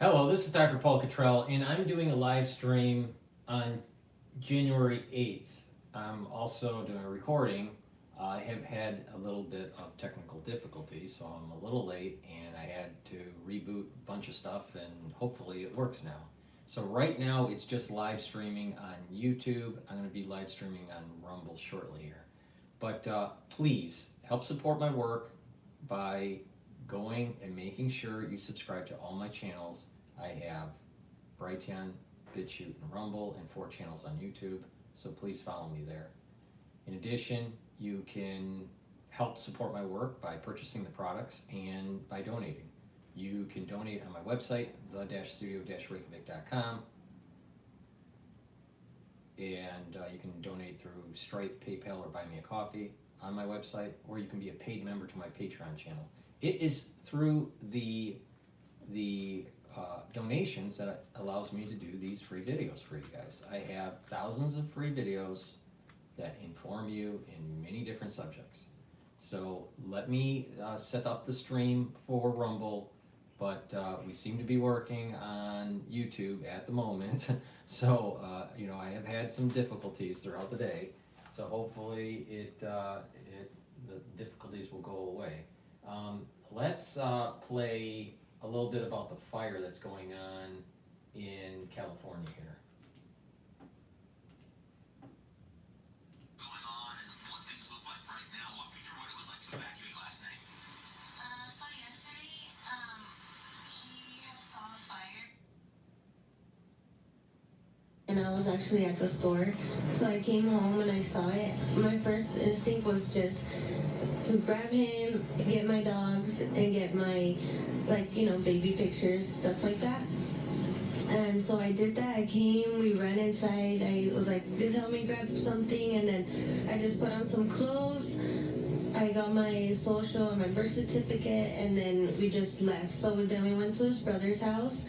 Hello, this is DrPaulCottrell, and I'm doing a live stream on January 8th. I'm also doing a recording. I have had a little bit of technical difficulty, so I'm a little late, and I had to reboot a bunch of stuff, and hopefully it works now. So right now, it's just live streaming on YouTube. I'm going to be live streaming on Rumble shortly here. But please, help support my work by going and making sure you subscribe to all my channels. I have Brighteon, Bitchute, and Rumble, and 4 channels on YouTube, so please follow me there. In addition, you can help support my work by purchasing the products and by donating. You can donate on my website, the-studio-reykjavik.com, and you can donate through Stripe, PayPal, or Buy Me a Coffee on my website, or you can be a paid member to my Patreon channel. It is through the donations that allows me to do these free videos for you guys. I have thousands of free videos that inform you in many different subjects. So let me set up the stream for Rumble, but we seem to be working on YouTube at the moment. So I have had some difficulties throughout the day. So hopefully the difficulties will go away. Let's play a little bit about the fire that's going on in California here. Going on and what things look like right now. Walk me through what it was like to evacuate last night. So yesterday, he saw a fire. And I was actually at the store, so I came home and I saw it. My first instinct was just to grab him, get my dogs, and get my, baby pictures, stuff like that. And so I did that. I came, we ran inside. I was like, just help me grab something. And then I just put on some clothes. I got my social and my birth certificate, and then we just left. So then we went to his brother's house.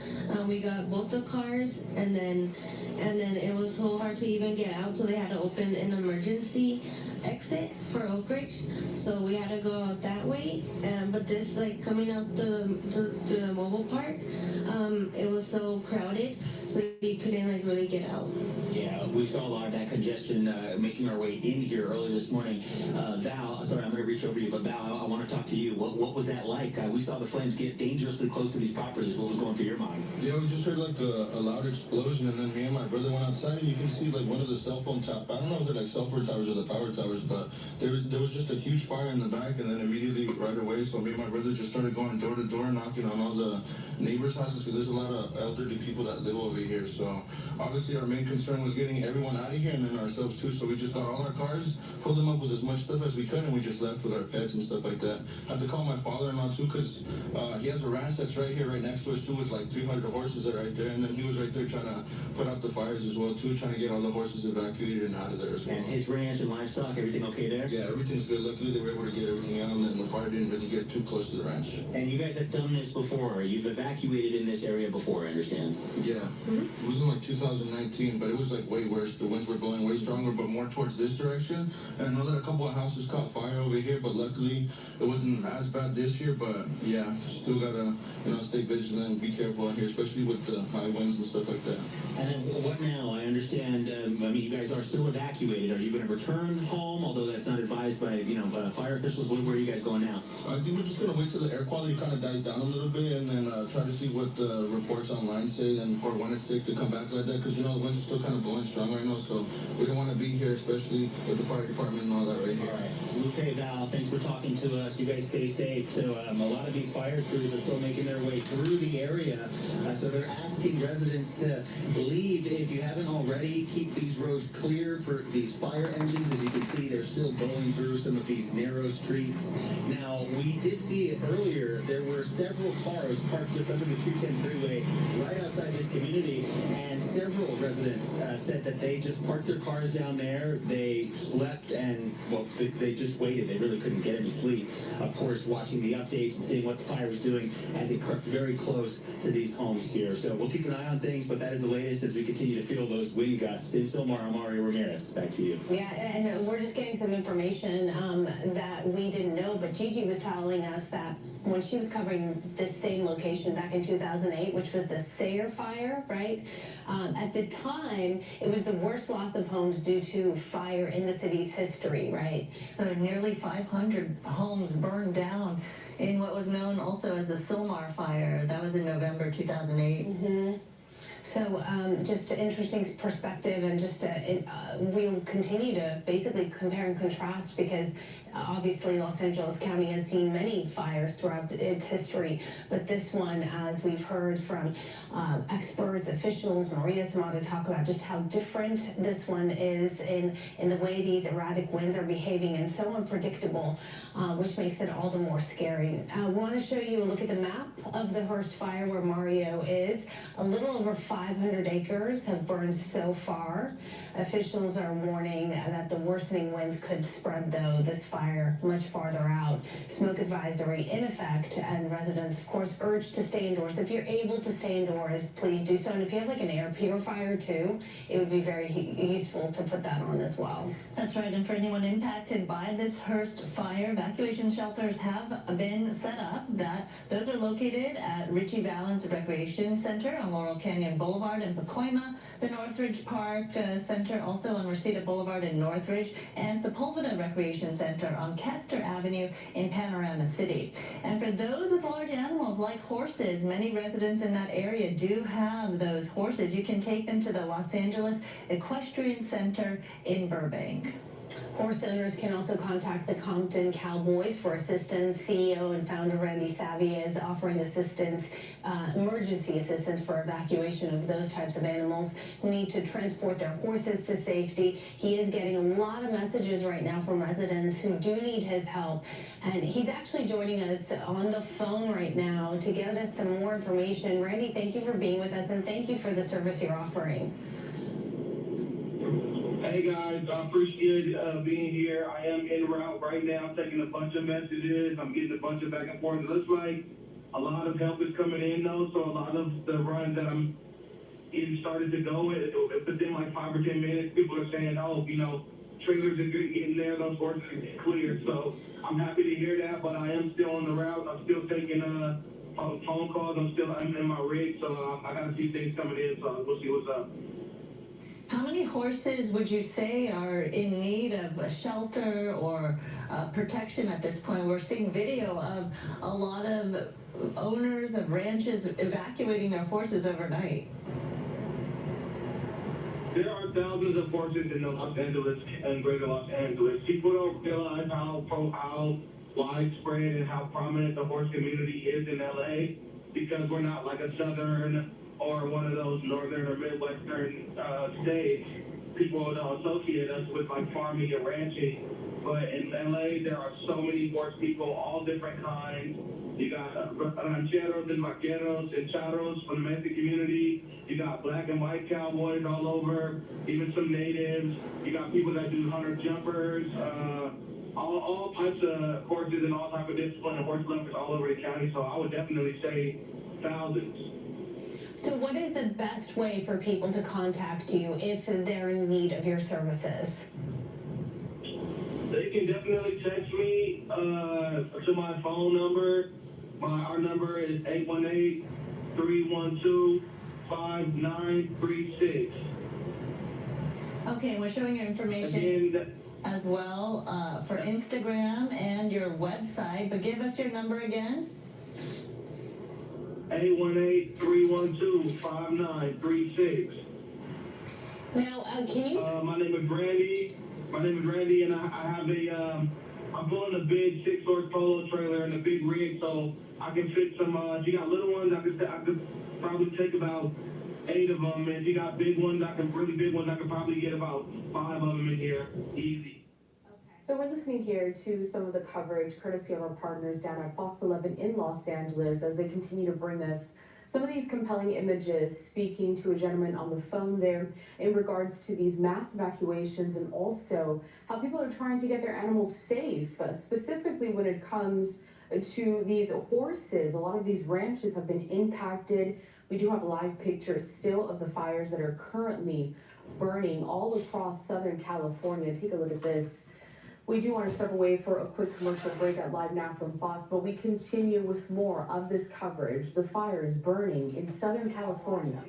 We got both the cars, and then it was so hard to even get out, so they had to open an emergency exit for Oak Ridge. So we had to go out that way. But this, coming out the mobile park, it was so crowded, so you couldn't really get out. Yeah, we saw a lot of that congestion making our way in here early this morning. Val, sorry, I'm going to reach over you, but Val, I want to talk to you. What was that like? We saw the flames get dangerously close to these properties. What was going through your mind? Yeah, we just heard a loud explosion, and then me and my brother went outside, and you can see one of the cell phone towers. I don't know if they're cell phone towers or the power towers, but there was just a huge fire in the back, and then immediately right away, so me and my brother just started going door to door, knocking on all the neighbors' houses, because there's a lot of elderly people that live over here. So obviously our main concern was getting everyone out of here, and then ourselves too. So we just got all our cars, filled them up with as much stuff as we could, and we just left with our pets and stuff like that. I had to call my father-in-law too, because he has a ranch that's right here, right next to us too, with 300 horses that are right there, and then he was right there trying to put out the fires as well too, trying to get all the horses evacuated and out of there as well. And his ranch and livestock, everything okay there? Yeah, everything's good. Luckily they were able to get everything out, and then the fire didn't really get too close to the ranch. And you guys have done this before. You've evacuated in this area before, I understand. Yeah, it was in 2019, but it was way worse. The winds were blowing way stronger, but more towards this direction. And I know that a couple of houses caught fire over here, but luckily it wasn't as bad this year. But yeah, still gotta stay vigilant and be careful out here, especially with the high winds and stuff like that. And then what now? I understand. You guys are still evacuated. Are you going to return home? Although that's not advised by fire officials. Where are you guys going now? I think we're just gonna wait till the air quality kind of dies down a little bit, and then try to see what the reports online say, or when it's safe to come back like that. Because the winds are still kind of blowing strong right now, so we don't want to be here, especially with the fire department and all that right here. All right. Okay, Val, thanks for talking to us. You guys stay safe. So a lot of these fire crews are still making their way through the area, so they're asking residents to leave. If you haven't already, keep these roads clear for these fire engines. As you can see, they're still going through some of these narrow streets. Now, we did see it earlier. There were several cars parked just under the 210 freeway right outside this community, and several residents said that they just parked their cars down there. They slept and, they just waited. They really couldn't get any sleep. Of course, watching the updates and seeing what the fire was doing as it crept very very close to these homes here. So we'll keep an eye on things, but that is the latest as we continue to feel those wind gusts. In Silmar, I'm Mario Ramirez. Back to you. Yeah, and we're just getting some information that we didn't know, but Gigi was telling us that when she was covering this same location back in 2008, which was the Sayre fire, right? At the time, it was the worst loss of homes due to fire in the city's history, right? So nearly 500 homes burned down in what was known also as the Silmar fire. That was in November 2008. Mm-hmm. So just an interesting perspective, and just we'll continue to basically compare and contrast, because obviously Los Angeles County has seen many fires throughout its history, but this one, as we've heard from experts, officials, Maria Samada talk about just how different this one is in the way these erratic winds are behaving, and so unpredictable, which makes it all the more scary. I want to show you a look at the map of the Hearst fire where Mario is. A little over 500 acres have burned so far. Officials are warning that the worsening winds could spread, though, this fire much farther out. Smoke advisory in effect, and residents, of course, urged to stay indoors. If you're able to stay indoors, please do so. And if you have like an air purifier too, it would be very useful to put that on as well. That's right, and for anyone impacted by this Hearst fire, evacuation shelters have been set up. Those are located at Richie Valens Recreation Center on Laurel Canyon Boulevard in Pacoima, the Northridge Park Center also on Reseda Boulevard in Northridge, and Sepulveda Recreation Center on Castor Avenue in Panorama City. And for those with large animals like horses, many residents in that area do have those horses. You can take them to the Los Angeles Equestrian Center in Burbank. Horse owners can also contact the Compton Cowboys for assistance. CEO and founder Randy Savvy is offering assistance, emergency assistance for evacuation of those types of animals who need to transport their horses to safety. He is getting a lot of messages right now from residents who do need his help, and he's actually joining us on the phone right now to give us some more information. Randy, thank you for being with us, and thank you for the service you're offering. Hey guys, I appreciate being here. I am en route right now, taking a bunch of messages. I'm getting a bunch of back and forth. It looks like a lot of help is coming in though, so a lot of the runs that I'm in started to go within like 5 or 10 minutes. People are saying, oh, you know, trailers are getting there, those horses are getting cleared. So I'm happy to hear that, but I am still on the route. I'm still taking phone calls. I'm in my rig, so I gotta see things coming in. So we'll see what's up. How many horses would you say are in need of a shelter or protection at this point? We're seeing video of a lot of owners of ranches evacuating their horses overnight. There are thousands of horses in Los Angeles and greater Los Angeles. People don't realize how widespread and how prominent the horse community is in LA, because we're not like a southern or one of those northern or midwestern states. People don't associate us with like farming and ranching, but in LA there are so many horse people, all different kinds. You got rancheros and vaqueros and charros from the Mexican community. You got black and white cowboys all over, even some natives. You got people that do hunter jumpers, all types of horses and all types of discipline and horse lovers all over the county. So I would definitely say thousands. So what is the best way for people to contact you if they're in need of your services? They can definitely text me to my phone number. Our number is 818-312-5936. Okay, we're showing your information Again, as well for Instagram and your website, but give us your number again. 818-312-5936. Now, can you... My name is Randy. And I have I'm pulling a big 6-horse polo trailer and a big rig, so I can fit some, if you got little ones, I could probably take about 8 of them. And if you got big ones, really big ones, I could probably get about 5 of them in here, easy. So we're listening here to some of the coverage courtesy of our partners down at Fox 11 in Los Angeles as they continue to bring us some of these compelling images, speaking to a gentleman on the phone there in regards to these mass evacuations and also how people are trying to get their animals safe, specifically when it comes to these horses. A lot of these ranches have been impacted. We do have live pictures still of the fires that are currently burning all across Southern California. Take a look at this. We do want to step away for a quick commercial break at Live Now from Fox, but we continue with more of this coverage. The fires burning in Southern California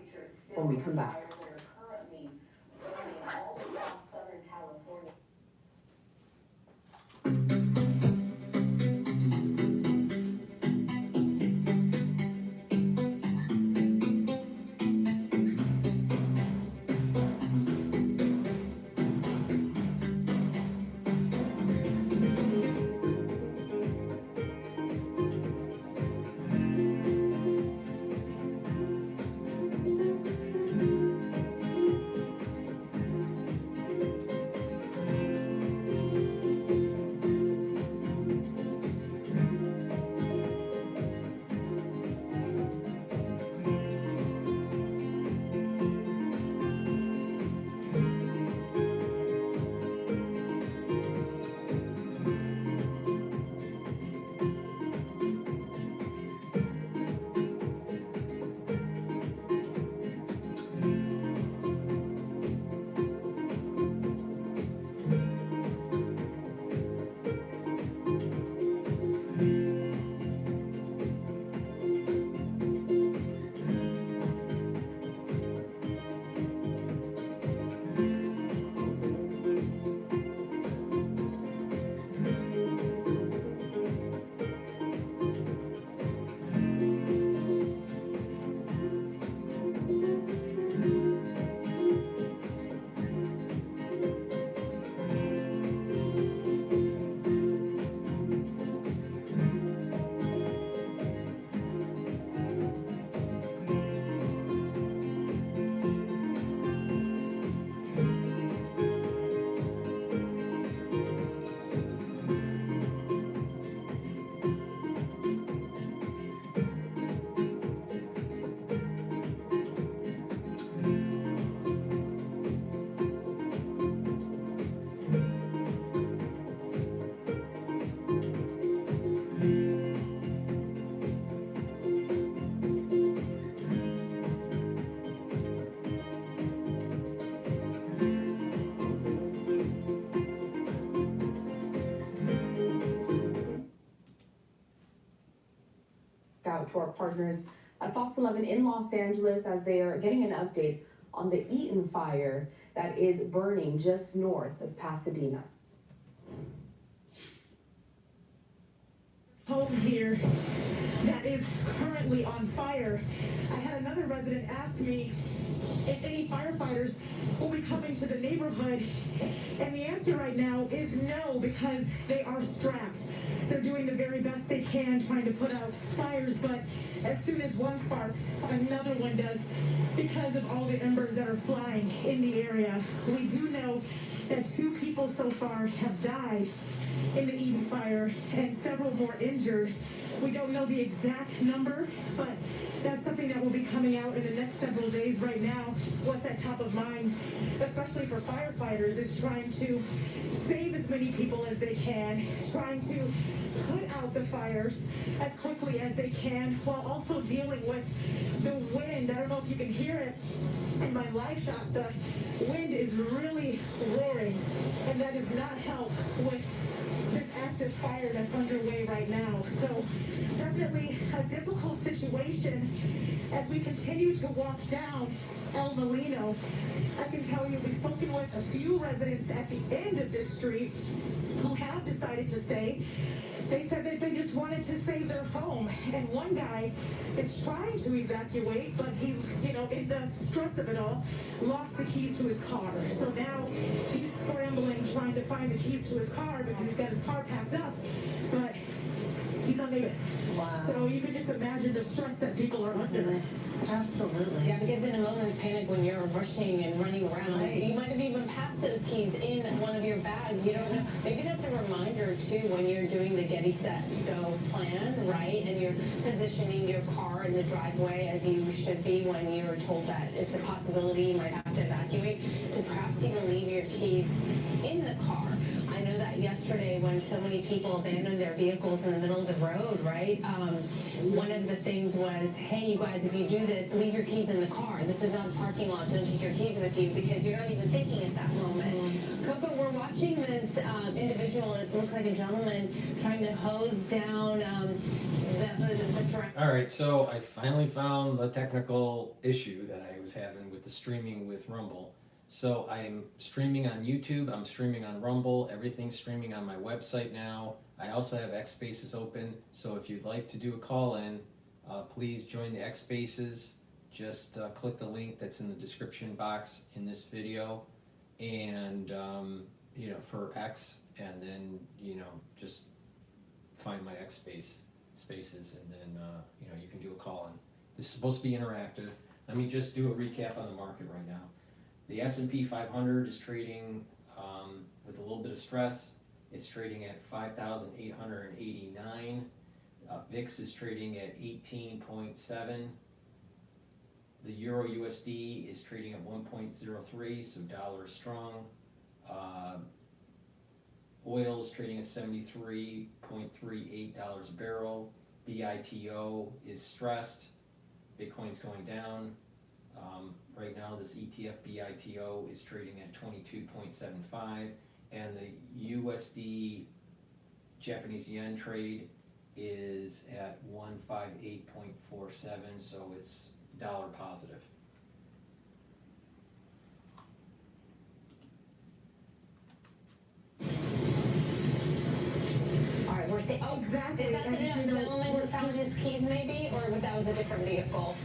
when we come back. Out to our partners at Fox 11 in Los Angeles as they are getting an update on the Eaton fire that is burning just north of Pasadena. Home here that is currently on fire. I had another resident ask me if any firefighters will be coming to the neighborhood, and the answer right now is no, because they are strapped. They're doing the very best they can trying to put out fires, but as soon as one sparks, another one does, because of all the embers that are flying in the area. We do know that 2 people so far have died in the Eaton fire and several more injured. We don't know the exact number, but that's something that will be coming out in the next several days. Right now, what's at top of mind, especially for firefighters, is trying to save as many people as they can, trying to put out the fires as quickly as they can, while also dealing with the wind. I don't know if you can hear it in my live shot. The wind is really roaring, and that does not help with this active fire that's underway right now. So definitely a difficult situation as we continue to walk down El Molino. I can tell you we've spoken with a few residents at the end of this street who have decided to stay. They said that they just wanted to save their home, and one guy is trying to evacuate, but he, in the stress of it all, lost the keys to his car. So now he's scrambling, trying to find the keys to his car because he's got his car packed up, but he's unable. Wow. So you can just imagine the stress that people are under. Absolutely. Yeah, because in a moment's panic when you're rushing and running around, you might have even packed those keys in one of your bags. You don't know. Maybe that's a reminder, too, when you're doing the Getty Set Go plan, right? And you're positioning your car in the driveway as you should be when you're told that it's a possibility you might have to evacuate, to perhaps even leave your keys in the car. I know that yesterday when so many people abandoned their vehicles in the middle of the road, right? One of the things was, hey, you guys, if you do this, leave your keys in the car. This is not a parking lot. Don't take your keys with you because you're not even thinking at that moment. Coco, we're watching this individual. It looks like a gentleman trying to hose down the surrounding. All right, so I finally found the technical issue that I was having with the streaming with Rumble. So I'm streaming on YouTube, I'm streaming on Rumble, everything's streaming on my website now. I also have X Spaces open, so if you'd like to do a call-in, please join the X Spaces. Just click the link that's in the description box in this video, and for X, and then just find my X spaces, and then you can do a call-in. This is supposed to be interactive. Let me just do a recap on the market right now. The S&P 500 is trading with a little bit of stress. It's trading at 5,889. VIX is trading at 18.7. The Euro USD is trading at 1.03, so dollar is strong. Oil is trading at $73.38 a barrel. BITO is stressed. Bitcoin's going down. Right now, this ETF BITO is trading at 22.75, and the USD Japanese yen trade is at 158.47, so it's dollar positive. All right, we're saying, Exactly. Is that the gentleman who found his keys maybe, or that was a different vehicle?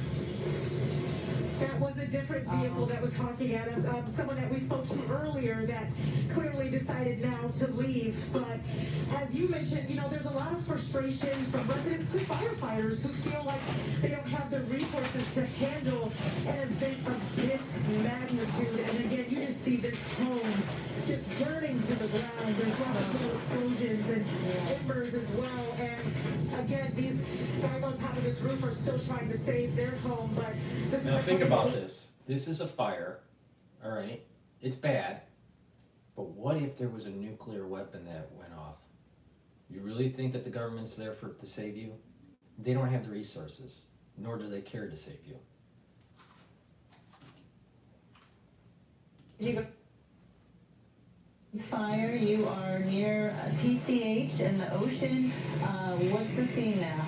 That was a different vehicle that was honking at us. Someone that we spoke to earlier that clearly decided now to leave. But as you mentioned, there's a lot of frustration from residents to firefighters who feel like they don't have the resources to handle an event of this magnitude. And again, you just see this home just burning to the ground. There's lots of little explosions and embers as well. And again, these guys on top of this roof are still trying to save their home. But this is Now think about this. This is a fire, all right? It's bad, but what if there was a nuclear weapon that went off? You really think that the government's there to save you? They don't have the resources, nor do they care to save you. Fire, you are near PCH in the ocean. What's the scene now?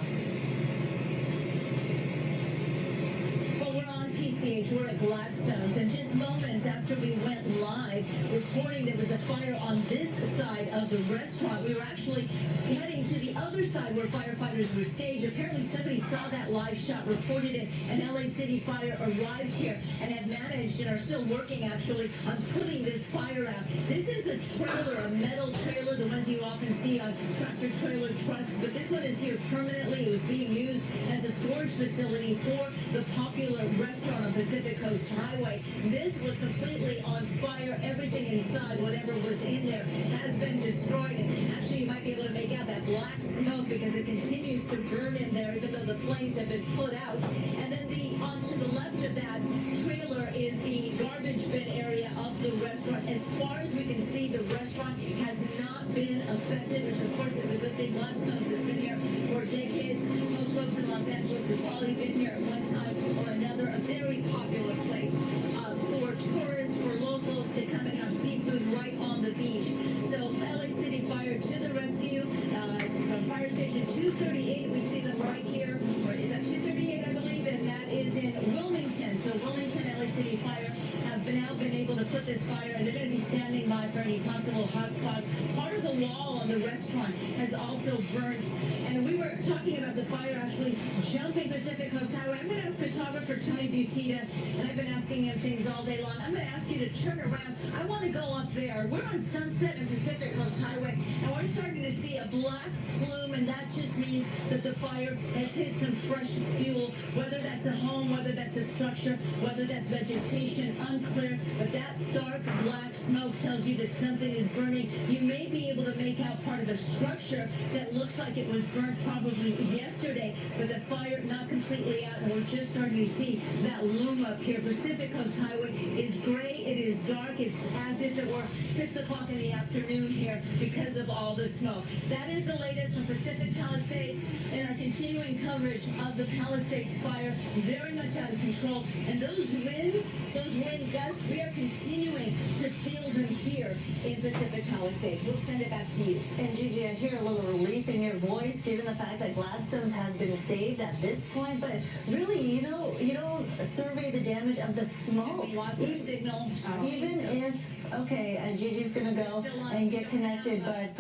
PCH, we're at Gladstone's, and just moments after we went live reporting there was a fire on this side of the restaurant, we were actually heading to the other side where firefighters were staged. Apparently somebody saw that live shot, reported it, and LA City Fire arrived here and have managed and are still working actually on putting this fire out. This is a trailer, a metal trailer, the ones you often see on tractor trailer trucks, but this one is here permanently. It was being used as a storage facility for the popular restaurant on Pacific Coast Highway. This was completely on fire. Everything inside, whatever was in there, has been destroyed. And actually, you might be able to make out that black smoke because it continues to burn in there, even though the flames have been put out. And then onto the left of that trailer is the garbage bin area of the restaurant. As far as we can see, the restaurant has not been affected, which of course is a good thing. Gladstone's has been here for decades. Most folks in Los Angeles have probably been here at one time or another. A very popular place for tourists, for locals to come and have seafood right on the beach. So LA City Fire to the rescue from Fire Station 238. We see them right here, or is that 238, I believe, and that is in Wilmington. So Wilmington, LA City Fire have now been able to put this fire, and they're going to be standing by for any possible hot spots. Part of the wall on the restaurant has also burnt, and we were talking about the fire actually jumping Pacific Coast Highway. I'm going to ask photographer Tony Butita, and I've been asking him things all day long. I'm going to ask you to turn around. I want to go up there. We're on Sunset and Pacific Coast Highway, and we're starting to see a black plume, and that just means that the fire has hit some fresh fuel, whether that's a home, whether that's a structure, whether that's vegetation, unclear, but that dark black smoke tells you that something is burning. You may be able to make out part of a structure that looks like it was burnt probably yesterday, but the fire not completely out, and we're just starting to see that loom up here. Pacific Coast Highway is gray, it is dark, it's as if it were 6 o'clock in the afternoon here because of all the smoke. That is the latest from Pacific Palisades and our continuing coverage of the Palisades fire, very much out of control. And those winds, those wind gusts, we are continuing to feel them here in Pacific Palisades. We'll send it back to you. And Gigi, I hear a little relief in your voice, given the fact that Gladstone's has been saved at this point, but really, you don't survey the damage of the smoke. We lost our signal. Even if, okay, and Gigi's gonna go and get connected, but,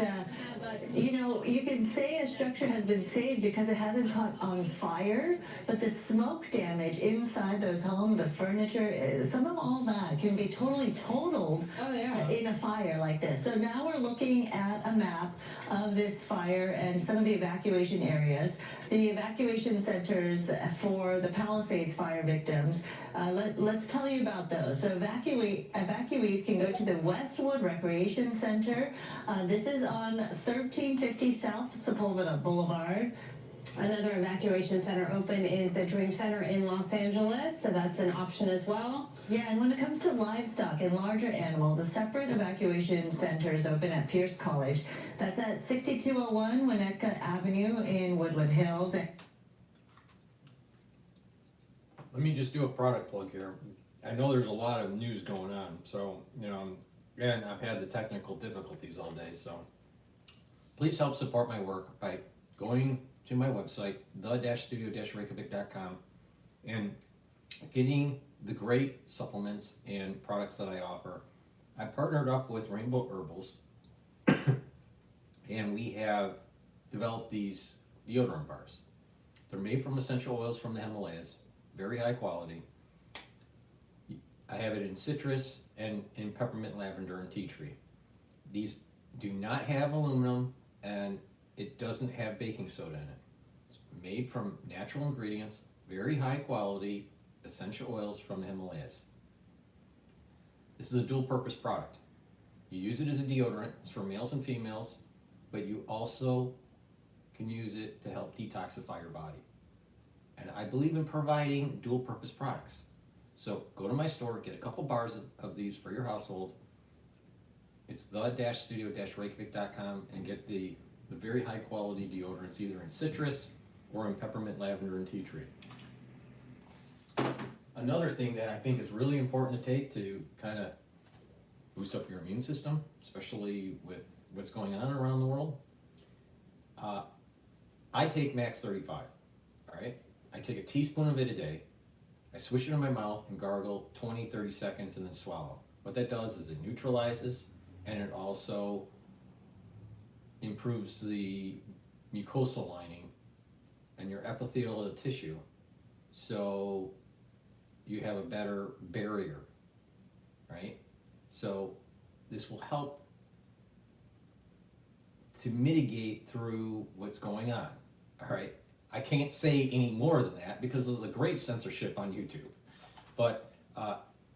you can say a structure has been saved because it hasn't caught on fire, but the smoke damage inside those homes, the furniture, some of all that can be totally totaled in a fire like this. So now we're looking at a map of this fire and some of the evacuation areas. The evacuation centers for the Palisades fire victims. Let's tell you about those. So evacuees can go to the Westwood Recreation Center. This is on 1350 South Sepulveda Boulevard. Another evacuation center open is the Dream Center in Los Angeles, so that's an option as well. Yeah, and when it comes to livestock and larger animals, a separate evacuation center is open at Pierce College. That's at 6201 Winnetka Avenue in Woodland Hills. Let me just do a product plug here. I know there's a lot of news going on, so, and I've had the technical difficulties all day, so please help support my work by going to my website, the-studio-reykjavik.com, and getting the great supplements and products that I offer. I partnered up with Rainbow Herbals, and we have developed these deodorant bars. They're made from essential oils from the Himalayas, very high quality. I have it in citrus and in peppermint, lavender, and tea tree. These do not have aluminum, and it doesn't have baking soda in it. It's made from natural ingredients, very high quality, essential oils from the Himalayas. This is a dual purpose product. You use it as a deodorant, it's for males and females, but you also can use it to help detoxify your body. And I believe in providing dual purpose products. So go to my store, get a couple bars of these for your household. It's the-studio-reykjavik.com and get the very high quality deodorants either in citrus or in peppermint, lavender, and tea tree. Another thing that I think is really important to take to kind of boost up your immune system, especially with what's going on around the world, I take Max 35, all right? I take a teaspoon of it a day, I swish it in my mouth and gargle 20-30 seconds and then swallow. What that does is it neutralizes, and it also improves the mucosal lining and your epithelial tissue, so you have a better barrier, right? So this will help to mitigate through what's going on, all right? I can't say any more than that because of the great censorship on YouTube, but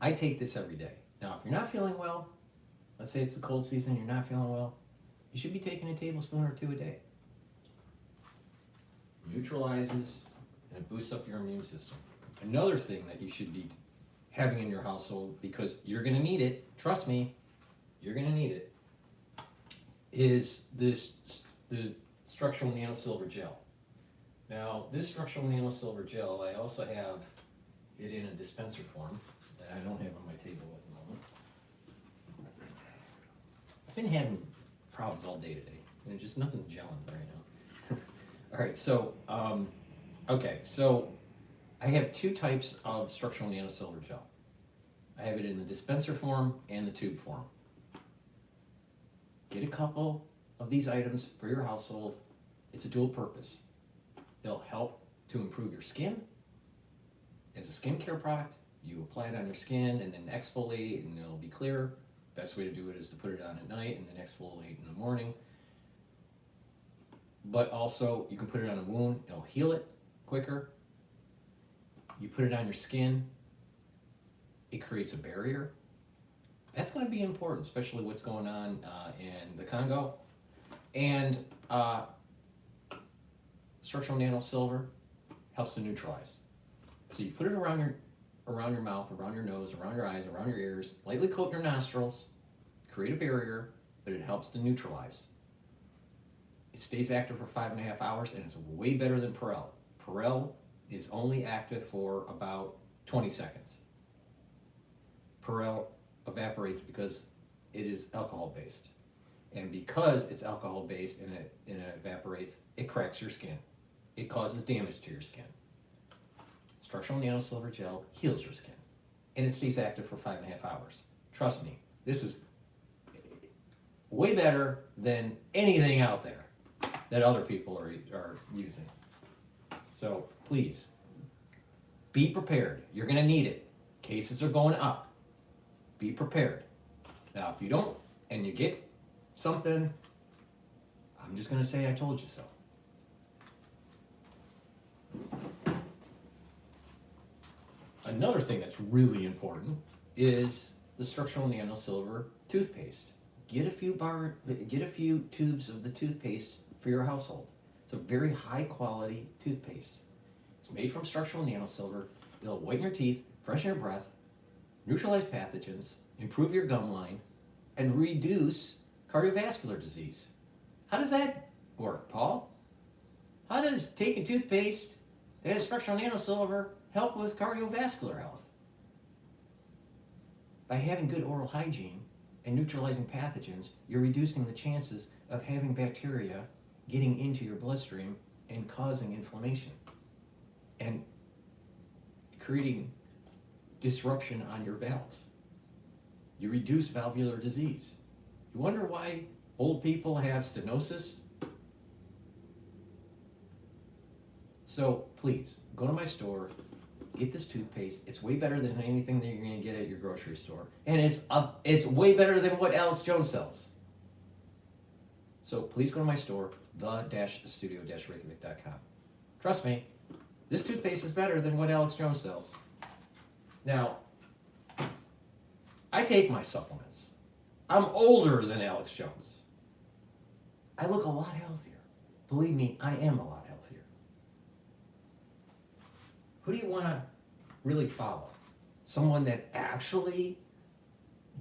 I take this every day. Now, if you're not feeling well, let's say it's the cold season, you're not feeling well, you should be taking a tablespoon or two a day. It neutralizes and it boosts up your immune system. Another thing that you should be having in your household, because you're gonna need it, trust me, you're gonna need it, is the structural nanosilver gel. Now, this structural nanosilver gel, I also have it in a dispenser form that I don't have on my table at the moment. I've been having problems all day today, and just nothing's gelling right now. All right, so, okay, so I have two types of structural nanosilver gel. I have it in the dispenser form and the tube form. Get a couple of these items for your household. It's a dual purpose. They'll help to improve your skin. As a skincare product, you apply it on your skin and then exfoliate and it'll be clear. Best way to do it is to put it on at night and then exfoliate in the morning. But also, you can put it on a wound, it'll heal it quicker. You put it on your skin, it creates a barrier. That's going to be important, especially what's going on in the Congo. And structural nanosilver helps to neutralize. So you put it around your mouth, around your nose, around your eyes, around your ears, lightly coat your nostrils, create a barrier, but it helps to neutralize. It stays active for 5.5 hours, and it's way better than Perel. Perel is only active for about 20 seconds. Perel evaporates because it is alcohol-based. And because it's alcohol-based and it evaporates, it cracks your skin. It causes damage to your skin. Structural nanosilver gel heals your skin. And it stays active for 5.5 hours. Trust me, this is way better than anything out there that other people are using. So please, be prepared. You're gonna need it. Cases are going up. Be prepared. Now, if you don't, and you get something, I'm just gonna say I told you so. Another thing that's really important is the structural nanosilver toothpaste. Get a few tubes of the toothpaste for your household. It's a very high quality toothpaste. It's made from structural nanosilver. It'll whiten your teeth, freshen your breath, neutralize pathogens, improve your gum line, and reduce cardiovascular disease. How does that work, Paul? How does taking toothpaste that has structural nanosilver help with cardiovascular health? By having good oral hygiene and neutralizing pathogens, you're reducing the chances of having bacteria getting into your bloodstream and causing inflammation and creating disruption on your valves. You reduce valvular disease. You wonder why old people have stenosis? So please, go to my store, get this toothpaste. It's way better than anything that you're gonna get at your grocery store. And it's way better than what Alex Jones sells. So please go to my store, the-studio-reykjavik.com. Trust me, this toothpaste is better than what Alex Jones sells. Now, I take my supplements. I'm older than Alex Jones. I look a lot healthier. Believe me, I am a lot healthier. Who do you want to really follow? Someone that actually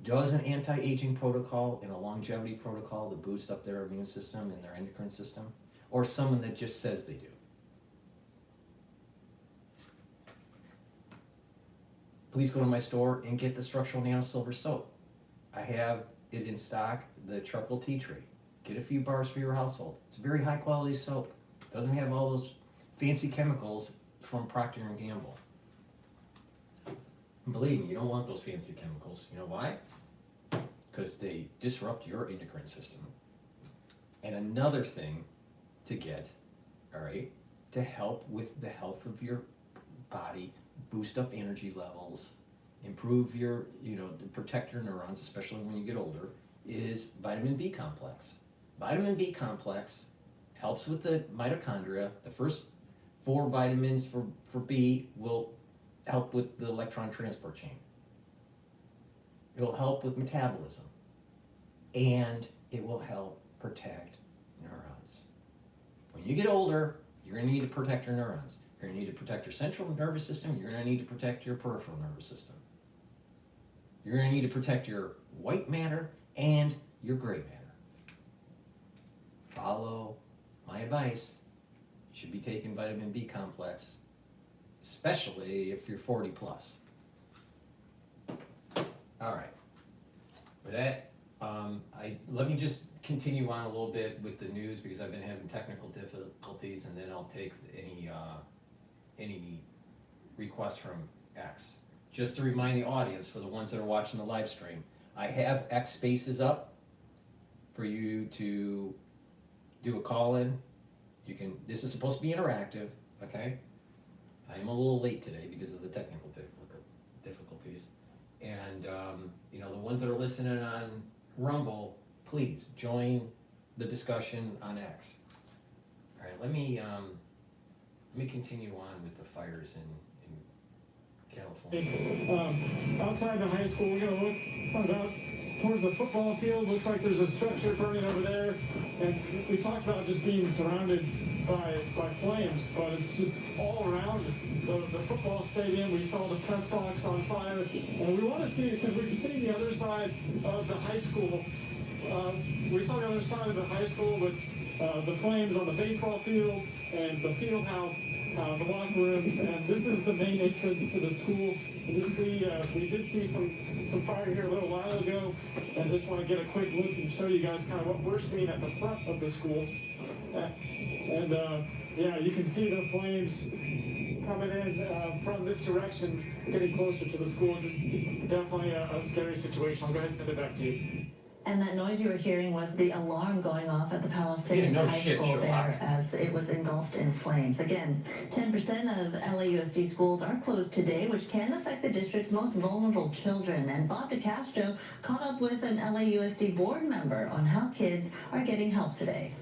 does an anti-aging protocol and a longevity protocol to boost up their immune system and their endocrine system? Or someone that just says they do? Please go to my store and get the structural nanosilver soap. I have it in stock, the charcoal tea tree. Get a few bars for your household. It's a very high quality soap. It doesn't have all those fancy chemicals from Procter & Gamble. And believe me, you don't want those fancy chemicals. You know why? Because they disrupt your endocrine system. And another thing to get, all right, to help with the health of your body, boost up energy levels, improve your, protect your neurons, especially when you get older, is vitamin B complex. Vitamin B complex helps with the mitochondria. The first 4 vitamins for B will help with the electron transport chain. It will help with metabolism. And it will help protect neurons. When you get older, you're going to need to protect your neurons. You're going to need to protect your central nervous system. You're going to need to protect your peripheral nervous system. You're going to need to protect your white matter and your gray matter. Follow my advice. You should be taking vitamin B complex, especially if you're 40 plus. All right. With that, let me just continue on a little bit with the news because I've been having technical difficulties, and then I'll take any requests from X. Just to remind the audience, for the ones that are watching the live stream, I have X spaces up for you to do a call-in. This is supposed to be interactive, okay? I am a little late today because of the technical difficulties. And, the ones that are listening on Rumble, please join the discussion on X. All right, let me continue on with the fires in Outside the high school, we're gonna look about towards the football field. Looks like there's a structure burning over there, and we talked about just being surrounded by flames, but it's just all around the football stadium. We saw the press box on fire, and we want to see, because we've seen the other side of the high school. We saw the other side of the high school with the flames on the baseball field and the field house, the locker rooms, and this is the main entrance to the school. We did see some fire here a little while ago, and just want to get a quick look and show you guys kind of what we're seeing at the front of the school. Yeah, you can see the flames coming in from this direction, getting closer to the school. Just definitely a scary situation. I'll go ahead and send it back to you. And that noise you were hearing was the alarm going off at the Palisades High School there as it was engulfed in flames. Again, 10% of LAUSD schools are closed today, which can affect the district's most vulnerable children. And Bob DeCastro caught up with an LAUSD board member on how kids are getting help today.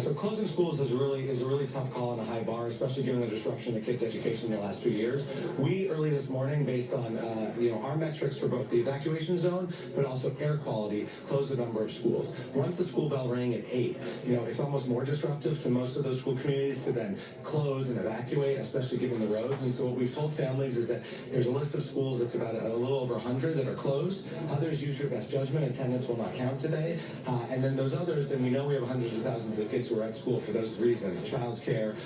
So closing schools is a really tough call on the high bar, especially given the disruption to kids' education in the last few years. We early this morning, based on our metrics for both the evacuation zone, but also air quality, closed a number of schools. Once the school bell rang at 8, it's almost more disruptive to most of those school communities to then close and evacuate, especially given the roads. And so what we've told families is that there's a list of schools that's about a little over 100 that are closed. Others use your best judgment. Attendance will not count today. And then those others, and we know we have hundreds of thousands of kids who are at school for those reasons. Childcare,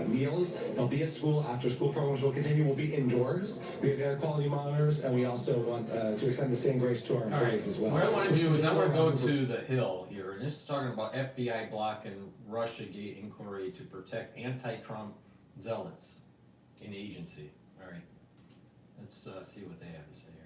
meals, they'll be at school. After school programs will continue. We'll be indoors. We have air quality monitors, and we also want to extend the same grace to our employees as well. What I want to do is I want to go to the Hill here, and this is talking about FBI block and Russiagate inquiry to protect anti-Trump zealots in agency. All right, let's see what they have to say here.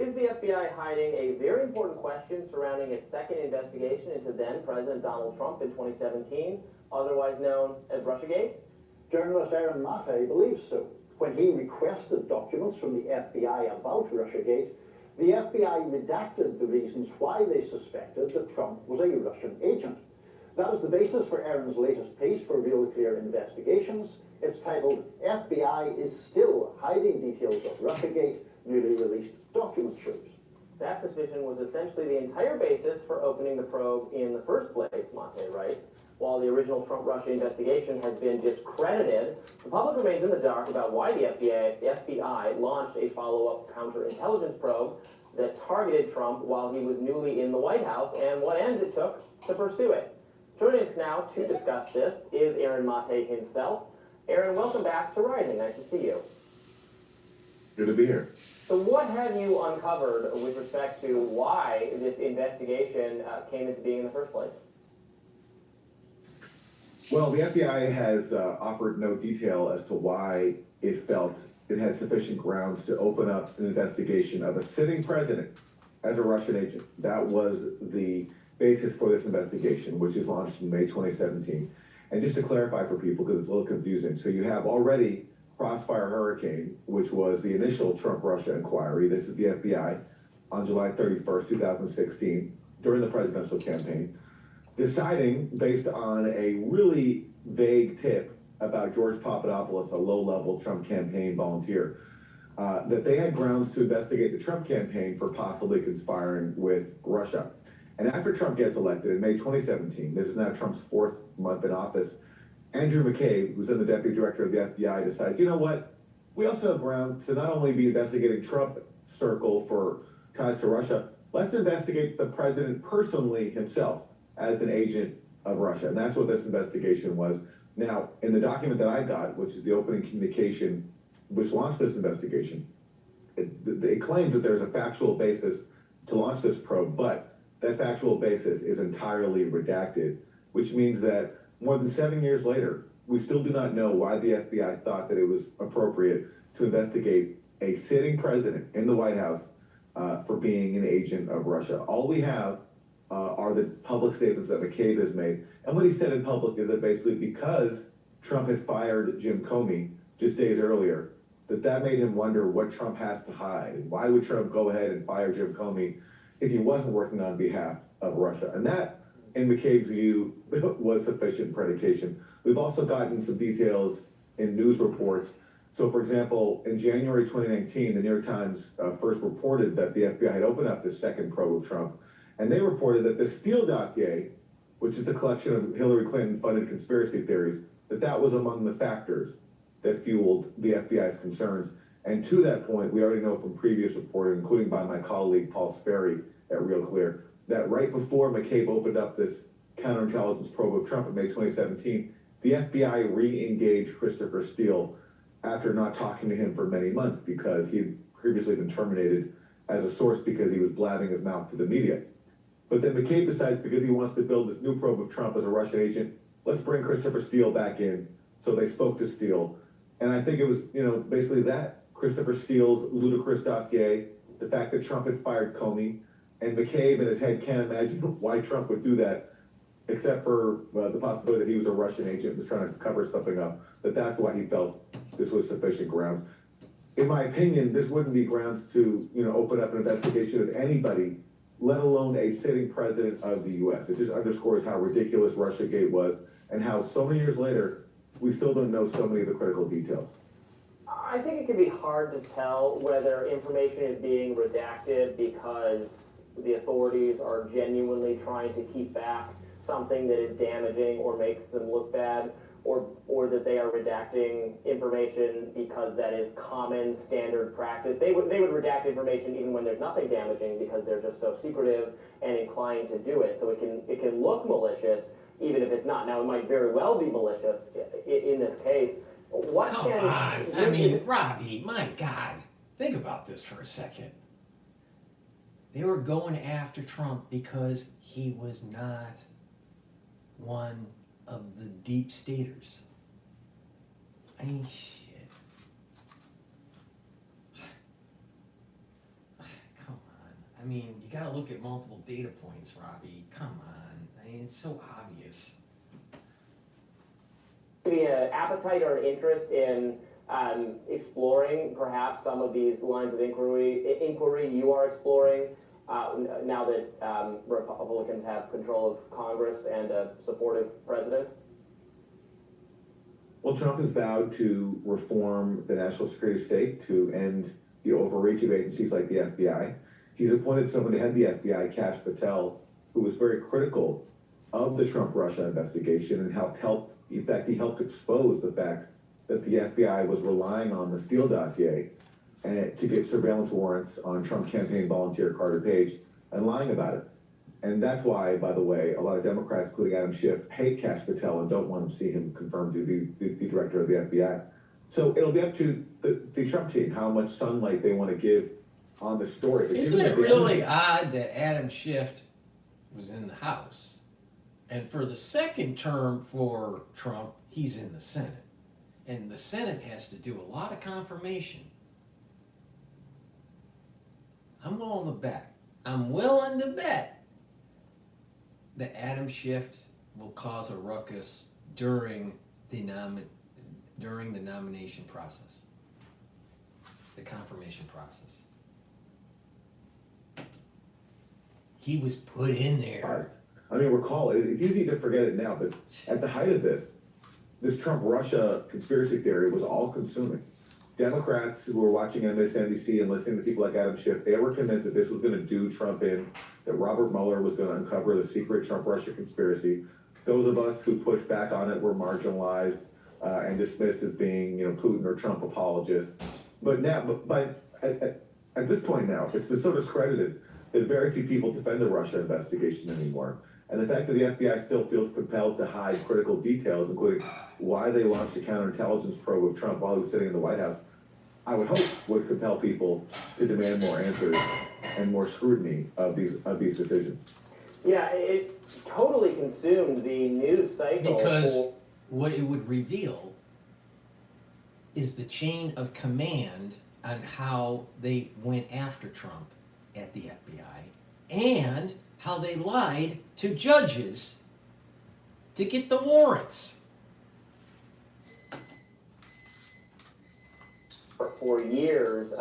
Is the FBI hiding a very important question surrounding its second investigation into then-President Donald Trump in 2017, otherwise known as Russiagate? Journalist Aaron Mattei believes so. When he requested documents from the FBI about Russiagate, the FBI redacted the reasons why they suspected that Trump was a Russian agent. That is the basis for Aaron's latest piece for Real Clear Investigations. It's titled, FBI is Still Hiding Details of Russiagate, Newly Released Document Shows. That suspicion was essentially the entire basis for opening the probe in the first place, Mattei writes. While the original Trump-Russia investigation has been discredited, the public remains in the dark about why the FBI launched a follow-up counterintelligence probe that targeted Trump while he was newly in the White House and what ends it took to pursue it. Joining us now to discuss this is Aaron Mattei himself. Aaron, welcome back to Rising. Nice to see you. Good to be here. So what have you uncovered with respect to why this investigation came into being in the first place? Well, the FBI has offered no detail as to why it felt it had sufficient grounds to open up an investigation of a sitting president as a Russian agent. That was the basis for this investigation, which is launched in May 2017. And just to clarify for people, because it's a little confusing, so you have already Crossfire Hurricane, which was the initial Trump-Russia inquiry. This is the FBI on July 31st, 2016, during the presidential campaign, deciding, based on a really vague tip about George Papadopoulos, a low-level Trump campaign volunteer, that they had grounds to investigate the Trump campaign for possibly conspiring with Russia. And after Trump gets elected in May 2017, this is now Trump's fourth month in office, Andrew McCabe, who's then the deputy director of the FBI, decides, you know what, we also have ground to not only be investigating Trump circle for ties to Russia, let's investigate the president personally himself as an agent of Russia. And that's what this investigation was. Now, in the document that I got, which is the opening communication which launched this investigation, it claims that there's a factual basis to launch this probe, but that factual basis is entirely redacted, which means that more than 7 years later, we still do not know why the FBI thought that it was appropriate to investigate a sitting president in the White House for being an agent of Russia. All we have are the public statements that McCabe has made. And what he said in public is that basically because Trump had fired Jim Comey just days earlier, that made him wonder what Trump has to hide. Why would Trump go ahead and fire Jim Comey if he wasn't working on behalf of Russia? And that, in McCabe's view, was sufficient predication. We've also gotten some details in news reports. So, for example, in January 2019, the New York Times first reported that the FBI had opened up this second probe of Trump, and they reported that the Steele dossier, which is the collection of Hillary Clinton-funded conspiracy theories, that was among the factors that fueled the FBI's concerns. And to that point, we already know from previous reporting, including by my colleague Paul Sperry at Real Clear, that right before McCabe opened up this counterintelligence probe of Trump in May 2017, the FBI re-engaged Christopher Steele after not talking to him for many months because he had previously been terminated as a source because he was blabbing his mouth to the media. But then McCabe decides, because he wants to build this new probe of Trump as a Russian agent, let's bring Christopher Steele back in. So they spoke to Steele. And I think it was, basically that, Christopher Steele's ludicrous dossier, the fact that Trump had fired Comey, and McCabe in his head can't imagine why Trump would do that, except for the possibility that he was a Russian agent, was trying to cover something up, that's why he felt this was sufficient grounds. In my opinion, this wouldn't be grounds to, open up an investigation of anybody, let alone a sitting president of the U.S. It just underscores how ridiculous Russiagate was and how so many years later, we still don't know so many of the critical details. I think it can be hard to tell whether information is being redacted because the authorities are genuinely trying to keep back something that is damaging or makes them look bad, or that they are redacting information because that is common standard practice. They would redact information even when there's nothing damaging because they're just so secretive and inclined to do it. So it can look malicious even if it's not. Now it might very well be malicious in this case. Come on, I mean, Robbie, my God, think about this for a second. They were going after Trump because he was not one of the deep staters. I mean, shit. Come on. I mean, you gotta look at multiple data points, Robbie. Come on. I mean, it's so obvious. Maybe an appetite or an interest in exploring perhaps some of these lines of inquiry you are exploring now that Republicans have control of Congress and a supportive president? Well, Trump has vowed to reform the national security state, to end the overreach of agencies like the FBI. He's appointed someone to head the FBI, Kash Patel, who was very critical of the Trump-Russia investigation and he helped expose the fact that the FBI was relying on the Steele dossier to get surveillance warrants on Trump campaign volunteer Carter Page and lying about it. And that's why, by the way, a lot of Democrats, including Adam Schiff, hate Kash Patel and don't want to see him confirmed to be the director of the FBI. So it'll be up to the Trump team how much sunlight they want to give on the story. Isn't it really odd that Adam Schiff was in the House, and for the second term for Trump, he's in the Senate, and the Senate has to do a lot of confirmation. I'm willing to bet that Adam Schiff will cause a ruckus during the nomination process, the confirmation process. He was put in there. I mean, recall, it's easy to forget it now, but at the height of this Trump-Russia conspiracy theory was all-consuming. Democrats who were watching MSNBC and listening to people like Adam Schiff, they were convinced that this was going to do Trump in, that Robert Mueller was going to uncover the secret Trump-Russia conspiracy. Those of us who pushed back on it were marginalized and dismissed as being, Putin or Trump apologists. But now, at this point now, it's been so discredited that very few people defend the Russia investigation anymore. And the fact that the FBI still feels compelled to hide critical details, including why they launched a counterintelligence probe of Trump while he was sitting in the White House, I would hope would compel people to demand more answers and more scrutiny of these decisions. Yeah, it totally consumed the news cycle. Because what it would reveal is the chain of command on how they went after Trump at the FBI and how they lied to judges to get the warrants. For years,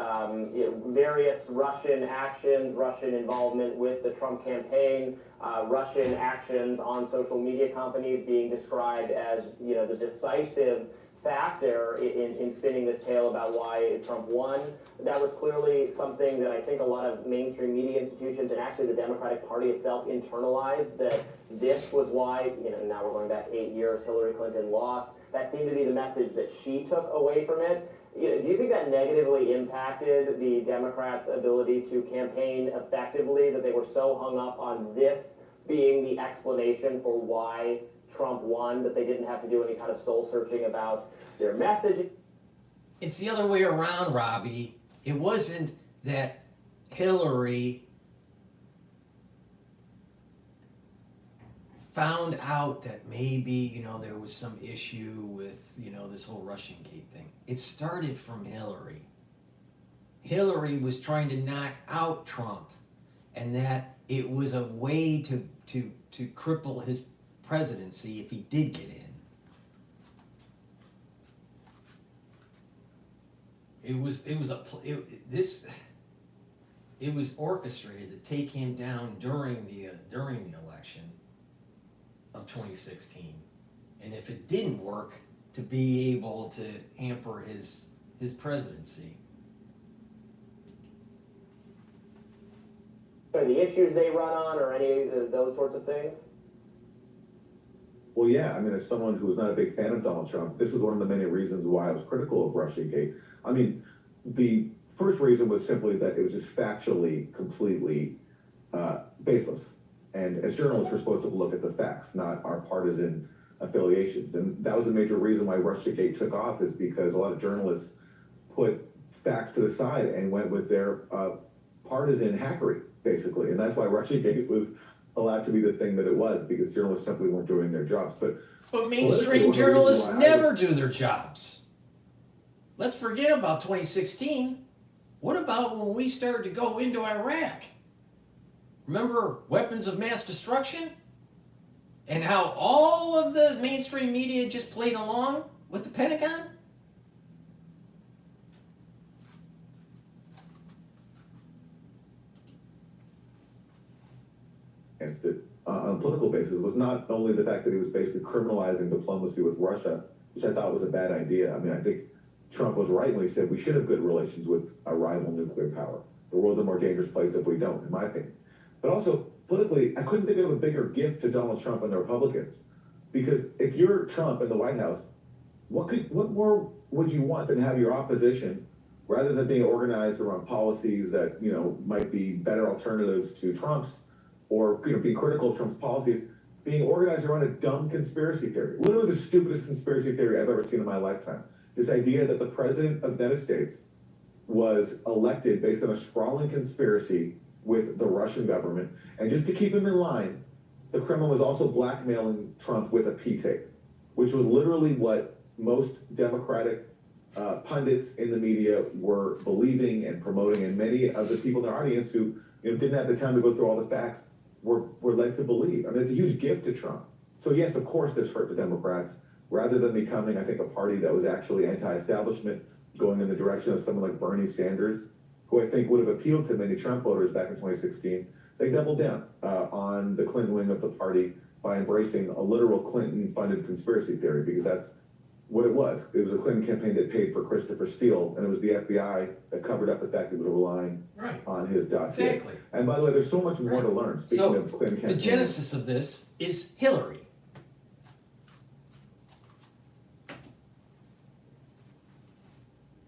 various Russian actions, Russian involvement with the Trump campaign, Russian actions on social media companies being described as, the decisive factor in spinning this tale about why Trump won. That was clearly something that I think a lot of mainstream media institutions and actually the Democratic Party itself internalized, that this was why, now we're going back 8 years, Hillary Clinton lost. That seemed to be the message that she took away from it. Do you think that negatively impacted the Democrats' ability to campaign effectively, that they were so hung up on this being the explanation for why Trump won, that they didn't have to do any kind of soul searching about their message? It's the other way around, Robbie. It wasn't that Hillary found out that maybe, there was some issue with, this whole Russian Gate thing. It started from Hillary. Hillary was trying to knock out Trump, and that it was a way to cripple his presidency if he did get in. It was orchestrated to take him down during the election of 2016, and if it didn't work, to be able to hamper his presidency. Are the issues they run on, or any of those sorts of things? Well, yeah, I mean, as someone who was not a big fan of Donald Trump, this was one of the many reasons why I was critical of Russiagate. I mean, the first reason was simply that it was just factually completely baseless. And as journalists, we're supposed to look at the facts, not our partisan affiliations. And that was a major reason why Russiagate took off, is because a lot of journalists put facts to the side and went with their partisan hackery, basically. And that's why Russiagate was allowed to be the thing that it was, because journalists simply weren't doing their jobs. But mainstream journalists never do their jobs. Let's forget about 2016. What about when we started to go into Iraq? Remember weapons of mass destruction? And how all of the mainstream media just played along with the Pentagon? Against it on a political basis was not only the fact that he was basically criminalizing diplomacy with Russia, which I thought was a bad idea. I mean, I think Trump was right when he said we should have good relations with a rival nuclear power. The world's a more dangerous place if we don't, in my opinion. But also, politically, I couldn't think of a bigger gift to Donald Trump and the Republicans. Because if you're Trump in the White House, what more would you want than have your opposition, rather than being organized around policies that, might be better alternatives to Trump's, or, being critical of Trump's policies, being organized around a dumb conspiracy theory. Literally the stupidest conspiracy theory I've ever seen in my lifetime. This idea that the president of the United States was elected based on a sprawling conspiracy with the Russian government. And just to keep him in line, the Kremlin was also blackmailing Trump with a P-tape, which was literally what most Democratic pundits in the media were believing and promoting, and many of the people in the audience who didn't have the time to go through all the facts were led to believe. I mean, it's a huge gift to Trump. So yes, of course this hurt the Democrats, rather than becoming, I think, a party that was actually anti-establishment, going in the direction of someone like Bernie Sanders, who I think would have appealed to many Trump voters back in 2016. They doubled down on the Clinton wing of the party by embracing a literal Clinton-funded conspiracy theory, because that's what it was. It was a Clinton campaign that paid for Christopher Steele, and it was the FBI that covered up the fact that it was relying on his dossier. Exactly. And by the way, there's so much more to learn. Speaking of Clinton campaign, the genesis of this is Hillary.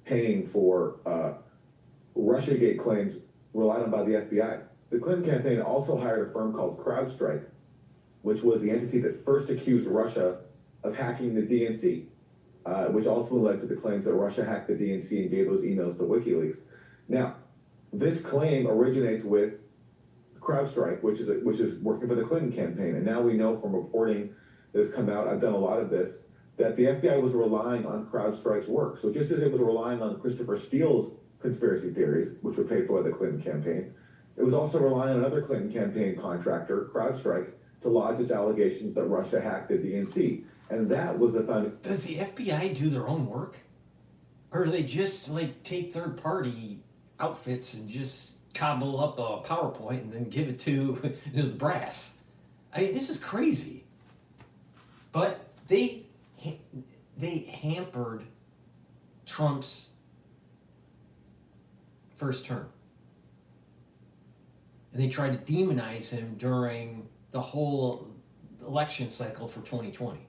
Paying for Russiagate claims relied on by the FBI. The Clinton campaign also hired a firm called CrowdStrike, which was the entity that first accused Russia of hacking the DNC, which ultimately led to the claims that Russia hacked the DNC and gave those emails to WikiLeaks. Now, this claim originates with CrowdStrike, which is working for the Clinton campaign. And now we know from reporting that has come out, I've done a lot of this, that the FBI was relying on CrowdStrike's work. So just as it was relying on Christopher Steele's conspiracy theories, which were paid for by the Clinton campaign, It was also relying on another Clinton campaign contractor, CrowdStrike, to lodge its allegations that Russia hacked the DNC. And that was the foundation. Does the FBI do their own work? Or do they just like take third party outfits and just cobble up a PowerPoint and then give it to the brass? I mean, this is crazy. But they hampered Trump's first term. And they tried to demonize him during the whole election cycle for 2020.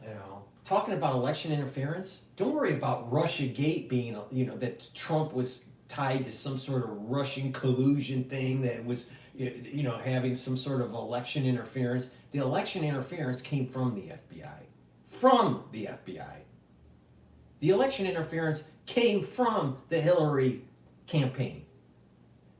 You know, talking about election interference, don't worry about Russiagate being, you know, that Trump was tied to some sort of Russian collusion thing that was, you know, having some sort of election interference. The election interference came from the FBI. From the FBI. The election interference came from the Hillary campaign.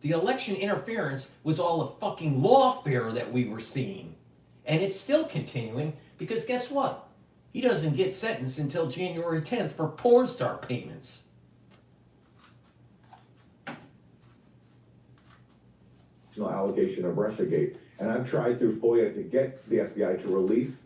The election interference was all the fucking lawfare that we were seeing. And it's still continuing because guess what? He doesn't get sentenced until January 10th for porn star payments. Allegation of Russiagate. And I've tried through FOIA to get the FBI to release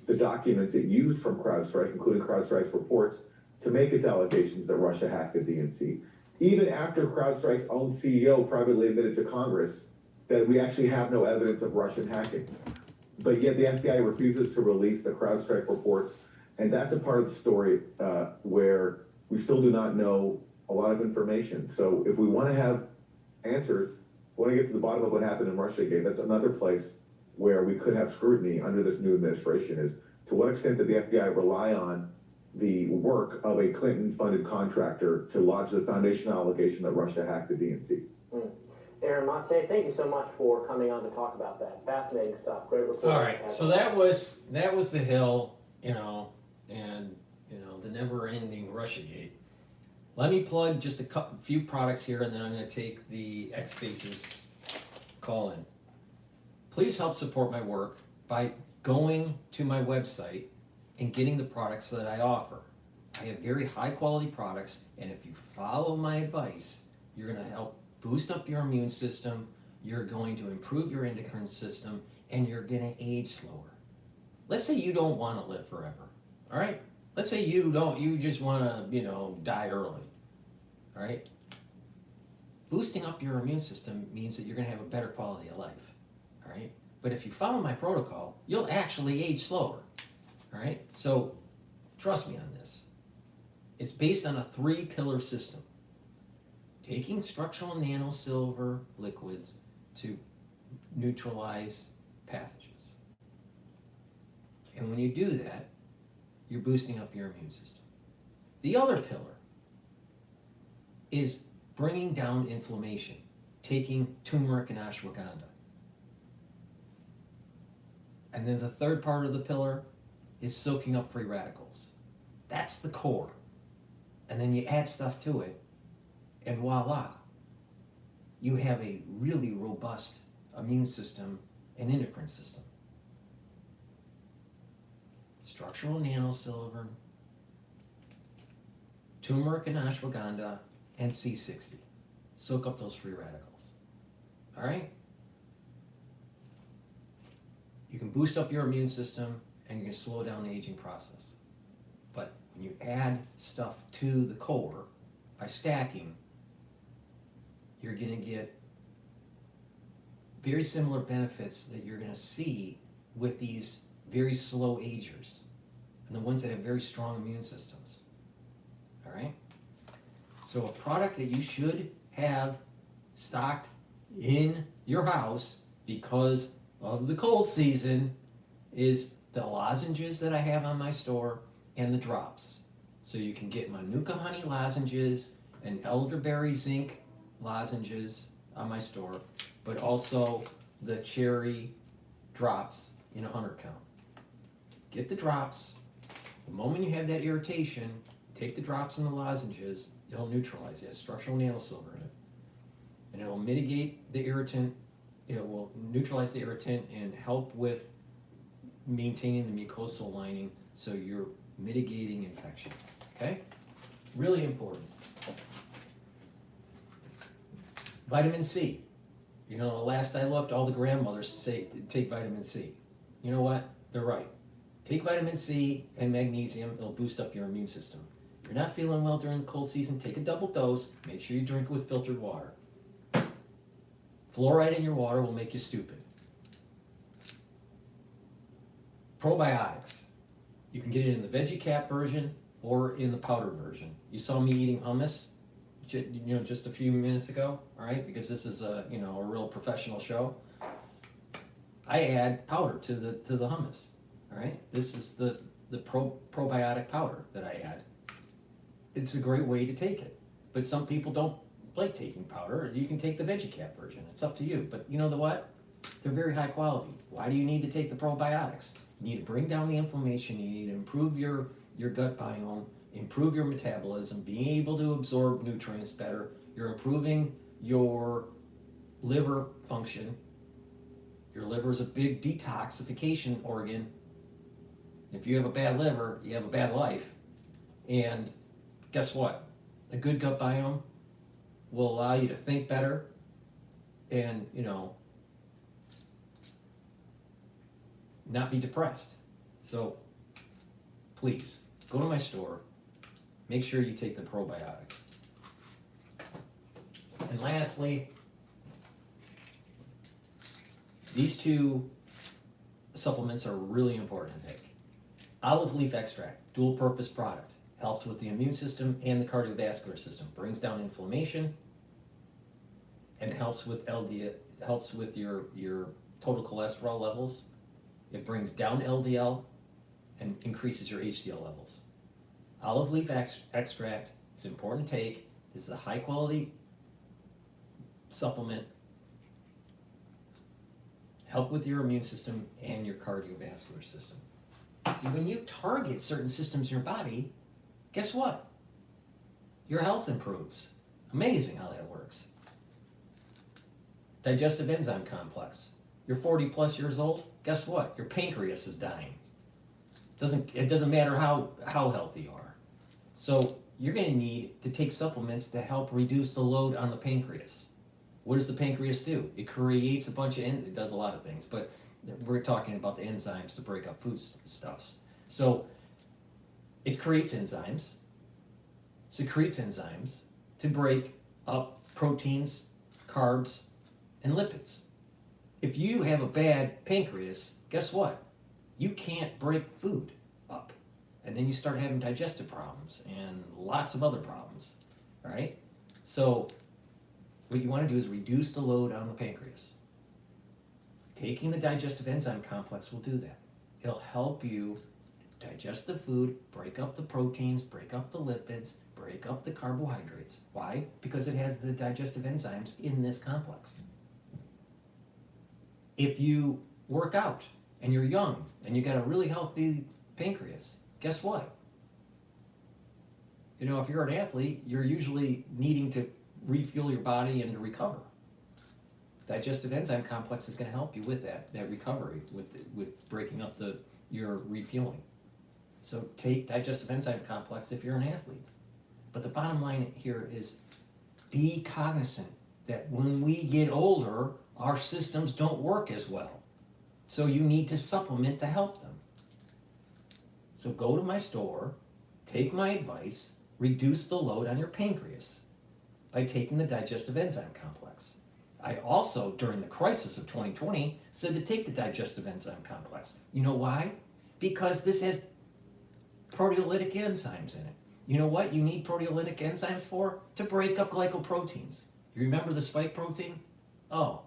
the documents it used from CrowdStrike, including CrowdStrike's reports, to make its allegations that Russia hacked the DNC. Even after CrowdStrike's own CEO privately admitted to Congress that we actually have no evidence of Russian hacking. But yet the FBI refuses to release the CrowdStrike reports. And that's a part of the story where we still do not know a lot of information. So if we want to have answers, we want to get to the bottom of what happened in Russiagate, that's another place where we could have scrutiny under this new administration is to what extent did the FBI rely on the work of a Clinton-funded contractor to lodge the foundational allegation that Russia hacked the DNC. Aaron Mate, thank you so much for coming on to talk about that. Fascinating stuff. Great report. All right, so that was the Hill, you know, and you know the never-ending Russiagate. Let me plug just a few products here, and then I'm going to take the X-Spaces call in. Please help support my work by going to my website and getting the products that I offer. I have very high-quality products, and if you follow my advice, you're going to help boost up your immune system, you're going to improve your endocrine system, and you're going to age slower. Let's say you don't want to live forever, all right? Let's say you just want to, you know, die early, all right? Boosting up your immune system means that you're going to have a better quality of life, all right? But if you follow my protocol, you'll actually age slower, all right? So trust me on this. It's based on a 3-pillar system. Taking structural nanosilver liquids to neutralize pathogens. And when you do that, you're boosting up your immune system. The other pillar is bringing down inflammation, taking turmeric and ashwagandha. And then the third part of the pillar is soaking up free radicals. That's the core. And then you add stuff to it, and voila, you have a really robust immune system and endocrine system. Structural nanosilver, turmeric and ashwagandha, and C60. Soak up those free radicals. All right? You can boost up your immune system and you can slow down the aging process. But when you add stuff to the core by stacking, you're going to get very similar benefits that you're going to see with these very slow agers and the ones that have very strong immune systems. All right? So a product that you should have stocked in your house because of the cold season is the lozenges that I have on my store and the drops. So you can get Manuka honey lozenges and elderberry zinc lozenges on my store, but also the cherry drops in 100 count. Get the drops. The moment you have that irritation, take the drops and the lozenges, it'll neutralize it. It has structural nanosilver in it. And it will mitigate the irritant, it will neutralize the irritant and help with maintaining the mucosal lining so you're mitigating infection. Okay? Really important. Vitamin C. You know, the last I looked, all the grandmothers say take vitamin C. You know what? They're right. Take vitamin C and magnesium, it'll boost up your immune system. If you're not feeling well during the cold season, take a double dose, make sure you drink with filtered water. Fluoride in your water will make you stupid. Probiotics. You can get it in the veggie cap version or in the powder version. You saw me eating hummus, just a few minutes ago, all right? Because this is a real professional show. I add powder to the hummus, all right? This is the probiotic powder that I add. It's a great way to take it, but some people don't like taking powder. You can take the veggie cap version. It's up to you. But you know what? They're very high quality. Why do you need to take the probiotics? You need to bring down the inflammation. You need to improve your gut biome, improve your metabolism, being able to absorb nutrients better. You're improving your liver function. Your liver is a big detoxification organ. If you have a bad liver, you have a bad life. And guess what? A good gut biome will allow you to think better and, not be depressed. So please, go to my store, make sure you take the probiotic. And lastly, these two supplements are really important to take. Olive leaf extract, dual purpose product, helps with the immune system and the cardiovascular system, brings down inflammation, and helps with LDL, helps with your total cholesterol levels. It brings down LDL and increases your HDL levels. Olive leaf extract is important to take. This is a high quality supplement. Help with your immune system and your cardiovascular system. See, when you target certain systems in your body, guess what? Your health improves. Amazing how that works. Digestive enzyme complex. You're 40 plus years old, guess what? Your pancreas is dying. It doesn't matter how healthy you are. So you're going to need to take supplements to help reduce the load on the pancreas. What does the pancreas do? It creates a bunch of, it does a lot of things, but we're talking about the enzymes to break up foodstuffs. So it creates enzymes, secretes enzymes to break up proteins, carbs, and lipids. If you have a bad pancreas, guess what? You can't break food up. And then you start having digestive problems and lots of other problems, right? So what you want to do is reduce the load on the pancreas. Taking the digestive enzyme complex will do that. It'll help you digest the food, break up the proteins, break up the lipids, break up the carbohydrates. Why? Because it has the digestive enzymes in this complex. If you work out and you're young and you got a really healthy pancreas, guess what? If you're an athlete, you're usually needing to refuel your body and to recover. Digestive enzyme complex is going to help you with that recovery, with breaking up your refueling. So take digestive enzyme complex if you're an athlete. But the bottom line here is be cognizant that when we get older, our systems don't work as well. So you need to supplement to help them. So go to my store, take my advice, reduce the load on your pancreas by taking the digestive enzyme complex. I also, during the crisis of 2020, said to take the digestive enzyme complex. You know why? Because this has proteolytic enzymes in it. You know what you need proteolytic enzymes for? To break up glycoproteins. You remember the spike protein? Oh,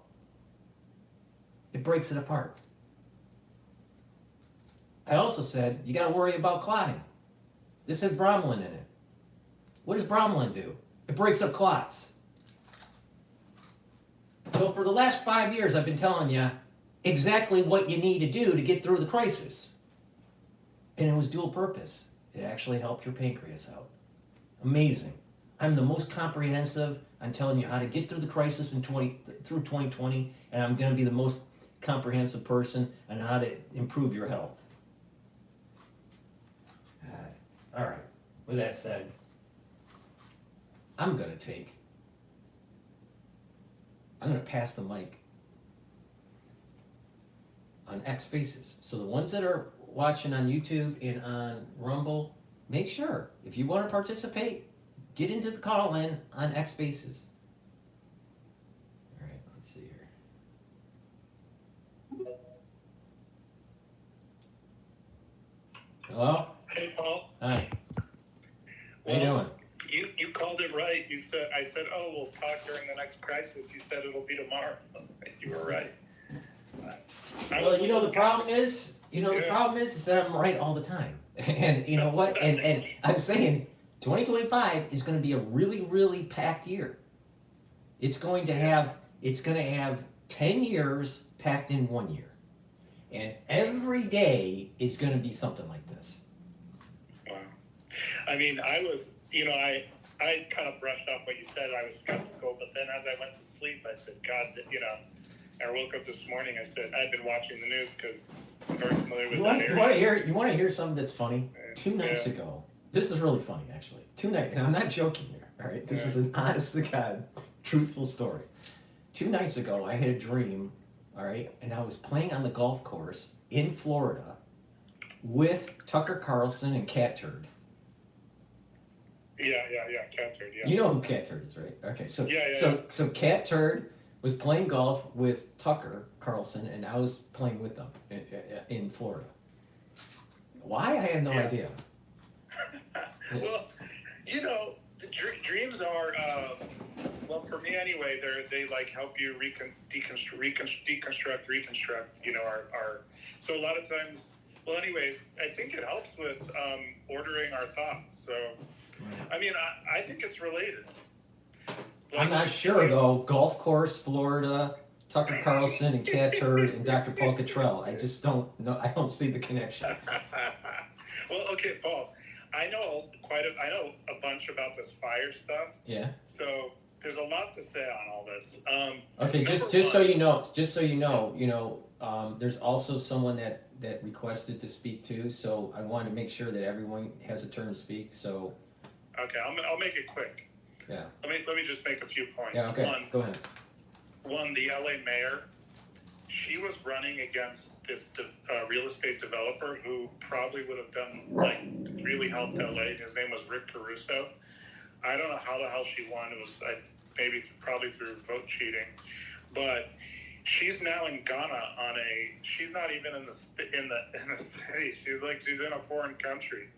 it breaks it apart. I also said you got to worry about clotting. This has bromelain in it. What does bromelain do? It breaks up clots. So for the last 5 years, I've been telling you exactly what you need to do to get through the crisis. And it was dual purpose. It actually helped your pancreas out. Amazing. I'm the most comprehensive. I'm telling you how to get through the crisis through 2020, and I'm going to be the most comprehensive person on how to improve your health. All right. With that said, I'm going to take I'm gonna pass the mic on X Spaces. So the ones that are watching on YouTube and on Rumble, make sure, if you wanna participate, get into the call in on X Spaces. All right, let's see here. Hello? Hey, Paul. Hi. How you doing? You called it right. I said, oh, we'll talk during the next crisis. You said it'll be tomorrow. You were right. Well, you know the problem is, is that I'm right all the time. And you know what? And I'm saying 2025 is going to be a really, really packed year. It's going to have 10 years packed in 1 year. And every day is going to be something like this. Wow. I mean, I kind of brushed off what you said. I was skeptical, but then as I went to sleep, I said, God, I woke up this morning, I said, I've been watching the news because I'm very familiar with that area. You want to hear something that's funny? 2 nights ago, this is really funny, actually. 2 nights, and I'm not joking here, all right? This is an honest to God, truthful story. 2 nights ago, I had a dream, all right? And I was playing on the golf course in Florida with Tucker Carlson and Cat Turd. Yeah, Cat Turd, yeah. You know who Cat Turd is, right? Okay, so so Cat Turd was playing golf with Tucker Carlson, and I was playing with them in Florida. Why? I have no idea. Well, the dreams are, well, for me anyway, they like help you deconstruct, our so a lot of times, well, anyway, I think it helps with ordering our thoughts. So, I mean, I think it's related. I'm not sure though. Golf course, Florida, Tucker Carlson and Cat Turd and DrPaulCottrell. I just don't know. I don't see the connection. Well, okay, Paul. I know a bunch about this fire stuff. Yeah. So there's a lot to say on all this. Okay, just so you know, there's also someone that requested to speak too. So I wanted to make sure that everyone has a turn to speak. So. Okay, I'll make it quick. Yeah. Let me just make a few points. Yeah. Okay. Go ahead. One, the LA mayor, she was running against this real estate developer who probably would have really helped LA. His name was Rick Caruso. I don't know how the hell she won. It was probably through vote cheating, but she's now in Ghana she's not even in the city. She's in a foreign country.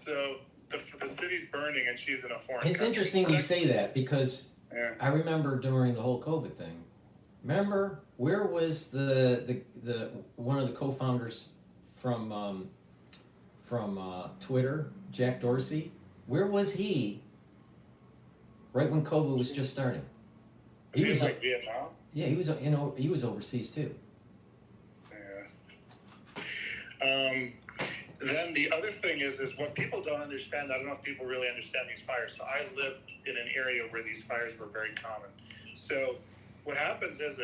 So the city's burning and she's in a foreign country. It's interesting you say that because I remember during the whole COVID thing. Remember, where was the one of the co-founders from Twitter, Jack Dorsey? Where was he right when COVID was just starting? He was like Vietnam? Yeah, he was overseas too. Yeah. Then the other thing is what people don't understand. I don't know if people really understand these fires. So I lived in an area where these fires were very common. So what happens is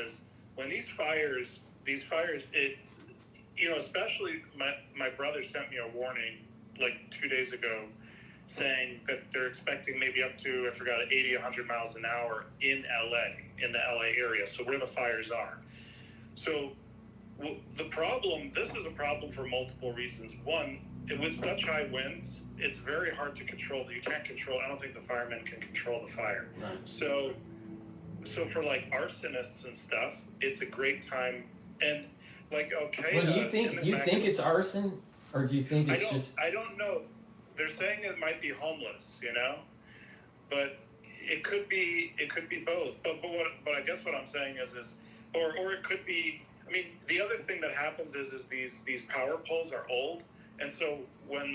when these fires, especially my brother sent me a warning like 2 days ago saying that they're expecting maybe up to, 80, 100 miles an hour in LA, in the LA area. So where the fires are. So this is a problem for multiple reasons. One, with such high winds, it's very hard to control. I don't think the firemen can control the fire. Right. So for like arsonists and stuff, it's a great time. And like, okay. Well, do you think it's arson, or do you think it's just? I don't know. They're saying it might be homeless, but it could be both. But I guess what I'm saying is or it could be. I mean, the other thing that happens is these power poles are old, and so when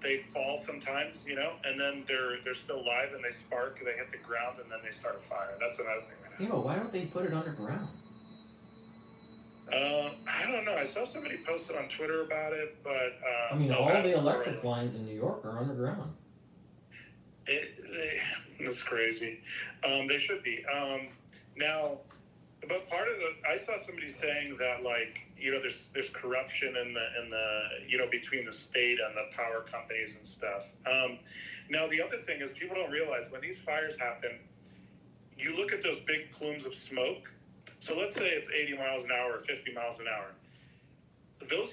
they fall sometimes, and then they're still live and they spark, they hit the ground, and then they start a fire. That's another thing that happens. Why don't they put it underground? I don't know. I saw somebody posted on Twitter about it, but all the electric lines in New York are underground. That's crazy. They should be. Now. But part of I saw somebody saying that there's corruption in the between the state and the power companies and stuff. Now the other thing is people don't realize when these fires happen, you look at those big plumes of smoke. So let's say it's 80 miles an hour or 50 miles an hour. Those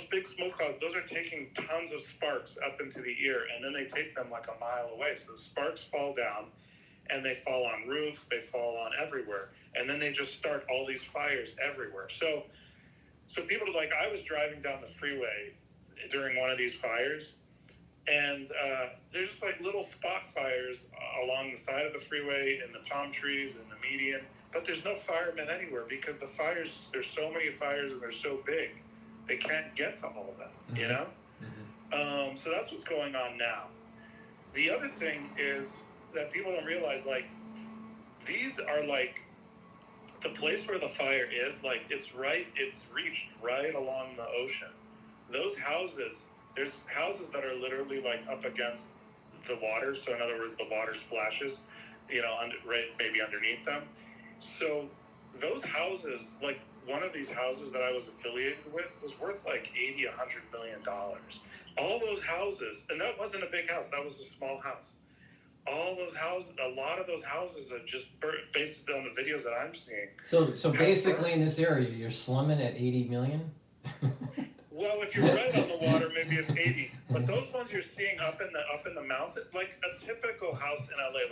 big smoke clouds, those are taking tons of sparks up into the air, and then they take them like a mile away. So the sparks fall down, and they fall on roofs, they fall on everywhere, and then they just start all these fires everywhere. So people, like, I was driving down the freeway during one of these fires, and there's just like little spot fires along the side of the freeway, in the palm trees, in the median, but there's no firemen anywhere because the fires, there's so many fires and they're so big, they can't get to all of them, you know? So that's what's going on now. The other thing is that people don't realize, like, these are like, the place where the fire is, like, it's reached right along the ocean. Those houses, there's houses that are literally like up against the water. So in other words, the water splashes, you know, right, maybe underneath them. So those houses, like one of these houses that I was affiliated with was worth like $80, $100 million. All those houses, and that wasn't a big house, that was a small house. All those houses, a lot of those houses are just based on the videos that I'm seeing. So basically in this area, you're slumming at 80 million? Well, if you're right on the water, maybe it's 80. But those ones you're seeing up in the mountain, like a typical house in LA,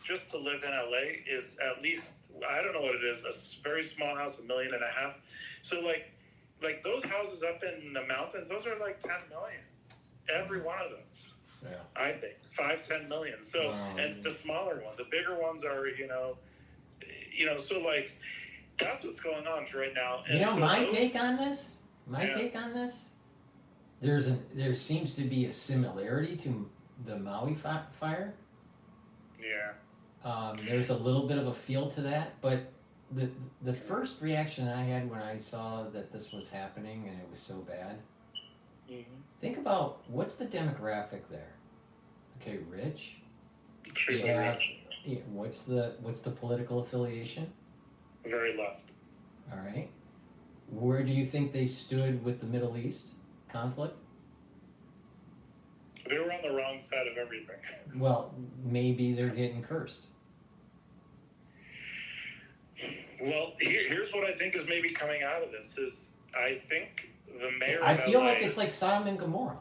just to live in LA is at least, I don't know what it is, a very small house, $1.5 million. So like those houses up in the mountains, those are like 10 million. Every one of those. Yeah. I think 5-10 million. So and the smaller ones, the bigger ones are, you know, so like that's what's going on right now. And you know, so my take on this, there seems to be a similarity to the Maui fire. Yeah. There's a little bit of a feel to that, but the first reaction I had when I saw that this was happening and it was so bad, think about what's the demographic there. Okay, rich. Extremely rich. Yeah, what's the political affiliation? Very left. All right. Where do you think they stood with the Middle East conflict? They were on the wrong side of everything. Well, maybe they're getting cursed. Well, here's what I think is maybe coming out of this is I think the mayor I of feel LA, like it's like Sodom and Gomorrah.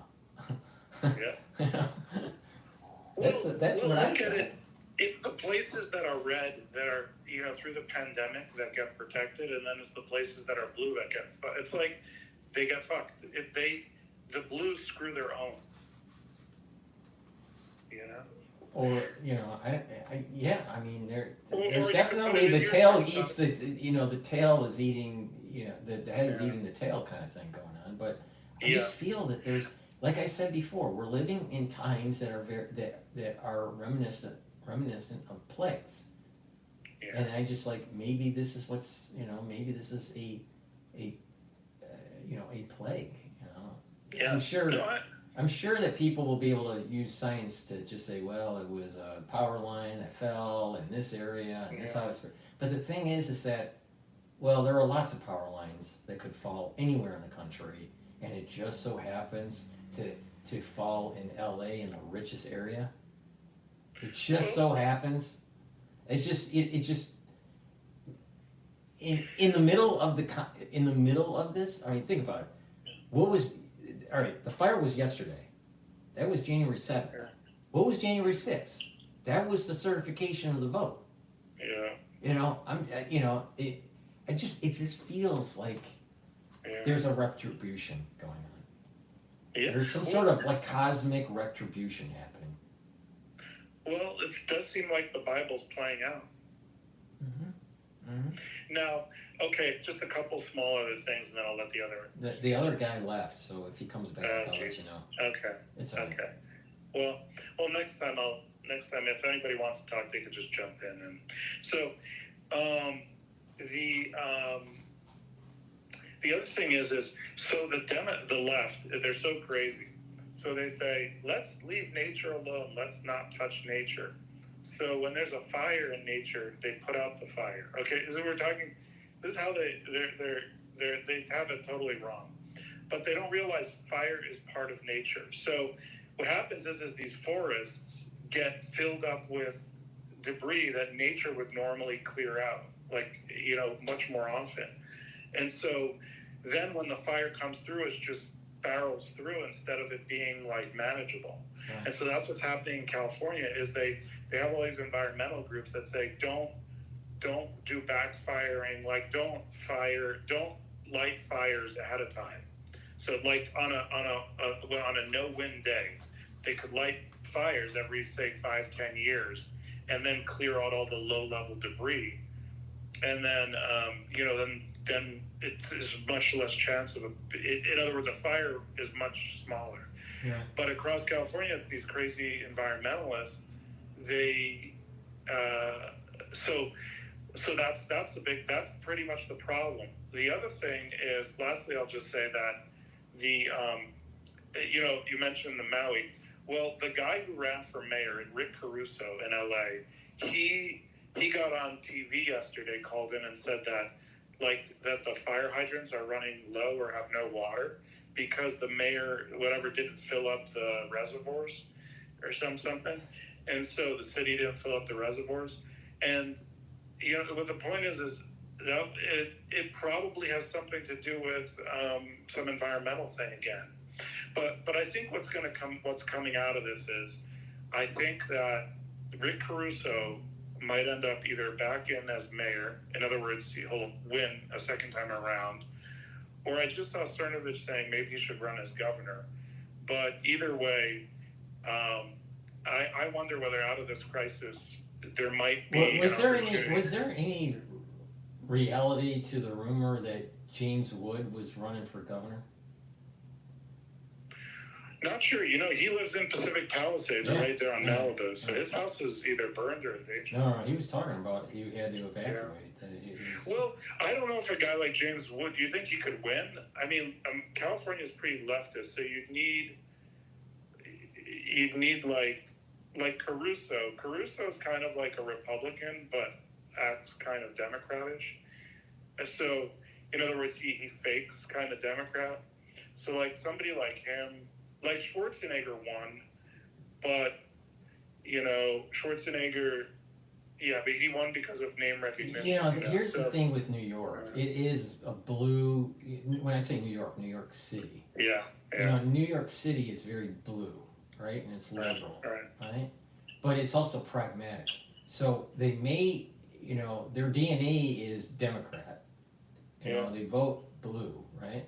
Yeah. That's what I look get. at it. It's the places that are red that are, you know, through the pandemic that get protected, and then it's the places that are blue that get. It's like they get fucked. The blues screw their own. You know. Or I mean, there's or definitely the tail eats the tail is eating, the head is eating the tail kind of thing going on. But I just feel that there's, like I said before, we're living in times that are that are reminiscent of plagues. Yeah. And I just like, maybe this is what's, maybe this is a plague. Yeah. I'm sure that people will be able to use science to just say, well, it was a power line that fell in this area and this house. But the thing is that, well, there are lots of power lines that could fall anywhere in the country, and it just so happens to fall in LA, in the richest area. It just so happens. It just in the middle of this. I mean, think about it. All right, the fire was yesterday. That was January 7th. What was January 6th? That was the certification of the vote. Yeah. It just feels like there's a retribution going on. Yeah. There's some sort of like cosmic retribution happening. Well, it does seem like the Bible's playing out. Now, okay, just a couple small other things, and then I'll let the other... The other guy left, so if he comes back, I'll let you know. Okay. It's all right. Okay. Well, next time, if anybody wants to talk, they could just jump in. And so, the other thing is so the left, they're so crazy. So they say, let's leave nature alone. Let's not touch nature. So when there's a fire in nature, they put out the fire. Okay, so we're talking. This is how they have it totally wrong, but they don't realize fire is part of nature. So what happens is these forests get filled up with debris that nature would normally clear out, like, much more often. And so then when the fire comes through, it just barrels through instead of it being like manageable. And so that's what's happening in California is they have all these environmental groups that say, don't do backfiring, like don't light fires ahead of time. So like on a no wind day, they could light fires every say 5-10 years and then clear out all the low level debris. And then, then it's much less chance of in other words, a fire is much smaller. Yeah. But across California, these crazy environmentalists, they, so that's pretty much the problem. The other thing is, lastly, I'll just say that you mentioned the Maui. Well, the guy who ran for mayor, Rick Caruso in LA, he got on TV yesterday, called in and said that the fire hydrants are running low or have no water because the mayor, whatever, didn't fill up the reservoirs or something. And so the city didn't fill up the reservoirs. And, what the point is that it probably has something to do with some environmental thing again. But I think what's coming out of this is, I think that Rick Caruso might end up either back in as mayor, in other words, he'll win a second time around, or I just saw Cernovich saying maybe he should run as governor. But either way, I wonder whether out of this crisis there might be. Was there any reality to the rumor that James Wood was running for governor? Not sure. He lives in Pacific Palisades, right there on Malibu. So his house is either burned or in danger. No, he was talking about he had to evacuate. Well, I don't know if a guy like James Wood, do you think he could win? I mean, California is pretty leftist, so you'd need like Caruso. Caruso's kind of like a Republican, but acts kind of Democratish. So, in other words, he fakes kind of Democrat. So, like somebody like him, like Schwarzenegger won, but Schwarzenegger, but he won because of name recognition. Here's the thing with New York. It is a blue. When I say New York City. Yeah. New York City is very blue, right, and it's liberal, right? But it's also pragmatic. So they may, their DNA is Democrat. They vote blue, right?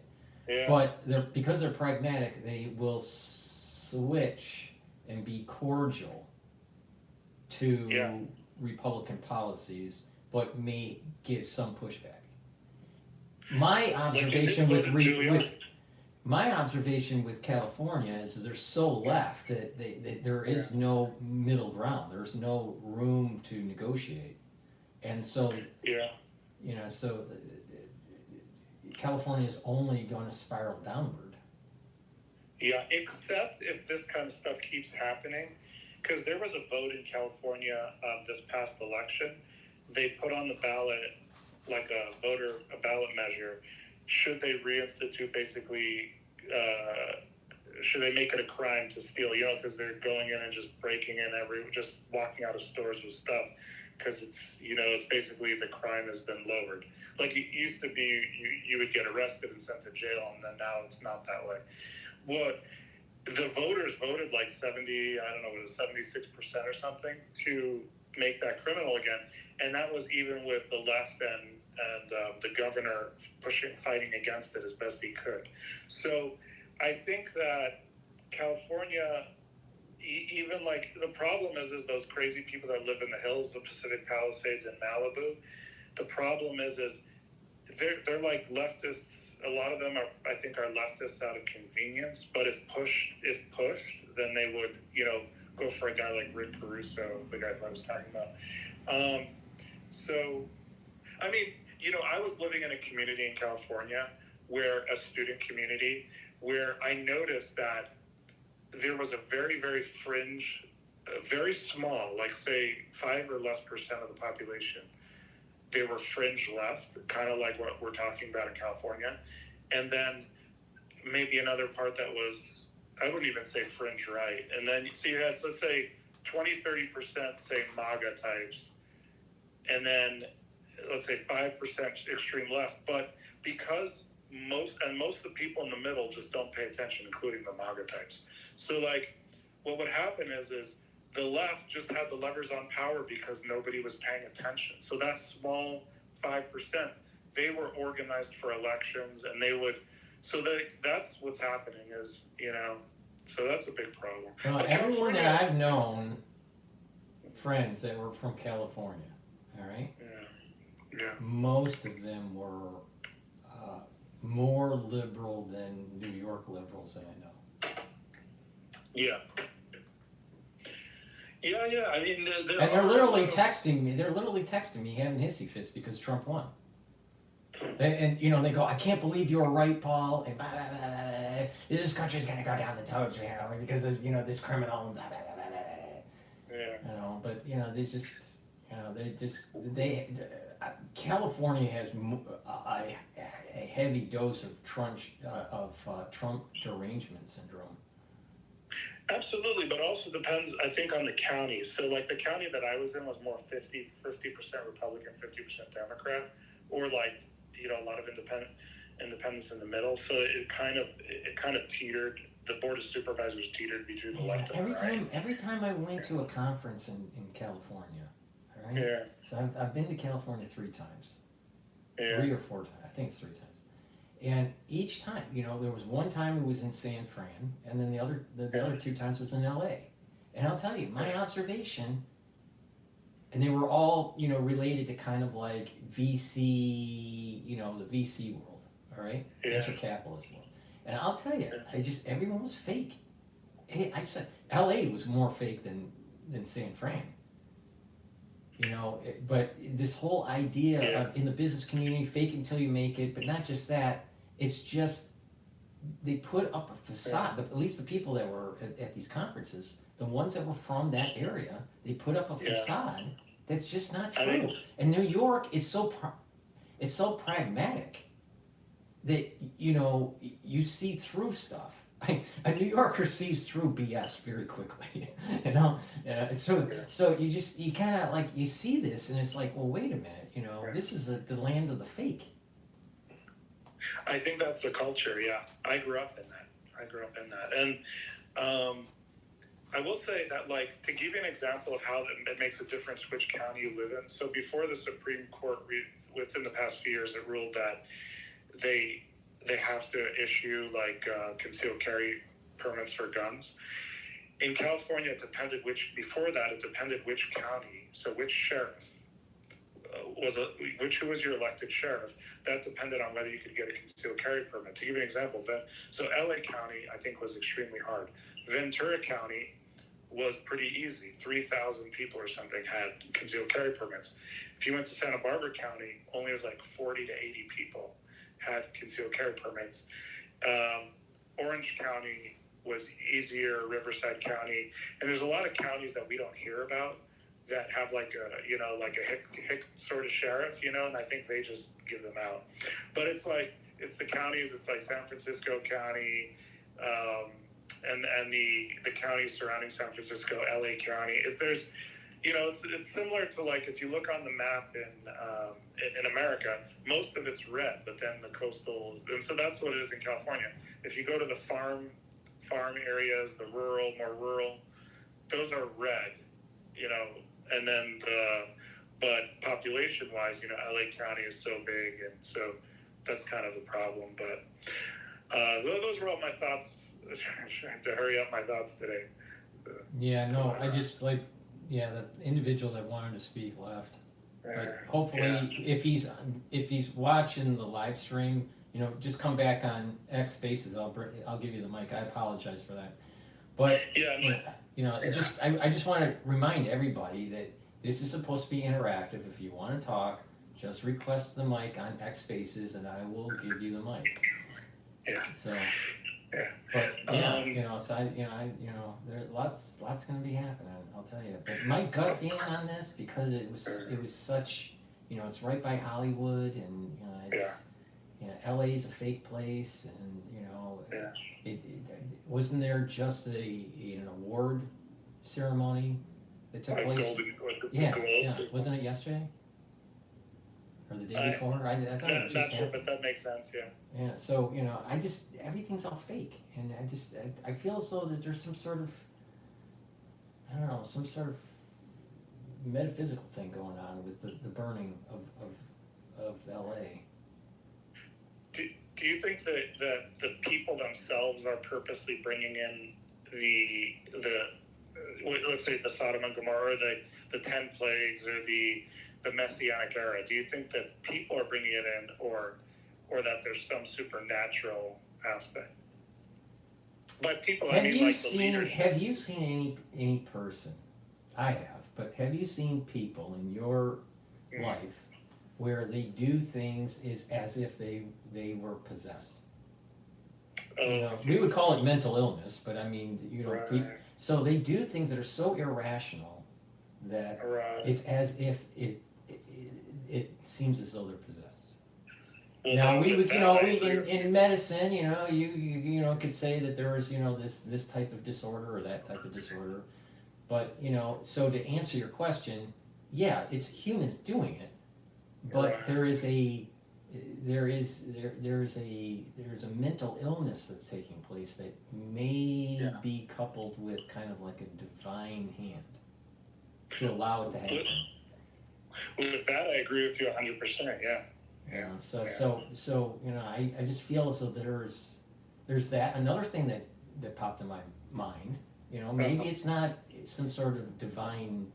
Yeah. But because they're pragmatic, they will switch and be cordial to Republican policies, but may give some pushback. My observation with California is that they're so left that there is no middle ground. There's no room to negotiate, and so California is only going to spiral downward. Yeah, except if this kind of stuff keeps happening, because there was a vote in California this past election. They put on the ballot like a ballot measure. Should they reinstitute basically? Should they make it a crime to steal? Because they're going in and just breaking in just walking out of stores with stuff. Because it's basically the crime has been lowered. Like it used to be, you would get arrested and sent to jail, and then now it's not that way. The voters voted like 76% or something to make that criminal again, and that was even with the left and the governor fighting against it as best he could. So I think that California, even like the problem is those crazy people that live in the hills, the Pacific Palisades and Malibu. The problem is they're like leftists. A lot of them I think are leftists out of convenience. But if pushed, then they would go for a guy like Rick Caruso, the guy I was talking about. So, I mean, I was living in a community in California where a student community where I noticed that there was a very, very fringe, very small, like say 5% or less of the population. They were fringe left, kind of like what we're talking about in California. And then maybe another part that was, I wouldn't even say fringe right. And then, so you had, let's say 20-30% say MAGA types, and then let's say 5% extreme left. But because most of the people in the middle just don't pay attention, including the MAGA types. So like, what would happen is the left just had the levers on power because nobody was paying attention. So that small 5%, they were organized for elections, and they would. So that's what's happening is, so that's a big problem. Well, But everyone California- that I've known, friends that were from California, all right? Yeah. Most of them were more liberal than New York liberals that I know. Yeah. Yeah. I mean, They're literally texting me. They're literally texting me, having hissy fits because Trump won. And they go, I can't believe you were right, Paul. And blah, blah, blah, blah, blah. This country's gonna go down the toads, because of this criminal. Blah, blah, blah, blah, blah. Yeah. But California has a heavy dose of Trump derangement syndrome. Absolutely, but also depends, I think, on the county. So, like, the county that I was in was more 50% Republican, 50% Democrat, or like, a lot of independents in the middle. So it kind of teetered. The board of supervisors teetered between the left and the right. Every time I went to a conference in California, all right? Yeah. So I've been to California 3 times. Yeah. 3 or 4 times. I think it's 3 times. And each time, there was one time it was in San Fran, and then the other 2 times was in LA. And I'll tell you, my observation, and they were all, related to kind of like VC, the VC world, all right? Yeah. Venture capitalist world. And I'll tell you, everyone was fake. I said, LA was more fake than San Fran. But this whole idea of in the business community, fake until you make it, but not just that, it's just they put up a facade. At least the people that were at these conferences, the ones that were from that area, they put up a facade that's just not true. And New York is so pragmatic that you see through stuff. A New Yorker sees through BS very quickly, So you kind of like you see this, and it's like, well, wait a minute, this is the land of the fake. I think that's the culture. Yeah, I grew up in that, and I will say that, like, to give you an example of how it makes a difference which county you live in. So before the Supreme Court, within the past few years, it ruled that they have to issue concealed carry permits for guns. In California, it depended which county, so which sheriff who was your elected sheriff. That depended on whether you could get a concealed carry permit. To give you an example, so LA County, I think, was extremely hard. Ventura County was pretty easy. 3,000 people or something had concealed carry permits. If you went to Santa Barbara County, only was like 40 to 80 people had concealed carry permits. Orange County was easier, Riverside County, and there's a lot of counties that we don't hear about that have like a hick sort of sheriff, and I think they just give them out. But it's the counties, it's like San Francisco County, and the counties surrounding San Francisco, LA County. If there's, it's similar to, like, if you look on the map in America, most of it's red, but then the coastal, and so that's what it is in California. If you go to the farm areas, the more rural, those are red, and then but population-wise, LA County is so big, and so that's kind of a problem. But those were all my thoughts. Trying to hurry up my thoughts today. I just the individual that wanted to speak left. But hopefully, if he's watching the live stream, just come back on X Spaces. I'll give you the mic. I apologize for that. But I just want to remind everybody that this is supposed to be interactive. If you want to talk, just request the mic on X Spaces, and I will give you the mic. Yeah. So. Yeah. But there's lots going to be happening. I'll tell you. But my gut feeling on this, because it was such, it's right by Hollywood, and it's, LA's a fake place, and it wasn't there just an award ceremony that took Like place. Golden or the Yeah, Globes. yeah. Wasn't it yesterday? Or the day before? I thought it Not just sure, happened. but that makes sense. Yeah. Yeah, so, everything's all fake, and I feel as though that there's some sort of, I don't know, some sort of metaphysical thing going on with the burning of LA. Do you think that the people themselves are purposely bringing in let's say the Sodom and Gomorrah, or the 10 plagues, or the Messianic era? Do you think that people are bringing it in, or that there's some supernatural aspect? But people, I mean, like the leaders. Have you seen any person? I have, but have you seen people in your life where they do things as if they were possessed? We would call it mental illness, but I mean, Right. So they do things that are so irrational that it's as if it seems as though they're possessed. Well, Now we that in medicine, you could say that there is this type of disorder or that type of disorder, but so to answer your question, yeah, it's humans doing it, but there is a mental illness that's taking place that may be coupled with kind of like a divine hand to allow it to happen. With that, I agree with you 100%. Yeah. Yeah. So I just feel as though there's that. Another thing that popped in my mind, maybe it's not some sort of divine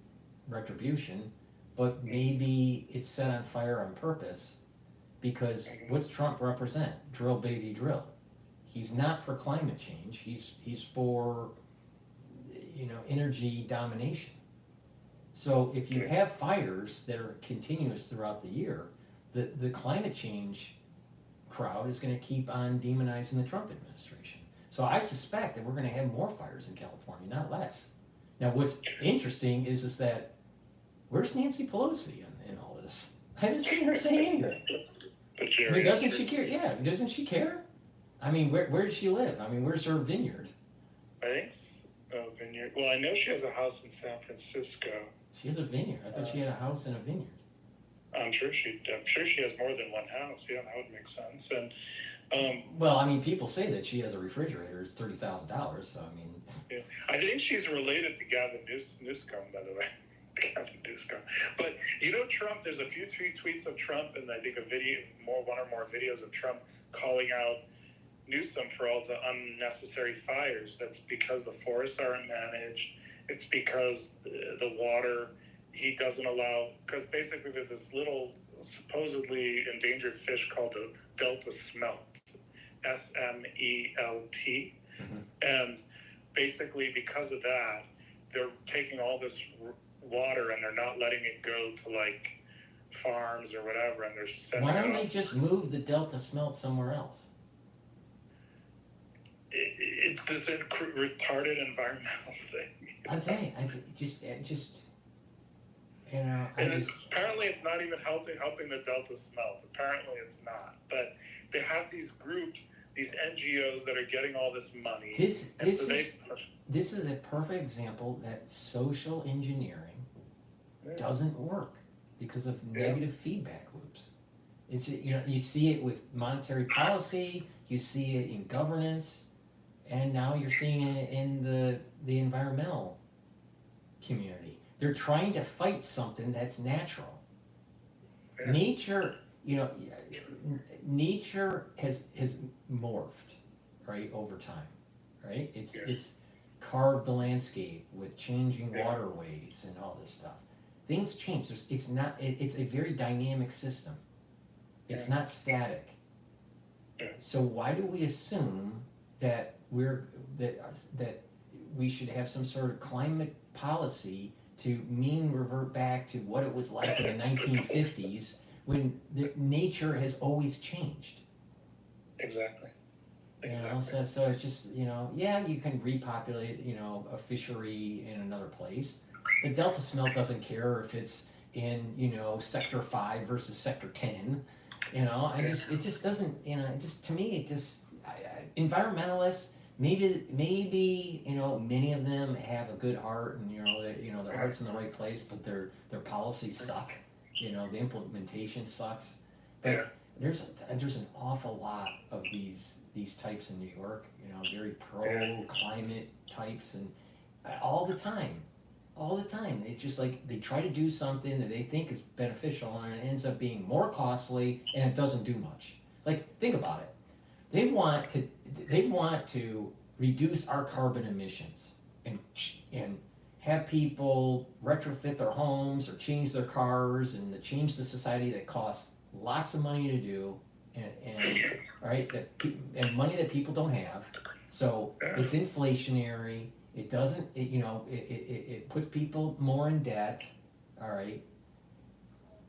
retribution, but maybe it's set on fire on purpose, because what's Trump represent? Drill baby drill. He's not for climate change. He's for energy domination. So if you have fires that are continuous throughout the year, the climate change crowd is going to keep on demonizing the Trump administration. So I suspect that we're going to have more fires in California, not less. Now, what's interesting is that where's Nancy Pelosi in all this? I haven't seen her say anything. I mean, doesn't she care? Yeah, doesn't she care? I mean, where does she live? I mean, where's her vineyard? I think vineyard. Well, I know she has a house in San Francisco. She has a vineyard. I thought she had a house and a vineyard. I'm sure she has more than one house. Yeah, that would make sense. And well, I mean, people say that she has a refrigerator. It's $30,000. So I mean, yeah. I think she's related to Gavin Newsom, by the way. Gavin Newsom. But Trump. There's a few tweets of Trump, and I think one or more videos of Trump calling out Newsom for all the unnecessary fires. That's because the forests aren't managed. It's because the water he doesn't allow, because basically there's this little supposedly endangered fish called the Delta smelt, SMELT, and basically because of that, they're taking all this water and they're not letting it go to like farms or whatever, and they're sending why don't they just move the Delta smelt somewhere else? It's this retarded environmental thing. I'll tell you, apparently it's not even helping the Delta smelt. Apparently it's not. But they have these groups, these NGOs that are getting all this money. This is a perfect example that social engineering doesn't work because of negative feedback loops. It's you see it with monetary policy, you see it in governance, and now you're seeing it in the environmental community. They're trying to fight something that's natural. Nature, nature has morphed, right, over time, right? It's carved the landscape with changing waterways and all this stuff. Things change. It's a very dynamic system. It's not static. So why do we assume that we should have some sort of climate policy to revert back to what it was like in the 1950s when nature has always changed? Exactly. So it's just, you can repopulate, a fishery in another place. The Delta smelt doesn't care if it's in, Sector 5 versus Sector 10. It just doesn't, to me, environmentalists, maybe many of them have a good heart, and their heart's in the right place, but their policies suck. The implementation sucks. But there's an awful lot of these types in New York. Very pro climate types, and all the time. It's just like they try to do something that they think is beneficial, and it ends up being more costly, and it doesn't do much. Like, think about it. They want to reduce our carbon emissions and have people retrofit their homes or change their cars and change the society that costs lots of money to do, and right, and money that people don't have. So it's inflationary. It doesn't, it puts people more in debt, all right?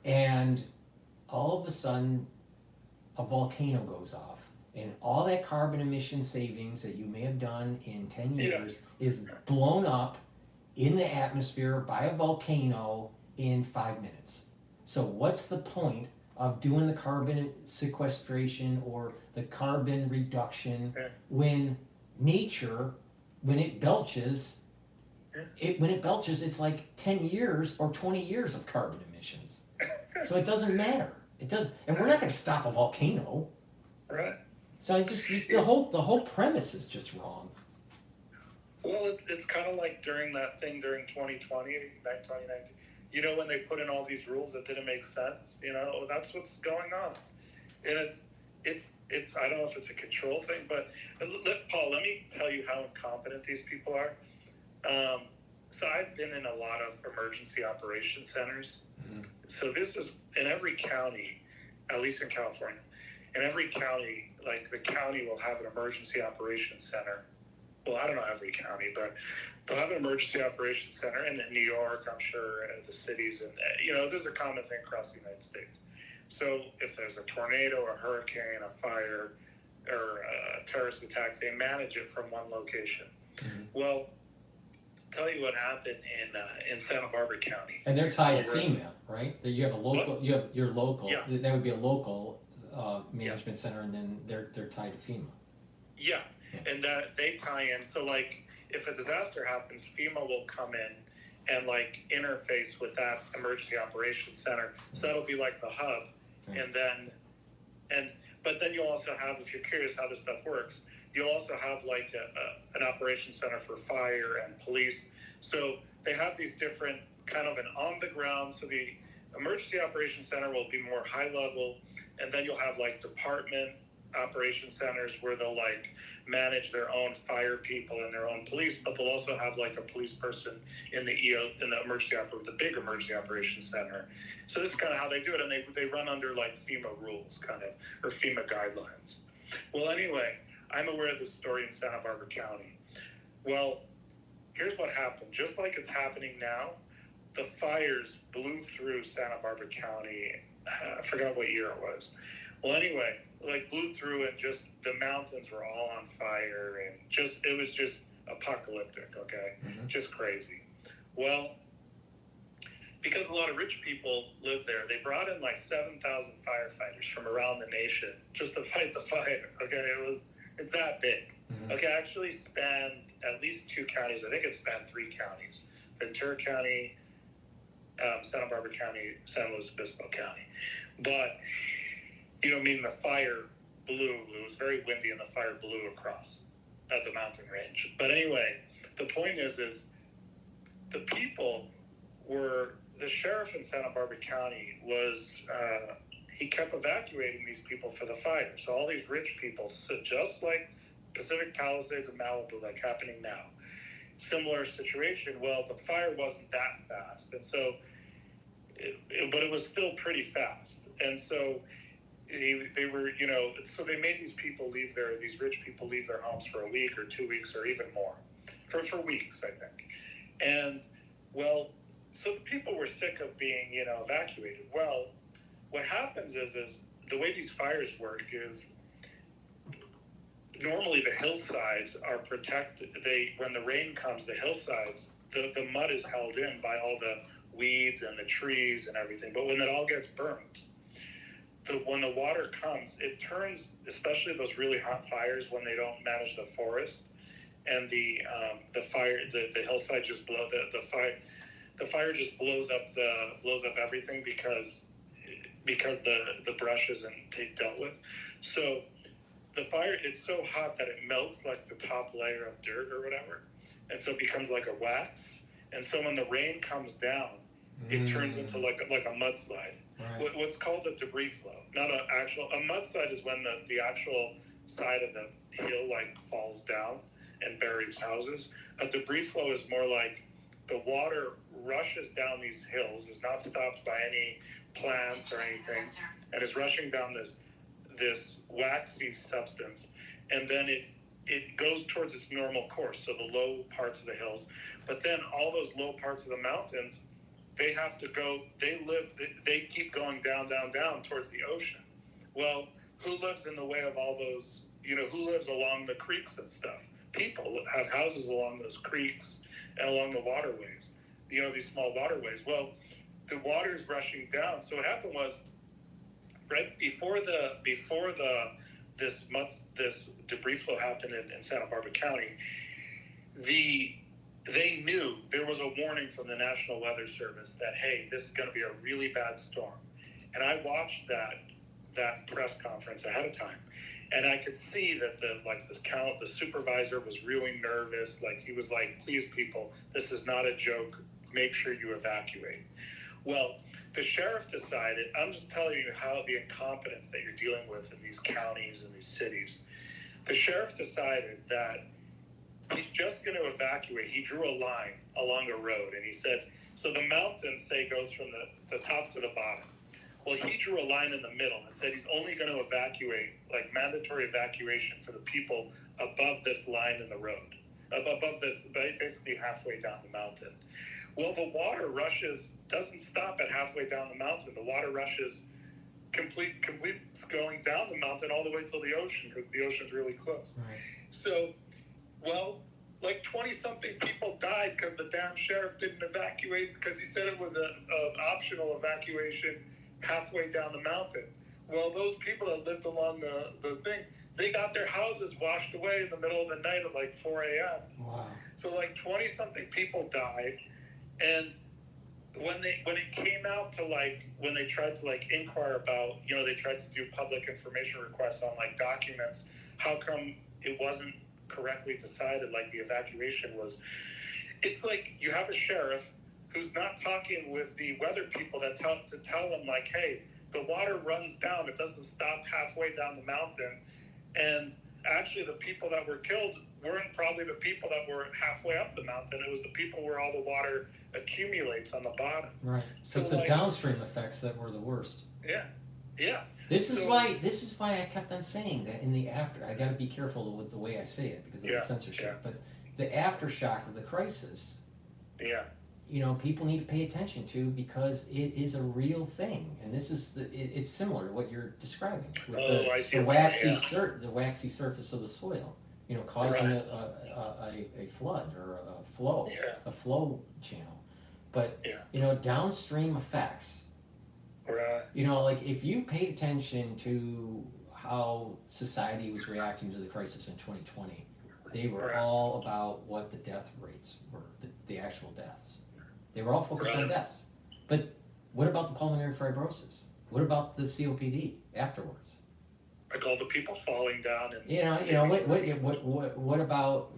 And all of a sudden, a volcano goes off, and all that carbon emission savings that you may have done in 10 years is blown up in the atmosphere by a volcano in 5 minutes. So what's the point of doing the carbon sequestration or the carbon reduction when nature, when it belches, it's like 10 years or 20 years of carbon emissions. So it doesn't matter. It doesn't, and we're not going to stop a volcano. Right. So the whole premise is just wrong. Well, it's kind of like during that thing during 2020, 2019, when they put in all these rules that didn't make sense, that's what's going on. And it's I don't know if it's a control thing, but Paul, let me tell you how incompetent these people are. So I've been in a lot of emergency operations centers. Mm-hmm. So this is in every county, at least in California, in every county, like the county will have an emergency operations center. Well, I don't know every county, but they'll have an emergency operations center. And in New York, I'm sure the cities, and this is a common thing across the United States. So if there's a tornado, a hurricane, a fire, or a terrorist attack, they manage it from one location. Mm-hmm. Well, tell you what happened in Santa Barbara County. And they're tied to FEMA, right? You have a local. You have your local. Yeah. That would be a local management center, and then they're tied to FEMA. Yeah, and they tie in. So like, if a disaster happens, FEMA will come in and like interface with that emergency operations center. So that'll be like the hub, but then you'll also have, if you're curious how this stuff works, you'll also have like an operations center for fire and police. So they have these different kind of an on the ground. So the emergency operations center will be more high level, and then you'll have like department operations centers where they'll like manage their own fire people and their own police, but they'll also have like a police person in the the big emergency operations center. So this is kind of how they do it, and they run under like FEMA rules, kind of, or FEMA guidelines. Well, anyway, I'm aware of this story in Santa Barbara County. Well, here's what happened. Just like it's happening now, the fires blew through Santa Barbara County. I forgot what year it was. Well, anyway, like blew through, and just the mountains were all on fire, and it was just apocalyptic, okay? Mm-hmm. Just crazy. Well, because a lot of rich people live there, they brought in like 7,000 firefighters from around the nation just to fight the fire, okay? It's that big. Mm-hmm. Okay, I actually spanned at least 2 counties. I think it spanned 3 counties. Ventura County, Santa Barbara County, San Luis Obispo County. But, the fire blew. It was very windy, and the fire blew across the mountain range. But anyway, the point is the people were, the sheriff in Santa Barbara County was, he kept evacuating these people for the fire. So all these rich people, so just like Pacific Palisades and Malibu, like happening now, similar situation. Well, the fire wasn't that fast, and so, but it was still pretty fast. And so they were, so they made these rich people leave their homes for a week or 2 weeks or even more, for weeks, I think. And well, so the people were sick of being, evacuated. Well, what happens is the way these fires work is normally the hillsides are protected. When the rain comes, the hillsides, the mud is held in by all the weeds and the trees and everything. But when it all gets burnt, when the water comes, it turns, especially those really hot fires when they don't manage the forest, and the hillside just the fire just blows up everything because the brush isn't dealt with. So the fire, it's so hot that it melts like the top layer of dirt or whatever, and so it becomes like a wax. And so when the rain comes down, it turns into like a mudslide. Right. What's called a debris flow. Not an actual. A mudslide is when the actual side of the hill like falls down and buries houses. A debris flow is more like the water rushes down these hills, is not stopped by any plants or anything, and is rushing down this waxy substance, and then it goes towards its normal course, so the low parts of the hills. But then all those low parts of the mountains, they have to go, they keep going down towards the ocean. Well, who lives in the way of all those, who lives along the creeks and stuff? People have houses along those creeks and along the waterways, these small waterways. Well, the water is rushing down. So what happened was, right before this debris flow happened in Santa Barbara County, they knew there was a warning from the National Weather Service that, hey, this is going to be a really bad storm. And I watched that press conference ahead of time, and I could see that the supervisor was really nervous. Like, he was like, please, people, this is not a joke. Make sure you evacuate. Well, the sheriff decided, I'm just telling you how the incompetence that you're dealing with in these counties and these cities. The sheriff decided that he's just going to evacuate. He drew a line along a road, and he said, so the mountain, say, goes from the top to the bottom. Well, he drew a line in the middle and said he's only going to evacuate, like mandatory evacuation for the people above this line in the road, above this, basically halfway down the mountain. Well, the water doesn't stop at halfway down the mountain. The water rushes complete going down the mountain all the way till the ocean, because the ocean's really close. Right. So, well, like 20-something people died because the damn sheriff didn't evacuate, because he said it was an optional evacuation halfway down the mountain. Well, those people that lived along the thing, they got their houses washed away in the middle of the night at like 4 a.m. Wow. So like 20-something people died, and when it came out to when they tried to inquire about, they tried to do public information requests on documents, how come it wasn't correctly decided, the evacuation was, it's like you have a sheriff who's not talking with the weather people to tell them hey, the water runs down, it doesn't stop halfway down the mountain. And actually the people that were killed weren't probably the people that were halfway up the mountain. It was the people where all the water accumulates on the bottom. Right. So it's the downstream effects that were the worst. Yeah. Yeah. This is why I kept on saying that in the after. I got to be careful with the way I say it because of the censorship. But the aftershock of the crisis. Yeah. People need to pay attention to, because it is a real thing, and this is it's similar to what you're describing with the waxy surface of the soil, causing a flood or a flow channel. But downstream effects. Right. If you paid attention to how society was reacting to the crisis in 2020, they were all about what the death rates were, the actual deaths. They were all focused on deaths. But what about the pulmonary fibrosis? What about the COPD afterwards? Like all the people falling down and what about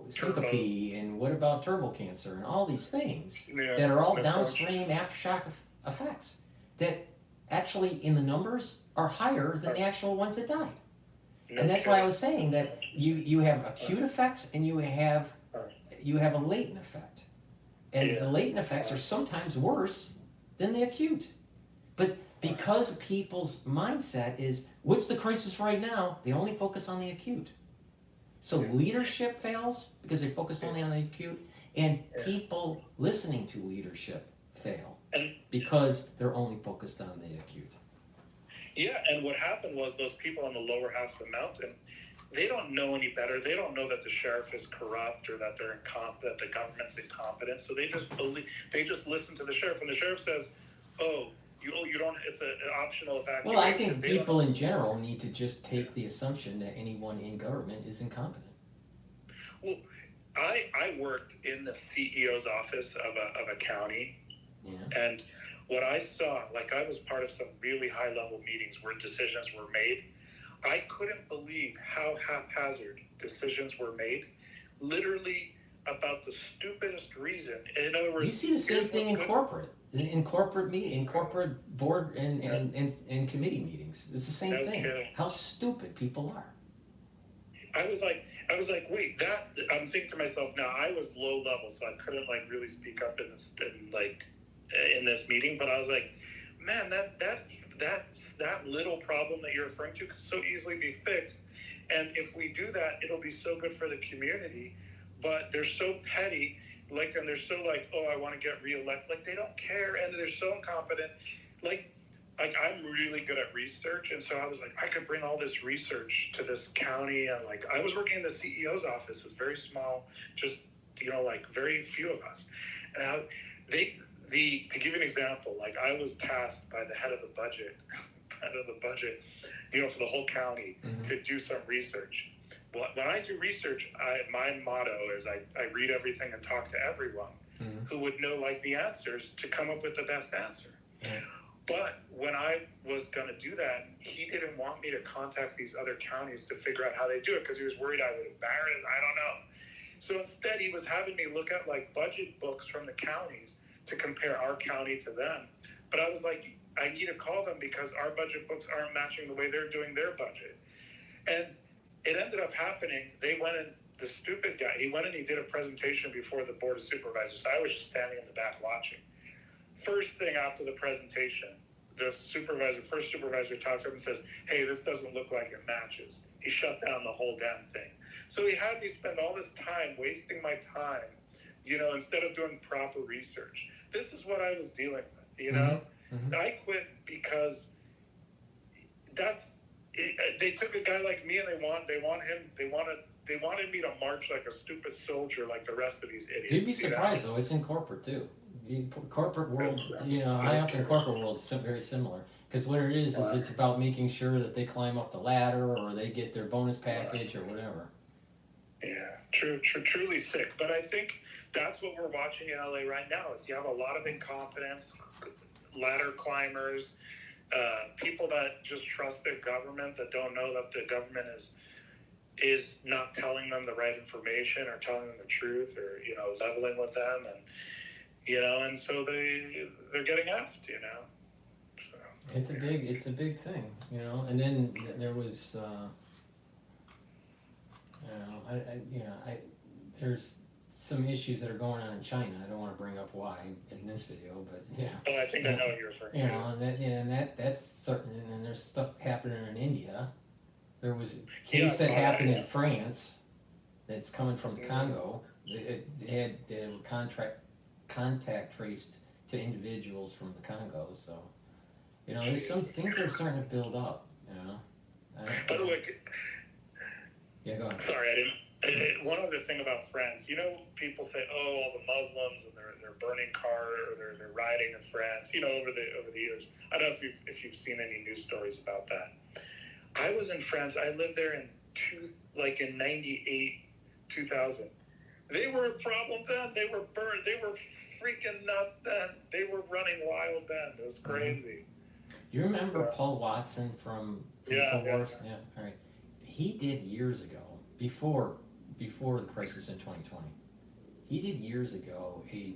syncope, and what about turbo cancer and all these things that are all downstream aftershock effects that actually in the numbers are higher than the actual ones that died. And that's why I was saying that you have acute effects and you have a latent effect. And the latent effects are sometimes worse than the acute. But because people's mindset is, what's the crisis right now? They only focus on the acute. So leadership fails because they focus only on the acute, and people listening to leadership fail because they're only focused on the acute. Yeah, and what happened was those people on the lower half of the mountain, they don't know any better. They don't know that the sheriff is corrupt or that that the government's incompetent. So they just listen to the sheriff, and the sheriff says, "Oh, you don't. It's an optional evacuation." Well, I think people in general need to just take the assumption that anyone in government is incompetent. Well, I worked in the CEO's office of a county, and what I saw, like I was part of some really high level meetings where decisions were made. I couldn't believe how haphazard decisions were made, literally about the stupidest reason. In other words, you see the same thing in corporate board and committee meetings. It's the same thing. Kidding. How stupid people are. I was like, wait, that. I'm thinking to myself now. I was low level, so I couldn't like really speak up in this meeting. But I was like, man, that little problem that you're referring to could so easily be fixed. And if we do that, it'll be so good for the community. But they're so petty, like, and they're so like, oh, I want to get reelected. Like they don't care, and they're so incompetent. Like I'm really good at research, and so I was like, I could bring all this research to this county, and like I was working in the CEO's office. It was very small, just like very few of us. And to give you an example, like I was tasked by the head of the budget, for the whole county to do some research. When I do research, my motto is I read everything and talk to everyone who would know like the answers to come up with the best answer. But when I was going to do that, he didn't want me to contact these other counties to figure out how they do it because he was worried I would embarrass. I don't know. So instead, he was having me look at like budget books from the counties to compare our county to them. But I was like, I need to call them because our budget books aren't matching the way they're doing their budget. And it ended up happening. They went and the stupid guy, he went and he did a presentation before the board of supervisors. I was just standing in the back watching. First thing after the presentation, the first supervisor talks up and says, hey, this doesn't look like it matches. He shut down the whole damn thing. So he had me spend all this time wasting my time, instead of doing proper research. This is what I was dealing with, I quit because they took a guy like me and they wanted me to march like a stupid soldier like the rest of these idiots. You'd be surprised though, it's in corporate too. Corporate world, high up in corporate world is very similar. Because what it is it's about making sure that they climb up the ladder or they get their bonus package or whatever. Yeah, truly sick. But I think that's what we're watching in LA right now is you have a lot of incompetence, ladder climbers, people that just trust their government, that don't know that the government is not telling them the right information or telling them the truth or, leveling with them. And so they're getting effed, So. It's a big thing, and then there was, there's some issues that are going on in China. I don't want to bring up why in this video, but Oh, I think I know what you're referring to. And that's certain. And there's stuff happening in India. There was a case that happened in France that's coming from the Congo. They were contact traced to individuals from the Congo. So there's some things that are starting to build up. By the way, yeah, go on. Sorry, I didn't. One other thing about France, people say, oh, all the Muslims and they're burning cars or they're rioting in France, over the years. I don't know if you've seen any news stories about that. I was in France. I lived there in 98, 2000. They were a problem then. They were burned. They were freaking nuts then. They were running wild then. It was crazy. You remember Paul Watson from InfoWars? Yeah, all right. He did years ago, before the crisis in 2020, he did years ago a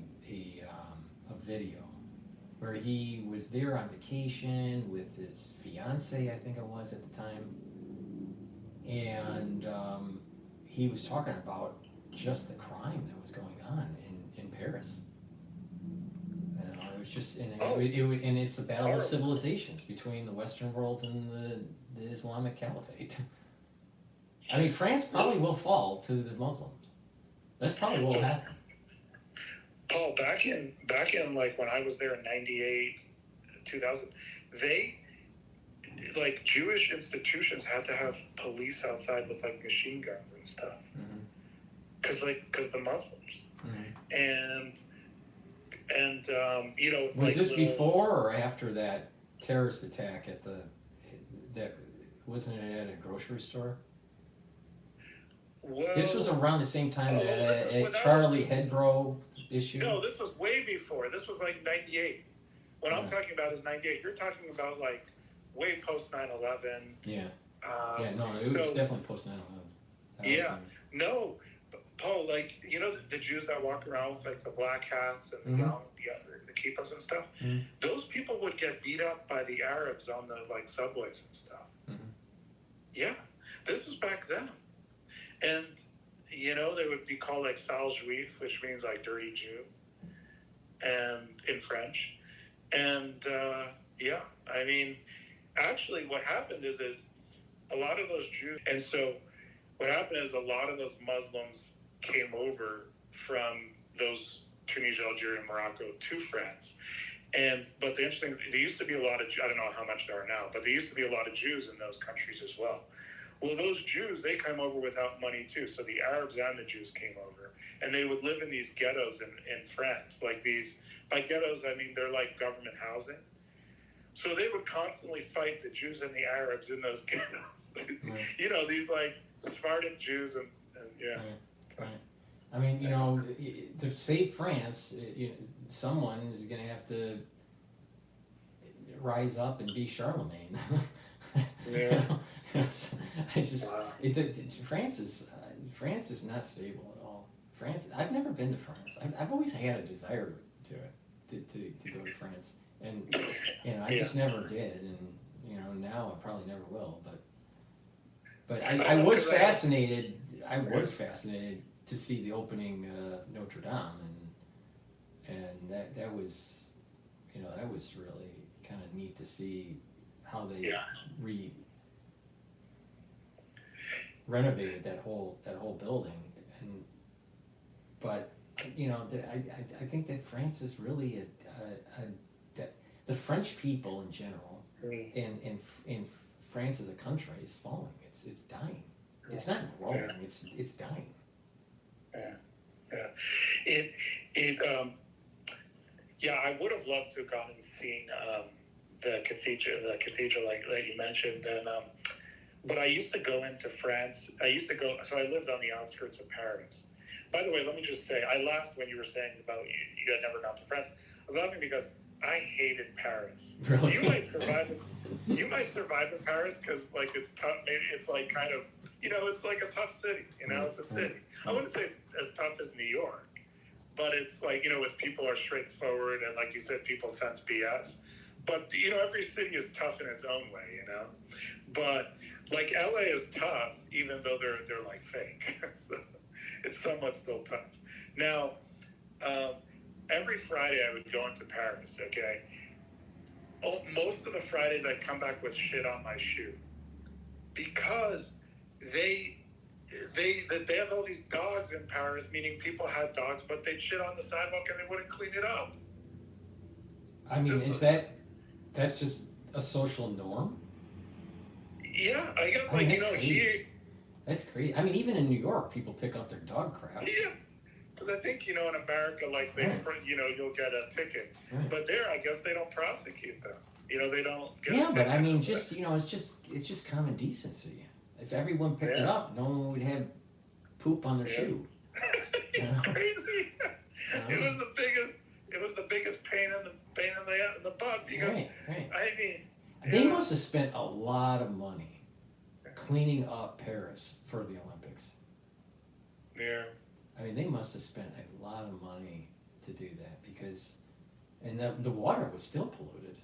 video where he was there on vacation with his fiance, I think it was at the time, and he was talking about just the crime that was going on in Paris. It was just, and it's the battle of civilizations between the Western world and the Islamic Caliphate. I mean, France probably will fall to the Muslims. That's probably what will happen. Paul, back in like when I was there in 98, 2000, they Jewish institutions had to have police outside with like machine guns and stuff, because the Muslims, and was this before or after that terrorist attack that wasn't it at a grocery store? Well, This was around the same time that this is when Charlie Hebdo issue. No, this was way before. This was like 98. What I'm talking about is 98. You're talking about like way post 9/11. Yeah. No, it was definitely post 9/11. Yeah. No, Paul, like, you know, the Jews that walk around with like the black hats and the the kippas and stuff, those people would get beat up by the Arabs on the like subways and stuff. Yeah, this is back then. And, you know, they would be called like sale juif, which means like dirty Jew, and in French. And yeah, I mean, actually what happened is a lot of those Jews, and so what happened is a lot of those Muslims came over from those Tunisia, Algeria, and Morocco to France. But the interesting, there used to be a lot of, I don't know how much there are now, but there used to be a lot of Jews in those countries as well. Well, those Jews, they come over without money too. So the Arabs and the Jews came over, and they would live in these ghettos in France. Like these, by ghettos, I mean they're like government housing. So they would constantly fight the Jews and the Arabs in those ghettos. You know, these like Spartan Jews and yeah. Right. I mean, you know, to save France, someone is going to have to rise up and be Charlemagne. Yeah. I just France is not stable at all. France. I've never been to France. I've always had a desire to go to France, and you know, I just never did, and you know, now I probably never will. But I was fascinated. I was fascinated to see the opening Notre Dame, and that was, you know, that was really kind of neat to see how they renovated that whole building. But you know, I think that France is really the French people in general, and France as a country is falling. It's dying. It's not growing. It's dying. Yeah. I would have loved to have gone and seen the cathedral like you mentioned, and but I used to go into France. So I lived on the outskirts of Paris. By the way, let me just say, I laughed when you were saying about you had never gone to France. I was laughing because I hated Paris. Really? You might survive in Paris because like it's tough. Maybe it's like kind of, you know, it's like a tough city. You know, it's a city. I wouldn't say it's as tough as New York, but it's like, you know, with people are straightforward and like you said, people sense BS. But you know, every city is tough in its own way. You know, but like LA is tough, even though they're like fake. So it's somewhat still tough. Now, every Friday I would go into Paris. Okay, most of the Fridays I'd come back with shit on my shoe because they have all these dogs in Paris, meaning people had dogs, but they'd shit on the sidewalk and they wouldn't clean it up. I mean, that's just a social norm? Yeah, I guess, I mean, like, you know, crazy. That's crazy. I mean, even in New York, people pick up their dog crap. Yeah, because I think, you know, in America, like, you know, you'll get a ticket. Right. But there, I guess they don't prosecute them. You know, they don't get Yeah, a but ticket. I mean, just, you know, it's just common decency. If everyone picked it up, no one would have poop on their shoe. It's crazy. It was the biggest pain in the butt because, Right. I mean, They must have spent a lot of money cleaning up Paris for the Olympics. Yeah. I mean, they must have spent a lot of money to do that because, and the water was still polluted.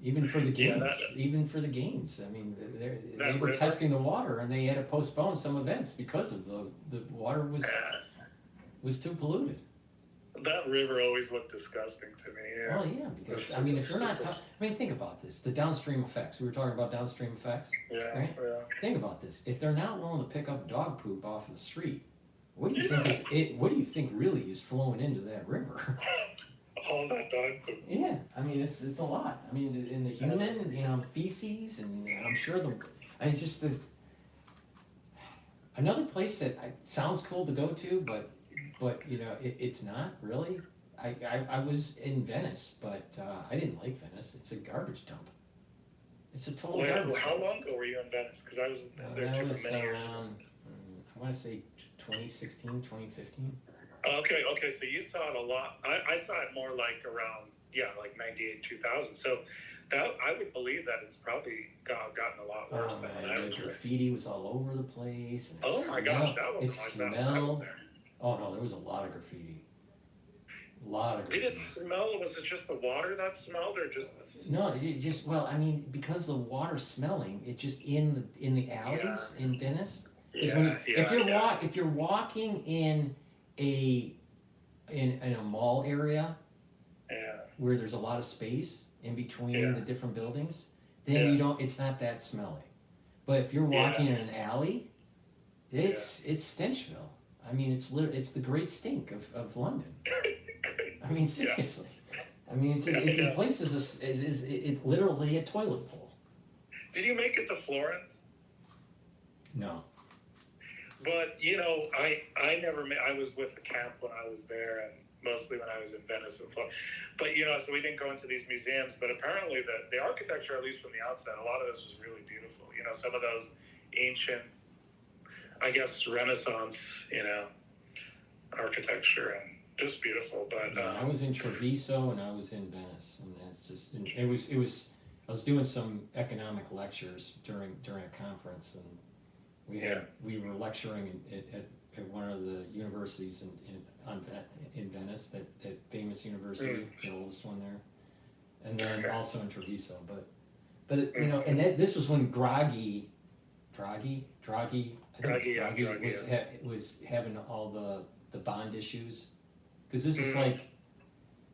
Even for the games, I mean, they were testing the water, and they had to postpone some events because of the water was too polluted. That river always looked disgusting to me. Yeah. Well, yeah, because I mean, if you're not, I mean, think about this: the downstream effects. We were talking about downstream effects. Yeah. Right? Yeah. Think about this: if they're not willing to pick up dog poop off of the street, what do you think What do you think really is flowing into that river? All that dog poop. Yeah, I mean, it's a lot. I mean, in the human, you know, feces, and I'm sure it's just another place that sounds cool to go to, but you know, it's not really. I was in Venice, but I didn't like Venice. It's a garbage dump. It's a total garbage dump. How long ago were you in Venice? Because I was there that too was for many years. around want to say 2016, 2015. Okay, so you saw it a lot. I saw it more like around, like 98, 2000. So that, I would believe that it's probably gotten a lot worse than when I The was there. graffiti was all over the place. And Oh my gosh, that wasn't like that when I was there. Oh no, there was a lot of graffiti. A lot of Did graffiti. it smell? Was it just the water that smelled, or just the... No, it just, well, I mean, because the water's smelling, it just in the alleys in Venice. If you're walking in a mall area where there's a lot of space in between the different buildings, then you don't. It's not that smelly. But if you're walking in an alley, it's Stenchville. I mean, it's the great stink of London. I mean, seriously. I mean, the place is it's literally a toilet bowl. Did you make it to Florence? No. But, I never I was with the camp when I was there, and mostly when I was in Venice and Florence. But, so we didn't go into these museums, but apparently the architecture, at least from the outside, a lot of this was really beautiful. Some of those ancient, I guess, Renaissance, architecture, and just beautiful. But I was in Treviso and I was in Venice, and it's just it was I was doing some economic lectures during a conference, and we were lecturing at one of the universities in Venice, that famous university, the oldest one there, and then also in Treviso. But and this was when Draghi was having all the bond issues, because this is like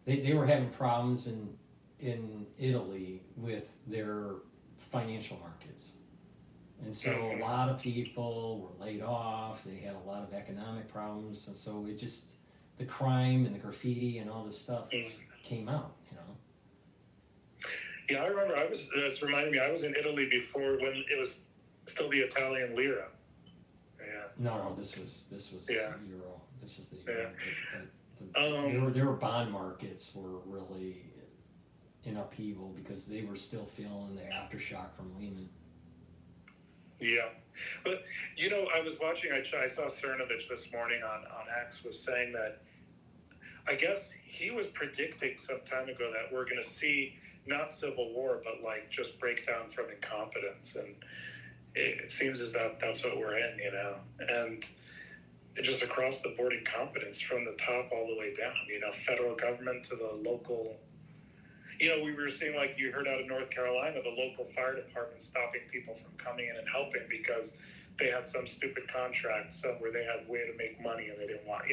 they were having problems in Italy with their financial markets, and so a lot of people were laid off. They had a lot of economic problems, and so the crime and the graffiti and all this stuff came out. Yeah, I remember. It's reminding me. I was in Italy before, when it was still the Italian lira. Yeah. No, this was euro. This is the euro. Yeah. Their bond markets were really in upheaval because they were still feeling the aftershock from Lehman. Yeah, but I was watching. I saw Cernovich this morning on X was saying that, I guess he was predicting some time ago that we're going to see not civil war, but like just breakdown from incompetence, and it seems as that's what we're in, and just across the board incompetence from the top all the way down, federal government to the local. We were seeing, like you heard out of North Carolina, the local fire department stopping people from coming in and helping because they had some stupid contract where they had a way to make money and they didn't want,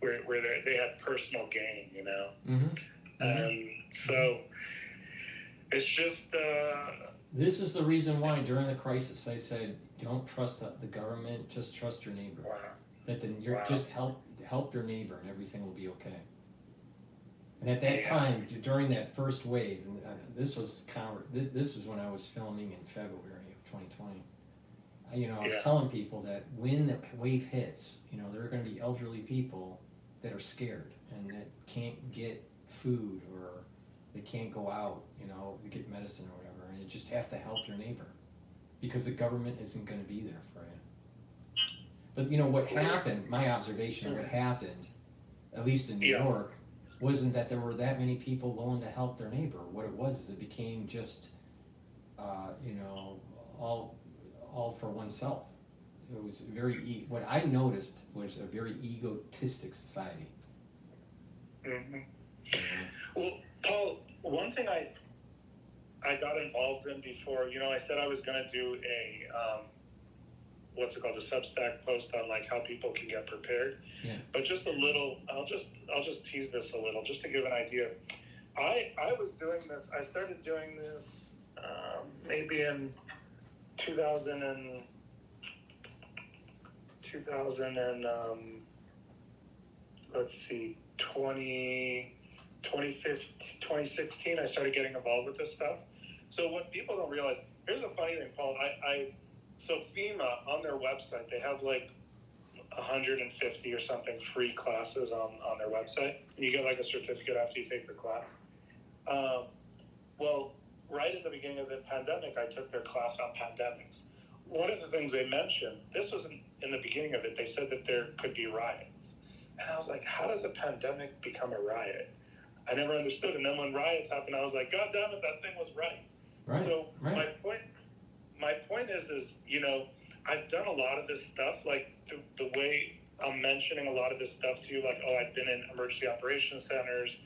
where they had personal gain, and so it's just. This is the reason why during the crisis I said, don't trust the government, just trust your neighbor. Wow. Just help your neighbor and everything will be okay. And at that time, during that first wave, and this was when I was filming in February of 2020. I was telling people that when the wave hits, there are going to be elderly people that are scared and that can't get food, or they can't go out, to get medicine or whatever, and you just have to help your neighbor because the government isn't going to be there for you. But what happened, my observation of what happened, at least in New York, wasn't that there were that many people willing to help their neighbor. What it was is it became just, all for oneself. It was what I noticed was a very egotistic society. Mm-hmm. Well, Paul, one thing I got involved in before, I said I was going to do a, what's it called, a Substack post on like how people can get prepared. Yeah. But just a little, I'll just tease this a little, just to give an idea. I was doing this, I started doing this maybe in 2000 and let's see, 2016, I started getting involved with this stuff. So what people don't realize, here's a funny thing, Paul. So FEMA, on their website, they have like 150 or something free classes on their website. You get like a certificate after you take the class. Well, right at the beginning of the pandemic, I took their class on pandemics. one of the things they mentioned, this was in the beginning of it, they said that there could be riots. And I was like, how does a pandemic become a riot? I never understood. And then when riots happened, I was like, God damn it, that thing was right. So my point is, you know, I've done a lot of this stuff, like the way I'm mentioning a lot of this stuff to you, like, oh, I've been in emergency operations centers.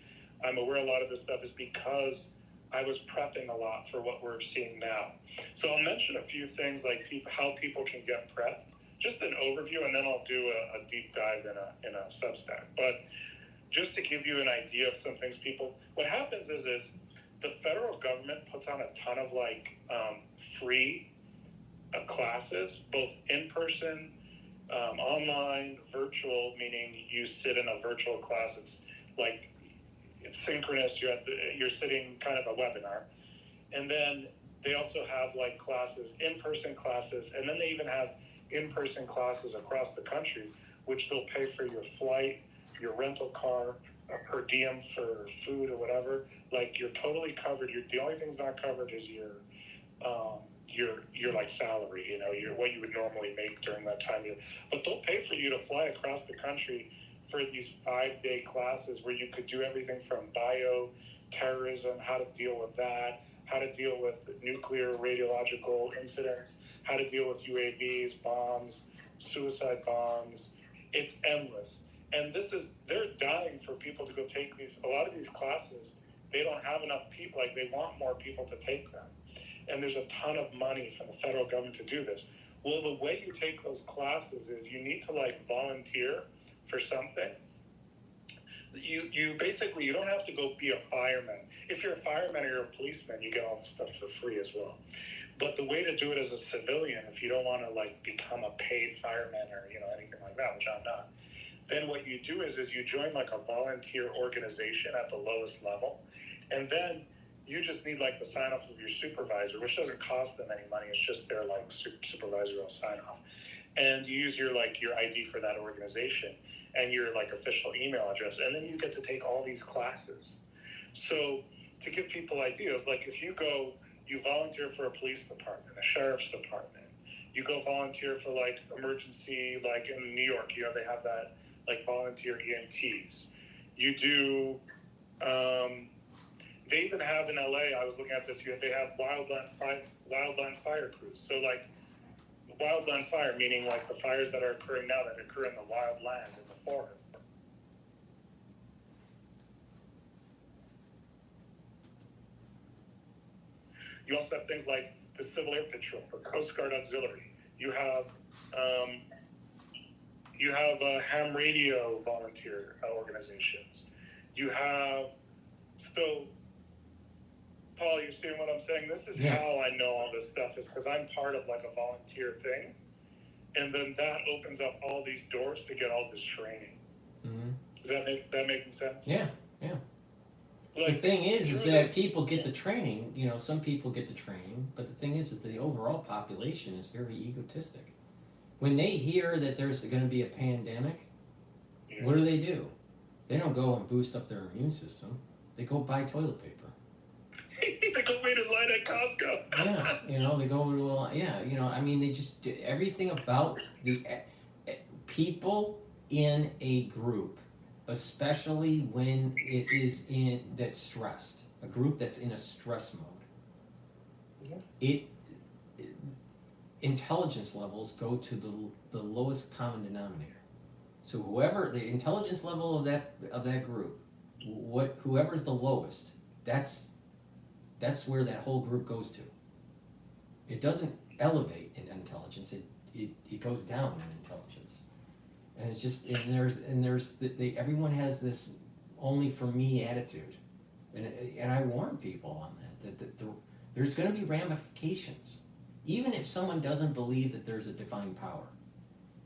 I'm aware a lot of this stuff is because I was prepping a lot for what we're seeing now. So I'll mention a few things like how people can get prepped, just an overview, and then I'll do a deep dive in a Substack. But just to give you an idea of some things what happens is the federal government puts on a ton of like free classes, both in person, online, virtual, meaning you sit in a virtual class. It's like it's synchronous. You're sitting kind of a webinar, and then they also have like classes, in-person classes, and then they even have in-person classes across the country, which they'll pay for your flight, your rental car, per diem for food or whatever. Like you're totally covered. The only thing's not covered is your like salary, you know, what you would normally make during that time. But they'll pay for you to fly across the country for these 5-day classes where you could do everything from bioterrorism, how to deal with that, how to deal with nuclear radiological incidents, how to deal with UAVs, bombs, suicide bombs. It's endless. And they're dying for people to go take a lot of these classes. They don't have enough people, like they want more people to take them. And there's a ton of money from the federal government to do this. Well, the way you take those classes is you need to like volunteer for something. You basically, you don't have to go be a fireman. If you're a fireman or you're a policeman, you get all the stuff for free as well. But the way to do it as a civilian, if you don't want to like become a paid fireman or, you know, anything like that, which I'm not, then what you do is you join like a volunteer organization at the lowest level. And then you just need like the sign off of your supervisor, which doesn't cost them any money. It's just their like supervisorial sign off. And you use your ID for that organization and your like official email address. And then you get to take all these classes. So to give people ideas, like if you volunteer for a police department, a sheriff's department, you go volunteer for like emergency, like in New York, you know, they have that like volunteer EMTs. You do, they even have in LA, I was looking at this, they have wildland fire crews. So like wildland fire, meaning like the fires that are occurring now that occur in the wild land, in the forest. You also have things like the Civil Air Patrol, or Coast Guard Auxiliary. You have ham radio volunteer organizations. You have, so Paul, you're seeing what I'm saying? This is how I know all this stuff, is because I'm part of like a volunteer thing. And then that opens up all these doors to get all this training. Mm-hmm. Does that making sense? Yeah. Like, the thing is that people get the training, you know, some people get the training, but the thing is the overall population is very egotistic. When they hear that there's going to be a pandemic, what do? They don't go and boost up their immune system. They go buy toilet paper. They go wait in line at Costco. Yeah, you know, they go to, you know, I mean, they just do everything about the people in a group, especially when it is that's stressed, a group that's in a stress mode. Intelligence levels go to the lowest common denominator. So whoever the intelligence level of that group, whoever's the lowest, that's where that whole group goes to. It doesn't elevate in intelligence. It goes down in intelligence. And it's just everyone has this only for me attitude, and I warn people on that there's going to be ramifications. Even if someone doesn't believe that there's a divine power,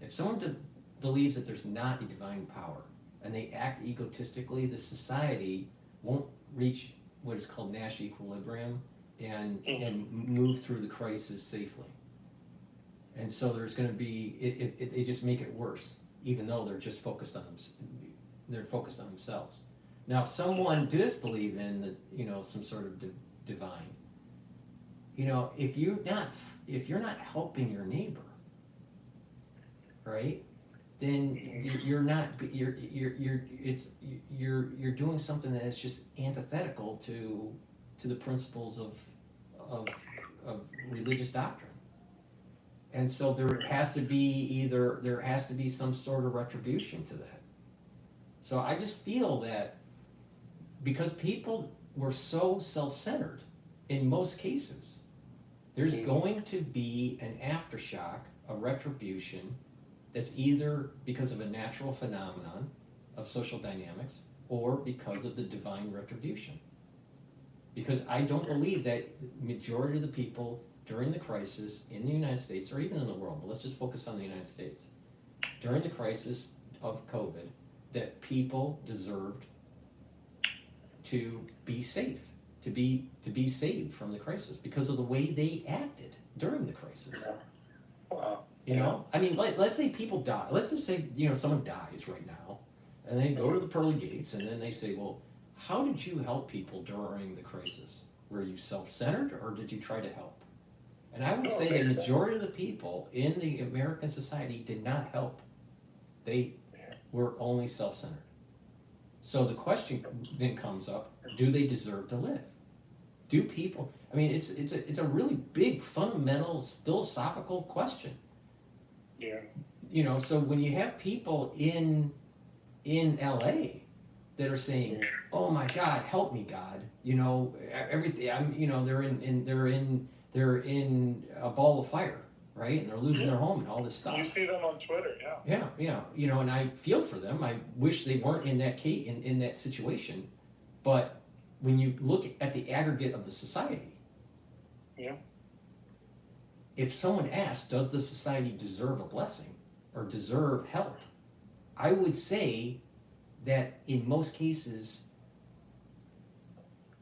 if someone believes that there's not a divine power, and they act egotistically, the society won't reach what is called Nash equilibrium and move through the crisis safely. And so there's going to be they just make it worse, even though they're just focused on themselves. Now, if someone does believe in some sort of divine, you know, if you're not helping your neighbor, right? Then you're doing something that is just antithetical to the principles of religious doctrine. And so there has to be some sort of retribution to that. So I just feel that because people were so self-centered in most cases, there's going to be an aftershock, a retribution, that's either because of a natural phenomenon of social dynamics or because of the divine retribution. Because I don't believe that majority of the people during the crisis in the United States, or even in the world, but let's just focus on the United States, during the crisis of COVID, that people deserved to be safe, to be saved from the crisis because of the way they acted during the crisis. You know, I mean, let's say people die. Let's just say, you know, someone dies right now, and they go to the pearly gates, and then they say, well, how did you help people during the crisis? Were you self-centered, or did you try to help? And I would say the majority of the people in the American society did not help. They were only self-centered. So the question then comes up, do they deserve to live? Do people, I mean, it's a really big, fundamental, philosophical question. Yeah. You know, so when you have people in LA that are saying, "Oh my God, help me, God," you know, everything. You know, they're in a ball of fire, right? And they're losing their home and all this stuff. You see them on Twitter, yeah. Yeah, you know, and I feel for them. I wish they weren't in that case, in that situation. But when you look at the aggregate of the society, yeah. If someone asks, does the society deserve a blessing or deserve help? I would say that in most cases,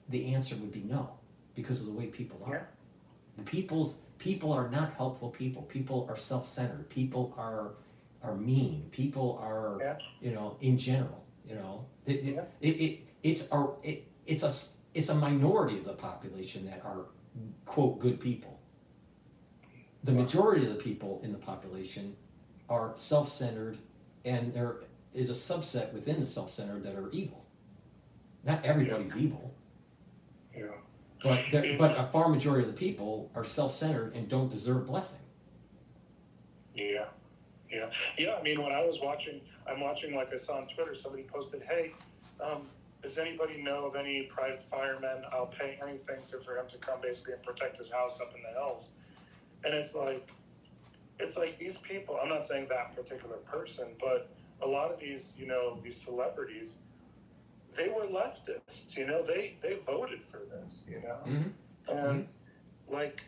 the answer would be no, because of the way people are. Yeah. People are not helpful people. People are self-centered. People are mean. People are, you know, in general, you know, it's a minority of the population that are, quote, good people. The majority of the people in the population are self-centered, and there is a subset within the self-centered that are evil. Not everybody's evil. Yeah. But a far majority of the people are self-centered and don't deserve blessing. Yeah. I mean, when I'm watching, like I saw on Twitter, somebody posted, "Hey, does anybody know of any private firemen? I'll pay anything for him to come basically and protect his house up in the hills." And it's like these people, I'm not saying that particular person, but a lot of these, you know, these celebrities, they were leftists, you know, they voted for this, you know, and like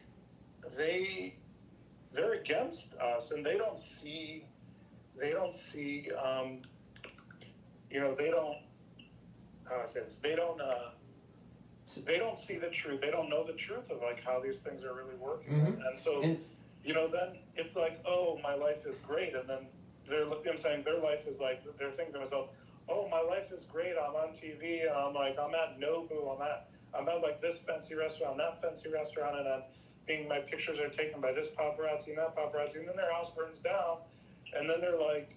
they're against us, and they don't see, you know, how I say this, they don't see the truth. They don't know the truth of like how these things are really working. And so, you know, then it's like, oh, my life is great. And then I'm saying their life is like, they're thinking to themselves, oh, my life is great. I'm on TV, and I'm at Nobu. I'm at like this fancy restaurant, that fancy restaurant, and my pictures are taken by this paparazzi and that paparazzi, and then their house burns down, and then they're like,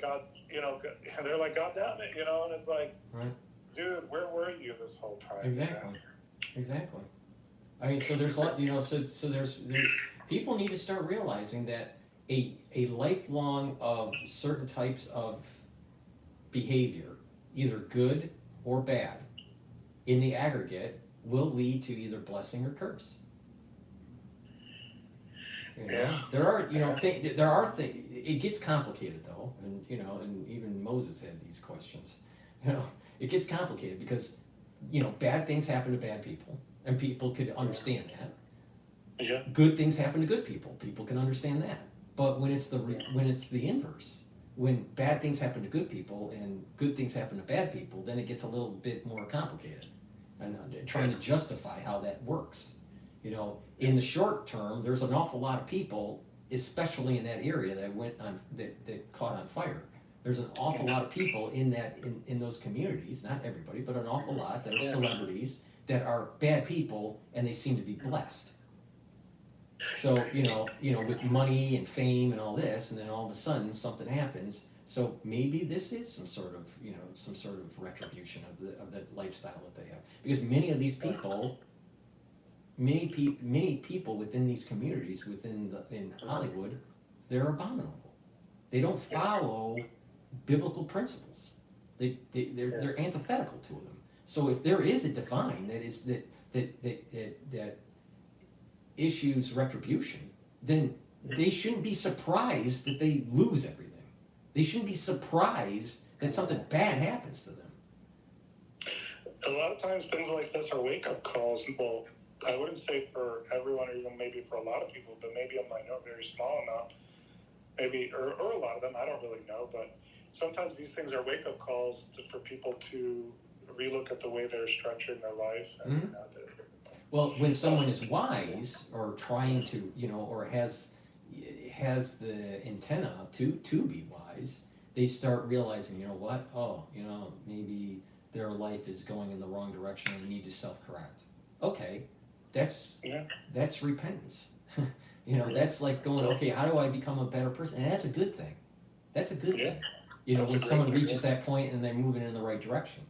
God, you know, they're like, God damn it, you know, and it's like, dude, where were you this whole time? Exactly. I mean, so there's a lot, you know, so there's people need to start realizing that a lifelong of certain types of behavior, either good or bad, in the aggregate, will lead to either blessing or curse. You know? There are, you know, there are things. It gets complicated though, and you know, and even Moses had these questions. You know, it gets complicated because, you know, bad things happen to bad people, and people could understand that. Yeah. Good things happen to good people. People can understand that. But when it's the inverse, when bad things happen to good people and good things happen to bad people, then it gets a little bit more complicated, and trying to justify how that works. You know, in the short term, there's an awful lot of people, especially in that area that caught on fire. There's an awful lot of people in those communities, not everybody, but an awful lot that are celebrities that are bad people and they seem to be blessed. So, with money and fame and all this, and then all of a sudden something happens. So maybe this is some sort of retribution of the lifestyle that they have. Because many of these people, many people within these communities, in Hollywood, they're abominable. They don't follow biblical principles. They're antithetical to them. So if there is a divine that issues retribution, then they shouldn't be surprised that they lose everything. They shouldn't be surprised that something bad happens to them. A lot of times things like this are wake-up calls. Well, I wouldn't say for everyone, or even maybe for a lot of people, but maybe a very small amount, maybe, or a lot of them, I don't really know, but sometimes these things are wake-up calls for people to relook at the way they're structuring their life. And, Well, when someone is wise, or trying to, or has the antenna to be wise, they start realizing, what? Oh, maybe their life is going in the wrong direction and they need to self-correct. Okay, that's repentance. That's like going, okay, how do I become a better person? And that's a good thing. That's a good thing. When someone reaches that point and they're moving in the right direction.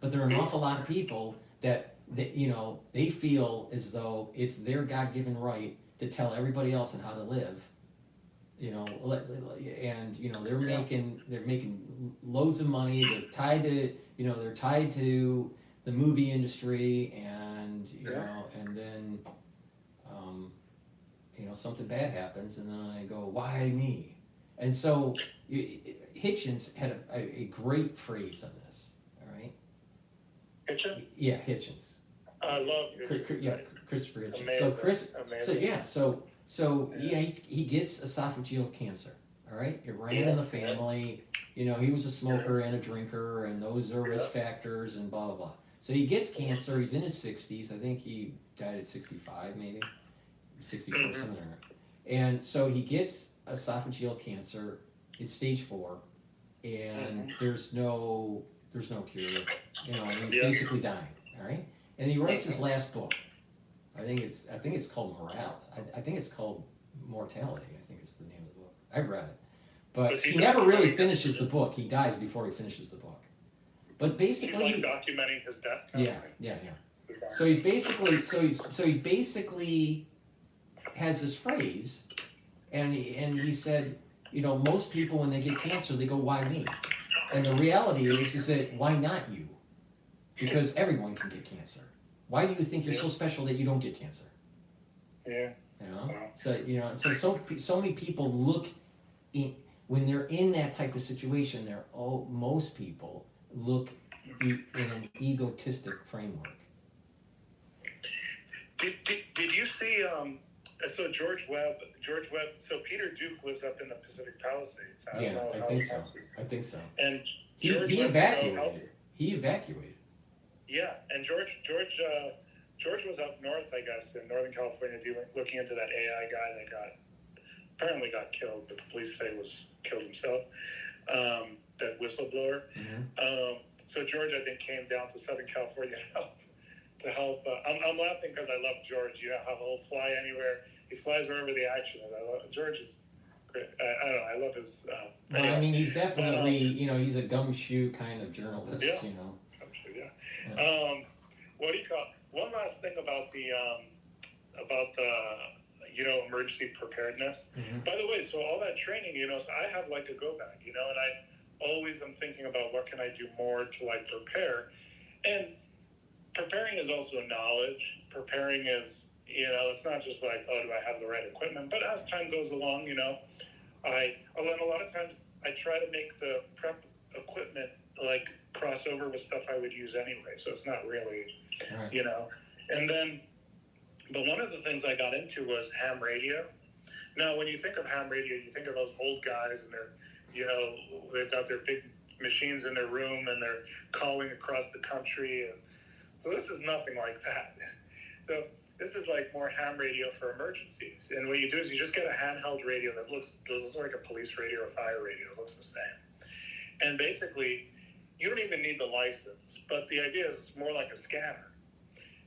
But there are an awful lot of people that they feel as though it's their God-given right to tell everybody else on how to live. And they're making loads of money. They're tied to the movie industry, and and then something bad happens, and then I go, why me? And so Hitchens had a great phrase on this. All right. Hitchens? Yeah, Hitchens. I love Hitchens. Christopher Hitchens. Amazing. So he gets esophageal cancer. All right, it ran in the family. He was a smoker and a drinker, and those are risk factors, and blah blah blah. So he gets cancer. He's in his 60s. I think he died at 65, maybe 64, something like that. And so he gets esophageal cancer. It's stage 4, and there's no cure. He's basically dying. All right, and he writes his last book. I think it's called I think it's called Mortality. I think it's the name of the book. I've read it, but he never really finishes the book. He dies before he finishes the book. But basically, he's like documenting his death. Yeah. So he basically has this phrase, and he said, most people when they get cancer, they go, why me? And the reality is that why not you? Because everyone can get cancer. Why do you think you're so special that you don't get cancer? Yeah. So many people look when they're in that type of situation. Most people look in an egotistic framework. Did you see? So George Webb. So Peter Duke lives up in the Pacific Palisades. I don't know how I think so. And he evacuated. He evacuated. Yeah, and George was up north, I guess, in Northern California, looking into that AI guy that apparently got killed, but the police say killed himself. That whistleblower. So George, I think, came down to Southern California to help. I'm laughing because I love George. How he'll fly anywhere. He flies wherever the action is. George is great. I don't know. I love his. Well, I mean, he's definitely, he's a gumshoe kind of journalist. Yeah. What do you call? One last thing about the emergency preparedness. By the way, so all that training, so I have like a go bag, and I always am thinking about what can I do more to like prepare, and preparing is also knowledge. Preparing is, it's not just like, oh, do I have the right equipment? But as time goes along, I learn a lot of times I try to make the prep equipment like crossover with stuff I would use anyway, so it's not really, And then, but one of the things I got into was ham radio. Now, when you think of ham radio, you think of those old guys, and they've got their big machines in their room, and they're calling across the country. And so this is nothing like that. So this is like more ham radio for emergencies. And what you do is you just get a handheld radio that looks like a police radio or fire radio. It looks the same. And basically, you don't even need the license, but the idea is it's more like a scanner.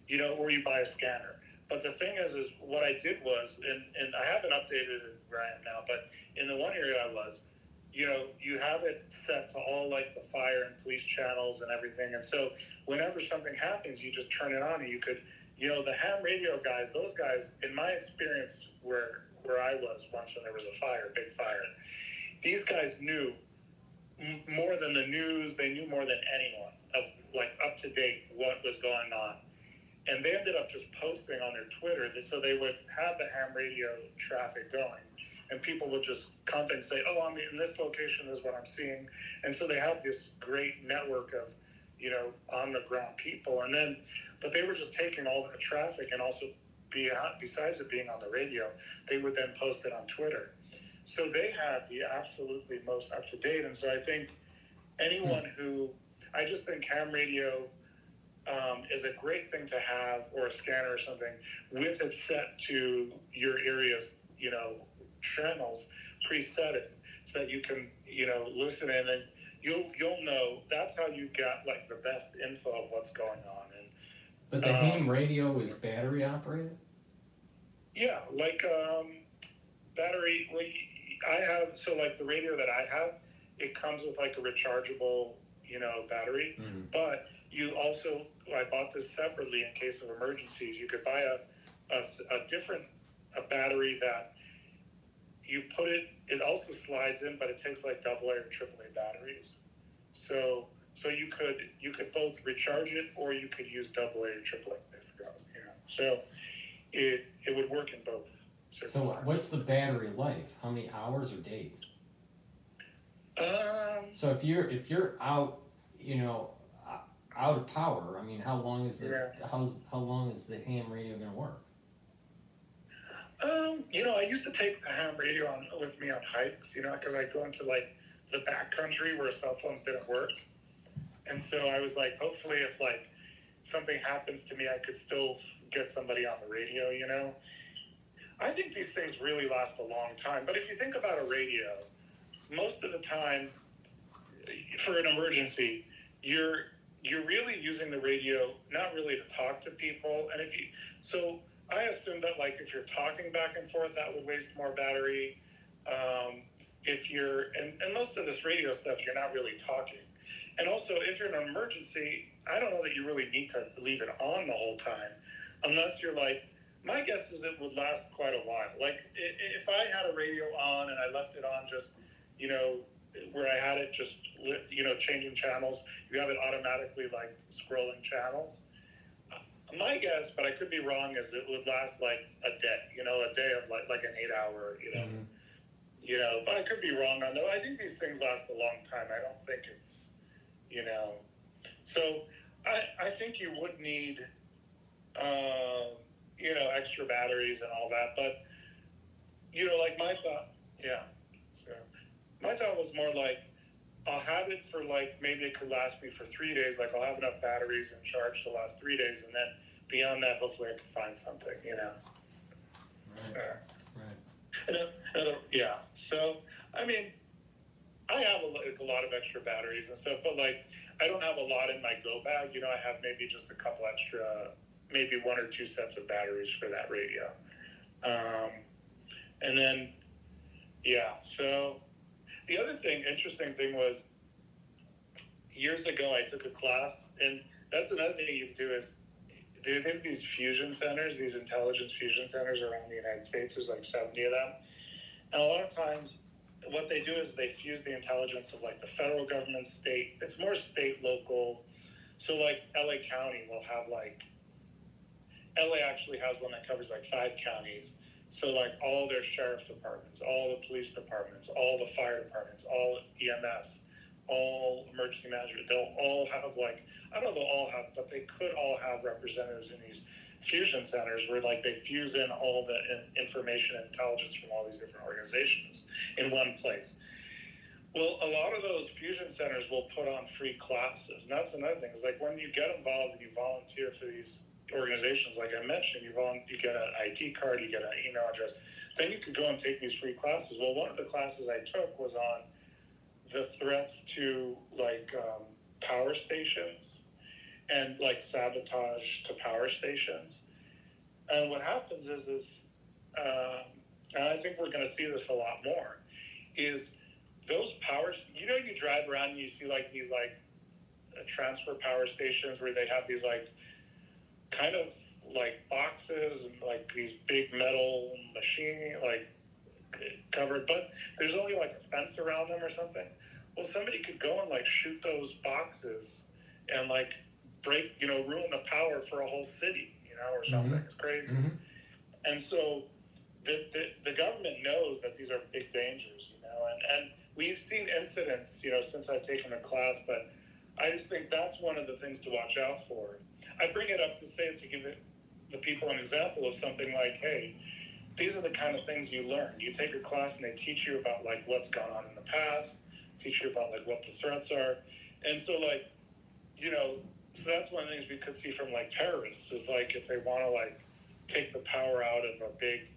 you know, or you buy a scanner. But the thing is what I did was, and I haven't updated it where I am now, but in the one area I was, you know, you have it set to all like the fire and police channels and everything. And so whenever something happens, you just turn it on and you could, you know, the ham radio guys, those guys, in my experience where I was once when there was a fire, big fire, these guys knew more than the news. They knew more than anyone of like up to date what was going on. And they ended up just posting on their Twitter. So they would have the ham radio traffic going. And people would just comment and say, oh, I'm in this location, this is what I'm seeing. And so they have this great network of, you know, on the ground people. And then, but they were just taking all that traffic and also besides it being on the radio, they would then post it on Twitter. So they had the absolutely most up to date. And so I think anyone I just think ham radio is a great thing to have, or a scanner or something, with it set to your area's, you know, channels, preset it, so that you can, you know, listen in, and you'll know. That's how you get like the best info of what's going on. And But the ham radio is battery operated? Yeah, like battery. I have, so like the radio that I have, it comes with like a rechargeable, you know, battery. Mm-hmm. But you also, I bought this separately in case of emergencies. You could buy a different battery that you put it also slides in, but it takes like AA or AAA batteries. So you could both recharge it, or you could use AA or AAA. I forgot, you know. So it would work in both. So what's the battery life? How many hours or days? So if you're out, you know, out of power, I mean, how long is how long is the ham radio going to work? You know, I used to take the ham radio with me on hikes, you know, because I go into like the back country where cell phones didn't work. And so I was like, hopefully if like something happens to me, I could still get somebody on the radio, you know. I think these things really last a long time. But if you think about a radio, most of the time for an emergency, you're really using the radio not really to talk to people. And so I assume that like if you're talking back and forth, that would waste more battery. If you're and most of this radio stuff, you're not really talking. And also, if you're in an emergency, I don't know that you really need to leave it on the whole time, unless you're like, my guess is it would last quite a while. Like if I had a radio on and I left it on just, you know, where I had it just, you know, changing channels, you have it automatically like scrolling channels. My guess, but I could be wrong, is it would last like a day, you know, a day of like an 8 hour, you know, you know, but I could be wrong on that. I think these things last a long time. I don't think it's, you know, so I think you would need, you know, extra batteries and all that, but, you know, like my thought was more like, I'll have it for like, maybe it could last me for 3 days. Like I'll have enough batteries and charge to last 3 days. And then beyond that, hopefully I can find something, you know? Right. Yeah. So, I mean, I have a lot of extra batteries and stuff, but like, I don't have a lot in my go bag. You know, I have maybe just a couple extra, maybe 1 or 2 sets of batteries for that radio. And then, yeah, so the other interesting thing was, years ago I took a class, and that's another thing you can do is, they have these fusion centers, these intelligence fusion centers around the United States. There's like 70 of them. And a lot of times what they do is they fuse the intelligence of like the federal government, state, it's more state, local. So like LA County will have like, LA actually has one that covers like 5 counties. So like all their sheriff's departments, all the police departments, all the fire departments, all EMS, all emergency management, they'll all have like, I don't know they'll all have, but they could all have representatives in these fusion centers where like they fuse in all the information and intelligence from all these different organizations in one place. Well, a lot of those fusion centers will put on free classes. And that's another thing, is like when you get involved and you volunteer for these organizations, like I mentioned, you get an IT card, you get an email address, then you could go and take these free classes. Well, one of the classes I took was on the threats to like power stations. and like sabotage to power stations. And what happens is and I think we're going to see this a lot more, is those powers, you know, you drive around and you see like these like transfer power stations where they have these like kind of like boxes and like these big metal machine like covered, but there's only like a fence around them or something. Well, somebody could go and like shoot those boxes and like break, you know, ruin the power for a whole city, you know, or something. It's crazy. And so the government knows that these are big dangers, you know, and we've seen incidents, you know, since I've taken the class, but I just think that's one of the things to watch out for. I bring it up to give the people an example of something like, hey, these are the kind of things you learn. You take a class and they teach you about like what's gone on in the past, teach you about like what the threats are. And so like, you know, so that's one of the things we could see from like terrorists is like if they want to like take the power out of a big,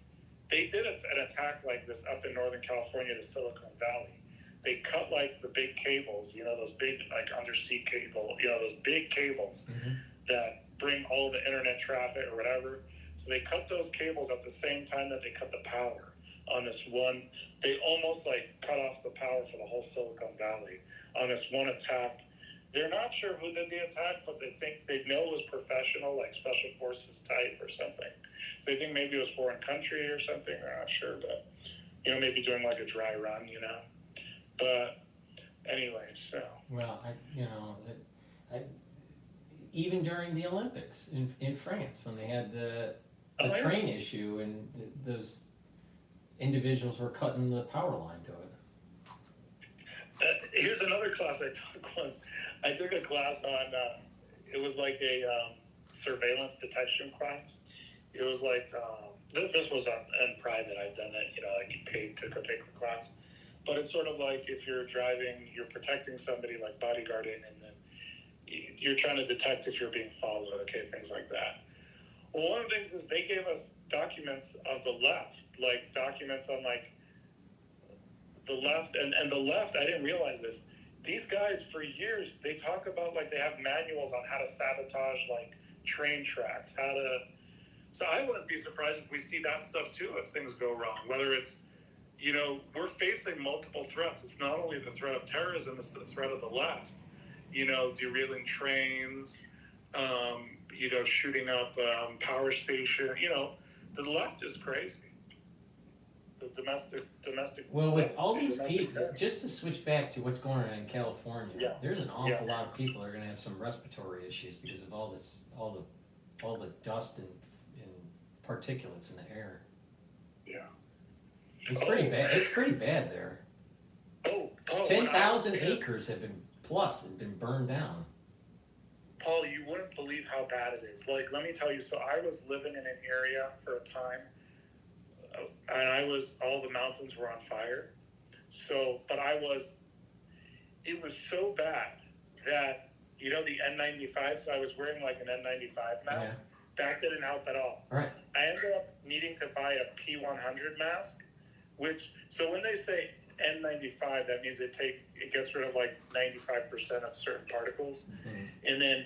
they did an attack like this up in Northern California to Silicon Valley. They cut like the big cables, you know, those big like undersea cable, you know, those big cables that bring all the internet traffic or whatever. So they cut those cables at the same time that they cut the power on this one. They almost like cut off the power for the whole Silicon Valley on this one attack. They're not sure who did the attack, but they think they know it was professional, like special forces type or something. So they think maybe it was foreign country or something. They're not sure, but you know, maybe doing like a dry run, you know. But anyway, so. Well, even during the Olympics in France, when they had the train issue and those individuals were cutting the power line to it. Here's another class I took once. I took a class on, it was like a surveillance detection class. It was like, this was in private, I've done it, you know, like you paid to go take the class. But it's sort of like if you're driving, you're protecting somebody like bodyguarding, and then you're trying to detect if you're being followed, okay, things like that. Well, one of the things is they gave us documents of the left, like documents on like the left, and the left, I didn't realize this. These guys, for years, they talk about like they have manuals on how to sabotage like train tracks, so I wouldn't be surprised if we see that stuff too if things go wrong, whether it's, you know, we're facing multiple threats. It's not only the threat of terrorism, it's the threat of the left. You know, derailing trains, you know, shooting up power station. You know, the left is crazy. The domestic. Well, with all these people, just to switch back to what's going on in California, there's an awful lot of people that are going to have some respiratory issues because of all this, all the dust and particulates in the air. Yeah. It's pretty bad. It's pretty bad there. 10,000 acres have been burned down. Paul, you wouldn't believe how bad it is. Like, let me tell you. So I was living in an area for a time, and all the mountains were on fire. So, but it was so bad that, you know, the N95. So I was wearing like an N95 mask. Yeah. That didn't help at all. Right. I ended up needing to buy a P100 mask, so when they say N95, that means it gets rid of like 95% of certain particles. And then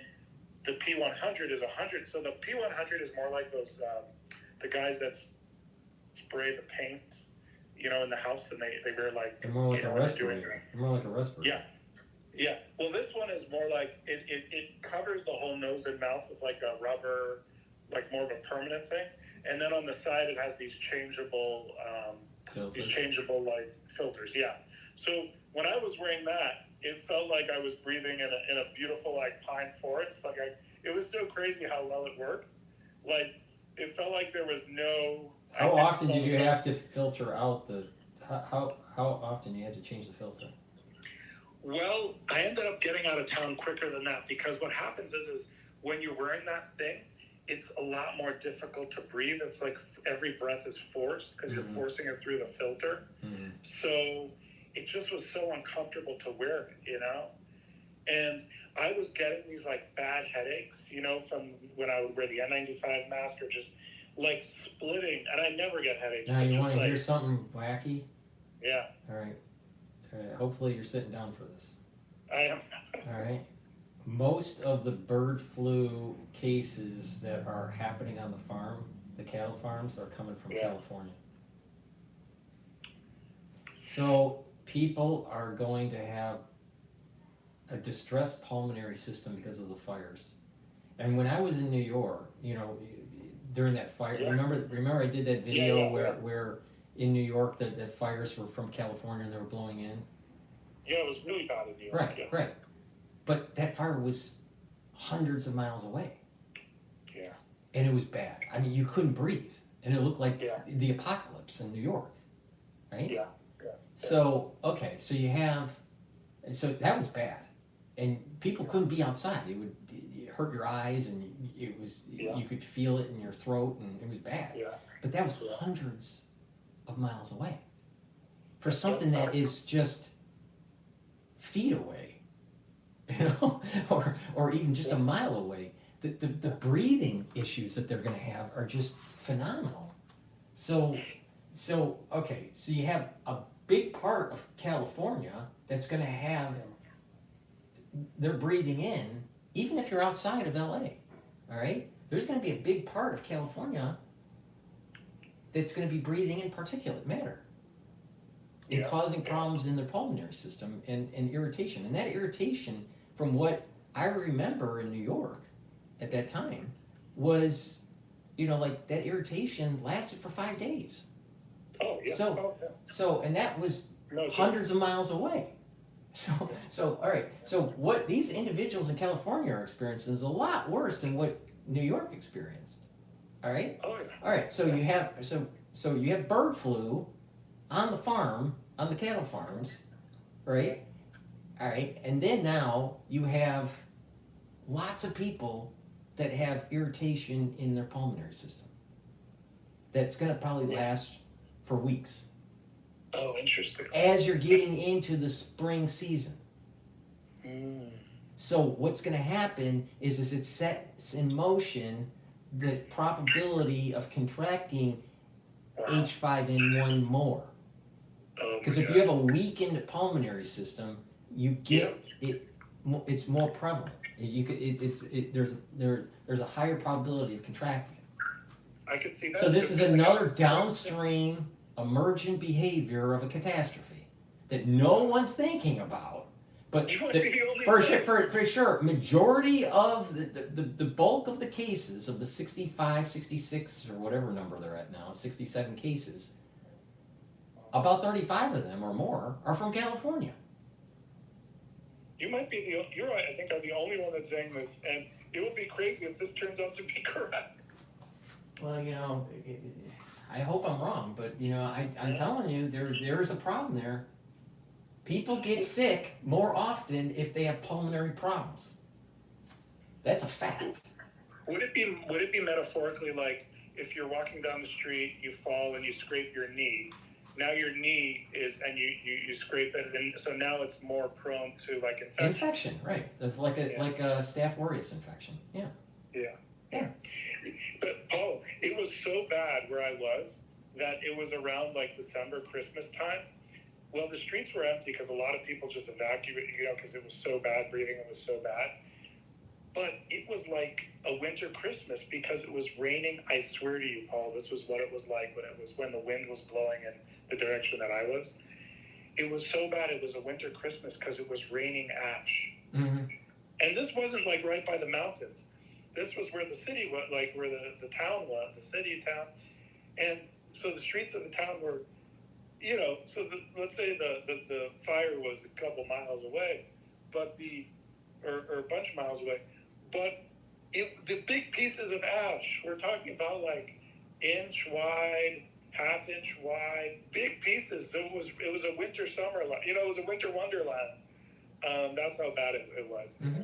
the P100 is 100. So the P100 is more like those, the guys that spray the paint, you know, in the house, and they wear like, they're more like a respirator. More like a respirator. Yeah. Yeah. Well, this one is more like, it covers the whole nose and mouth with like a rubber, like more of a permanent thing. And then on the side, it has these changeable, like filters. Yeah. So when I was wearing that, it felt like I was breathing in a beautiful like pine forest. Like it was so crazy how well it worked. Like it felt like there was no. How often did you have to filter out how often you had to change the filter? Well, I ended up getting out of town quicker than that, because what happens is when you're wearing that thing, it's a lot more difficult to breathe. It's like every breath is forced because you're forcing it through the filter. So it just was so uncomfortable to wear it, you know? And I was getting these like bad headaches, you know, from when I would wear the N95 mask, or just like splitting. And I never get headaches. Now you want to hear something wacky? Yeah. All right. Hopefully you're sitting down for this. I am. All right. most of the bird flu cases that are happening on the farm, the cattle farms, are coming from California. So people are going to have a distressed pulmonary system because of the fires. And when I was in New York, you know, during that fire, remember I did that video where in New York the fires were from California and they were blowing in? Yeah, it was really bad in New York. Right, right. But that fire was hundreds of miles away. Yeah. And it was bad. I mean, you couldn't breathe. And it looked like the apocalypse in New York, right? Yeah. So, okay, so so that was bad. And people couldn't be outside. It would hurt your eyes and you could feel it in your throat and it was bad. Yeah. But that was hundreds of miles away. For something that is just feet away, you know, or even just a mile away. The breathing issues that they're gonna have are just phenomenal. So okay, so you have a big part of California that's gonna have, they're breathing in, even if you're outside of LA, all right? There's gonna be a big part of California that's gonna be breathing in particulate matter and causing problems in their pulmonary system and irritation. And that irritation, from what I remember in New York at that time, was, you know, like that irritation lasted for 5 days. Oh, yeah. So, and that was hundreds of miles away. So, all right. So what these individuals in California are experiencing is a lot worse than what New York experienced. All right. Oh, yeah. All right. So you have so you have bird flu on the farm, on the cattle farms, right? All right. And then now you have lots of people that have irritation in their pulmonary system. That's going to probably last for weeks. Oh, interesting. As you're getting into the spring season. So what's going to happen is it sets in motion the probability of contracting H5N1 more. Because if you have a weakened pulmonary system, you get it. It's more prevalent. There's a higher probability of contracting it. I can see that. So this is another downstream emergent behavior of a catastrophe that no one's thinking about. But for sure, majority of the bulk of the cases of the 65, 66, or whatever number they're at now, 67 cases, about 35 of them or more are from California. You might be you're right, I think I'm the only one that's saying this, and it would be crazy if this turns out to be correct. Well, you know, I hope I'm wrong, but you know, I'm telling you, there is a problem there. People get sick more often if they have pulmonary problems. That's a fact. Would it be metaphorically like if you're walking down the street, you fall and you scrape your knee? Now your knee is, and you scrape it, and so now it's more prone to like infection. Infection, right? That's like a Staph aureus infection. Yeah. Yeah. But Paul, it was so bad where I was that it was around like December, Christmas time. Well, the streets were empty because a lot of people just evacuated, you know, because it was so bad, breathing it was so bad. But it was like a winter Christmas because it was raining. I swear to you, Paul, this was what it was like when the wind was blowing in the direction that I was. It was so bad. It was a winter Christmas because it was raining ash. Mm-hmm. And this wasn't like right by the mountains. This was where the city was, like where the town was, the city town. And so the streets of the town were, you know, so let's say the fire was a couple miles away, but or a bunch of miles away. But the big pieces of ash, we're talking about like inch wide, half inch wide, big pieces. So it was a winter you know, it was a winter wonderland. That's how bad it was. Mm-hmm.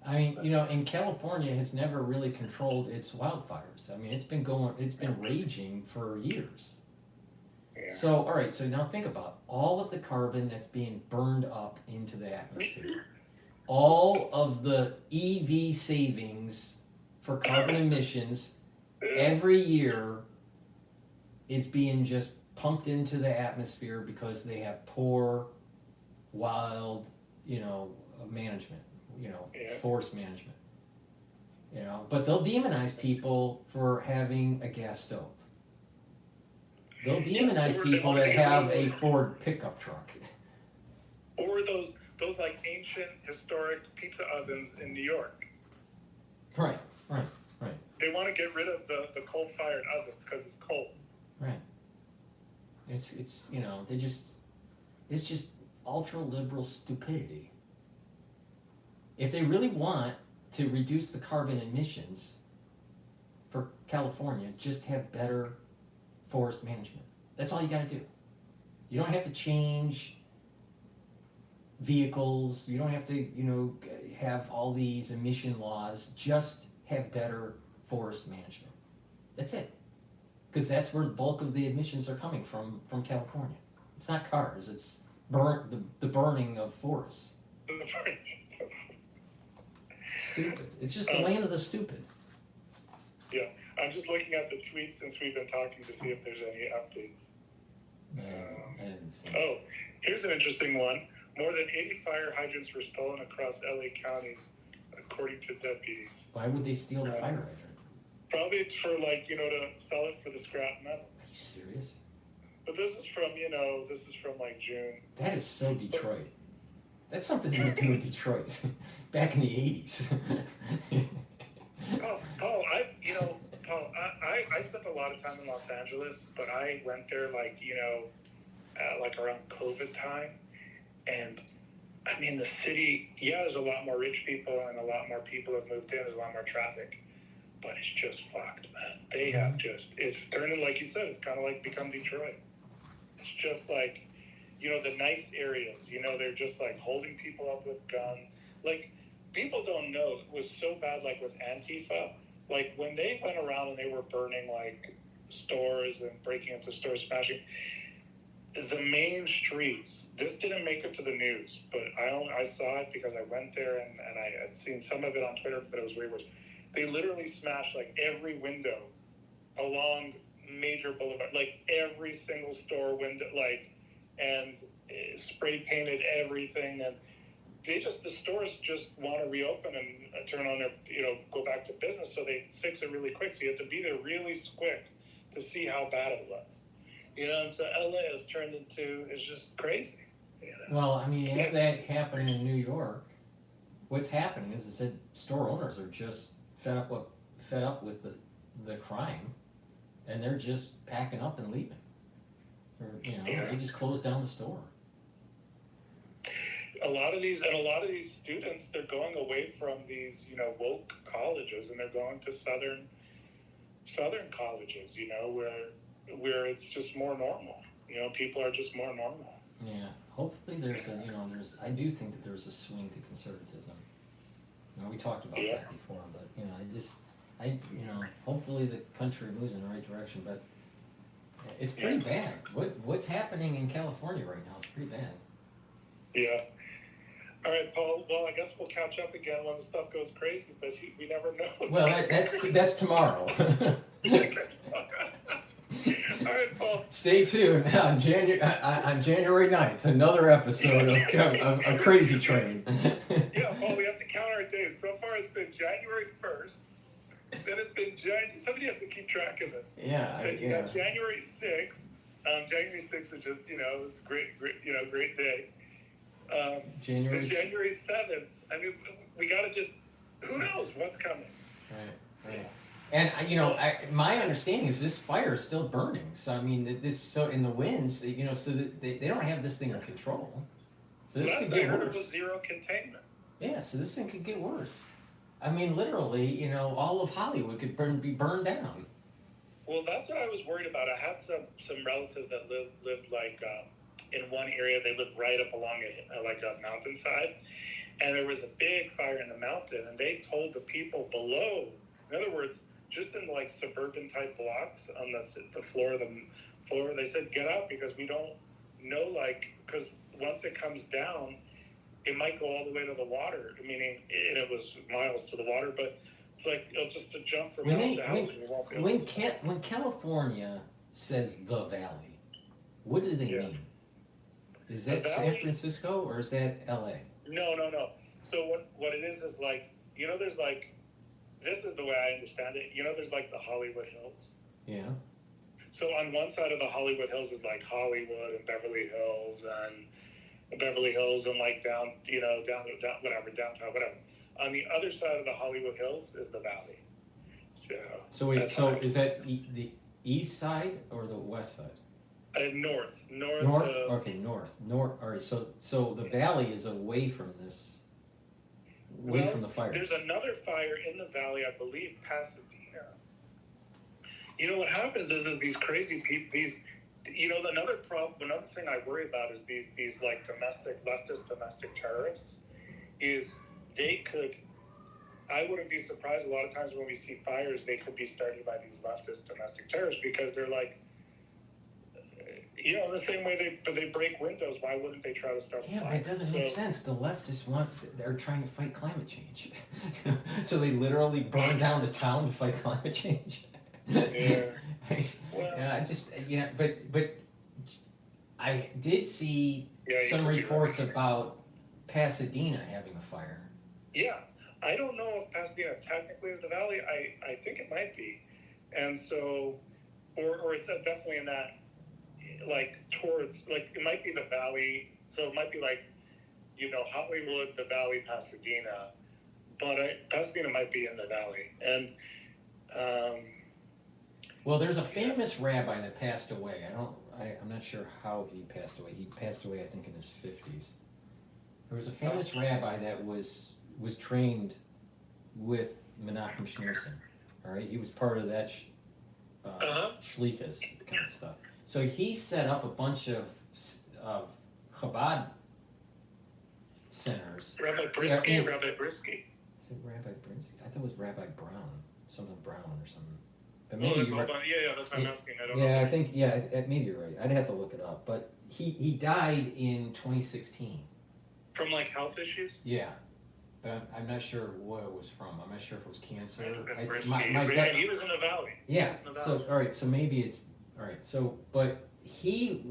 I mean, you know, and California has never really controlled its wildfires. I mean, it's been raging for years. Yeah. So, all right, so now think about all of the carbon that's being burned up into the atmosphere. All of the EV savings for carbon emissions every year is being just pumped into the atmosphere because they have poor wild, you know, management, forest management. But they'll demonize people for having a gas stove. They'll demonize people that have a Ford pickup truck. Or those like ancient historic pizza ovens in New York. Right. They want to get rid of the coal-fired ovens because it's cold. Right. It's it's just ultra-liberal stupidity. If they really want to reduce the carbon emissions for California, just have better forest management. That's all you gotta do. You don't have to change vehicles, you don't have to, have all these emission laws, just have better forest management. That's it. Because that's where the bulk of the emissions are coming from California. It's not cars, it's the burning of forests. Stupid. It's just the land of the stupid. Yeah, I'm just looking at the tweets since we've been talking to see if there's any updates. Oh, here's an interesting one. More than 80 fire hydrants were stolen across LA counties, according to deputies. Why would they steal the fire hydrant? Probably it's for to sell it for the scrap metal. Are you serious? But this is from like June. That is so Detroit. That's something you would do in Detroit back in the 80s. Paul, I spent a lot of time in Los Angeles, but I went there like around COVID time. And I mean, the city, there's a lot more rich people and a lot more people have moved in. There's a lot more traffic, but it's just fucked, man. They have it's turning, like you said, it's kind of like become Detroit. It's just like, the nice areas, they're just like holding people up with guns. Like, people don't know, it was so bad, like with Antifa, like when they went around and they were burning like stores and breaking into stores, smashing, the main streets, this didn't make it to the news, but I saw it because I went there and I had seen some of it on Twitter, but it was way worse. They literally smashed like every window along major boulevard, like every single store window, and spray painted everything, and the stores just want to reopen and turn on their, go back to business, so they fix it really quick. So you have to be there really quick to see how bad it was. And so LA has turned into, it's just crazy. Well, I mean, you have that happening in New York. What's happening is that store owners are just fed up with the crime, and they're just packing up and leaving. Or, they just close down the store. A lot of these students, they're going away from these, woke colleges, and they're going to southern colleges, where it's just more normal. People are just more normal. Yeah. Hopefully I do think that there's a swing to conservatism. We talked about that before, but, hopefully the country moves in the right direction, but it's pretty bad. What's happening in California right now is pretty bad. Yeah. All right, Paul. Well, I guess we'll catch up again when the stuff goes crazy, but we never know. Well, that's tomorrow. All right, Paul. Stay tuned on January 9th, another episode of A Crazy Train. Yeah, Paul, we have to count our days. So far, it's been January 1st. Then it's been somebody has to keep track of this. Yeah, You got January 6th. January 6th was just, it was a great day. January 7th. I mean, we got to just, who knows what's coming. Right. And my understanding is this fire is still burning. So I mean, in the winds, so that they don't have this thing in control. So this could get worse. It was zero containment. Yeah, so this thing could get worse. I mean, literally, all of Hollywood could be burned down. Well, that's what I was worried about. I had some relatives that lived like in one area. They lived right up along a mountainside, and there was a big fire in the mountain. And they told the people below, in other words, just in like suburban type blocks on the floor, they said get out because we don't know, because once it comes down, it might go all the way to the water. Meaning, and it was miles to the water, but it's like it'll just a jump from house to house, and you won't be able to. When California says the Valley, what do they mean? Is that San Francisco or is that LA? No. So what it like, there's like, this is the way I understand it. There's like the Hollywood Hills. Yeah. So on one side of the Hollywood Hills is like Hollywood and Beverly Hills and like down downtown, whatever. On the other side of the Hollywood Hills is the valley. So wait, so is that the east side or the west side? North. North. Okay, north. All right. So the valley is away from this, from the fire. There's another fire in the valley, I believe, Pasadena. What happens is these crazy people. Another thing I worry about is these like leftist domestic terrorists. Is they could. I wouldn't be surprised a lot of times when we see fires, they could be started by these leftist domestic terrorists because they're like, the same way they break windows, why wouldn't they try to start a fire? Yeah, but it doesn't make sense. The leftists they're trying to fight climate change. So they literally burn down the town to fight climate change. Yeah. But I did see some reports about Pasadena having a fire. Yeah. I don't know if Pasadena technically is the valley. I think it might be. And so, or it's definitely in that, like, towards, like, it might be the valley. So it might be like, Hollywood, the valley, Pasadena. But Pasadena might be in the valley. And, well, there's a famous rabbi that passed away. I'm not sure how he passed away. He passed away, I think, in his 50s. There was a famous rabbi that was trained with Menachem Schneerson. All right, he was part of that Shlichus kind of stuff. So he set up a bunch of Chabad centers. Rabbi Brisky. Is it Rabbi Brisky? I thought it was Rabbi Brown, something Brown or something. But maybe that's what I'm asking. I don't know. I think maybe you're right. I'd have to look it up. But he died in 2016. From like health issues? Yeah. But I'm not sure what it was from. I'm not sure if it was cancer. He was in the valley. Yeah. So all right. So maybe it's all right. So but he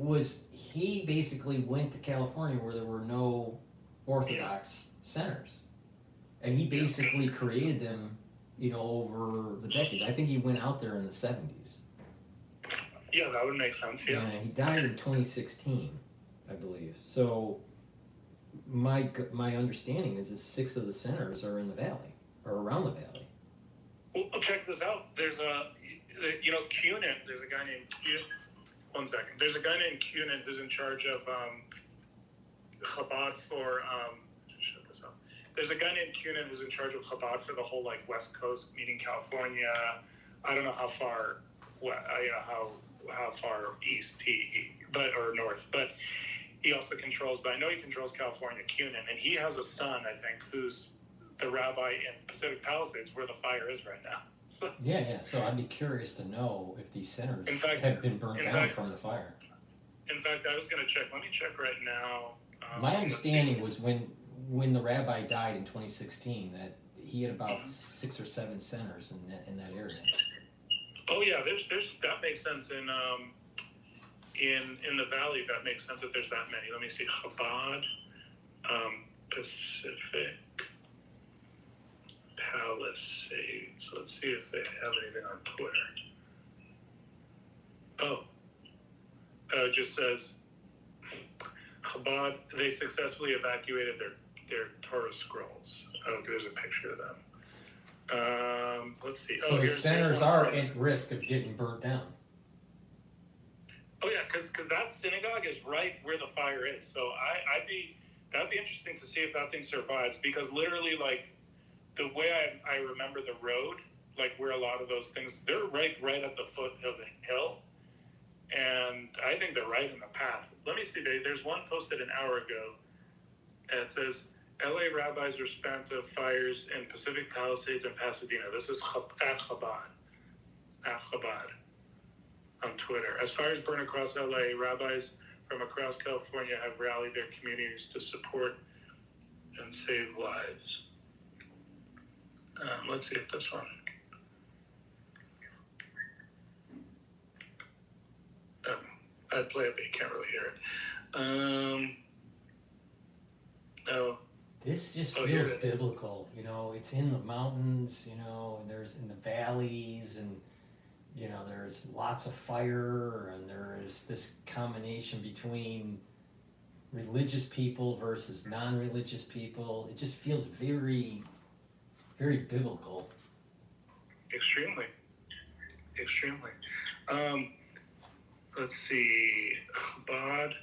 basically went to California where there were no Orthodox centers, and he basically created them. Over the decades. I think he went out there in the 70s. Yeah, that would make sense. Yeah. And he died in 2016, I believe. So my understanding is that 6 of the centers are in the valley or around the valley. Well, check this out. There's Cunin. There's a guy named Cunin. One second. There's a guy named Cunin who's in charge of Chabad for. Shut this up. There's a guy named Cunin who's in charge of Chabad for the whole like West Coast, meaning California. I don't know how far, how far east or north, but he also controls. But I know he controls California, Cunin, and he has a son, I think, who's the rabbi in Pacific Palisades, where the fire is right now. So, yeah. So I'd be curious to know if these centers have been burned down from the fire. In fact, I was going to check. Let me check right now. My understanding was when the rabbi died in 2016 that he had about 6 or 7 centers in that area. Oh yeah, there's that makes sense in the valley. That makes sense that there's that many. Let me see, Chabad, Pacific Palisades. Let's see if they have anything on Twitter. It just says Chabad, they successfully evacuated their Torah scrolls. Oh, there's a picture of them. Let's see. So the centers are at risk of getting burnt down. Oh yeah, because that synagogue is right where the fire is. So that'd be interesting to see if that thing survives. Because literally, like the way I remember the road, like where a lot of those things, they're right at the foot of the hill. And I think they're right in the path. Let me see. There's one posted an hour ago. And it says, LA rabbis are spent of fires in Pacific Palisades and Pasadena. This is at Chabad on Twitter. As fires burn across LA, rabbis from across California have rallied their communities to support and save lives. Let's see if this one. I'd play it, but you can't really hear it. This just Oh, feels here it is. biblical, you know, it's in the mountains, you know, and there's in the valleys, and you know, there's lots of fire, and there is this combination between religious people versus non-religious people. It just feels very, very biblical. Extremely. Let's see, Chabad. Let's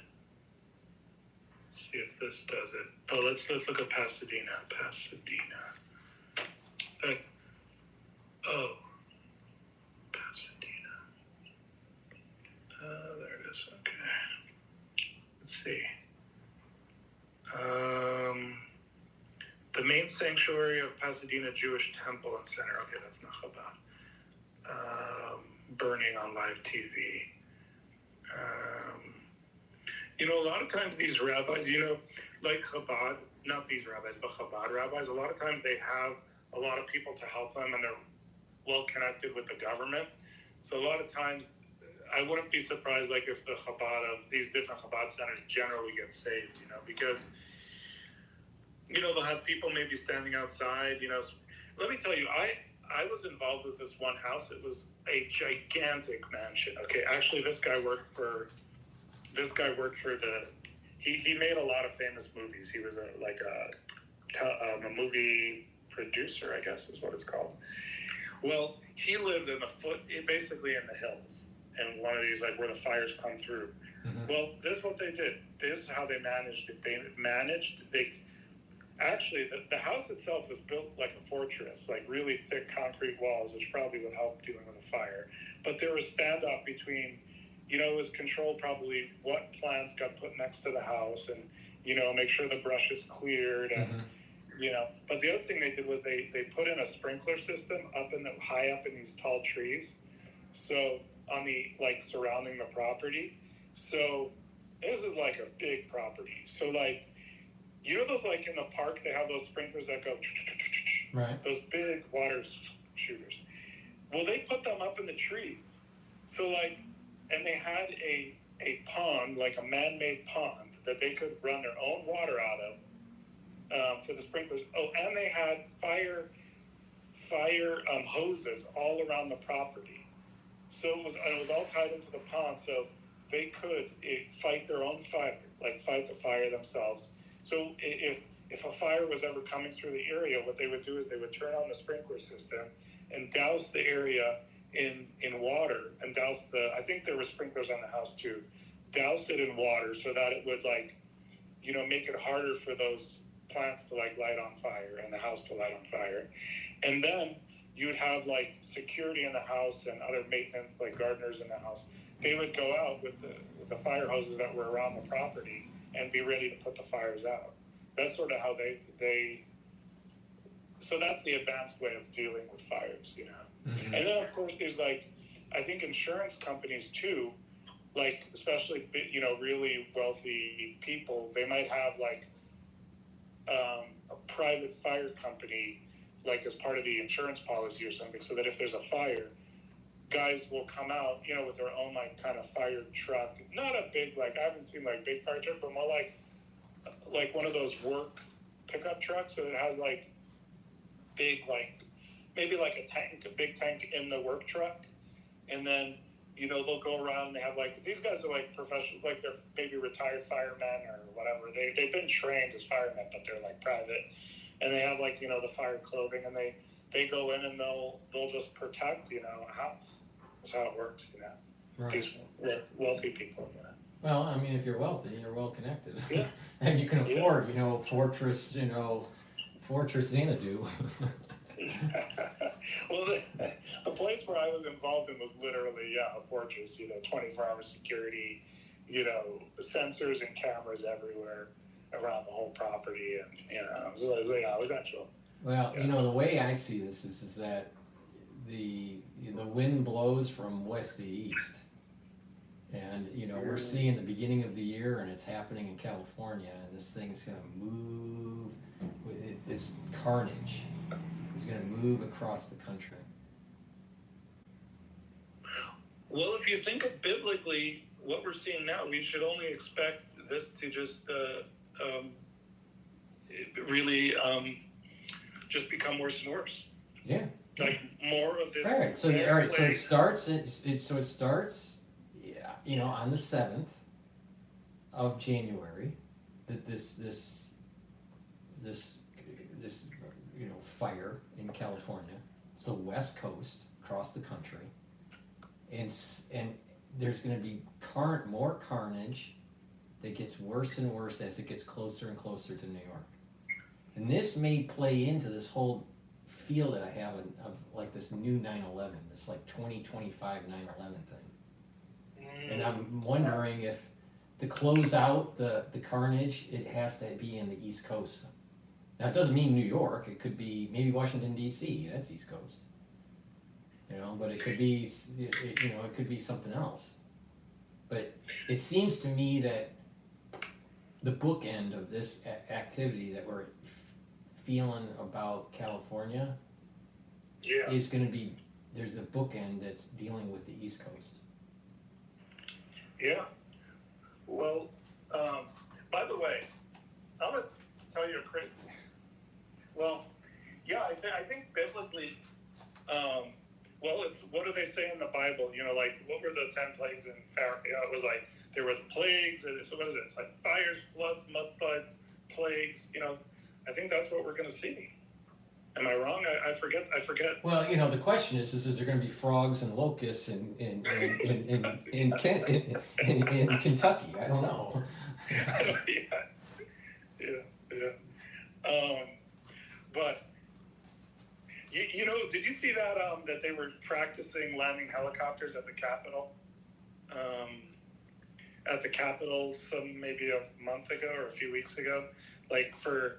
see if this does it. Oh, let's look at Pasadena. Oh, Pasadena. There it is. Okay. Let's see. The main sanctuary of Pasadena Jewish Temple and Center. Okay, that's not Chabad. Burning on live TV. You know, a lot of times these rabbis, you know, like Chabad, not these rabbis, but Chabad rabbis, a lot of times they have a lot of people to help them, and they're well connected with the government. So a lot of times, I wouldn't be surprised, like, if the Chabad of these different Chabad centers generally get saved, you know, because, you know, they'll have people maybe standing outside, you know. Let me tell you, I was involved with this one house. It was a gigantic mansion. Okay, actually, this guy worked for he made a lot of famous movies. He was a movie producer, I guess is what it's called. Well, he lived basically in the hills, and one of these, like, where the fires come through. Mm-hmm. Well, this is what they did. This is how they managed it. Actually, the house itself was built like a fortress, like really thick concrete walls, which probably would help dealing with a fire. But there was standoff between, you know, it was controlled probably what plants got put next to the house, and, you know, make sure the brush is cleared, and, mm-hmm. you know. But the other thing they did was they put in a sprinkler system high up in these tall trees, so on the, like, surrounding the property. So this is like a big property. So, like, you know those, like, in the park, they have those sprinklers that go, right? Those big water shooters. Well, they put them up in the trees. So, like, and they had a pond, like a man-made pond, that they could run their own water out of for the sprinklers. Oh, and they had fire hoses all around the property. So it was all tied into the pond, so they could fight their own fire, like fight the fire themselves. So if a fire was ever coming through the area, what they would do is they would turn on the sprinkler system and douse the area in water, and I think there were sprinklers on the house too, douse it in water so that it would, like, you know, make it harder for those plants to, like, light on fire and the house to light on fire. And then you would have, like, security in the house and other maintenance, like gardeners in the house. They would go out with the fire hoses that were around the property and be ready to put the fires out. That's sort of how so that's the advanced way of dealing with fires, you know. Mm-hmm. And then, of course, there's, like, I think insurance companies too, like, especially, you know, really wealthy people, they might have, like, a private fire company, like, as part of the insurance policy or something, so that if there's a fire, guys will come out, you know, with their own, like, kind of fire truck. Not a big, like, I haven't seen, like, big fire truck, but more like one of those work pickup trucks. So it has, like, big, like, maybe like a big tank in the work truck. And then, you know, they'll go around and they have, like, these guys are, like, professional, like, they're maybe retired firemen or whatever. They've been trained as firemen, but they're, like, private. And they have, like, you know, the fire clothing, and they go in and they'll just protect, you know, a house. That's how it works, you know. Right. These wealthy people, you know. Well, I mean, if you're wealthy, you're well connected. Yeah. And you can afford, you know, Fortress Xanadu. Well, the place where I was involved in was literally, a fortress, you know, 24-hour security, you know, the sensors and cameras everywhere around the whole property, and, you know, it was actual. Well, you know, the way I see this is that the wind blows from west to east, and, you know, we're seeing the beginning of the year, and it's happening in California, and this thing's going to move with this carnage is going to move across the country. Well, if you think of biblically what we're seeing now, we should only expect this to just really just become worse and worse. Yeah. Like more of this. All right. So it starts. It starts. Yeah. You know, on the 7th of January, that this you know, fire in California. It's the West Coast across the country, and there's going to be more carnage that gets worse and worse as it gets closer and closer to New York. And this may play into this whole feel that I have of like this new 9/11, this like 2025 9/11 thing. And I'm wondering if to close out the carnage, it has to be in the East Coast. Now, it doesn't mean New York. It could be maybe Washington, D.C. That's East Coast. You know, but it could be, you know, it could be something else. But it seems to me that the bookend of this activity that we're feeling about California is going to be, there's a bookend that's dealing with the East Coast. Yeah. Well, by the way, I'm going to tell you a crazy. Well, yeah, I think biblically, well, it's, what do they say in the Bible? You know, like, what were the 10 plagues in Pharaoh? You know, it was like, there were the plagues, and so what is it? It's like fires, floods, mudslides, plagues, you know. I think that's what we're going to see. Am I wrong? I forget. Well, you know, the question is there going to be frogs and locusts in Kentucky? I don't know. Yeah. But you know, did you see that that they were practicing landing helicopters at the Capitol? At the Capitol, maybe a month ago or a few weeks ago, like for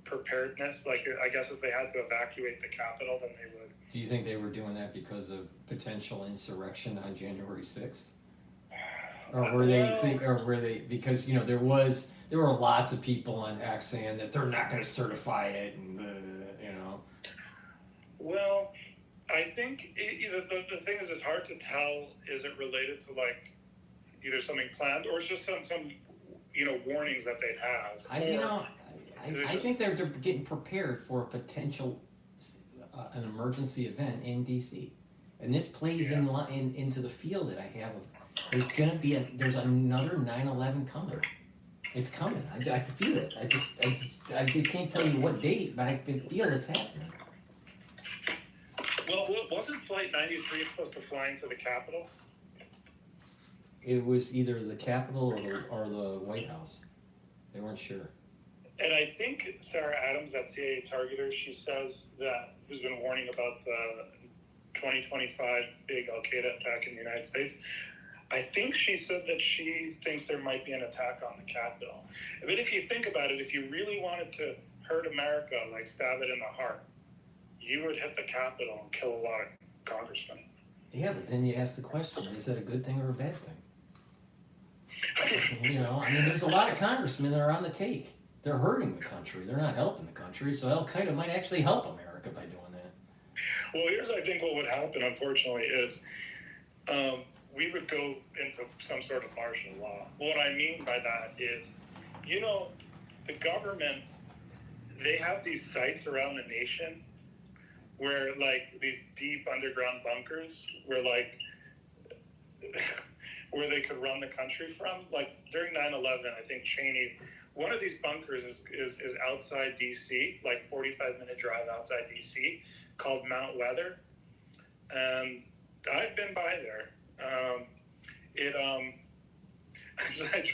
preparedness. Like, I guess if they had to evacuate the Capitol, then they would. Do you think they were doing that because of potential insurrection on January 6th? Or were they because, you know, there were lots of people on X saying that they're not going to certify it, and you know. Well, I think the thing is, it's hard to tell. Is it related to like either something planned or it's just some you know, warnings that they have? I think they're getting prepared for a potential an emergency event in DC, and this plays into the feel that I have of there's another 9/11 coming. It's coming. I feel it. I can't tell you what date, but I can feel it's happening. Well, wasn't Flight 93 supposed to fly into the Capitol? It was either the Capitol or the White House. They weren't sure. And I think Sarah Adams, that CIA targeter, she says that, who's been warning about the 2025 big Al-Qaeda attack in the United States. I think she said that she thinks there might be an attack on the Capitol. But if you think about it, if you really wanted to hurt America, like stab it in the heart, you would hit the Capitol and kill a lot of congressmen. Yeah, but then you ask the question, is that a good thing or a bad thing? You know, I mean, there's a lot of congressmen that are on the take. They're hurting the country. They're not helping the country. So Al-Qaeda might actually help America by doing that. Well, here's, I think, what would happen, unfortunately, is we would go into some sort of martial law. What I mean by that is, you know, the government, they have these sites around the nation where, like, these deep underground bunkers where, like, where they could run the country from. Like, during 9/11, I think Cheney, one of these bunkers is outside D.C., like 45-minute drive outside D.C., called Mount Weather. And I've been by there. I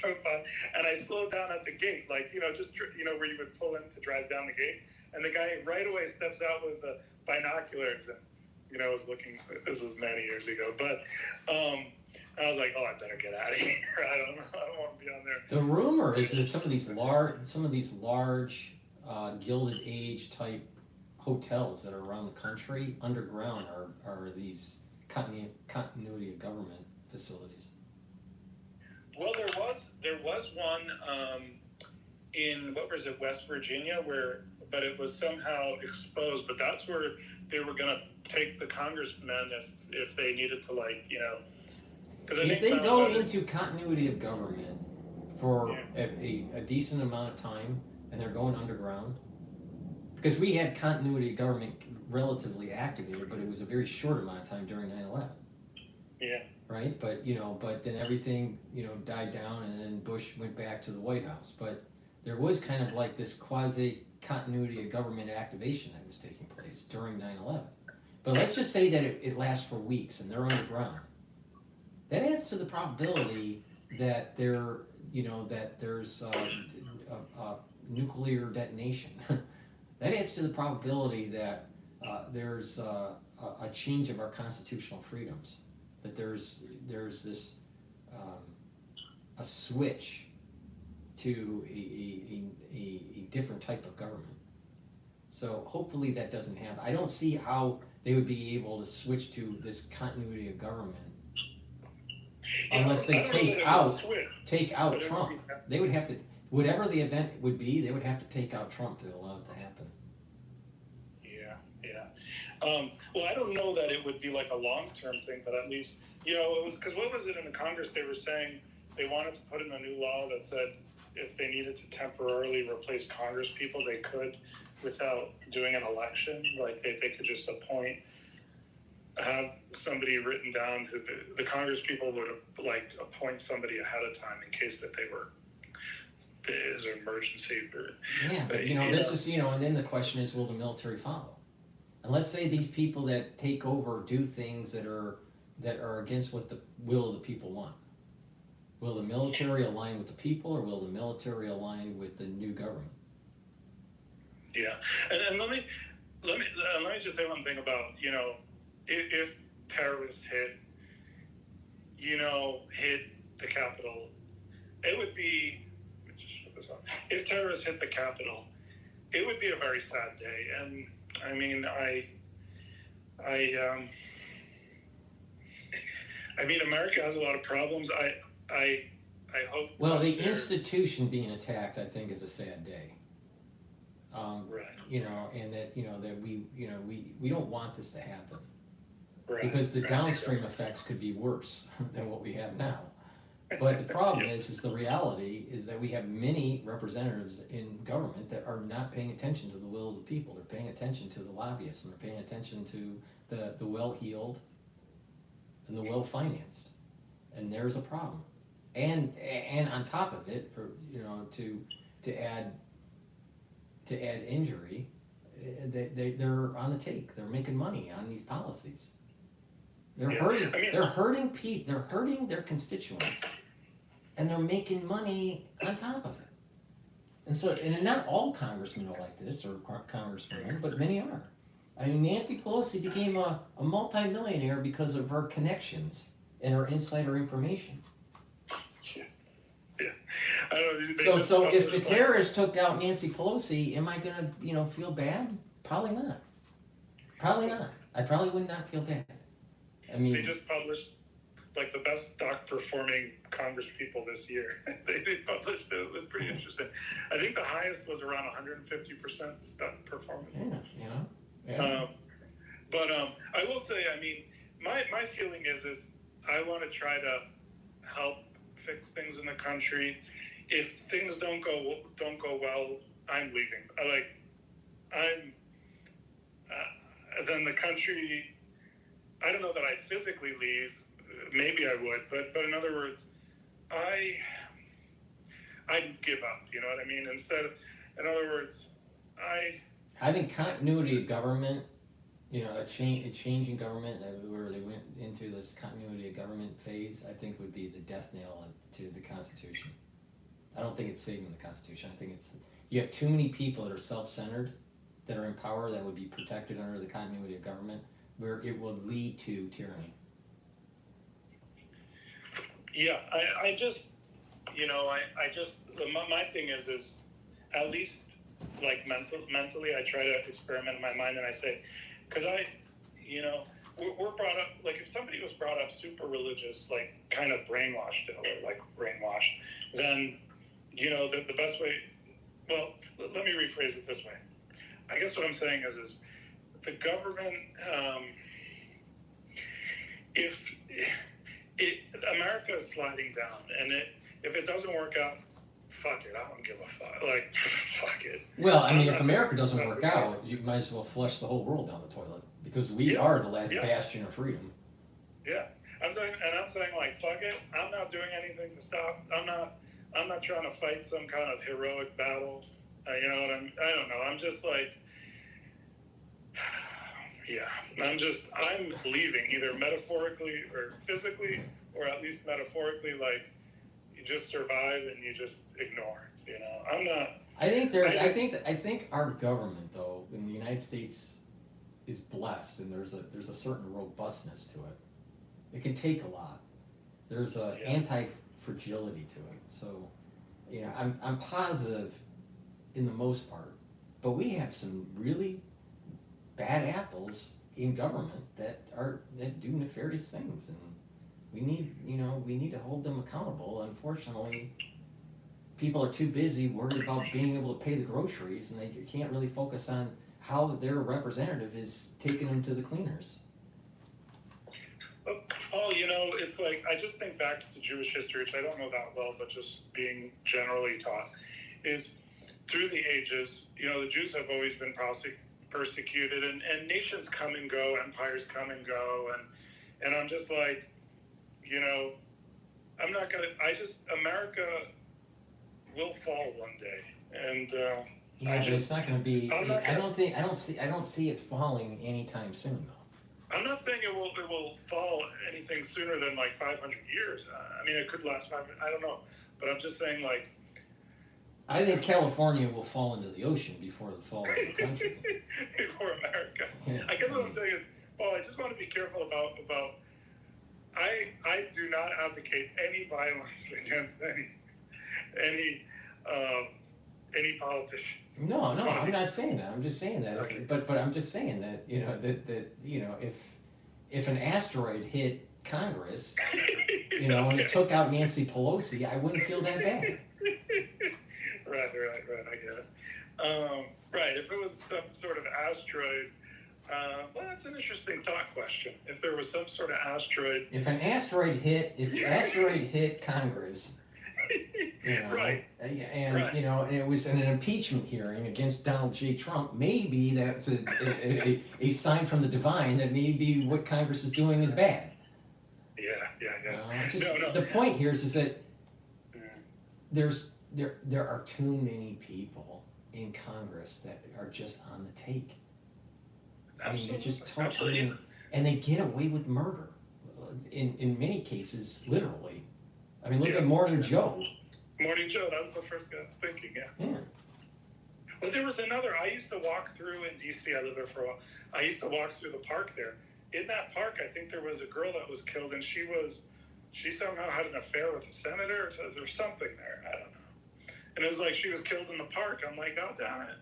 drove by and I slowed down at the gate, like, you know, just, you know, where you would pull in to drive down the gate. And the guy right away steps out with the binoculars and, you know, was looking, this was many years ago, but I was like, oh, I better get out of here. I don't want to be on there. The rumor is that some of these large Gilded Age type hotels that are around the country underground are these continuity of government facilities. Well, there was one in, what was it, West Virginia, but it was somehow exposed. But that's where they were going to take the congressmen if they needed to, like, you know. If they go into continuity of government for a decent amount of time, and they're going underground. Because we had continuity of government relatively activated, but it was a very short amount of time during 9/11. Yeah. Right? But, but then everything, died down, and then Bush went back to the White House. But there was kind of like this quasi-continuity of government activation that was taking place during 9/11. But let's just say that it lasts for weeks and they're underground. That adds to the probability that there's a nuclear detonation. That adds to the probability that there's a change of our constitutional freedoms. That there's this a switch to a different type of government. So hopefully that doesn't happen. I don't see how they would be able to switch to this continuity of government unless they take out Trump. They would have to, whatever the event would be, they would have to take out Trump to allow it to happen. Well, I don't know that it would be like a long-term thing, but at least, it was, because what was it in the Congress? They were saying they wanted to put in a new law that said if they needed to temporarily replace Congress people, they could without doing an election. Like they could just have somebody written down who the Congress people would appoint somebody ahead of time in case that there's an emergency. Yeah, but this is, and then the question is, will the military follow? And let's say these people that take over do things that are against what the will of the people want. Will the military align with the people, or will the military align with the new government? Yeah, and let me just say one thing about if terrorists hit the Capitol, it would be. Let me just put this on. If terrorists hit the Capitol, it would be a very sad day, and I mean, America has a lot of problems. I hope. Well, the institution being attacked, I think, is a sad day. Right. And that we don't want this to happen. Right. Because the downstream effects could be worse than what we have now. But the problem is the reality is that we have many representatives in government that are not paying attention to the will of the people. They're paying attention to the lobbyists, and they're paying attention to the well-heeled and the well-financed. And there's a problem. And on top of it, for to add injury, they're on the take. They're making money on these policies. They're hurting people. They're hurting their constituents, and they're making money on top of it. And so, and not all congressmen are like this, or congresswomen, but many are. I mean, Nancy Pelosi became a multimillionaire because of her connections and her insider information. Yeah. I don't know, so if the terrorists took out Nancy Pelosi, am I gonna feel bad? Probably not. Probably not. I probably would not feel bad. I mean, they just published the best stock performing Congress people this year. they published it. It was pretty interesting. I think the highest was around 150% stock performance. Yeah. But I will say, I mean, my feeling is I want to try to help fix things in the country. If things don't go well, I'm leaving. Then the country. I don't know that I'd physically leave. Maybe I would, but in other words, I'd give up. You know what I mean? In other words, I think continuity of government, a change in government where they went into this continuity of government phase, I think would be the death knell to the Constitution. I don't think it's saving the Constitution. I think you have too many people that are self-centered, that are in power, that would be protected under the continuity of government, where it will lead to tyranny. Yeah, I just, my thing is at least mentally I try to experiment in my mind, and I say, because we're brought up, if somebody was brought up super religious, kind of brainwashed, then, the best way, well, let me rephrase it this way. I guess what I'm saying is the government, America is sliding down, and if it doesn't work out fuck it, I don't give a fuck. Like, fuck it. Well, I mean, I'm if not America doing doesn't work out, you might as well flush the whole world down the toilet, because we Yeah, are the last yeah. bastion of freedom. Yeah, I'm saying like, fuck it. I'm not doing anything to stop. I'm not trying to fight some kind of heroic battle. You know what I don't know. I'm just like, yeah. I'm leaving, either metaphorically or physically, or at least metaphorically. Like, you just survive and you just ignore. You know, I'm not. I think our government, though, in the United States, is blessed, and there's a certain robustness to it. It can take a lot. There's a anti-fragility to it. So, you know, I'm positive in the most part, but we have some really bad apples in government that do nefarious things, and we need to hold them accountable. Unfortunately, people are too busy worried about being able to pay the groceries, and they can't really focus on how their representative is taking them to the cleaners. Oh, you know, it's like, I just think back to Jewish history, which I don't know that well, but just being generally taught, is through the ages, you know, the Jews have always been persecuted, and nations come and go, empires come and go, and I'm just like, you know, America will fall one day, and yeah, but it's not going to be. I don't see it falling anytime soon, though. I'm not saying it will fall anything sooner than like 500 years. I mean, it could last 500. I don't know, but I'm just saying, like, I think California will fall into the ocean before the fall of the country. before America. Yeah. I guess what I'm saying is, Paul, I just want to be careful about. I do not advocate any violence against any politicians. No, I'm not saying that. I'm just saying that. But I'm just saying that, you know, that you know, if an asteroid hit Congress, you know, and it took out Nancy Pelosi, I wouldn't feel that bad. Right, I get it. Right, if it was some sort of asteroid, well, that's an interesting thought question. If there was some sort of asteroid. If an asteroid hit Congress, you know, right. And right. You know, and it was in an impeachment hearing against Donald J. Trump, maybe that's a sign from the divine that maybe what Congress is doing is bad. Yeah. No. The point here is that there are too many people in Congress that are just on the take. I mean, they're just totally, and they get away with murder. In many cases, literally. I mean, look at Morning Joe. Morning Joe, that was the first guy I was thinking, yeah. But there was another, I used to walk through in D.C., I lived there for a while. I used to walk through the park there. In that park, I think there was a girl that was killed, and she somehow had an affair with a senator, or there's something there, I don't know. And it was like she was killed in the park. I'm like, God damn it.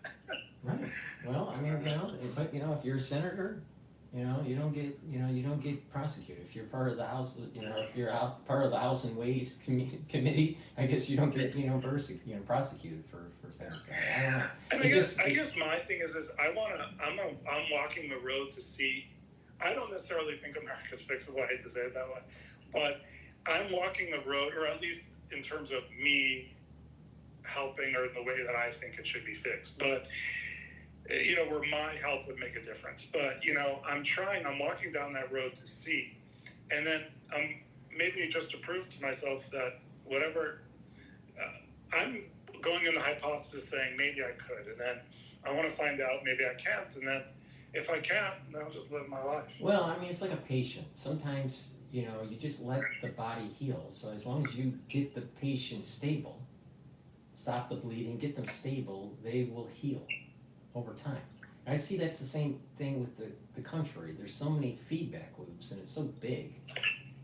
Right. Well, I mean, you know, but you know, if you're a senator, you know, you don't get prosecuted. If you're part of the House, you know, if you're part of the House and Ways Committee, I guess you don't get, prosecuted for things. I don't know. And I guess my thing is I'm walking the road to see. I don't necessarily think America's fixable. I hate to say it that way, but I'm walking the road, or at least in terms of me helping, or the way that I think it should be fixed. But you know, where my help would make a difference. But, you know, I'm walking down that road to see. And then maybe just to prove to myself that whatever, I'm going in the hypothesis saying maybe I could. And then I want to find out maybe I can't. And then if I can't, then I'll just live my life. Well, I mean, it's like a patient. Sometimes, you know, you just let the body heal. So as long as you get the patient stable, stop the bleeding, get them stable, they will heal over time. And I see that's the same thing with the country. There's so many feedback loops, and it's so big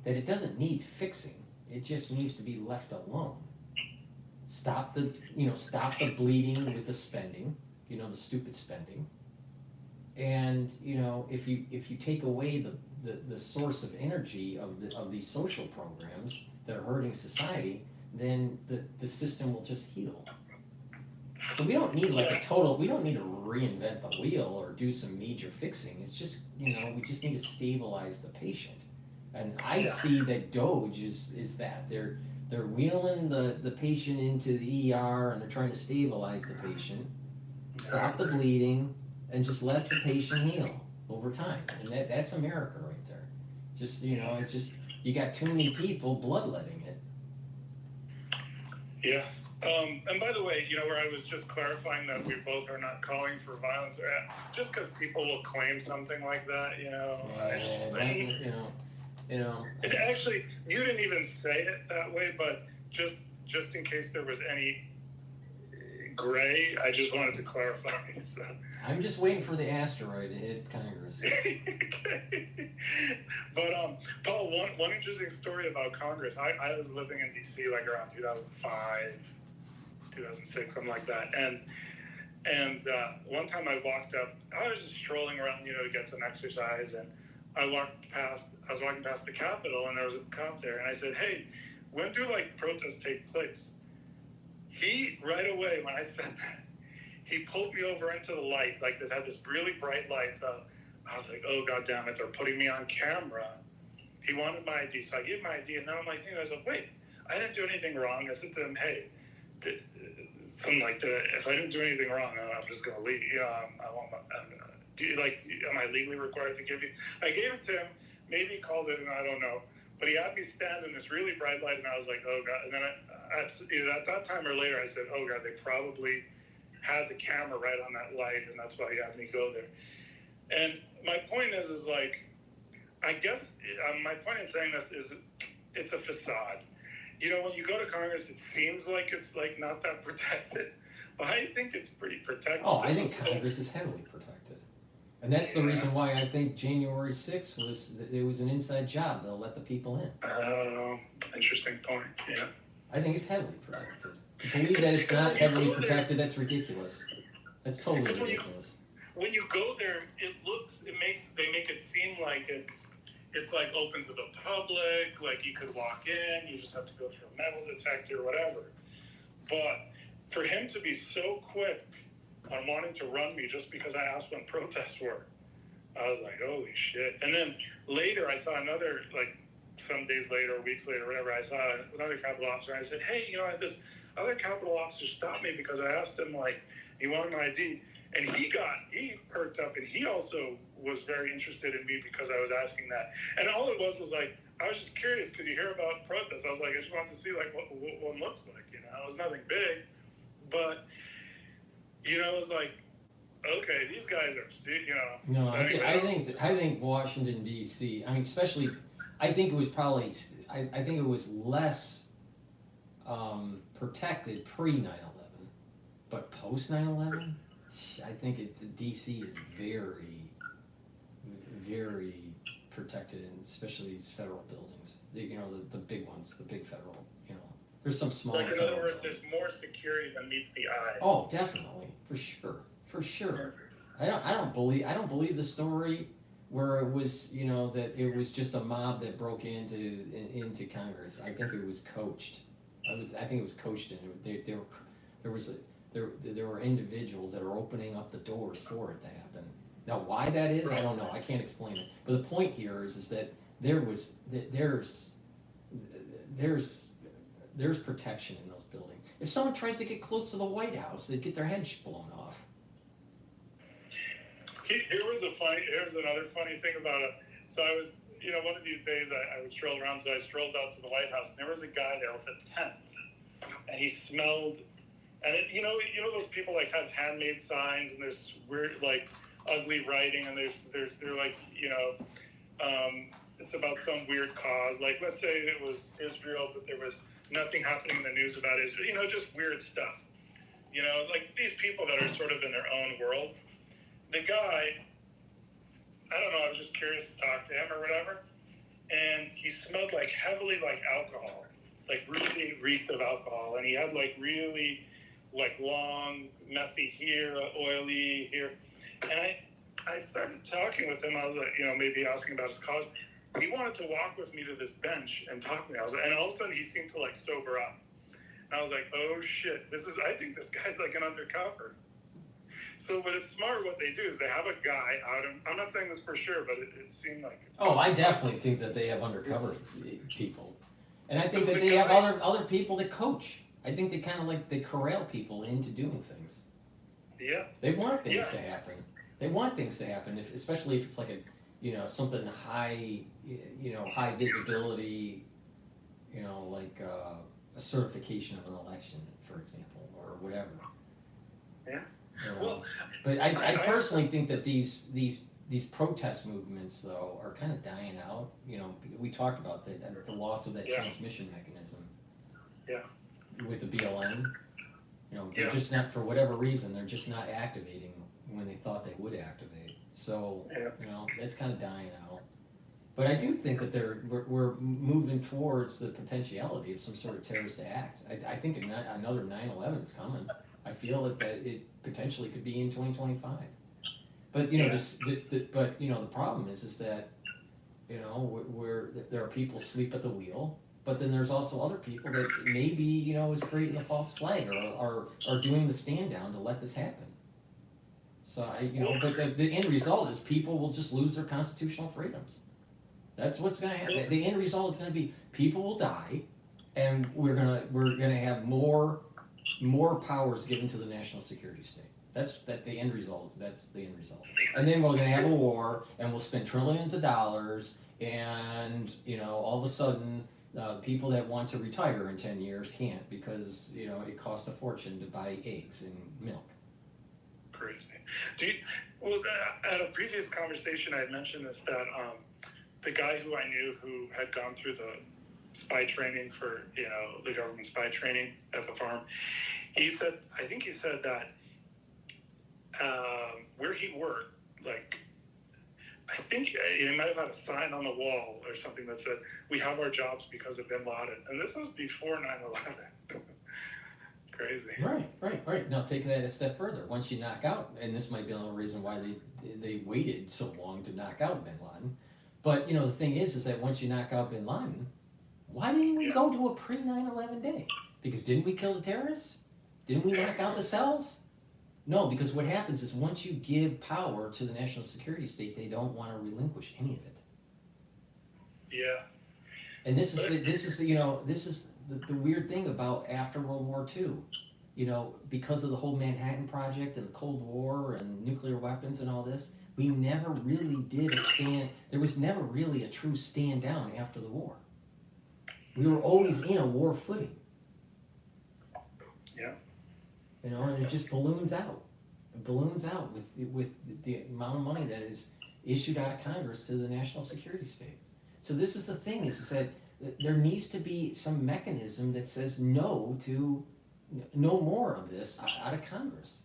that it doesn't need fixing. It just needs to be left alone. Stop the bleeding with the spending, you know, the stupid spending. And, you know, if you take away the source of energy of these social programs that are hurting society, then the system will just heal. So we don't need we don't need to reinvent the wheel or do some major fixing. It's just, you know, we just need to stabilize the patient. And I see that Doge is that. They're wheeling the patient into the ER and they're trying to stabilize the patient, stop the bleeding, and just let the patient heal over time. And that's America right there. Just, it's just, you got too many people bloodletting it. Yeah. And by the way, where I was just clarifying that we both are not calling for violence, just because people will claim something like that, And actually, you didn't even say it that way, but just in case there was any gray, I just wanted to clarify. So. I'm just waiting for the asteroid to hit Congress. Okay. But Paul, one interesting story about Congress. I was living in DC like around 2005, 2006, something like that, and one time I walked up. I was just strolling around, to get some exercise, and I was walking past the Capitol, and there was a cop there, and I said, "Hey, when do protests take place?" He right away when I said that, he pulled me over into the light, this had this really bright light. So I was like, "Oh God damn it, they're putting me on camera." He wanted my ID, so I gave my ID, and then I'm like, I was like, "Wait, I didn't do anything wrong." I said to him, "Hey, if I didn't do anything wrong, I'm just gonna leave. I want my. Am I legally required to give you?" I gave it to him. Maybe he called it, and I don't know. But he had me stand in this really bright light, and I was like, "Oh God!" And then either at that time or later, I said, "Oh God, they probably had the camera right on that light, and that's why he had me go there." And my point is I guess my point in saying this is, it's a facade. When you go to Congress, it seems like it's not that protected, but I think it's pretty protected. Oh, I think Congress is heavily protected. And that's the reason why I think January 6th was an inside job. They'll let the people in. Interesting point, yeah. I think it's heavily protected. To believe that it's not heavily protected, that's ridiculous. That's totally ridiculous. When you go there, they make it seem like it's open to the public, you could walk in, you just have to go through a metal detector, whatever. But for him to be so quick on wanting to run me just because I asked when protests were, I was like, holy shit. And then later I saw another, some days later, weeks later, whatever, I saw another Capitol officer, and I said, "Hey, I had this other Capitol officer stop me because I asked him, he wanted my ID." And he perked up, and he also was very interested in me because I was asking that. And all it was I was just curious because you hear about protests. I was like, I just wanted to see what one looks like, It was nothing big, but it was okay, these guys are, No, so anyway, I think Washington D.C. Especially, I think it was probably, I think it was less protected pre 9/11, but post 9/11. I think DC is very, very protected, and especially these federal buildings. The big ones, the big federal. There's some small. in other words, there's more security than meets the eye. Oh, definitely, for sure. I don't believe the story where it was, that it was just a mob that broke into Congress. I think it was coached. I think it was coached, and there were individuals that are opening up the doors for it to happen. Now, why that is, I don't know. I can't explain it. But the point here is that there's protection in those buildings. If someone tries to get close to the White House, they'd get their head blown off. Here's another funny thing about it. So I was, one of these days I would stroll around, so I strolled out to the White House, and there was a guy there with a tent, and he smelled. And those people have handmade signs, and there's weird ugly writing, and they're it's about some weird cause. Let's say it was Israel, but there was nothing happening in the news about Israel. Just weird stuff. These people that are sort of in their own world. The guy, I don't know. I was just curious to talk to him or whatever, and he smelled heavily like alcohol, really reeked of alcohol, and he had really long, messy hair, oily hair. And I started talking with him. I was maybe asking about his cause. He wanted to walk with me to this bench and talk to me. And all of a sudden he seemed to sober up. And I was like, oh shit, I think this guy's an undercover. So, but it's smart what they do is they have a guy out, and I'm not saying this for sure, but it seemed like. Oh, I definitely think that they have undercover people. And I think that they have other people that coach. I think they kind of like they corral people into doing things. Yeah. They want things to happen. They want things to happen, especially if it's like something high, high visibility, like a certification of an election, for example, or whatever. Yeah. Well, but I personally think that these protest movements, though, are kind of dying out. We talked about the loss of that transmission mechanism. Yeah. With the BLM, they're just not, for whatever reason, they're just not activating when they thought they would activate. So, that's kind of dying out. But I do think that we're moving towards the potentiality of some sort of terrorist act. I think another 9/11 is coming. I feel that it potentially could be in 2025. But the problem is that there are people asleep at the wheel. But then there's also other people that maybe, is creating a false flag or are doing the stand down to let this happen. So but the end result is people will just lose their constitutional freedoms. That's what's going to happen. The end result is going to be people will die, and we're gonna have more powers given to the national security state. That's the end result. That's the end result. And then we're going to have a war, and we'll spend trillions of dollars, and all of a sudden. People that want to retire in 10 years can't because it costs a fortune to buy eggs and milk. Crazy. At a previous conversation, I had mentioned this that the guy who I knew who had gone through the spy training for the government spy training at the farm, I think he said that where he worked, like. I think he might have had a sign on the wall or something that said, "We have our jobs because of Bin Laden." And this was before 9/11. Crazy. Right. Now take that a step further. Once you knock out, and this might be another reason why they waited so long to knock out Bin Laden. But, the thing is that once you knock out Bin Laden, why didn't we go to a pre-9/11 day? Because didn't we kill the terrorists? Didn't we knock out the cells? No, because what happens is once you give power to the national security state, they don't want to relinquish any of it. Yeah. And this is the weird thing about after World War II. Because of the whole Manhattan Project and the Cold War and nuclear weapons and all this, we never really did a stand. There was never really a true stand down after the war. We were always in a war footing. Yeah. And it just balloons out. It balloons out with the amount of money that is issued out of Congress to the national security state. So this is the thing, is that there needs to be some mechanism that says no more of this out of Congress.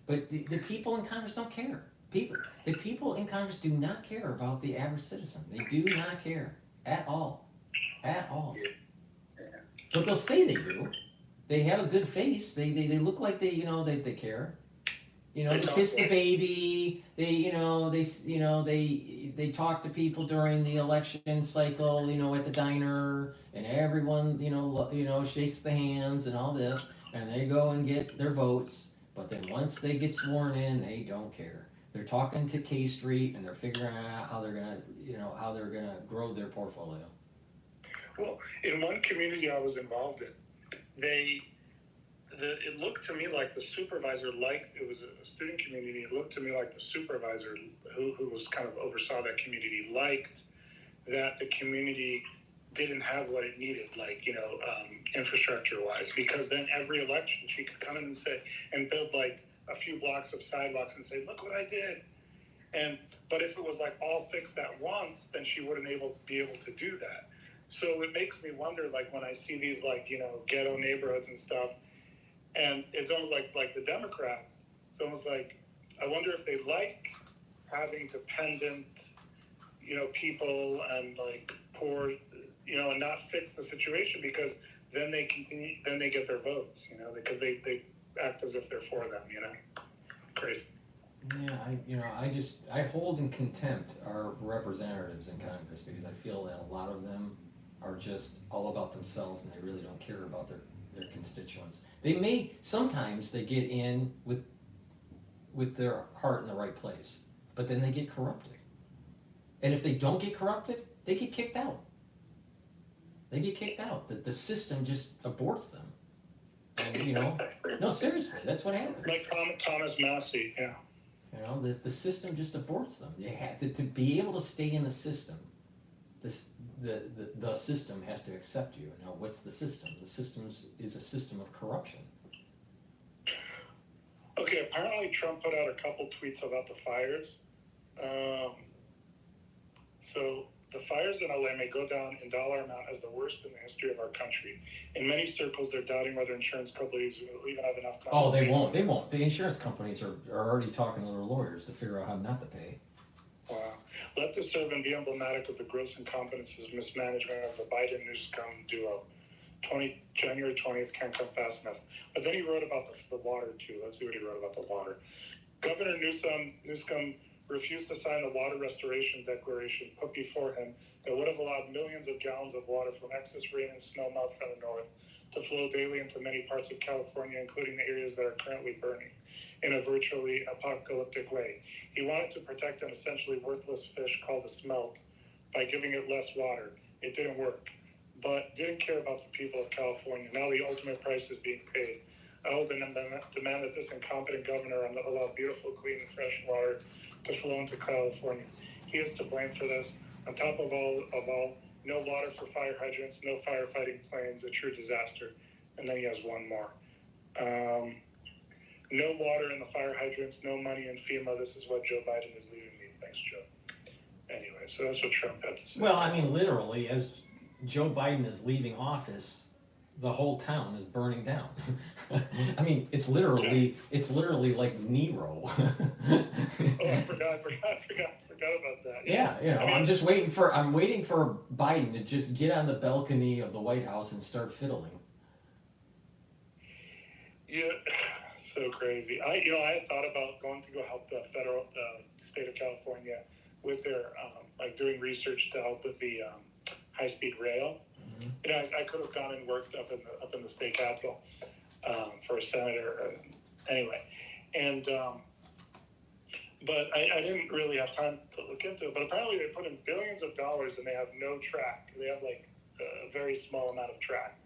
But the people in Congress don't care. The people in Congress do not care about the average citizen. They do not care at all. At all. But they'll say they do. They have a good face. They look like they care. They kiss the baby. They talk to people during the election cycle. At the diner, and everyone shakes the hands and all this, and they go and get their votes. But then once they get sworn in, they don't care. They're talking to K Street, and they're figuring out how they're gonna grow their portfolio. Well, in one community I was involved in, it looked to me like the supervisor it was a student community. It looked to me like the supervisor who was kind of oversaw that community liked that the community didn't have what it needed, infrastructure wise, because then every election she could come in and say and build like a few blocks of sidewalks and say, "Look what I did." But if it was like all fixed at once, then she wouldn't be able to do that. So it makes me wonder, like when I see these ghetto neighborhoods and stuff, and it's almost like the Democrats, it's almost like I wonder if they like having dependent, people and poor, and not fix the situation, because then they get their votes, because they act as if they're for them, Crazy. Yeah, I hold in contempt our representatives in Congress, because I feel that a lot of them are just all about themselves, and they really don't care about their constituents. Sometimes they get in with their heart in the right place, but then they get corrupted. And if they don't get corrupted, they get kicked out. They get kicked out. The system just aborts them. And, you know, no, seriously, that's what happens. Like Thomas Massey, yeah. You know, the system just aborts them. They have to be able to stay in the system. The system has to accept you. Now, what's the system? The system is a system of corruption. Okay, apparently Trump put out a couple tweets about the fires. So the fires in LA may go down in dollar amount as the worst in the history of our country. In many circles, they're doubting whether insurance companies will even have enough money. Oh, they won't. They won't. The insurance companies are already talking to their lawyers to figure out how not to pay. Wow. Let this serve and be emblematic of the gross incompetence and mismanagement of the Biden-Newsom duo. January 20th can't come fast enough. But then he wrote about the water, too. Let's see what he wrote about the water. Governor Newsom refused to sign the water restoration declaration put before him that would have allowed millions of gallons of water from excess rain and snow melt from the north to flow daily into many parts of California, including the areas that are currently burning, in a virtually apocalyptic way. He wanted to protect an essentially worthless fish called a smelt by giving it less water. It didn't work, but didn't care about the people of California. Now the ultimate price is being paid. I will demand that this incompetent governor allow beautiful, clean, and fresh water to flow into California. He is to blame for this. On top of all, no water for fire hydrants, no firefighting planes, a true disaster. And then he has one more. No water in the fire hydrants, no money in FEMA. This is what Joe Biden is leaving me. Thanks, Joe. Anyway, so that's what Trump had to say. Well, I mean, literally, as Joe Biden is leaving office, the whole town is burning down. I mean, it's literally like Nero. Oh, I forgot about that. Yeah, you know, I mean, I'm waiting for Biden to just get on the balcony of the White House and start fiddling. Yeah, so crazy. I had thought about going to go help the state of California with their doing research to help with the high-speed rail. Mm-hmm. You know, I could have gone and worked up in the state capitol for a senator. Anyway, and but I didn't really have time to look into it. But apparently they put in billions of dollars and they have no track. They have like a very small amount of track.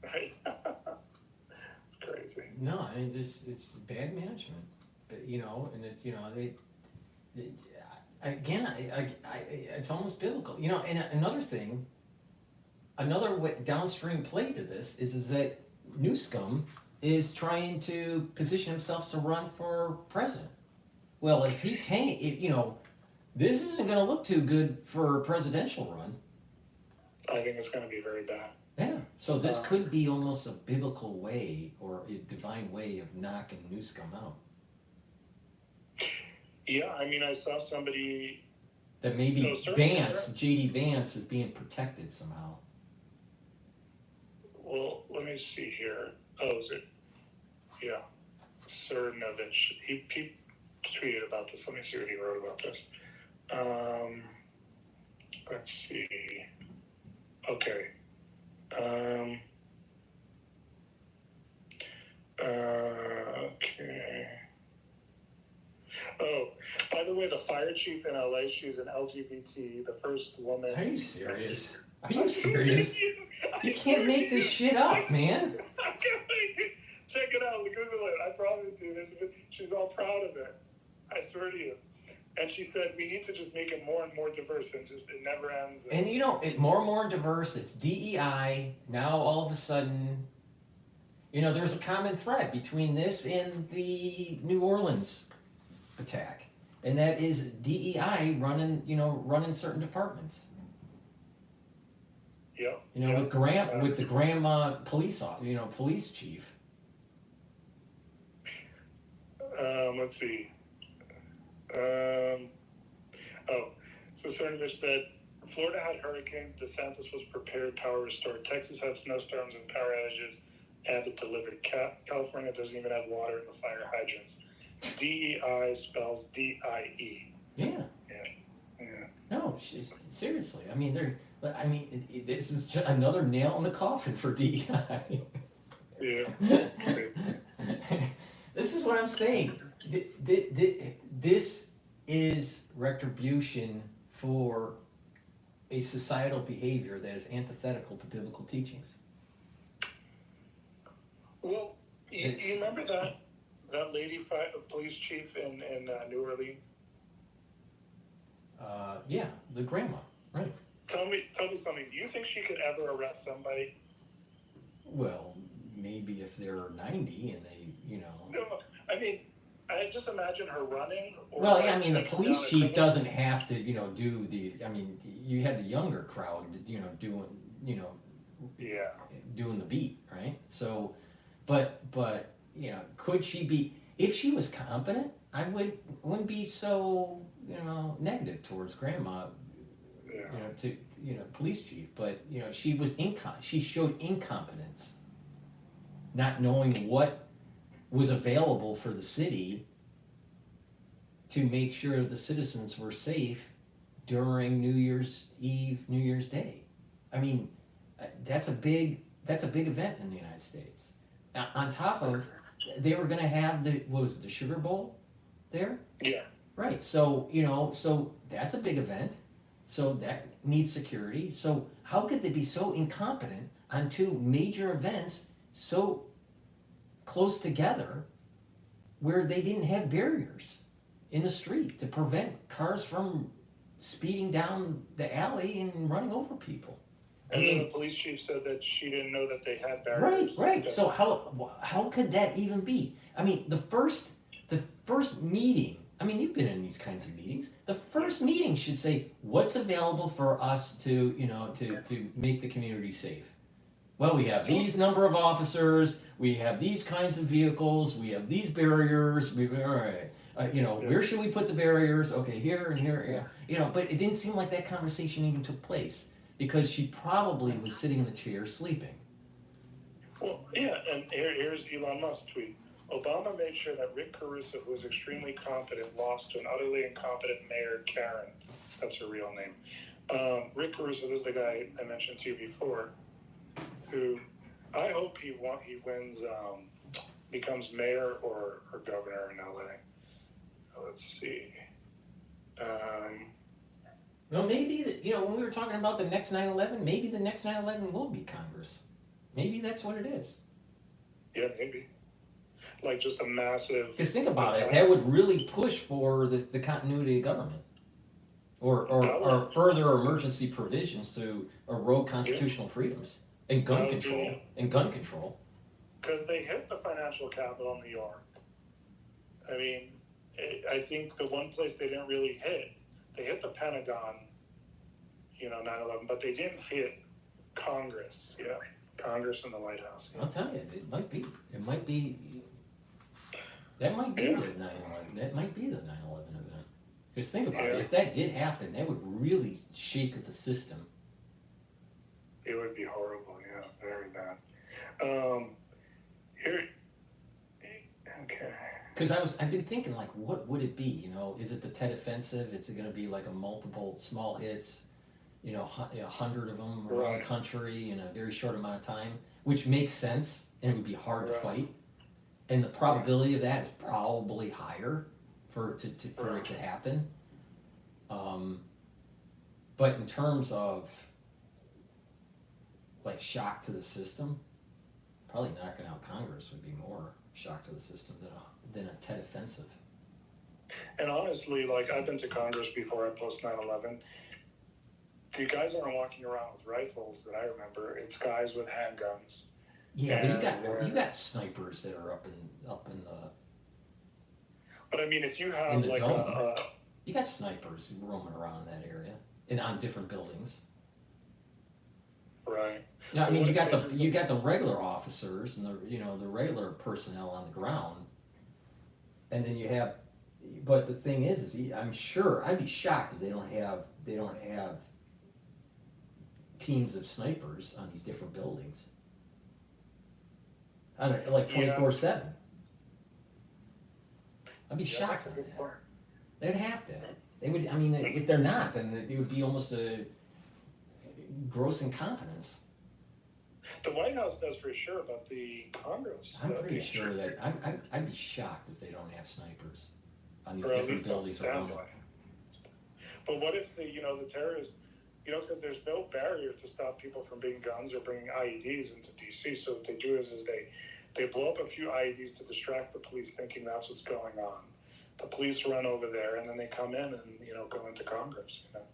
Right? It's crazy. No, I mean, it's bad management. But, you know, and it's, you know, it's almost biblical. You know, and another thing, another downstream play to this is that Newsom is trying to position himself to run for president. Well, if you know, this isn't going to look too good for a presidential run. I think it's going to be very bad. Yeah. So this could be almost a biblical way or a divine way of knocking Newsom out. Yeah, I mean, I saw somebody that maybe J.D. Vance is being protected somehow. Well, let me see here. Oh, is it? Yeah, Cernovich. He tweeted about this. Let me see what he wrote about this. Let's see. Okay. Okay. Oh, by the way, the fire chief in LA, she's an LGBT, the first woman. Are you serious? Are you serious? You can't make this shit up, man. Check it out, Google it. I promise you, she's all proud of it. I swear to you. And she said, we need to just make it more and more diverse, and just it never ends. And you know, more and more diverse, it's DEI. Now all of a sudden, you know, there's a common thread between this and the New Orleans attack. And that is DEI running certain departments. Yeah. You know, with the grandma police chief. Let's see. So Cernovich said, Florida had hurricane. DeSantis was prepared, power restored. Texas had snowstorms and power outages. Abbott delivered. California doesn't even have water in the fire hydrants. DEI spells DIE. Yeah. No, seriously. I mean, this is just another nail in the coffin for DEI. Yeah. This is what I'm saying. This is retribution for a societal behavior that is antithetical to biblical teachings. Well, you remember that lady police chief in New Orleans? Yeah, the grandma, right. Tell me something. Do you think she could ever arrest somebody? Well, maybe if they're 90 and they, No, I mean, I just imagine her running. Or well, yeah, I mean, the police chief doesn't have to, do the. I mean, you had the younger crowd, doing, doing the beat, right? So, but could she be? If she was competent, I wouldn't be so negative towards grandma. To police chief, but she was she showed incompetence, not knowing what was available for the city to make sure the citizens were safe during New Year's Eve, New Year's Day. I mean, that's a big event in the United States. On top of, they were going to have the Sugar Bowl there. Yeah. Right. So so that's a big event. So that needs security. So how could they be so incompetent on two major events so close together where they didn't have barriers in the street to prevent cars from speeding down the alley and running over people? And then the police chief said that she didn't know that they had barriers. Right. So how could that even be? I mean, the first meeting, I mean, you've been in these kinds of meetings. The first meeting should say, what's available for us to make the community safe? Well, we have these number of officers, we have these kinds of vehicles, we have these barriers, all right. Where should we put the barriers? Okay, here and here, but it didn't seem like that conversation even took place because she probably was sitting in the chair sleeping. Well, yeah, and here's Elon Musk's tweet. Obama made sure that Rick Caruso, who was extremely competent, lost to an utterly incompetent mayor, Karen. That's her real name. Rick Caruso is the guy I mentioned to you before, who I hope he wins, becomes mayor or governor in LA. Let's see. Well, maybe when we were talking about the next 9/11, maybe the next 9/11 will be Congress. Maybe that's what it is. Yeah, maybe. Like just a massive. Because think about it, that would really push for the continuity of government, or further emergency provisions to erode constitutional freedoms and gun control. Because they hit the financial capital in New York. I mean, I think the one place they didn't really hit, they hit the Pentagon, 9/11, but they didn't hit Congress. Congress and the White House. I'll tell you, it might be. That might be the 9/11. That might be the 9/11 event. Because think about it, if that did happen, that would really shake the system. It would be horrible, yeah, very bad. Okay. Because I've been thinking, like, what would it be? Is it the Tet Offensive? Is it going to be like a multiple small hits? 100 of them around the country in a very short amount of time, which makes sense, and it would be hard to fight. And the probability of that is probably higher for it to happen. But in terms of like shock to the system, probably knocking out Congress would be more shock to the system than a Tet Offensive. And honestly, like I've been to Congress before at post 9/11. The guys aren't walking around with rifles that I remember. It's guys with handguns. Yeah, but you got snipers that are up in the. But I mean, if you have like you got snipers roaming around in that area and on different buildings. Right. Yeah, I mean, you got the regular officers and the regular personnel on the ground, and then you have. But the thing is I'm sure I'd be shocked if they don't have teams of snipers on these different buildings. I don't know, like 24/7. I'd be shocked on that. They'd have to. They would. I mean, if they're not, then it would be almost a gross incompetence. The White House does for sure, but the Congress. I'm pretty sure that I'd be shocked if they don't have snipers on these different buildings around them. But what if the terrorists you know, because there's no barrier to stop people from bringing guns or bringing IEDs into DC. So what they do is they blow up a few IEDs to distract the police, thinking that's what's going on. The police run over there, and then they come in and, you know, go into Congress, you know.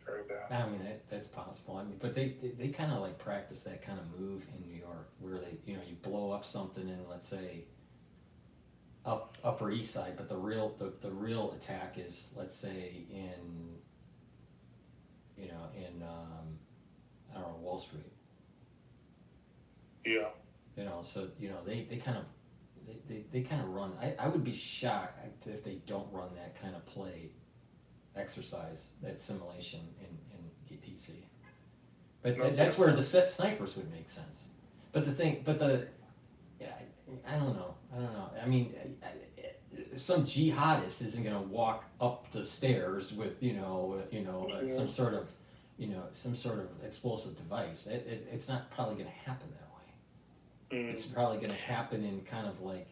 Very bad. I mean, that's possible. I mean, but they kind of like practice that kind of move in New York, where they, you know, you blow up something in, let's say, Upper East Side, but the real attack is, let's say, in, you know, in I don't know, Wall Street. Yeah. You know, so you know they kind of run. I would be shocked if they don't run that kind of play exercise, that simulation in DC. But that's where the snipers would make sense. But yeah, I don't know. I mean, some jihadist isn't going to walk up the stairs with some sort of explosive device. It's not probably going to happen that way. It's probably going to happen in kind of like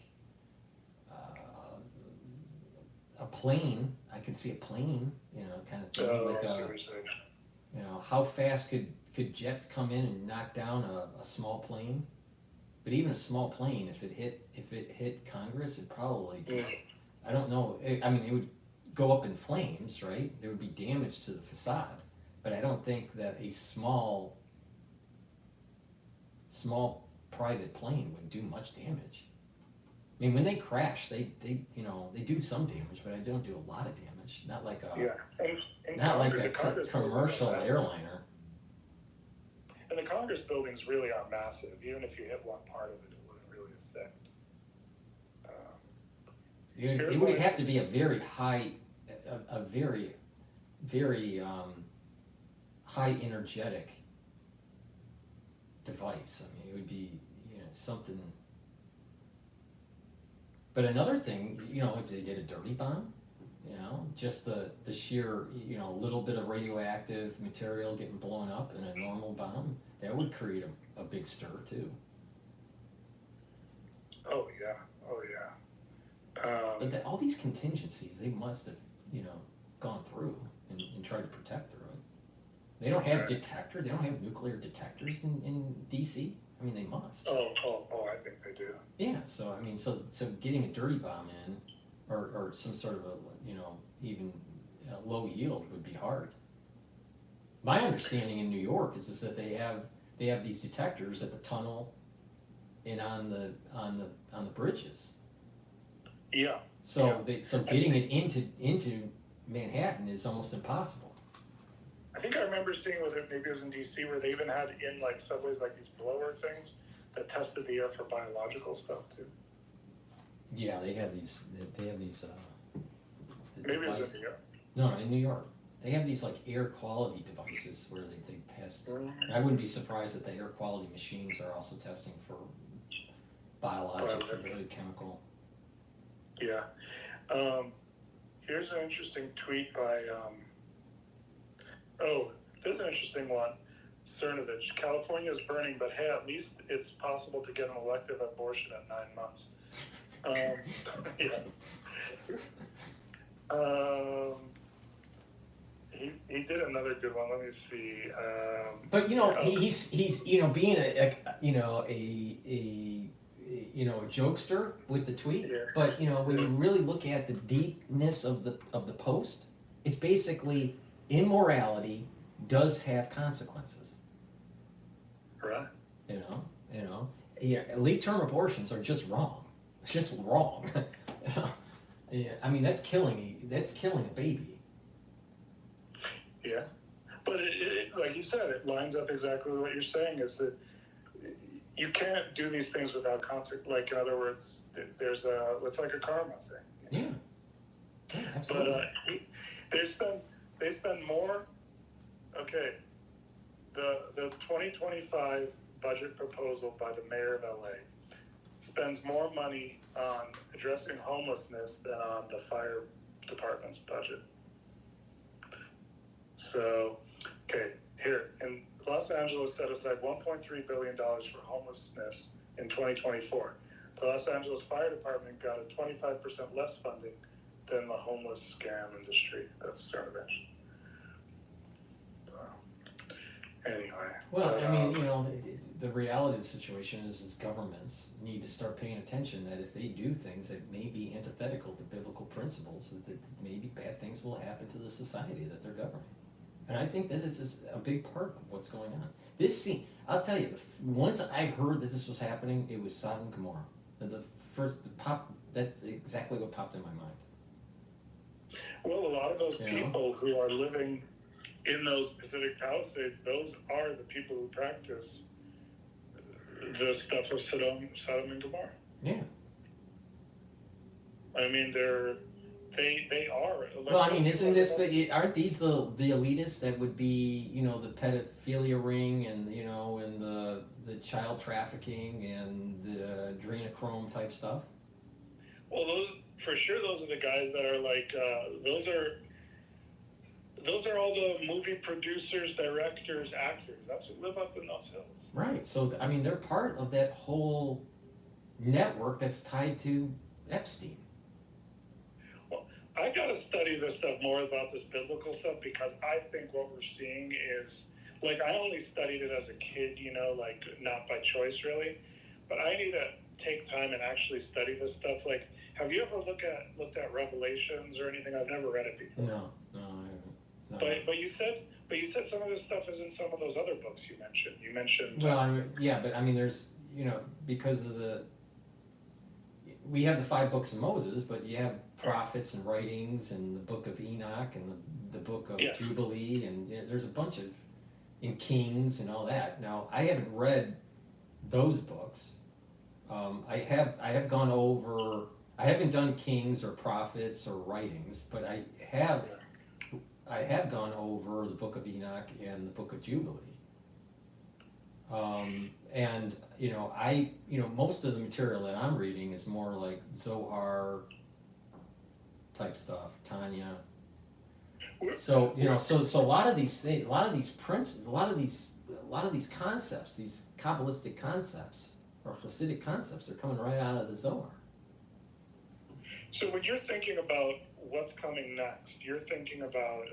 a plane. I could see a plane, you know, kind of thing. You know, how fast could jets come in and knock down a small plane? But even a small plane, if it hit Congress, it probably just, I don't know. I mean, it would go up in flames, right? There would be damage to the facade. But I don't think that a small private plane would do much damage. I mean, when they crash, they do some damage, but they don't do a lot of damage. Not like a commercial airliner. And the Congress buildings really are massive. Even if you hit one part of it, it wouldn't really affect. It would have to be a very high, a very, very high energetic device. I mean, it would be, you know, something. But another thing, you know, if they get a dirty bomb, you know, just the sheer, you know, little bit of radioactive material getting blown up in a normal bomb, that would create a big stir too. Oh yeah. But all these contingencies, they must have, you know, gone through and tried to protect through it. They don't have detectors. They don't have nuclear detectors in DC. I mean, they must. Oh, I think they do. Yeah. So I mean, so getting a dirty bomb in, or some sort of a, you know, even low yield would be hard. My understanding in New York is that they have these detectors at the tunnel and on the bridges. Yeah. So getting it into Manhattan is almost impossible. I think I remember seeing with it, maybe it was in DC, where they even had in like subways like these blower things that tested the air for biological stuff too. Yeah, they have these. Maybe it was in New York. No, in New York, they have these like air quality devices where they test. And I wouldn't be surprised that the air quality machines are also testing for biological, chemical. Yeah. Here's an interesting tweet by. This is an interesting one. Cernovich, California is burning, but hey, at least it's possible to get an elective abortion at 9 months. He did another good one. Let me see. But you know, he's you know, being a jokester with the tweet. Yeah. But you know, when you really look at the deepness of the post, it's basically immorality does have consequences. Right. You know, yeah, late term abortions are just wrong. It's just wrong. Yeah, I mean that's killing a baby. Yeah, but it, like you said, it lines up exactly what you're saying. Is that you can't do these things without consequence. Like in other words, there's it's like a karma thing. Yeah, absolutely. But they spend more. Okay, the 2025 budget proposal by the mayor of LA spends more money on addressing homelessness than on the fire department's budget. So, okay, here, in Los Angeles set aside $1.3 billion for homelessness in 2024. The Los Angeles Fire Department got a 25% less funding than the homeless scam industry. That's Cernovich. Anyway. Well, but, I mean, you know, the reality of the situation is governments need to start paying attention that if they do things that may be antithetical to biblical principles, that maybe bad things will happen to the society that they're governing. And I think that this is a big part of what's going on. This scene, I'll tell you, once I heard that this was happening, it was Sodom and Gomorrah. That's exactly what popped in my mind. Well, a lot of those people who are living in those Pacific Palisades, those are the people who practice the stuff of Sodom and Gomorrah. Yeah. I mean, they are. Like, well, I mean, aren't these the elitists that would be, you know, the pedophilia ring and, you know, and the child trafficking and the adrenochrome type stuff? Well, those are the guys that are like, those are all the movie producers, directors, actors. That's who live up in those hills. Right. So, I mean, they're part of that whole network that's tied to Epstein. Well, I got to study this stuff more about this biblical stuff because I think what we're seeing is, like, I only studied it as a kid, you know, like, not by choice, really. But I need to take time and actually study this stuff. Like, have you ever looked at Revelations or anything? I've never read it before. No, I haven't. No. But you said some of this stuff is in some of those other books you mentioned. You mentioned. Well, I mean, yeah, but I mean, there's, you know, because of we have the 5 books of Moses, but you have prophets and writings and the book of Enoch and the book of Jubilee, and there's a bunch of in Kings and all that. Now, I haven't read those books. I have gone over. I haven't done Kings or prophets or writings, but I have gone over the book of Enoch and the book of Jubilee. And you know, most of the material that I'm reading is more like Zohar type stuff, Tanya. So you know, so a lot of these things, a lot of these principles, a lot of these concepts, these Kabbalistic concepts or Hasidic concepts, are coming right out of the Zohar. So when you're thinking about what's coming next, you're thinking about,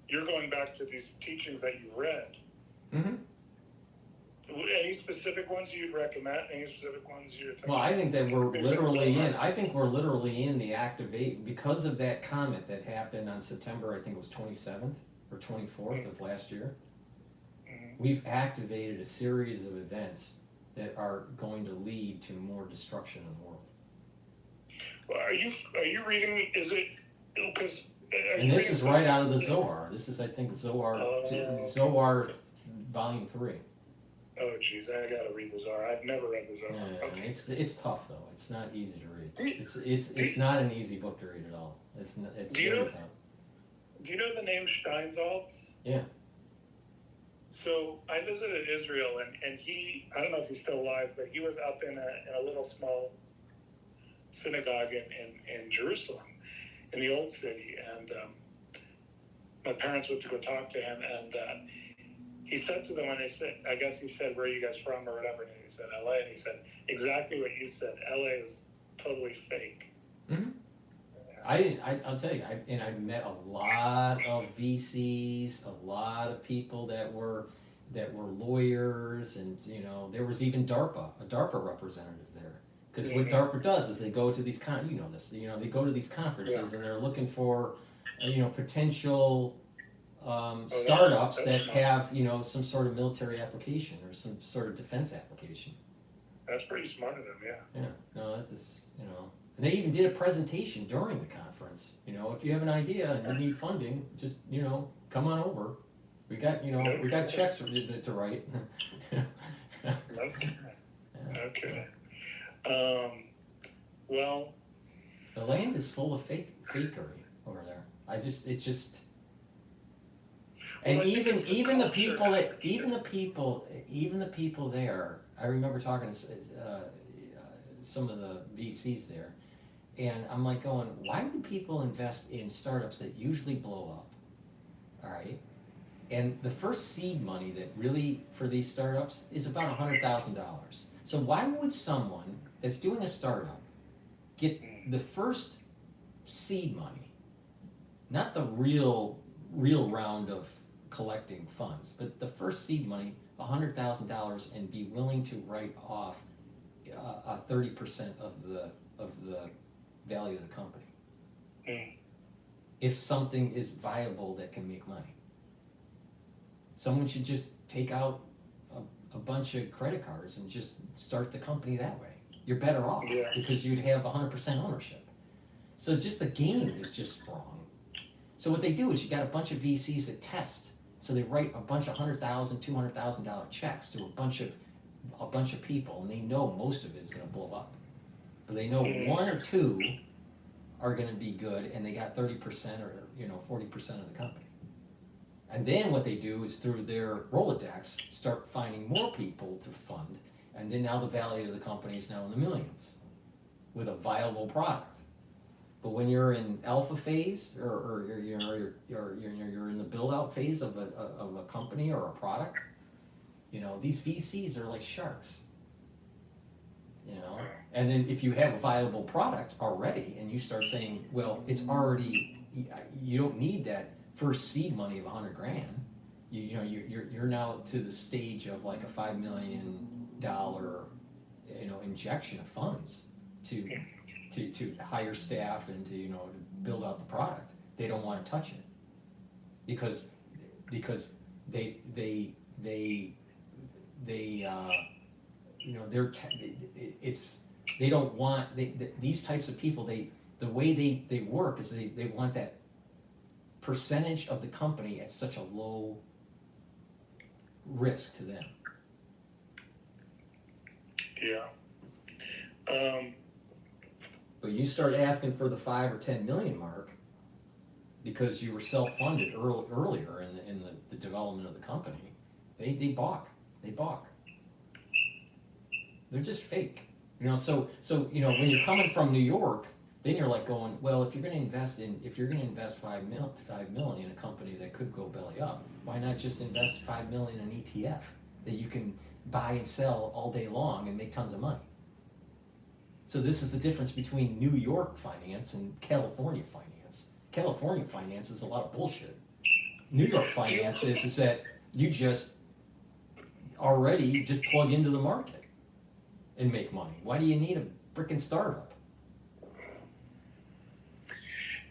you're going back to these teachings that you read. Mm-hmm. Any specific ones you'd recommend? Any specific ones you're thinking? Well, I think that we're literally in the activate because of that comment that happened on September, I think it was 27th or 24th of last year. Mm-hmm. We've activated a series of events that are going to lead to more destruction of the world. Well, are you reading? Is it because? And this is right out of the Zohar. This is, I think, Zohar Volume 3. Oh, geez, I gotta read the Zohar. I've never read the Zohar. Yeah, okay. It's tough though. It's not easy to read. It's not an easy book to read at all. It's very tough. Do you know the name Steinsaltz? Yeah. So I visited Israel, and he, I don't know if he's still alive, but he was up in a little small synagogue in Jerusalem, in the old city, and my parents went to go talk to him, and he said to them when they said, I guess he said, "Where are you guys from?" or whatever, and he said, "LA," and he said, exactly what you said, LA is totally fake. Mm-hmm. I'll tell you, I met a lot of VCs, a lot of people that were lawyers, and you know, there was even a DARPA representative there. Because what DARPA does is they go to these they go to these conferences and they're looking for, potential startups that have, some sort of military application or some sort of defense application. That's pretty smart of them, yeah. Yeah, no, that's just, and they even did a presentation during the conference. If you have an idea and you need funding, just, come on over. We got, we got checks to write. Okay. Well, the land is full of fakery over there. And even the people there. I remember talking to some of the VCs there, and I'm like going, why do people invest in startups that usually blow up? All right, and the first seed money that really for these startups is about $100,000. So why would someone that's doing a startup get the first seed money, not the real round of collecting funds. But the first seed money, $100,000, and be willing to write off 30% of the value of the company. If something is viable that can make money. Someone should just take out a bunch of credit cards and just start the company that way. You're better off because you'd have 100% ownership. So just the game is just wrong. So what they do is you got a bunch of VCs that test. So they write a bunch of $100,000, $200,000 checks to a bunch of people, and they know most of it is going to blow up. But they know one or two are going to be good, and they got 30% or 40% of the company. And then what they do is through their Rolodex start finding more people to fund, and then now the value of the company is now in the millions with a viable product. But when you're in alpha phase or you're in the build out phase of a company or a product, these VCs are like sharks. And then if you have a viable product already and you start saying, well, it's already, you don't need that first seed money of $100,000. You're now to the stage of like a $5 million injection of funds to hire staff and to build out the product. They don't want to touch it because they don't want these types of people. The way they work is they want that percentage of the company at such a low risk to them. But you start asking for the 5 or 10 million mark because you were self-funded earlier in the development of the company. They balk. They're just fake. So when you're coming from New York, then you're like going, well, if you're going to invest $5 million in a company that could go belly up, why not just invest $5 million in an ETF that you can buy and sell all day long and make tons of money? So this is the difference between New York finance and California finance. California finance is a lot of bullshit. New York finance is that you just already just plug into the market and make money. Why do you need a freaking startup?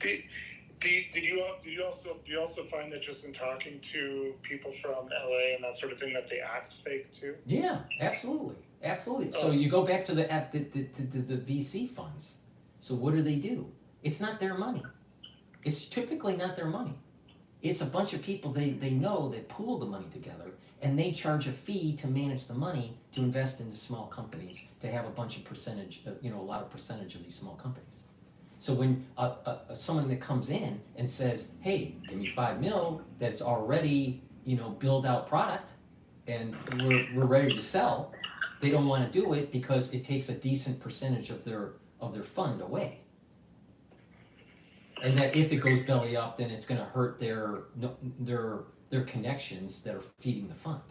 Do you also find that just in talking to people from LA and that sort of thing that they act fake too? Yeah, absolutely. So you go back to the VC funds. So what do? It's not their money. It's typically not their money. It's a bunch of people they know that pool the money together, and they charge a fee to manage the money to invest into small companies to have a bunch of percentage, a lot of percentage of these small companies. So when someone that comes in and says, hey, give me $5 million that's already, build out product and we're ready to sell, they don't want to do it because it takes a decent percentage of their fund away. And that if it goes belly up, then it's going to hurt their connections that are feeding the fund.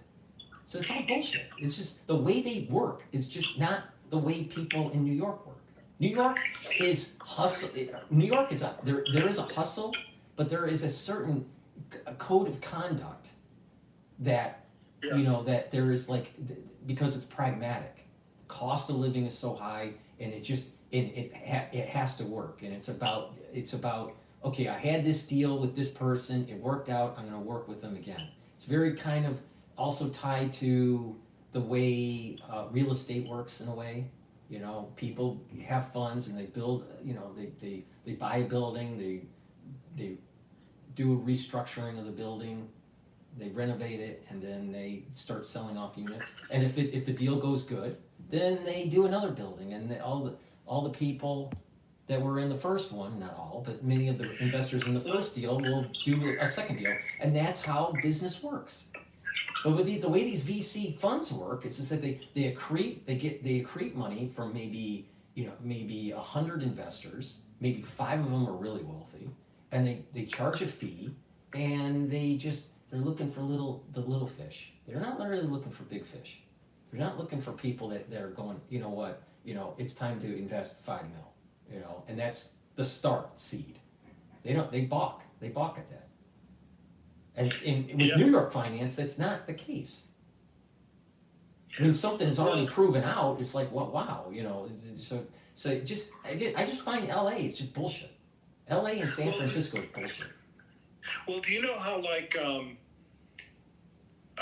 So it's all bullshit. It's just the way they work is just not the way people in New York work. New York is hustle. New York is there is a hustle, but there is a certain code of conduct that that there is because it's pragmatic. Cost of living is so high, and it has to work, and it's about okay, I had this deal with this person, it worked out, I'm going to work with them again. It's very kind of also tied to the way real estate works in a way. People have funds and they build, they buy a building, they do a restructuring of the building, they renovate it, and then they start selling off units. And if the deal goes good, then they do another building, and all the people that were in the first one, not all, but many of the investors in the first deal will do a second deal, and that's how business works. But with the way these VC funds work, it's just that they accrete money from maybe 100 investors, maybe 5 of them are really wealthy, and they charge a fee, and they're looking for the little fish. They're not really looking for big fish. They're not looking for people that are going, you know what, it's time to invest $5 million, and that's the start seed. They balk at that. And with New York finance, that's not the case. When something is already proven out, it's like, well, wow, you know. So I just find LA, it's just bullshit. LA and San Francisco is bullshit. Well, do you know how, like, I'm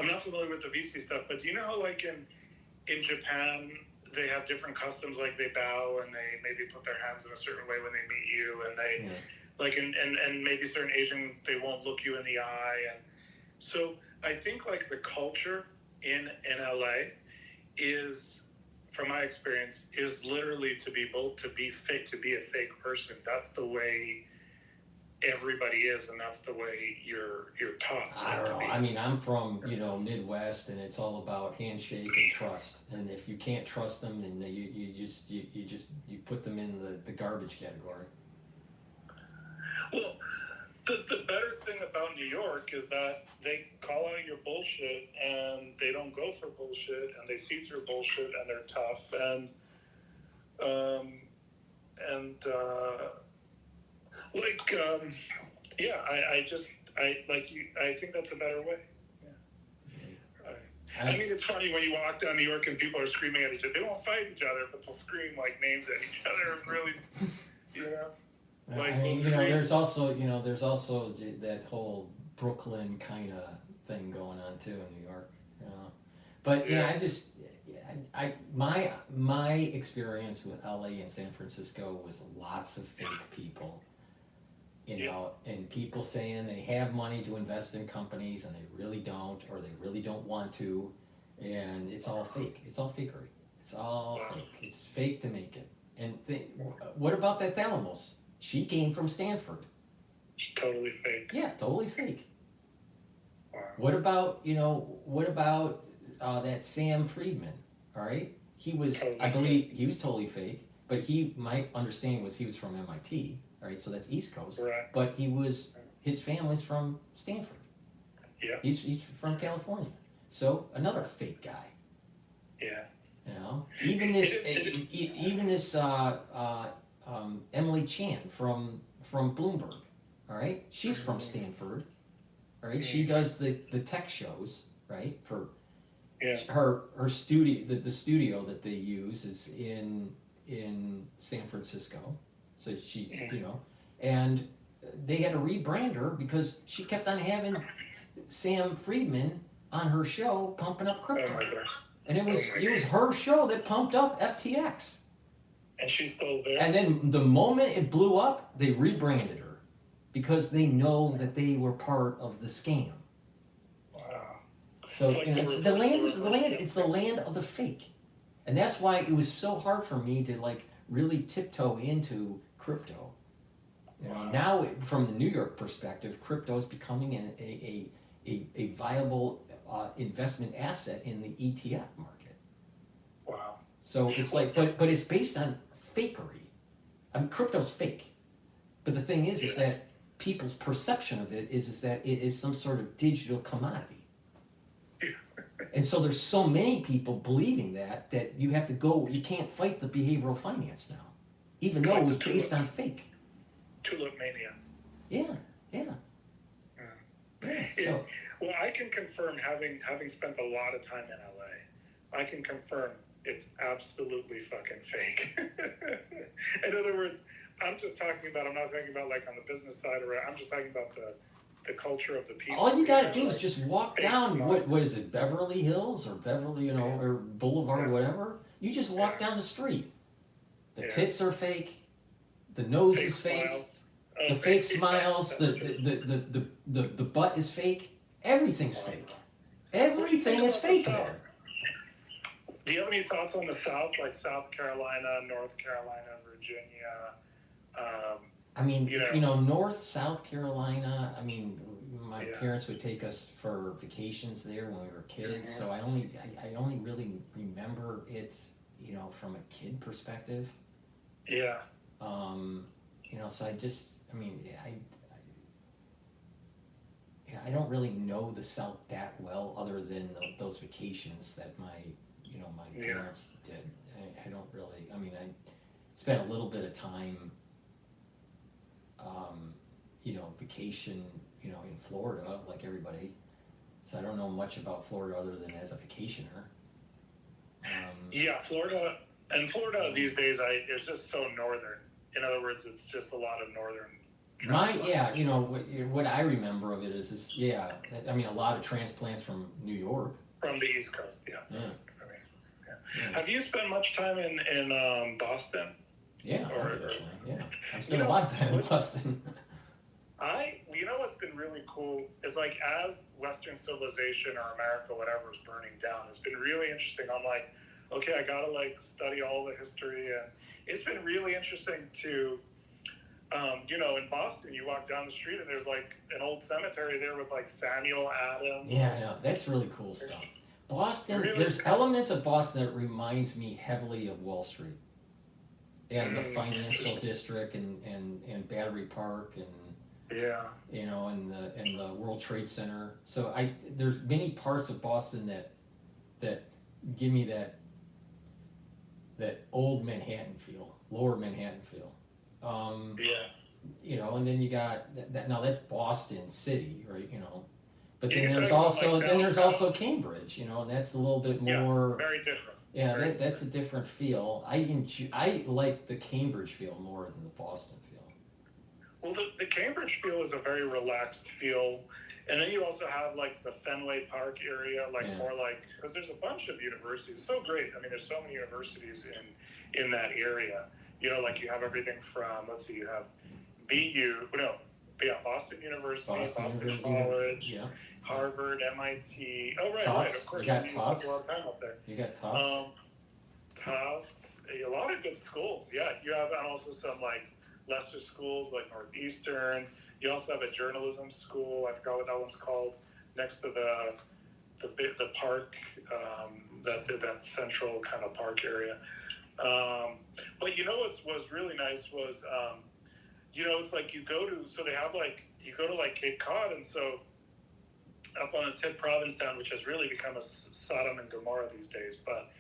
not familiar with the VC stuff, but do you know how, like, in Japan, they have different customs, like they bow and they maybe put their hands in a certain way when they meet you, and they, like, and maybe certain Asian, they won't look you in the eye. And so I think, like, the culture in LA is, from my experience, is literally to be fake, to be a fake person. That's the way everybody is, and that's the way you're taught. I don't know. I mean, I'm from, you know, Midwest, and it's all about handshake and trust. And if you can't trust them, then you put them in the garbage category. Well, the better thing about New York is that they call out your bullshit, and they don't go for bullshit, and they see through bullshit, and they're tough, and I think that's a better way. I mean, it's funny when you walk down New York and people are screaming at each other. They won't fight each other, but they'll scream like names at each other. And really, you know. Like, I mean, you know, there's also that whole Brooklyn kind of thing going on too in New York. You know, but my experience with LA and San Francisco was lots of fake people. You know, and people saying they have money to invest in companies and they really don't, or they really don't want to, and it's all fake. It's all fakery. It's all fake. It's fake to make it. And what about that Thalamus? She came from Stanford. Totally fake. Yeah, totally fake. Wow. What about that Sam Friedman? All right, he was, I believe, he was totally fake, but my understanding was he was from MIT. All right, so that's East Coast. Right. But his family's from Stanford. Yeah. He's from California. So another fake guy. Yeah. You know, even this Emily Chan from Bloomberg. All right, she's from Stanford. All right, she does the tech shows. Right, for her studio. The studio that they use is in San Francisco. So she's, you know, and they had to rebrand her because she kept on having Sam Friedman on her show pumping up crypto. Oh my God. And it was her show that pumped up FTX. And she's still there. And then the moment it blew up, they rebranded her because they know that they were part of the scam. Wow. So you know, it's the land of the fake. And that's why it was so hard for me to like really tiptoe into crypto. You know, now from the New York perspective, crypto is becoming a viable investment asset in the ETF market. Wow. So it's like, but it's based on fakery. I mean, crypto's fake. But the thing is that people's perception of it is that it is some sort of digital commodity. And so there's so many people believing that you have to go, you can't fight the behavioral finance now. Even though it was based on fake. Tulip mania. Yeah. So. Well, I can confirm, having spent a lot of time in LA, I can confirm it's absolutely fucking fake. In other words, I'm not talking about like on the business side, or I'm just talking about the culture of the people. All you gotta do is just walk down, what is it, Beverly Hills or Beverly, or Boulevard, whatever. You just walk down the street. The tits are fake. The nose is fake. The fake smiles. The butt is fake. Everything's fake. Everything is fake there. Do you have any thoughts on the South, like South Carolina, North Carolina, Virginia? I mean, North, South Carolina. I mean, my parents would take us for vacations there when we were kids. So I only really remember it, from a kid perspective. Yeah. So I don't really know the South that well, other than those vacations that my parents did. I don't really. I mean, I spent a little bit of time, vacation, in Florida like everybody. So I don't know much about Florida other than as a vacationer. Yeah, Florida these days, it's just so northern. In other words, it's just a lot of northern. What I remember of it is I mean, a lot of transplants from New York. From the East Coast, yeah. Yeah. Yeah. Have you spent much time in Boston? Yeah, obviously. Yeah, I've spent a lot of time in Boston. What's been really cool is like as Western civilization or America, whatever, is burning down, it's been really interesting. I'm like, okay, I gotta like study all the history, and it's been really interesting to, in Boston, you walk down the street and there's like an old cemetery there with like Samuel Adams. Yeah, I know. That's really cool stuff. Boston, really there's elements of Boston that reminds me heavily of Wall Street. And the financial district and Battery Park and and the World Trade Center. So there's many parts of Boston that give me that old Manhattan feel, lower Manhattan feel. And then you got that. Now that's Boston City, right? But then there's also Cambridge, and that's a little bit more. Very different. Yeah, that's a different feel. I like the Cambridge feel more than the Boston feel. Well, the Cambridge feel is a very relaxed feel, and then you also have like the Fenway Park area, more like, because there's a bunch of universities. So great. I mean, there's so many universities in that area. Like you have everything from, let's see, you have Boston University, Boston College, Harvard, MIT. Oh, right, of course. You got Tufts. A lot of time up there. You got Tufts. Tufts. A lot of good schools. Yeah, you have also some like lesser schools like Northeastern. You also have a journalism school. I forgot what that one's called. Next to the park, that central kind of park area. But what was really nice was, it's like they have you go to like Cape Cod, and so up on the tip Provincetown, which has really become a Sodom and Gomorrah these days, but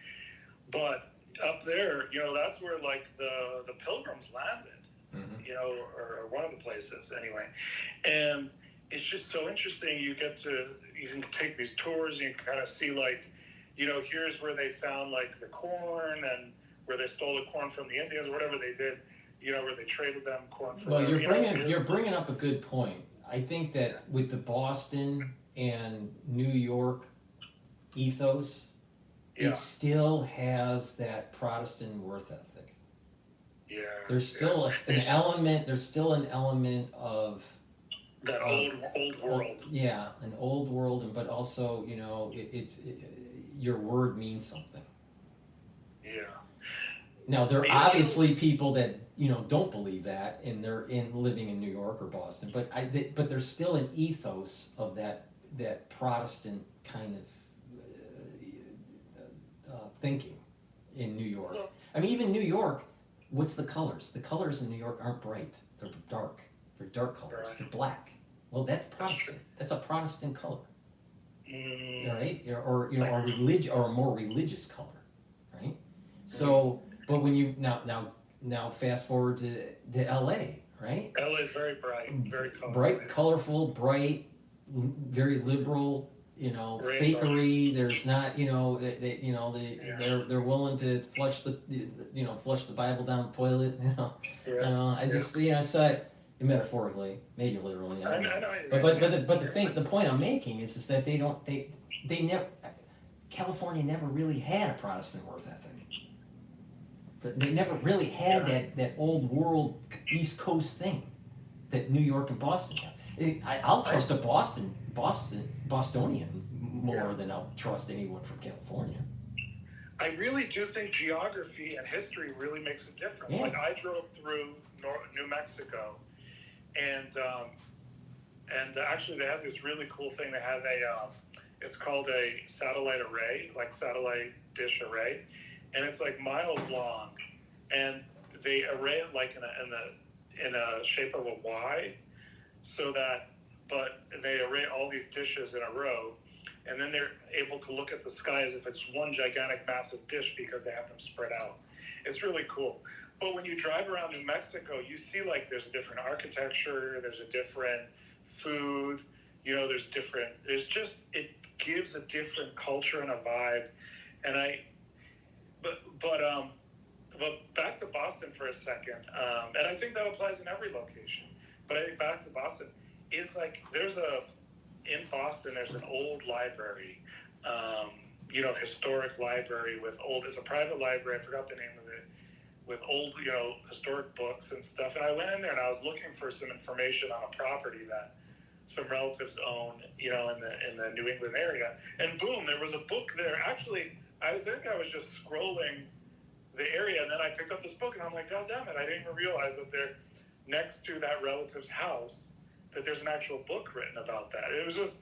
up there, that's where like the Pilgrims landed, or one of the places anyway, and it's just so interesting. You can take these tours, and you can kind of see like, here's where they found like the corn and where they stole the corn from the Indians, or whatever they did, where they traded them corn for. Well, you're bringing up a good point. I think that with the Boston and New York ethos, it still has that Protestant worth ethic. Yeah. There's still an element. There's still an element of that old world. Yeah, an old world, but also your word means something. Yeah. Now there are obviously people that don't believe that, and they're living in New York or Boston. But there's still an ethos of that Protestant kind of thinking in New York. I mean, even New York. What's the colors? The colors in New York aren't bright. They're dark. They're dark colors. They're black. Well, that's Protestant. That's a Protestant color. Right? Or a more religious color. Right? So, but when you now fast forward to LA, right? LA is very bright, very colorful. Bright, colorful, bright, very liberal. Fakery. There's not. They're willing to flush the Bible down the toilet. I just saw it metaphorically, maybe literally. I don't know. But the point I'm making is that they never. California never really had a Protestant worth ethic. They never really had that old world East Coast thing that New York and Boston have. I'll trust a Bostonian more than I'll trust anyone from California. I really do think geography and history really makes a difference. Yeah. Like I drove through New Mexico, and actually they have this really cool thing. They have it's called a satellite array, like satellite dish array, and it's like miles long, and they array it like in a shape of a Y, but they array all these dishes in a row, and then they're able to look at the sky as if it's one gigantic massive dish because they have them spread out. It's really cool. But when you drive around New Mexico, you see like there's a different architecture, there's a different food, there's different, it gives a different culture and a vibe. And but back to Boston for a second, and I think that applies in every location. But I think back to Boston, it's like in Boston, there's an old library, historic library it's a private library, I forgot the name of it, with old, historic books and stuff. And I went in there and I was looking for some information on a property that some relatives own, in the New England area. And boom, there was a book there. Actually, I think I was just scrolling the area, and then I picked up this book, and I'm like, God damn it, I didn't even realize that they're next to that relative's house, that there's an actual book written about that. It was just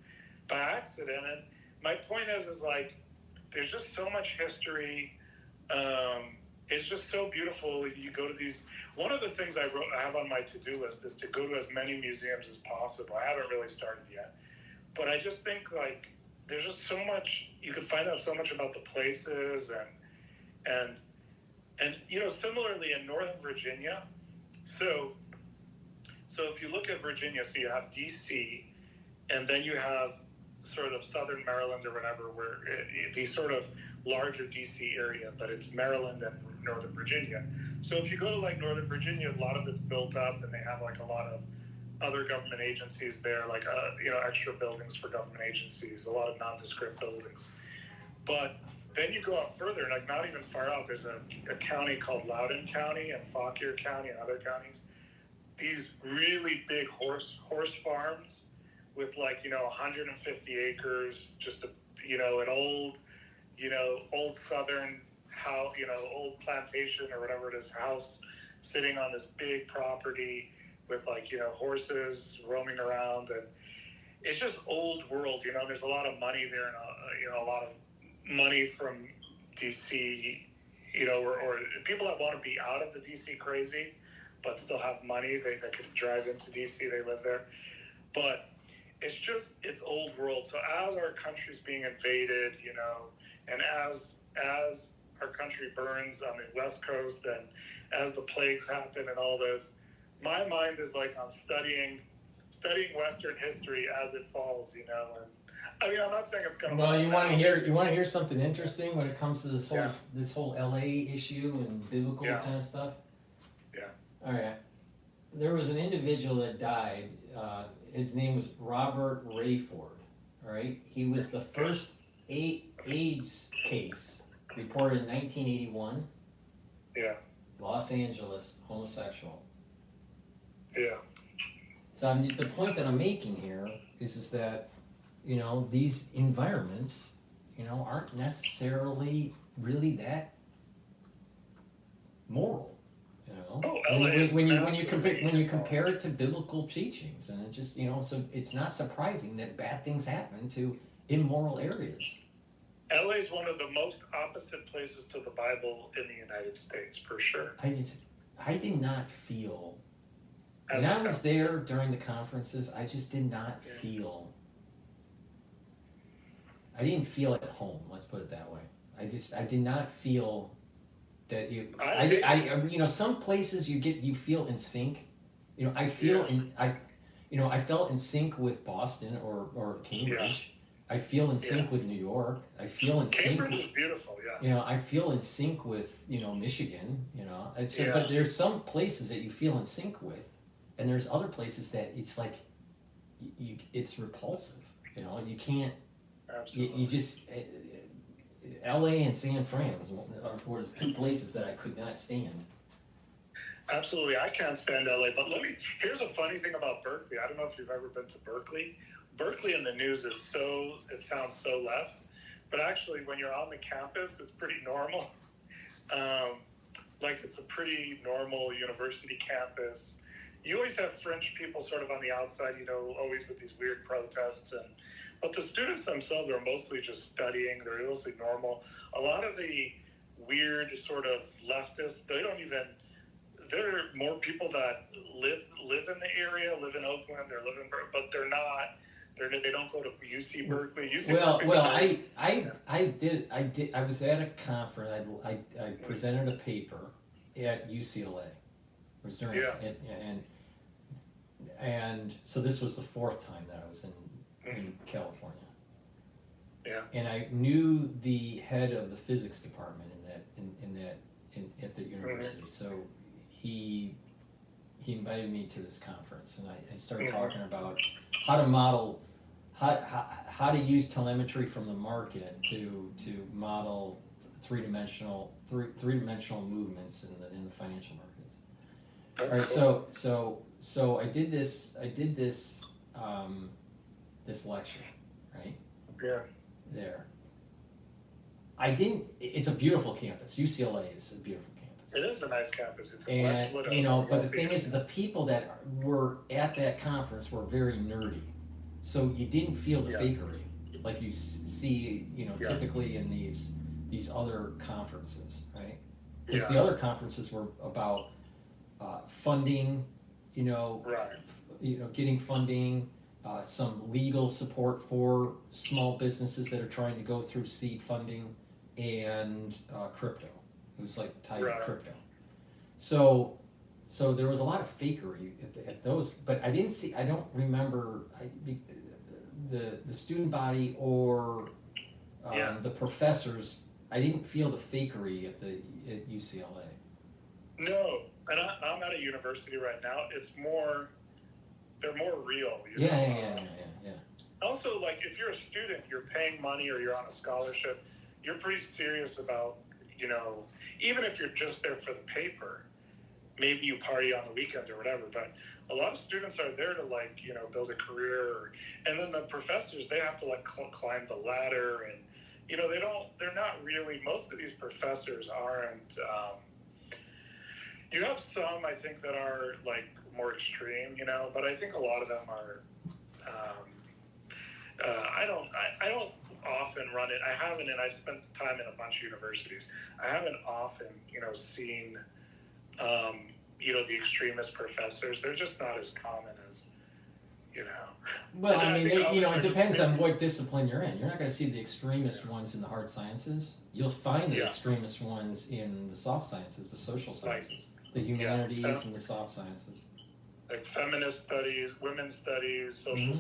by accident. And my point is like, there's just so much history. It's just so beautiful. You go to these. One of the things I have on my to-do list is to go to as many museums as possible. I haven't really started yet, but I just think like there's just so much. You can find out so much about the places and similarly in Northern Virginia. So if you look at Virginia, so you have D.C. and then you have sort of Southern Maryland or whatever, where the sort of larger D.C. area, but it's Maryland and Northern Virginia. So if you go to like Northern Virginia, a lot of it's built up, and they have like a lot of other government agencies there, like extra buildings for government agencies, a lot of nondescript buildings. But then you go up further, like not even far out, there's a county called Loudoun County and Fauquier County and other counties. These really big horse farms with 150 acres, just an old Southern house, old plantation or whatever it is, house sitting on this big property with horses roaming around, and it's just old world. There's a lot of money there, and a lot of money from DC, or people that want to be out of the DC crazy, but still have money. They could drive into DC, they live there. But it's old world. So as our country's being invaded, and as our country burns on the West Coast, and as the plagues happen and all this, my mind is like on studying Western history as it falls, and I mean, I'm not saying it's going to. Well, you want to hear something interesting when it comes to this whole LA issue and biblical kind of stuff? Yeah. All right. There was an individual that died. His name was Robert Rayford. All right. He was the first AIDS case reported in 1981. Yeah. Los Angeles, homosexual. Yeah. So the point that I'm making here is that, these environments, aren't necessarily really that moral. When you compare it to biblical teachings, and it just so it's not surprising that bad things happen to immoral areas. LA is one of the most opposite places to the Bible in the United States, for sure. I did not feel. When I was there during the conferences, I just did not feel. I didn't feel at home. Let's put it that way. I did not feel that some places you feel in sync. I feel I felt in sync with Boston or Cambridge. Yeah. I feel in sync with New York. I feel in sync. Cambridge is beautiful. Yeah. I feel in sync with Michigan. But there's some places that you feel in sync with, and there's other places that it's like it's repulsive. You can't. Absolutely. You just L.A. and San Fran were the two places that I could not stand. Absolutely, I can't stand LA. But here's a funny thing about Berkeley. I don't know if you've ever been to Berkeley. Berkeley in the news it sounds so left, but actually when you're on the campus, it's pretty normal. It's a pretty normal university campus. You always have French people sort of on the outside, always with these weird protests, but the students themselves are mostly just studying. They're mostly normal. A lot of the weird sort of leftists, there are more people that live in the area, live in Oakland, but they're not. They don't go to UC Berkeley. I was at a conference. I presented a paper, at UCLA. It was during Yeah. and so this was the fourth time that I was in California. Yeah. And I knew the head of the physics department at the university. So he invited me to this conference, and I started talking about how to model, how to use telemetry from the market to model three-dimensional movements in the financial markets. That's All right, cool. so I did this this lecture, right? Yeah. There. It's a beautiful campus. UCLA is a beautiful campus. It is a nice campus. It's in And, Westwood. you know, but the thing is, the people that were at that conference were very nerdy. So you didn't feel the fakery like you see, you know, typically in these other conferences, right? Because the other conferences were about funding, getting funding, some legal support for small businesses that are trying to go through seed funding, and crypto. It was like tied to crypto. So there was a lot of fakery at those, but I don't remember the student body or the professors. I didn't feel the fakery at UCLA. No, and I'm at a university right now. They're more real. Yeah. Also, like, if you're a student, you're paying money or you're on a scholarship, you're pretty serious about, even if you're just there for the paper, maybe you party on the weekend or whatever, but a lot of students are there to, like, build a career. And then the professors, they have to, like, climb the ladder, and, they're not really, most of these professors aren't, you have some, I think, that are, like, more extreme, but I think a lot of them are, I don't often run it. I haven't, and I've spent time in a bunch of universities. I haven't often, seen, the extremist professors. They're just not as common as, Well, I mean, it depends on what discipline you're in. You're not going to see the extremist ones in the hard sciences. You'll find the extremist ones in the soft sciences, the social sciences, the humanities, and the soft sciences. Like feminist studies, women's studies, social,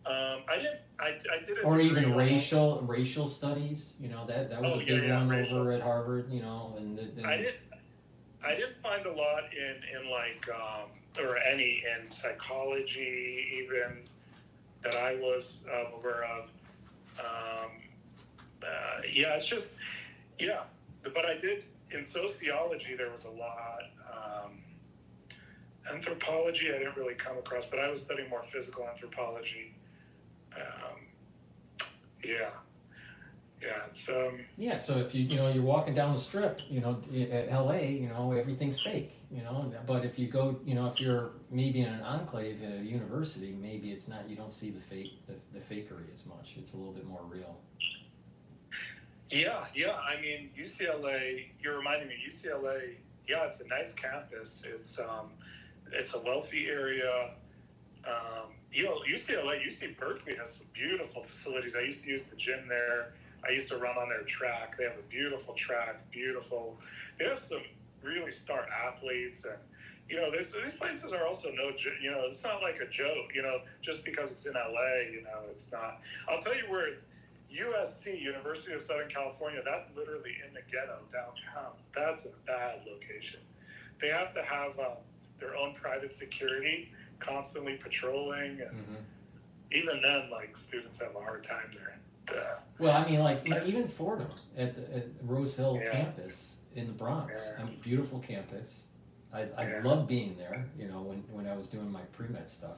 I did it. Or even racial studies. That was a big one over at Harvard. I didn't find a lot in like or any in psychology even that I was aware of. It's just but I did in sociology. There was a lot. Anthropology I didn't really come across, but I was studying more physical anthropology. So if you're walking down the strip, at LA, everything's fake, but if you go, if you're maybe in an enclave at a university, maybe it's not, you don't see the fakery as much. It's a little bit more real. I mean, UCLA, you're reminding me, UCLA, it's a nice campus. It's a wealthy area. UCLA, UC Berkeley has some beautiful facilities. I used to use the gym there. I used to run on their track. They have a beautiful track, they have some really star athletes, and, these places are also it's not like a joke, just because it's in LA, it's not. I'll tell you where it's USC, University of Southern California, that's literally in the ghetto downtown. That's a bad location. They have to have their own private security, constantly patrolling, and even then, like, students have a hard time there. Well, I mean, like, even Fordham at the Rose Hill campus in the Bronx, beautiful campus. I loved being there, when I was doing my pre-med stuff.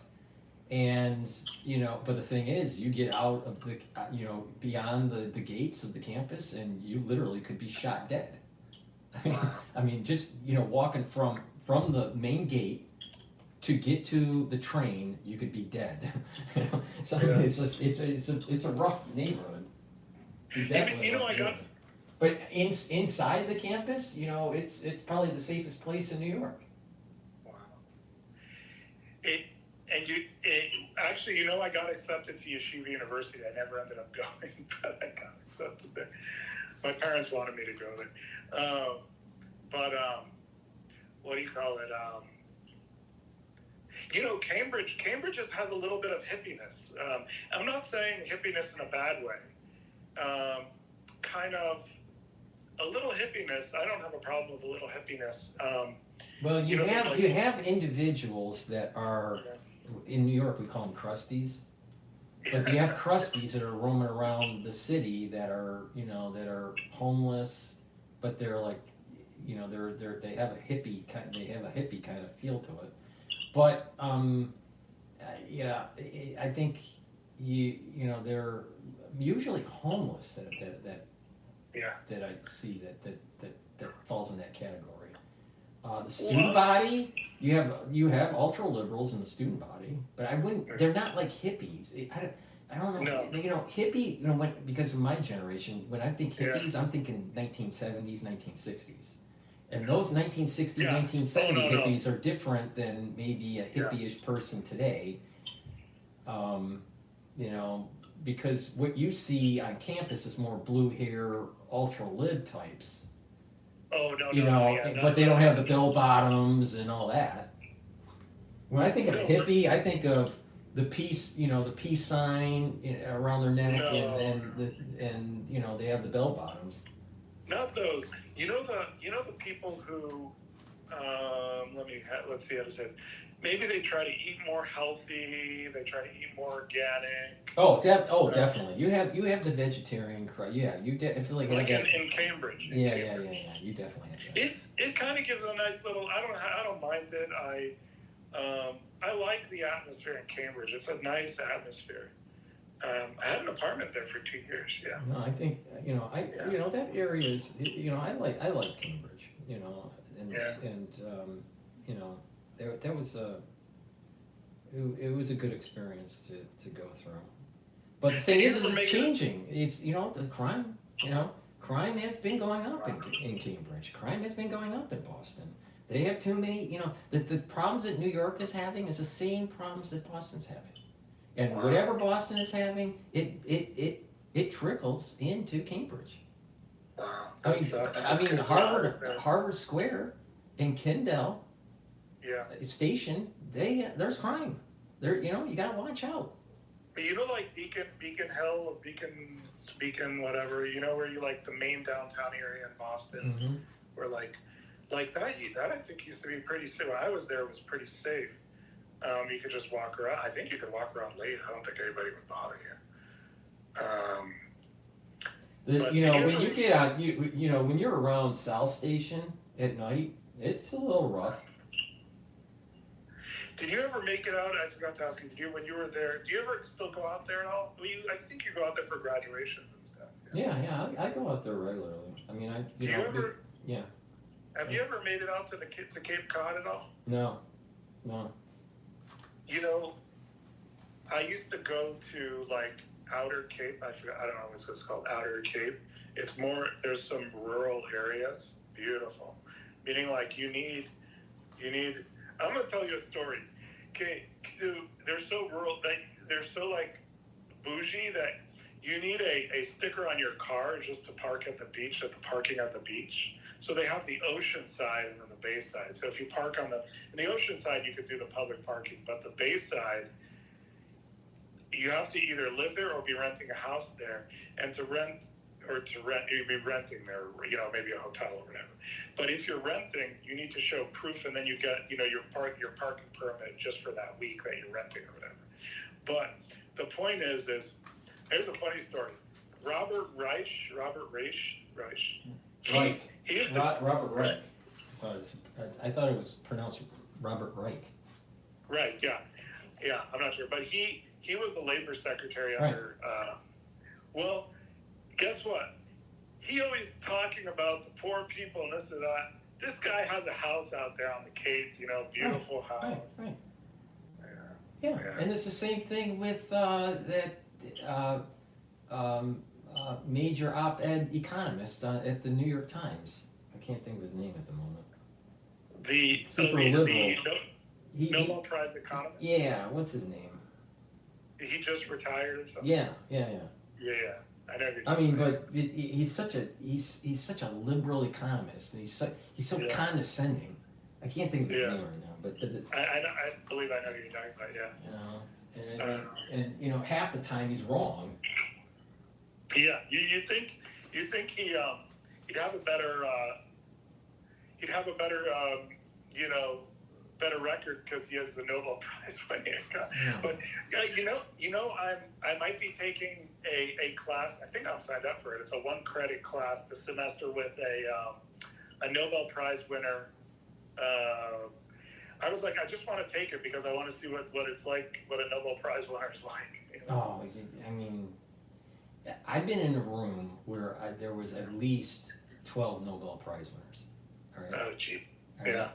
And, but the thing is, you get out of the, beyond the gates of the campus, and you literally could be shot dead. I mean, just, walking from the main gate to get to the train, you could be dead. So I mean, it's just it's a rough neighborhood. It's definitely a rough neighborhood. But inside the campus, it's probably the safest place in New York. Wow. Actually, I got accepted to Yeshiva University. I never ended up going, but I got accepted there. My parents wanted me to go there. but what do you call it? Cambridge just has a little bit of hippiness. I'm not saying hippiness in a bad way. Kind of a little hippiness. I don't have a problem with a little hippiness. Well, you have individuals that are, in New York we call them crusties, but you have crusties that are roaming around the city that are, that are homeless, but they're like, they have a hippie kind of feel to it. But yeah, I think they're usually homeless that I see that falls in that category. The student body, you have ultra liberals in the student body, but I wouldn't. They're not like hippies. I don't know. No. Hippie. Because of my generation, when I think hippies, I'm thinking 1970s, 1960s. And those 1960, 1970 hippies are different than maybe a hippie-ish person today. Because what you see on campus is more blue hair, ultra lib types. Oh no, but they don't have the bell bottoms and all that. When I think of hippie, I think of the peace, the peace sign around their neck, and they have the bell bottoms. Not those. The people who, let's see how to say it. Maybe they try to eat more healthy. They try to eat more organic. Definitely. You have the vegetarian crowd. Yeah, I feel like in Cambridge. Yeah. You definitely have that. It kind of gives a nice little. I don't mind it. I like the atmosphere in Cambridge. It's a nice atmosphere. I had an apartment there for 2 years. Yeah. No, I think that area is. I like Cambridge. That was it was a good experience to go through. But the thing is it's changing. It's the crime. Crime has been going up in Cambridge. Crime has been going up in Boston. They have too many. The problems that New York is having is the same problems that Boston's having. And whatever Boston is having, it trickles into Cambridge. I mean Harvard Square and Kendall Station, there's crime. You gotta watch out. But like Beacon Hill or Beacon whatever, where you like the main downtown area in Boston, where like that I think used to be pretty safe. When I was there, it was pretty safe. You could just walk around. I think you could walk around late. I don't think anybody would bother you. When you get out, when you're around South Station at night, it's a little rough. Did you ever make it out? I forgot to ask you. When you were there, do you ever still go out there at all? I think you go out there for graduations and stuff. Yeah, I go out there regularly. I mean, Have you ever made it out to Cape Cod at all? No. I used to go to like Outer Cape. I don't know what it's called. Outer Cape. It's more. There's some rural areas. Beautiful. Meaning like you need. I'm gonna tell you a story. Okay, so they're so rural. They're so like bougie that you need a sticker on your car just to park at the beach, at the parking at the beach. So they have the ocean side and then the bay side. So if you park in the ocean side, you could do the public parking, but the bay side, you have to either live there or be renting a house there. And to rent, you'd be renting there, maybe a hotel or whatever. But if you're renting, you need to show proof, and then you get, your parking permit just for that week that you're renting or whatever. But the point is here's a funny story. Robert Reich. Robert Reich. I thought it was pronounced Robert Reich. Right. Yeah. I'm not sure, but he was the labor secretary under. Well, guess what? He always talking about the poor people and this and that. This guy has a house out there on the Cape. Beautiful house. Right. Yeah, and it's the same thing with that. Major op-ed economist at the New York Times. I can't think of his name at the moment. The Nobel Prize economist? Yeah, what's his name? He just retired or something? Yeah. Yeah. I know you're I mean, talking about. but he's such a liberal economist, and he's so Yeah. condescending. I can't think of his Yeah. name right now, but I believe I know who you're talking about, yeah. you know, and you know, half the time he's wrong. Yeah, you think he'd have a better you know, better record because he has the Nobel Prize winning. But I might be taking a class. I think I'm signed up for it. It's a 1-credit class this semester with a Nobel Prize winner. I was like, I just want to take it because I want to see what it's like, what a Nobel Prize winner is like. You know? Oh, I mean, I've been in a room where there was at least 12 Nobel Prize winners. All right. Oh, gee. All right? Yeah.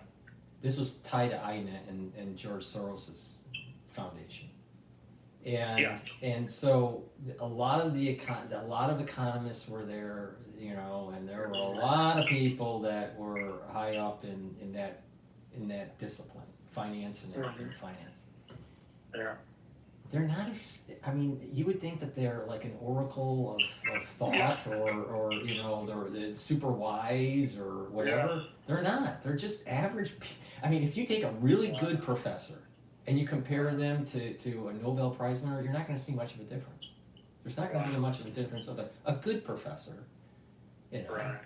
This was tied to INET and George Soros's foundation, and so a lot of economists were there, you know, and there were a lot of people that were high up in that discipline, finance and finance. Yeah. They're not as, I mean, you would think that they're like an oracle of thought, or you know, they're super wise or whatever. Yeah. They're not. They're just average. I mean, if you take a really good professor and you compare them to a Nobel Prize winner, you're not going to see much of a difference. There's not going to be much of a difference of a good professor, you know,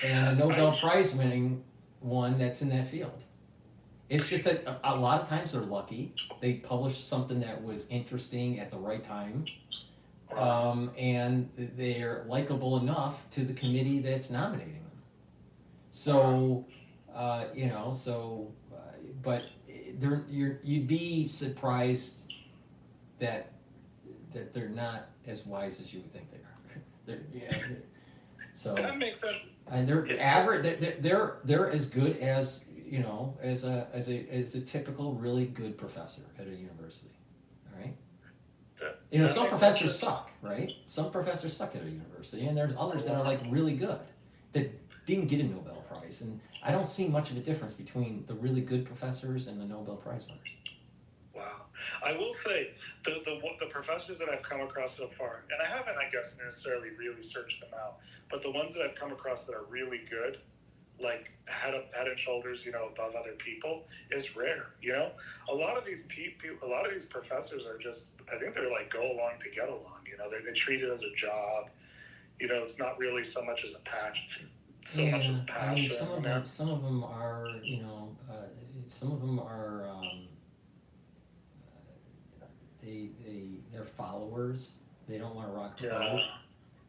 and a Nobel Prize winning one that's in that field. It's just that a lot of times they're lucky. They published something that was interesting at the right time, and they're likable enough to the committee that's nominating them. So, you know, but you'd be surprised that they're not as wise as you would think they are. So that makes sense. And they're average. They're as good as, you know, as a typical really good professor at a university. All right. You know, some professors suck, right? Some professors suck at a university, and there's others that are like really good that didn't get a Nobel Prize. And I don't see much of a difference between the really good professors and the Nobel Prize winners. Wow. I will say the professors that I've come across so far, and I haven't, I guess, necessarily really searched them out, but the ones that I've come across that are really good, like head and shoulders, you know, above other people, is rare. You know, a lot of these professors are just, I think they're like go along to get along. You know, they treat it as a job. You know, it's not really so much as a passion. Much as a passion. I mean, some of them are, you know, some of them are. They're followers. They don't want to rock the boat.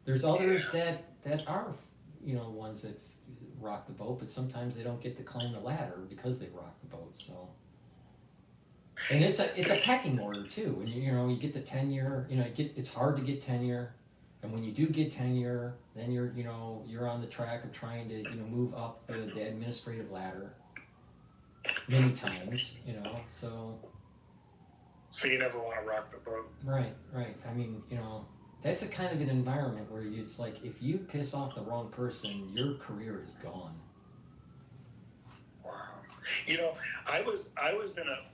There's others that are, you know, ones that rock the boat, but sometimes they don't get to climb the ladder because they rock the boat. So, and it's a pecking order too. When you know you get the tenure, you know, it's hard to get tenure, and when you do get tenure, then you're on the track of trying to, you know, move up the administrative ladder many times, you know. So you never want to rock the boat. Right. I mean, you know, that's a kind of an environment where it's like if you piss off the wrong person, your career is gone. Wow. You know,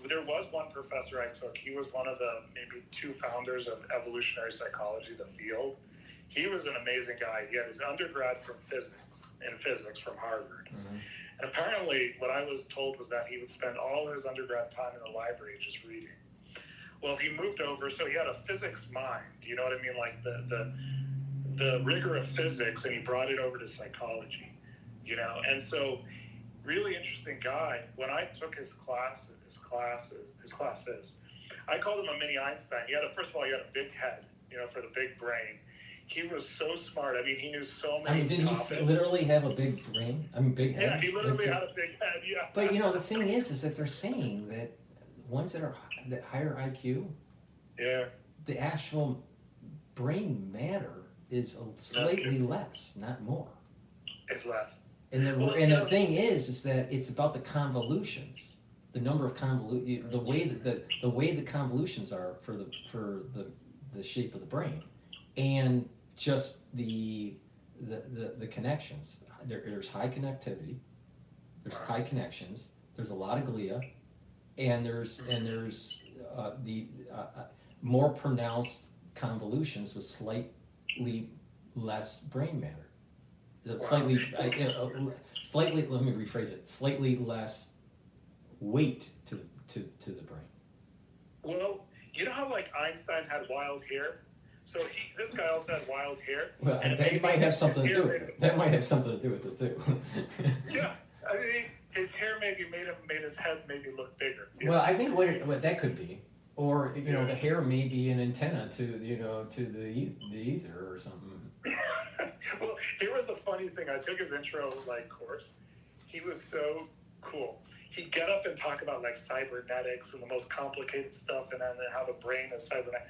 there was one professor I took. He was one of the maybe 2 founders of evolutionary psychology, the field. He was an amazing guy. He had his undergrad in physics from Harvard. Mm-hmm. And apparently what I was told was that he would spend all his undergrad time in the library just reading. Well, he moved over, so he had a physics mind, you know what I mean? Like the rigor of physics, and he brought it over to psychology, you know? And so, really interesting guy. When I took his classes, I called him a mini Einstein. First of all, he had a big head, you know, for the big brain. He was so smart. I mean, he knew so many topics. Did he literally have a big brain? I mean, big head? Yeah, he literally had a big head, yeah. But, you know, the thing is that they're saying that ones that higher IQ, the actual brain matter is slightly less, not more. It's less. And the thing is that it's about the convolutions, the number of convolutions, the way the convolutions are for the shape of the brain, and just the connections. There's high connectivity, there's high connections, there's a lot of glia, and there's the more pronounced convolutions with slight slightly less brain matter. Slightly, slightly. Let me rephrase it. Slightly less weight to the brain. Well, you know how like Einstein had wild hair? So this guy also had wild hair. Well, that might have something to do with it. That might have something to do with it too. Yeah, I mean, his hair maybe made his head maybe look bigger. Well, I think what that could be, or the hair may be an antenna to to the ether or something. Well, here was the funny thing. I took his intro course. He was so cool. He'd get up and talk about like cybernetics and the most complicated stuff, and then how the brain is cybernetic.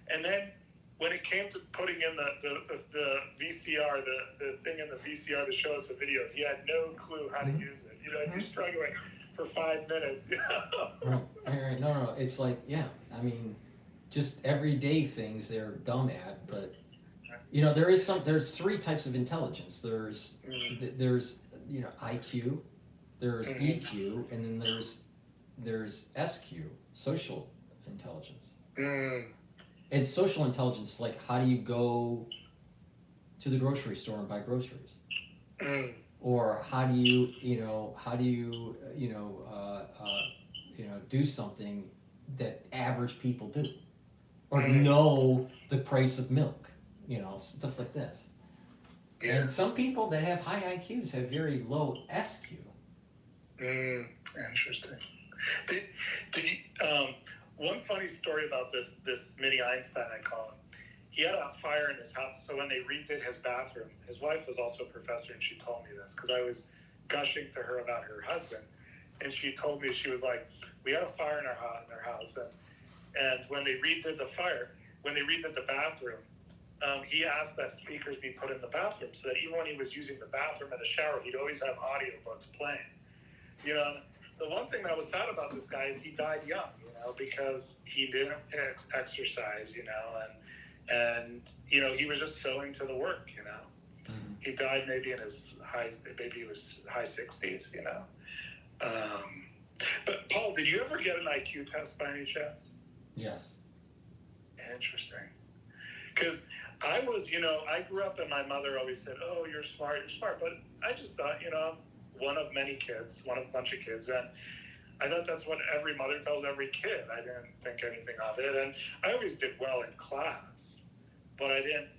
And then when it came to putting in the VCR, the thing in the VCR to show us the video, he had no clue how to use it. You're struggling for 5 minutes. Right. No. It's like, yeah. I mean, just everyday things they're dumb at, but there's three types of intelligence. There's IQ, there's EQ, and then there's SQ, social intelligence. And social intelligence, like how do you go to the grocery store and buy groceries, or how do you do something that average people do, or know the price of milk, stuff like this. Yeah. And some people that have high IQs have very low SQ. Interesting. Did you, one funny story about this mini Einstein, I call him. He had a fire in his house, so when they redid his bathroom, his wife was also a professor, and she told me this, because I was gushing to her about her husband, and she told me, she was like, we had a fire in our house, and when they redid the bathroom, he asked that speakers be put in the bathroom, so that even when he was using the bathroom and the shower, he'd always have audiobooks playing. The one thing that was sad about this guy is he died young, because he didn't exercise, and he was just so into the work, He died maybe in his high 60s, But Paul, did you ever get an IQ test by any chance? Yes. Interesting. Because I was, I grew up and my mother always said, oh, you're smart. But I just thought, I'm one of many kids, one of a bunch of kids. And I thought that's what every mother tells every kid. I didn't think anything of it. And I always did well in class. But I didn't,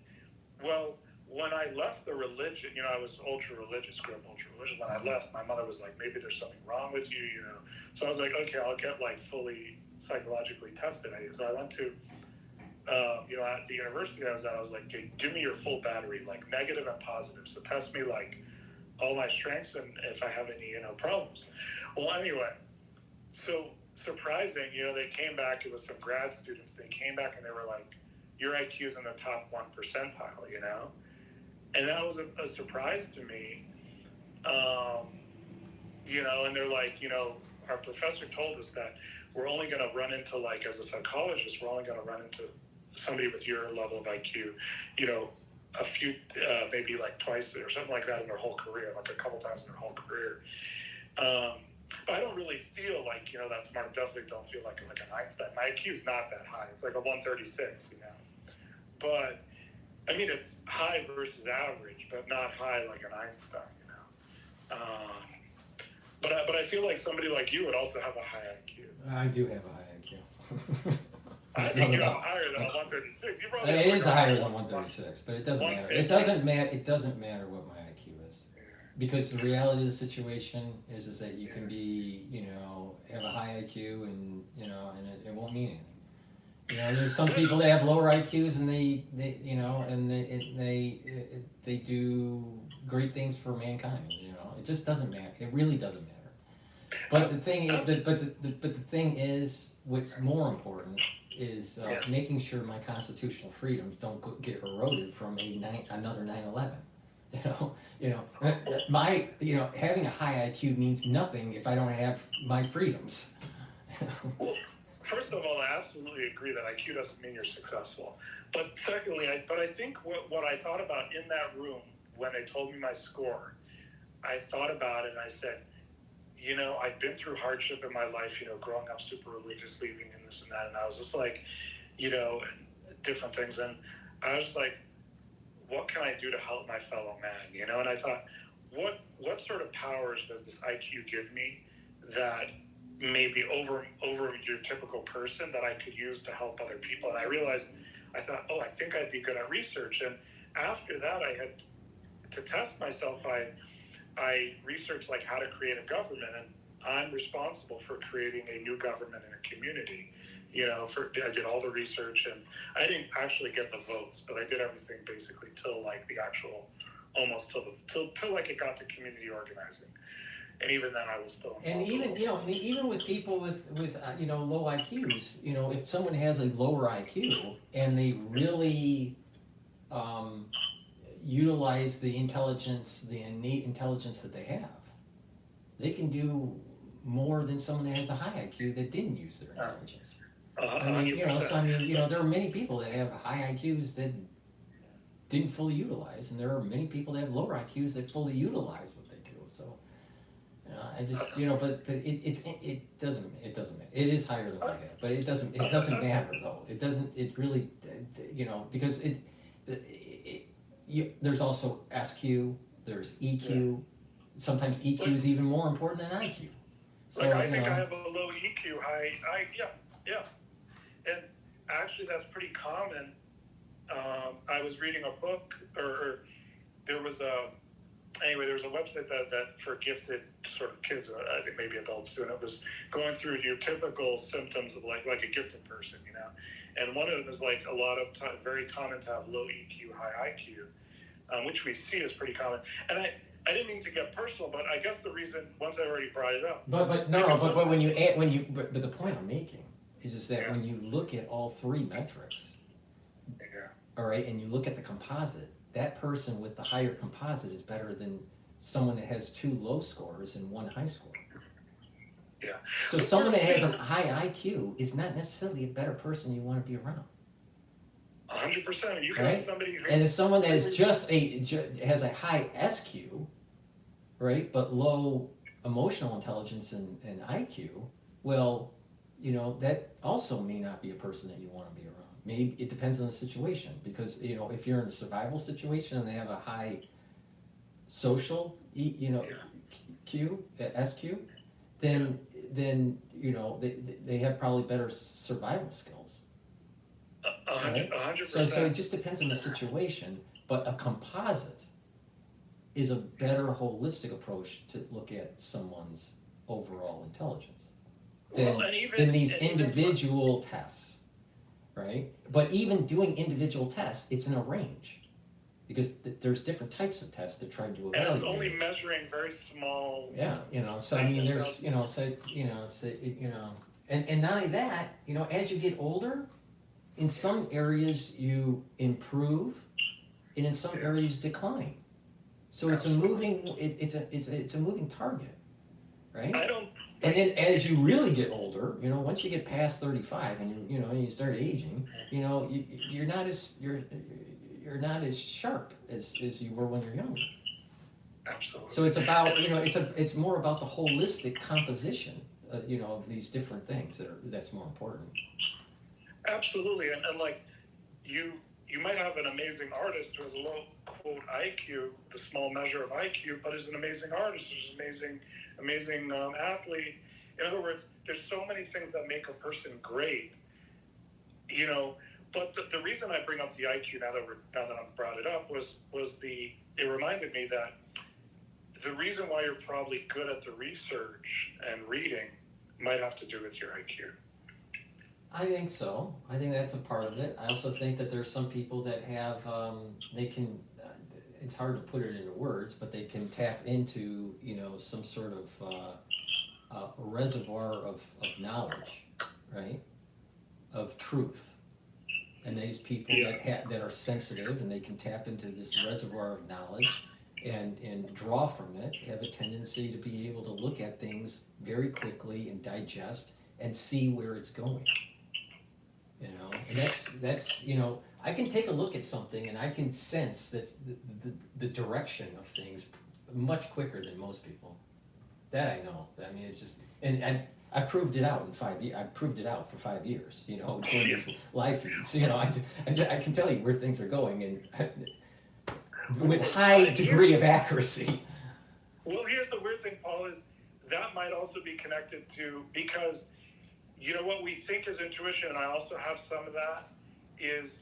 when I left the religion, I was ultra-religious, grew up ultra-religious. When I left, my mother was like, maybe there's something wrong with you, So I was like, okay, I'll get fully psychologically tested. So I went to, at the university I was at, I was like, okay, give me your full battery, negative and positive. So test me all my strengths and if I have any, problems. Well, anyway, so surprising, they came back, it was some grad students, they came back and they were like, your IQ's in the top 1 percentile, And that was a surprise to me, and they're like, our professor told us that we're only going to run into, as a psychologist, we're only going to run into somebody with your level of IQ, a few, maybe twice or something like that in their whole career, a couple times in their whole career. But I don't really feel that smart. Definitely don't feel like an Einstein. My IQ is not that high. It's a 136, But I mean, it's high versus average, but not high like an Einstein, But I feel like somebody like you would also have a high IQ. I do have a high IQ. I think you have higher than a 136. You probably it is higher than 136, but it doesn't matter. It doesn't matter what my IQ is, because the reality of the situation is that you can be, have a high IQ and and it won't mean anything. There's some people that have lower IQs and they do great things for mankind. It just doesn't matter. It really doesn't matter. But the thing is, what's more important is making sure my constitutional freedoms don't get eroded from another 9/11. My having a high IQ means nothing if I don't have my freedoms. Well, first of all, I absolutely agree that IQ doesn't mean you're successful. But secondly, I think what I thought about in that room when they told me my score, I thought about it and I said, I've been through hardship in my life, growing up super religious, leaving and this and that. And I was just like, different things. And I was like, what can I do to help my fellow man, you know? And I thought, what sort of powers does this IQ give me that maybe over your typical person that I could use to help other people? And I realized, I thought, oh, I think I'd be good at research. And after that, I had to test myself. I researched like how to create a government, and I'm responsible for creating a new government in a community. You know, I did all the research, and I didn't actually get the votes, but I did everything basically till like the actual, almost till like it got to community organizing. And even then, I was still involved. And even, you know, I mean, even with people with you know, low IQs, you know, if someone has a lower IQ and they really utilize the intelligence, the innate intelligence that they have, they can do more than someone that has a high IQ that didn't use their intelligence. I mean, you know, so I mean, you know, there are many people that have high IQs that didn't fully utilize, and there are many people that have lower IQs that fully utilize what they do. So, I just, you know, but it doesn't matter. It is higher than what I have, but it doesn't matter though. It really, you know, because there's also SQ, there's EQ. Sometimes EQ is even more important than IQ. So, like, I think I have a low EQ, yeah. And actually that's pretty common. I was reading a book, or there was a website that for gifted sort of kids, I think maybe adults too, and it was going through your typical symptoms of like a gifted person, you know. And one of them is like a lot of very common to have low EQ, high IQ, which we see is pretty common. And I didn't mean to get personal, but I guess the reason, once I already brought it up. But the point I'm making is just that when you look at all three metrics, all right, and you look at the composite, that person with the higher composite is better than someone that has 2 low scores and 1 high score. Yeah. So someone that has a high IQ is not necessarily a better person you want to be around. 100%. You can Right? have somebody who... And if someone that is has a high SQ, right, but low emotional intelligence and IQ, well, you know, that also may not be a person that you want to be around. Maybe it depends on the situation, because, you know, if you're in a survival situation and they have a high social, you know, SQ, then you know, they have probably better survival skills. 100%. So it just depends on the situation, but a composite is a better holistic approach to look at someone's overall intelligence than these individual tests, right? But even doing individual tests, it's in a range, because there's different types of tests to try to evaluate. And it's only measuring very small... Yeah, you know, so I mean, there's, you know, and not only that, you know, as you get older, in some areas you improve, and in some areas decline. So it's a moving, it's a moving target, right? And then as you really get older, you know, once you get past 35 and you start aging, you know, you're not as sharp as you were when you're younger. Absolutely. So it's about, you know, it's more about the holistic composition, you know, of these different things that's more important. Absolutely, and like you might have an amazing artist who has a low quote IQ, the small measure of IQ, but is an amazing artist, is an amazing athlete. In other words, there's so many things that make a person great, you know. But the reason I bring up the IQ now that I've brought it up was it reminded me that the reason why you're probably good at the research and reading might have to do with your IQ. I think so. I think that's a part of it. I also think that there's some people that have, they can, it's hard to put it into words, but they can tap into, you know, some sort of reservoir of knowledge, right? Of truth. And these people that are sensitive and they can tap into this reservoir of knowledge and draw from it, have a tendency to be able to look at things very quickly and digest and see where it's going. You know, and that's you know, I can take a look at something and I can sense that the direction of things much quicker than most people. That I know. I mean, it's just, and I proved it out in 5 years. I proved it out for 5 years. You know, doing these live feeds. You know, I can tell you where things are going, and with high degree of accuracy. Well, here's the weird thing, Paul, is that might also be connected to, because you know what we think is intuition, and I also have some of that, is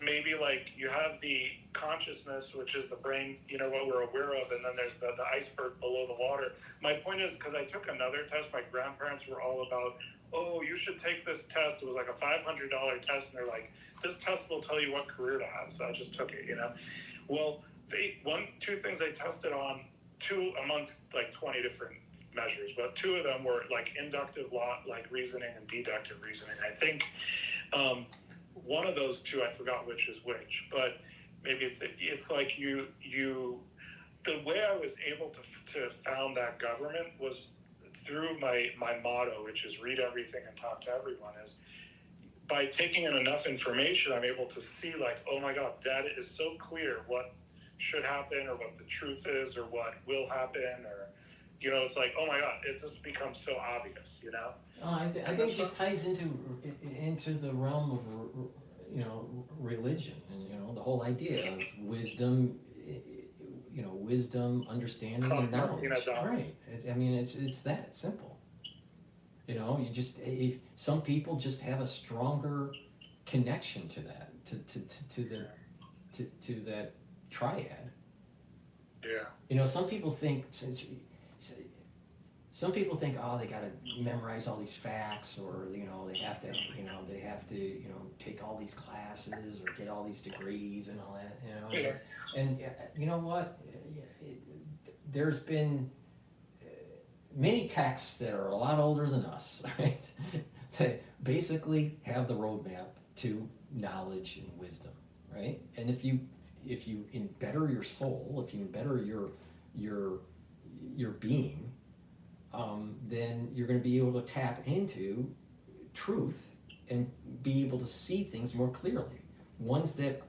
maybe like you have the consciousness, which is the brain, you know, what we're aware of, and then there's the iceberg below the water. My point is, because I took another test, my grandparents were all about, oh, you should take this test. It was like a $500 test, and they're like, this test will tell you what career to have. So I just took it, you know. Well, two things they tested on, two amongst like 20 different measures, but two of them were like inductive like reasoning and deductive reasoning. I think one of those two, I forgot which is which, but maybe it's like you the way I was able to found that government was through my motto, which is read everything and talk to everyone. Is by taking in enough information, I'm able to see like, oh my God, that is so clear what should happen or what the truth is or what will happen, or you know, it's like, oh my God, it just becomes so obvious, you know. I think it just ties into the realm of, you know, religion, and you know, the whole idea of wisdom, you know, wisdom, understanding, and knowledge. Right. I mean, it's that simple. You know, you just some people just have a stronger connection to that, to that triad. Yeah. You know, some people think, oh, they got to memorize all these facts, or you know, they have to, you know, take all these classes or get all these degrees and all that. You know, Yeah. And you know what? There's been many texts that are a lot older than us, right? To basically have the roadmap to knowledge and wisdom, right? And if you better your soul, if you better your being, then you're going to be able to tap into truth and be able to see things more clearly. Ones that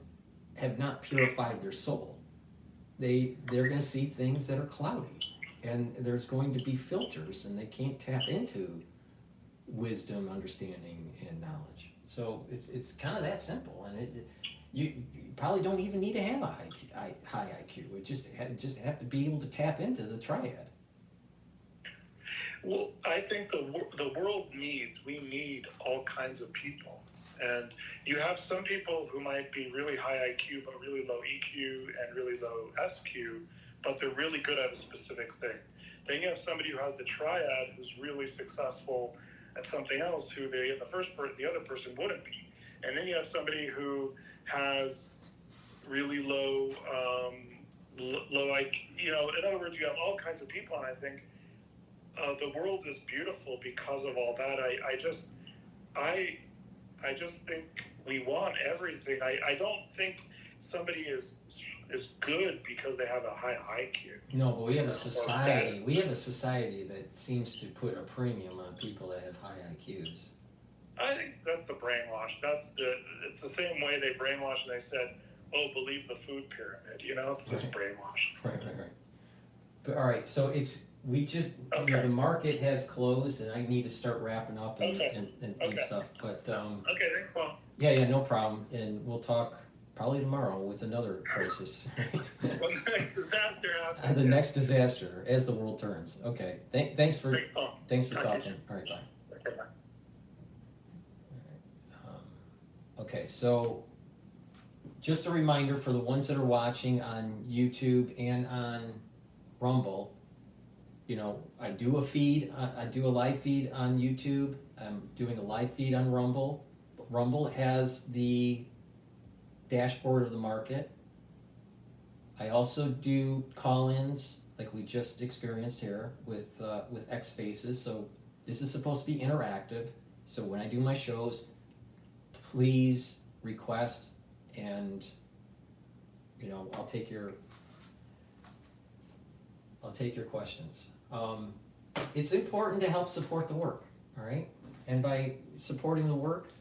have not purified their soul, they're going to see things that are cloudy, and there's going to be filters, and they can't tap into wisdom, understanding, and knowledge. So it's kind of that simple, and you probably don't even need to have a high IQ. It just have to be able to tap into the triad. Well, I think the world we need all kinds of people. And you have some people who might be really high IQ but really low EQ and really low SQ, but they're really good at a specific thing. Then you have somebody who has the triad who's really successful at something else who the other person wouldn't be. And then you have somebody who has really low IQ. You know, in other words, you have all kinds of people, and I think the world is beautiful because of all that. I just think we want everything. I don't think somebody is good because they have a high IQ. No, but we have a society. We have a society that seems to put a premium on people that have high IQs. I think that's the brainwash. It's the same way they brainwashed and they said, "Oh, believe the food pyramid." You know, it's just brainwash. Right. But all right, so you know, the market has closed, and I need to start wrapping up and stuff. But okay, thanks, Paul. Yeah, no problem. And we'll talk probably tomorrow with another crisis. When the next disaster happens. The next disaster as the world turns. Okay. Thanks for talking. All right, bye. Okay, bye. Okay, so just a reminder for the ones that are watching on YouTube and on Rumble, you know, I do a feed, I do a live feed on YouTube. I'm doing a live feed on Rumble. Rumble has the dashboard of the market. I also do call-ins like we just experienced here with X Spaces. So this is supposed to be interactive. So when I do my shows, please request, and you know, I'll take your questions. It's important to help support the work, all right? And by supporting the work,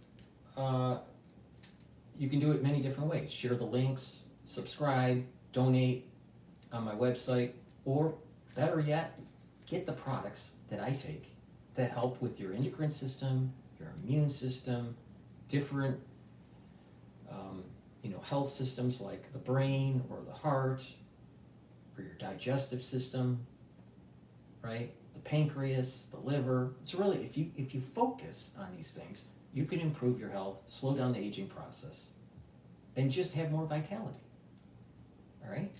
you can do it many different ways. Share the links, subscribe, donate on my website, or better yet, get the products that I take that help with your endocrine system, your immune system, different health systems like the brain or the heart or your digestive system, right? The pancreas, the liver. It's really, if you focus on these things, you can improve your health, slow down the aging process, and just have more vitality. All right?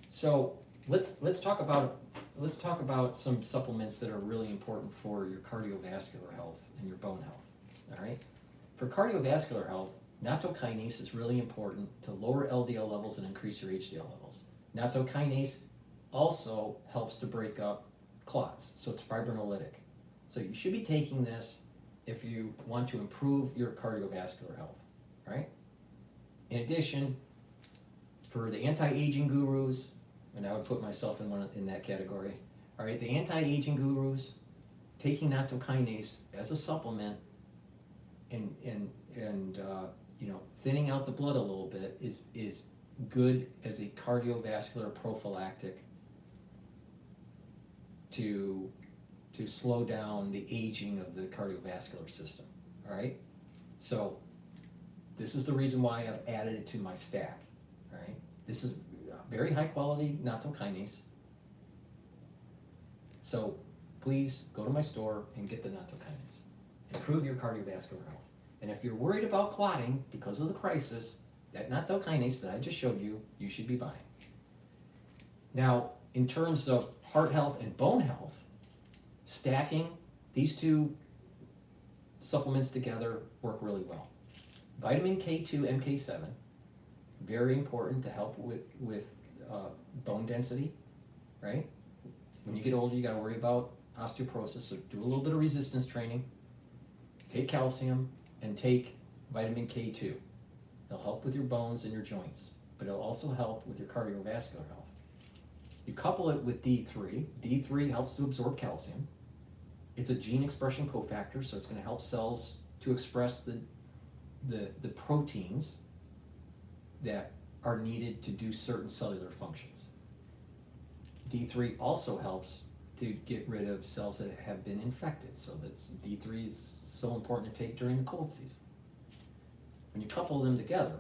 So let's talk about some supplements that are really important for your cardiovascular health and your bone health. All right? For cardiovascular health, nattokinase is really important to lower LDL levels and increase your HDL levels. Nattokinase also helps to break up clots, so it's fibrinolytic. So you should be taking this if you want to improve your cardiovascular health, right? In addition, for the anti-aging gurus, and I would put myself in that category, all right, the anti-aging gurus, taking nattokinase as a supplement and thinning out the blood a little bit is good as a cardiovascular prophylactic to slow down the aging of the cardiovascular system, all right? So this is the reason why I've added it to my stack, all right? This is very high quality nattokinase. So please go to my store and get the nattokinase. Improve your cardiovascular health. And if you're worried about clotting because of the crisis, that nattokinase that I just showed you, you should be buying. Now, in terms of heart health and bone health, stacking these two supplements together work really well. Vitamin K2, MK7, very important to help with bone density, right? When you get older, you got to worry about osteoporosis, so do a little bit of resistance training, take calcium, and take vitamin K2. It'll help with your bones and your joints, but it'll also help with your cardiovascular health. You couple it with D3. D3 helps to absorb calcium. It's a gene expression cofactor, so it's going to help cells to express the proteins that are needed to do certain cellular functions. D3 also helps to get rid of cells that have been infected, so that's D3 is so important to take during the cold season. When you couple them together,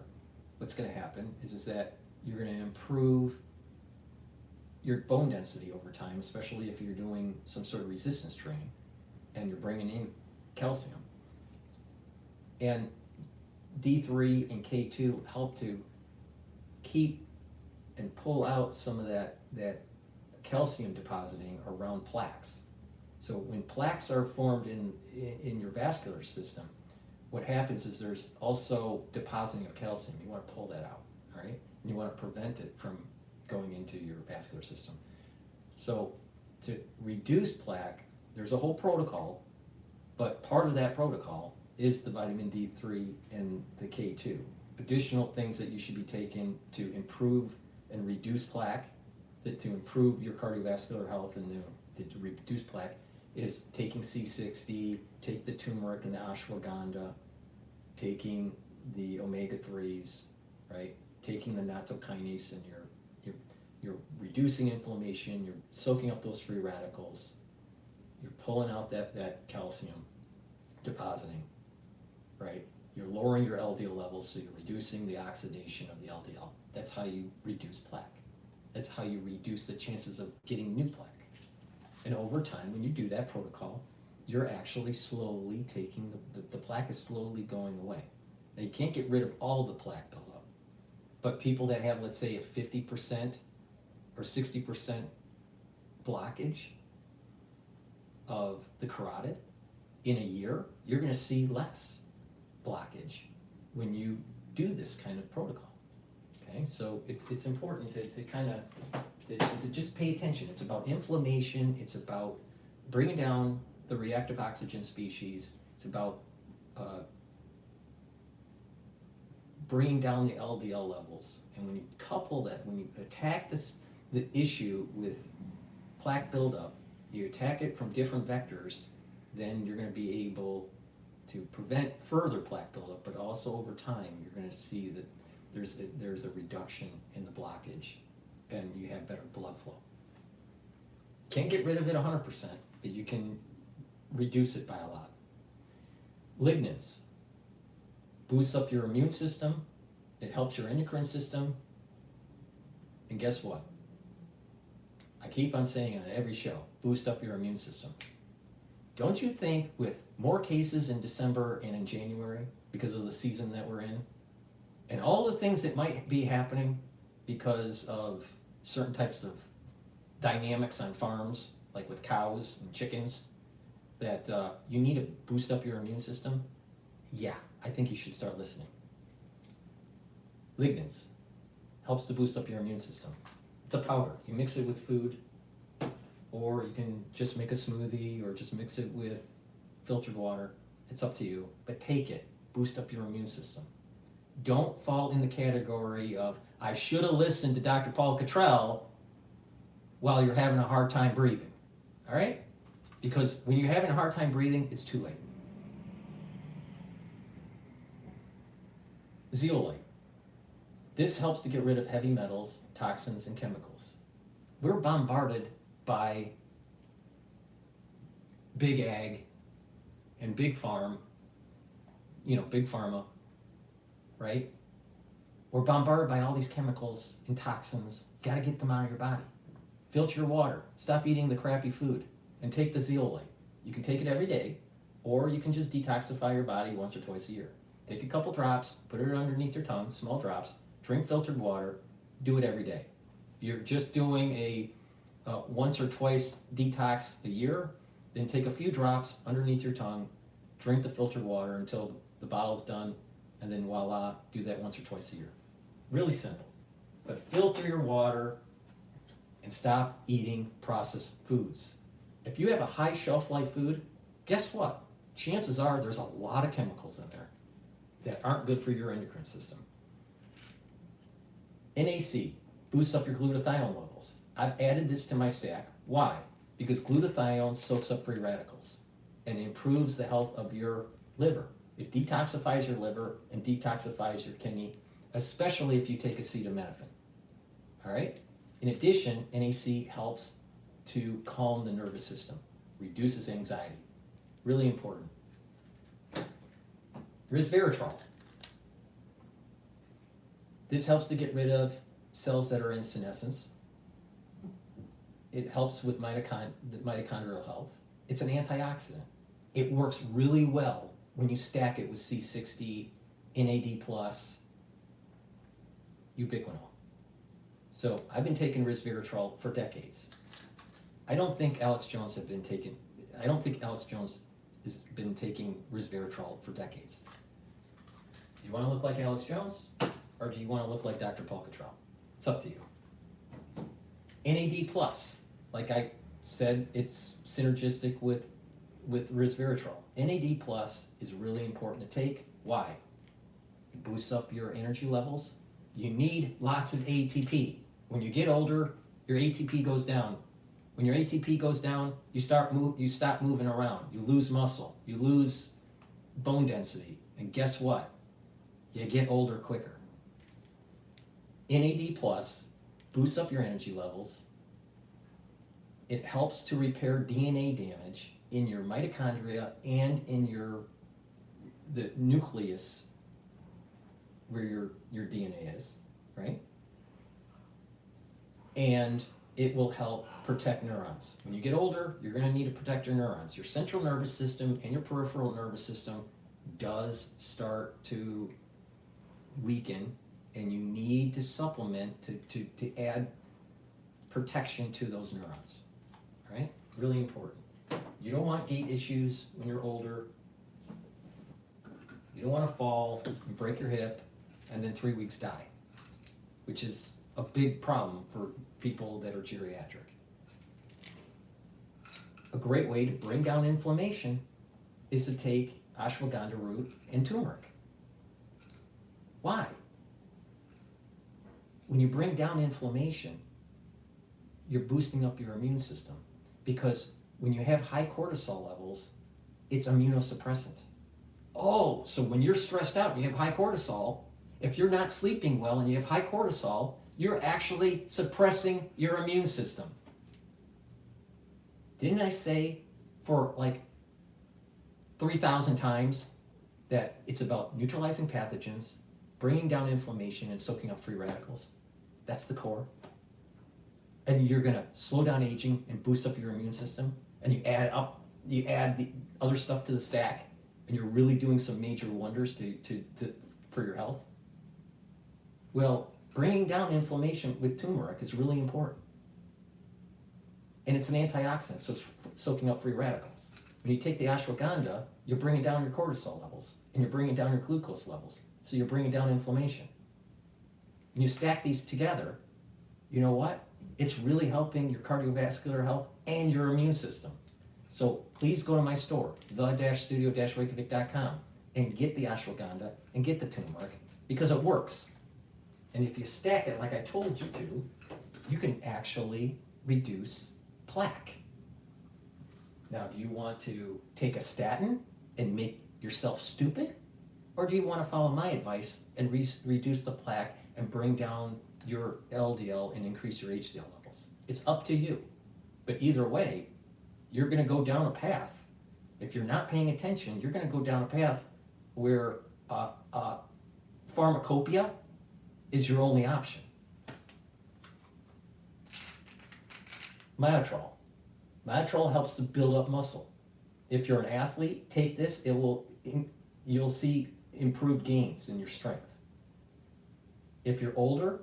what's going to happen is that you're going to improve your bone density over time, especially if you're doing some sort of resistance training and you're bringing in calcium. And D3 and K2 help to keep and pull out some of that calcium depositing around plaques. So when plaques are formed in your vascular system, what happens is there's also depositing of calcium. You want to pull that out, all right? And you want to prevent it from going into your vascular system. So to reduce plaque, there's a whole protocol, but part of that protocol is the vitamin D3 and the K2. Additional things that you should be taking to improve and reduce plaque, to improve your cardiovascular health and to reduce plaque, is taking C60, take the turmeric and the ashwagandha, taking the omega-3s, right? Taking the nattokinase, and you're reducing inflammation, you're soaking up those free radicals, you're pulling out that calcium depositing, right? You're lowering your LDL levels, so you're reducing the oxidation of the LDL. That's how you reduce plaque. That's how you reduce the chances of getting new plaque. And over time, when you do that protocol, you're actually slowly taking, the plaque is slowly going away. Now, you can't get rid of all the plaque buildup, but people that have, let's say, a 50% or 60% blockage of the carotid in a year, you're going to see less blockage when you do this kind of protocol. Okay, so it's important to kind of to just pay attention. It's about inflammation. It's about bringing down the reactive oxygen species. It's about bringing down the LDL levels. And when you couple that, when you attack the issue with plaque buildup, you attack it from different vectors, then you're going to be able to prevent further plaque buildup, but also over time, you're going to see that there's a reduction in the blockage and you have better blood flow. Can't get rid of it 100%, but you can reduce it by a lot. Lignans boosts up your immune system, It helps your endocrine system. And guess what? I keep on saying it on every show, boost up your immune system. Don't you think with more cases in December and in January because of the season that we're in, and all the things that might be happening because of certain types of dynamics on farms, like with cows and chickens, that you need to boost up your immune system? Yeah, I think you should start listening. Lignans helps to boost up your immune system. It's a powder. You mix it with food, or you can just make a smoothie, or just mix it with filtered water. It's up to you, but take it. Boost up your immune system. Don't fall in the category of, I should have listened to Dr. Paul Cottrell while you're having a hard time breathing, all right? Because when you're having a hard time breathing, it's too late. Zeolite. This helps to get rid of heavy metals, toxins, and chemicals. We're bombarded by big ag and big farm, big pharma, right? We're bombarded by all these chemicals and toxins. Gotta get them out of your body. Filter your water. Stop eating the crappy food. And take the zeolite. You can take it every day, or you can just detoxify your body once or twice a year. Take a couple drops, put it underneath your tongue, small drops, drink filtered water, do it every day. If you're just doing a once or twice detox a year, then take a few drops underneath your tongue, drink the filtered water until the bottle's done, and then voila, do that once or twice a year. Really simple. But filter your water and stop eating processed foods. If you have a high shelf life food, guess what? Chances are there's a lot of chemicals in there that aren't good for your endocrine system. NAC boosts up your glutathione levels. I've added this to my stack. Why? Because glutathione soaks up free radicals and improves the health of your liver. It detoxifies your liver and detoxifies your kidney, especially if you take acetaminophen. All right? In addition, NAC helps to calm the nervous system, reduces anxiety. Really important. Resveratrol. This helps to get rid of cells that are in senescence. It helps with mitochondrial health. It's an antioxidant. It works really well when you stack it with C60, NAD+, ubiquinol. So I've been taking resveratrol for decades. I don't think Alex Jones has been taking resveratrol for decades. Do you want to look like Alex Jones, or do you want to look like Dr. Paul Cottrell? It's up to you. NAD+, like I said, it's synergistic with resveratrol. NAD+ is really important to take. Why? It boosts up your energy levels. You need lots of ATP. When you get older, your ATP goes down. When your ATP goes down, you stop moving around. You lose muscle. You lose bone density. And guess what? You get older quicker. NAD+ boosts up your energy levels. It helps to repair DNA damage in your mitochondria and in the nucleus where your DNA is, right? And it will help protect neurons. When you get older, you're going to need to protect your neurons. Your central nervous system and your peripheral nervous system does start to weaken, and you need to supplement to add protection to those neurons, all right? Really important. You don't want gait issues when you're older. You don't want to fall and break your hip and then 3 weeks die, which is a big problem for people that are geriatric. A great way to bring down inflammation is to take ashwagandha root and turmeric. Why? When you bring down inflammation, you're boosting up your immune system, because when you have high cortisol levels, it's immunosuppressant. Oh, so when you're stressed out and you have high cortisol, if you're not sleeping well and you have high cortisol, you're actually suppressing your immune system. Didn't I say for like 3,000 times that it's about neutralizing pathogens, bringing down inflammation and soaking up free radicals. That's the core. And you're gonna slow down aging and boost up your immune system, and you add the other stuff to the stack, and you're really doing some major wonders for your health. Well, bringing down inflammation with turmeric is really important. And it's an antioxidant, so it's soaking up free radicals. When you take the ashwagandha, you're bringing down your cortisol levels, and you're bringing down your glucose levels, so you're bringing down inflammation. When you stack these together, you know what? It's really helping your cardiovascular health and your immune system. So please go to my store, the-studio-reykjavik.com, and get the ashwagandha and get the turmeric, because it works. And if you stack it like I told you to, you can actually reduce plaque. Now, do you want to take a statin and make yourself stupid? Or do you want to follow my advice and reduce the plaque and bring down your LDL and increase your HDL levels? It's up to you. But either way, you're going to go down a path. If you're not paying attention, you're going to go down a path where pharmacopoeia is your only option. Myotrol. Myotrol helps to build up muscle. If you're an athlete, take this. You'll see improved gains in your strength. If you're older,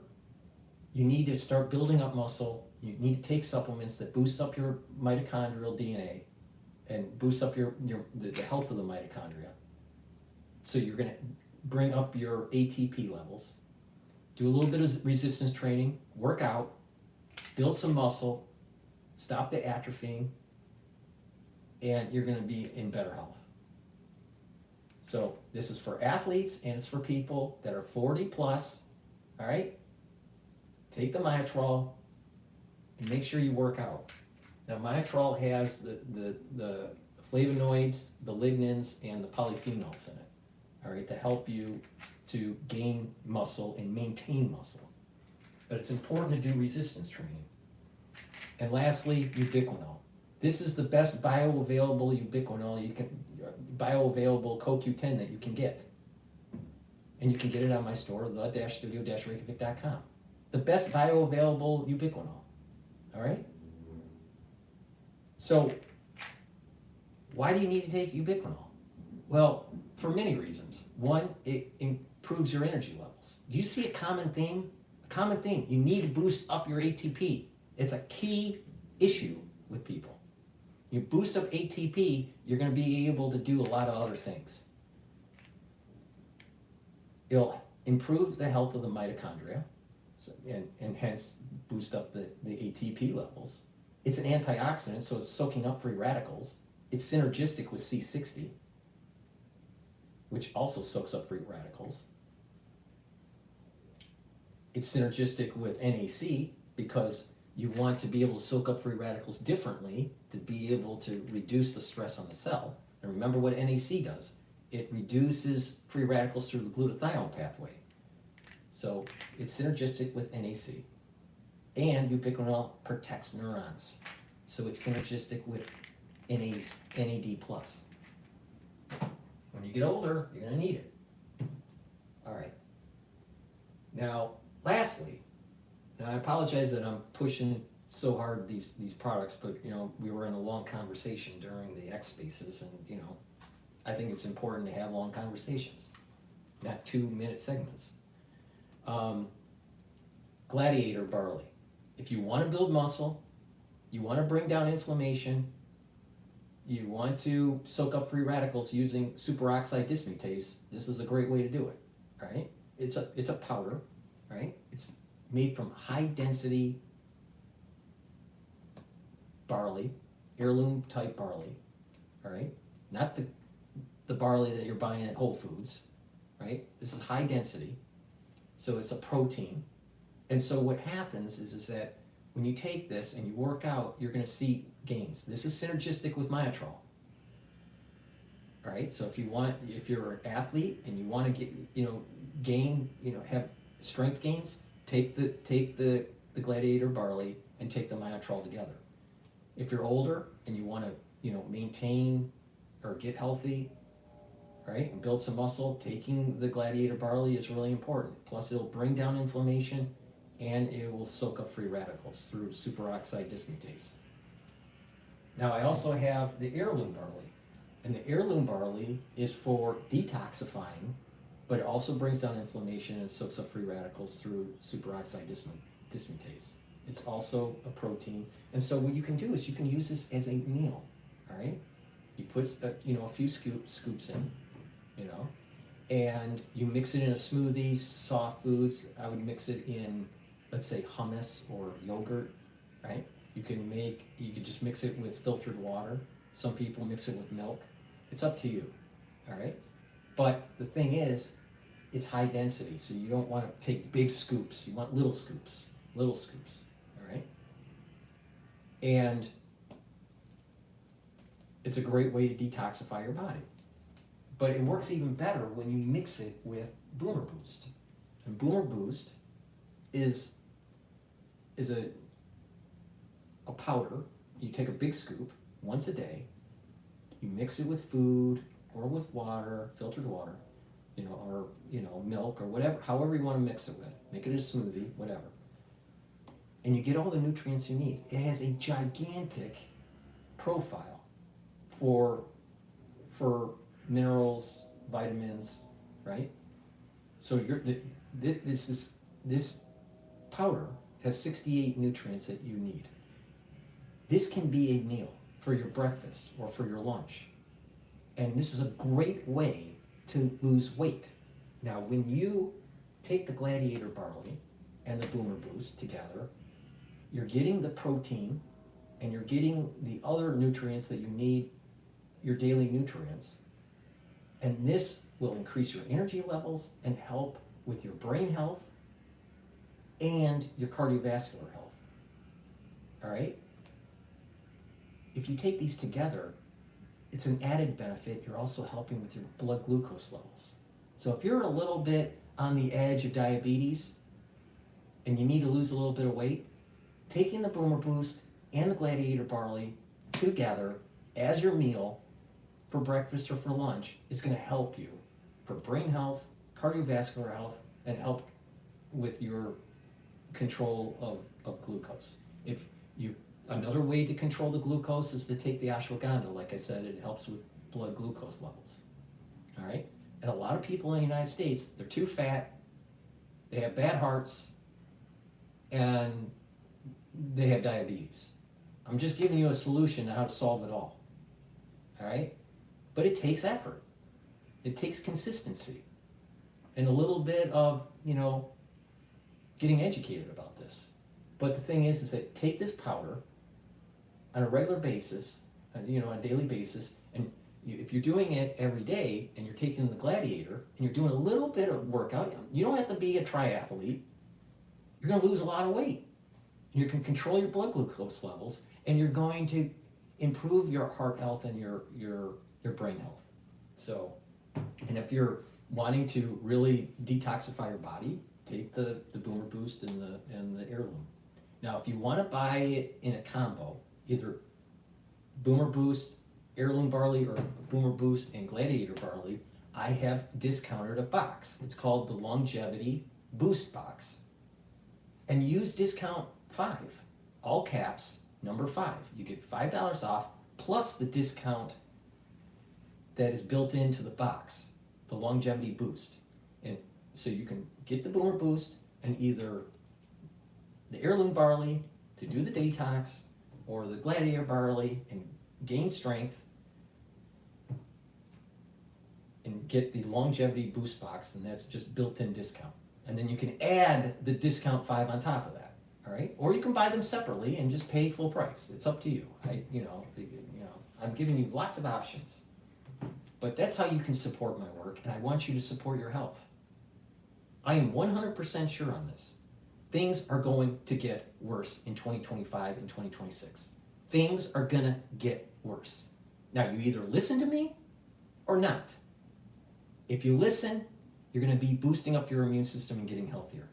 you need to start building up muscle. You need to take supplements that boost up your mitochondrial DNA and boost up the health of the mitochondria. So you're going to bring up your ATP levels. Do a little bit of resistance training, work out, build some muscle, stop the atrophying, and you're going to be in better health. So this is for athletes, and it's for people that are 40 plus, all right? Take the Myotrol and make sure you work out. Now, Myotrol has the flavonoids, the lignans, and the polyphenols in it, all right, to help you to gain muscle and maintain muscle. But it's important to do resistance training. And lastly, ubiquinol. This is the best bioavailable ubiquinol bioavailable CoQ10 that you can get. And you can get it on my store, the-studio-reykjavik.com. The best bioavailable ubiquinol, all right? So, why do you need to take ubiquinol? Well, for many reasons. One, it improves your energy levels. Do you see a common theme? A common theme, you need to boost up your ATP. It's a key issue with people. You boost up ATP, you're going to be able to do a lot of other things. It'll improve the health of the mitochondria, and hence boost up the ATP levels. It's an antioxidant, so it's soaking up free radicals. It's synergistic with C60, which also soaks up free radicals. It's synergistic with NAC because you want to be able to soak up free radicals differently to be able to reduce the stress on the cell. And remember what NAC does. It reduces free radicals through the glutathione pathway. So it's synergistic with NAC. And ubiquinol protects neurons. So it's synergistic with NAD+. When you get older, you're gonna need it. All right. Now, lastly, now I apologize that I'm pushing so hard these products, but we were in a long conversation during the X Spaces, and I think it's important to have long conversations, not 2-minute segments. Gladiator barley. If you want to build muscle, you want to bring down inflammation, you want to soak up free radicals using superoxide dismutase, this is a great way to do it. All right? It's a powder, right? It's made from high density barley, heirloom type barley, all right? Not the barley that you're buying at Whole Foods, right? This is high density, so it's a protein. And so what happens is that when you take this and you work out, you're gonna see gains. This is synergistic with Myotrol. All right, so if you're an athlete and you wanna get, gain, have strength gains, take the Gladiator barley and take the Myotrol together. If you're older and you want to, maintain or get healthy, right? And build some muscle. Taking the gladiator barley is really important. Plus it'll bring down inflammation and it will soak up free radicals through superoxide dismutase. Now I also have the heirloom barley. And the heirloom barley is for detoxifying, but it also brings down inflammation and soaks up free radicals through superoxide dismutase. It's also a protein. And so what you can do is you can use this as a meal, all right? You put a few scoops in, and you mix it in a smoothie, soft foods. I would mix it in, let's say, hummus or yogurt, right? You could just mix it with filtered water. Some people mix it with milk. It's up to you, all right? But the thing is, it's high density, so you don't want to take big scoops. You want little scoops, all right? And it's a great way to detoxify your body. But it works even better when you mix it with Boomer Boost. And Boomer Boost is a powder. You take a big scoop once a day, you mix it with food or with water, filtered water, or milk or whatever, however you want to mix it with. Make it a smoothie, whatever. And you get all the nutrients you need. It has a gigantic profile for minerals, vitamins, right? So this powder has 68 nutrients that you need. This can be a meal for your breakfast or for your lunch. And this is a great way to lose weight. Now, when you take the gladiator barley and the Boomer Boost together, you're getting the protein and you're getting the other nutrients that you need, your daily nutrients. And this will increase your energy levels and help with your brain health and your cardiovascular health. All right? If you take these together, it's an added benefit. You're also helping with your blood glucose levels. So if you're a little bit on the edge of diabetes and you need to lose a little bit of weight, taking the Boomer Boost and the gladiator barley together as your meal for breakfast or for lunch is going to help you for brain health, cardiovascular health, and help with your control of glucose. Another way to control the glucose is to take the ashwagandha. Like I said, it helps with blood glucose levels. All right? And a lot of people in the United States, they're too fat, they have bad hearts, and they have diabetes. I'm just giving you a solution to how to solve it all. All right? But it takes effort. It takes consistency. And a little bit of, getting educated about this. But the thing is that take this powder on a regular basis, on a daily basis, and if you're doing it every day and you're taking the gladiator and you're doing a little bit of workout, you don't have to be a triathlete. You're going to lose a lot of weight. You can control your blood glucose levels, and you're going to improve your heart health and your brain health. So, and if you're wanting to really detoxify your body, take the Boomer Boost and the heirloom. Now, if you want to buy it in a combo, either Boomer Boost, heirloom barley, or Boomer Boost and gladiator barley, I have discounted a box. It's called the Longevity Boost Box. And use discount 5, all caps, number 5. You get $5 off plus the discount that is built into the box, the Longevity Boost. And so you can get the Boomer Boost and either the heirloom barley to do the detox or the gladiator barley and gain strength, and get the Longevity Boost Box, and that's just built-in discount. And then you can add the discount 5 on top of that, all right? Or you can buy them separately and just pay full price. It's up to you. I'm giving you lots of options. But that's how you can support my work, and I want you to support your health. I am 100% sure on this. Things are going to get worse in 2025 and 2026. Things are gonna get worse. Now, you either listen to me or not. If you listen, you're gonna be boosting up your immune system and getting healthier.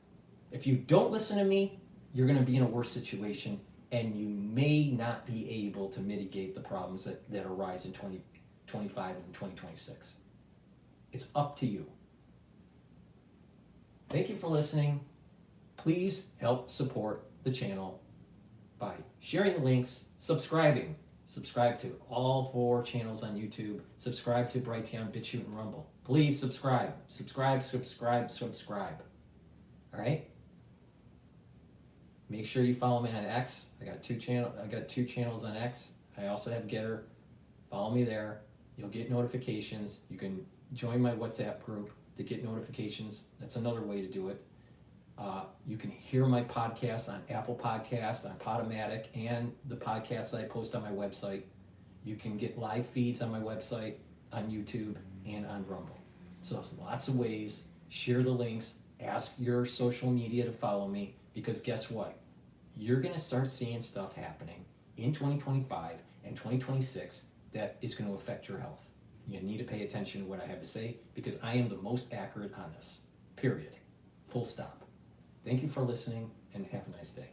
If you don't listen to me, you're gonna be in a worse situation, and you may not be able to mitigate the problems that arise in 2025 and 2026. It's up to you. Thank you for listening. Please help support the channel by sharing the links, subscribing. Subscribe to all 4 channels on YouTube. Subscribe to Brighteon, Bitchute, and Rumble. Please subscribe. Subscribe. All right? Make sure you follow me on X. I got 2 channels on X. I also have GETTR. Follow me there. You'll get notifications. You can join my WhatsApp group to get notifications. That's another way to do it. You can hear my podcasts on Apple Podcasts, on Podomatic, and the podcasts I post on my website. You can get live feeds on my website, on YouTube, and on Rumble. So there's lots of ways. Share the links. Ask your social media to follow me, because guess what? You're going to start seeing stuff happening in 2025 and 2026 that is going to affect your health. You need to pay attention to what I have to say, because I am the most accurate on this. Period. Full stop. Thank you for listening, and have a nice day.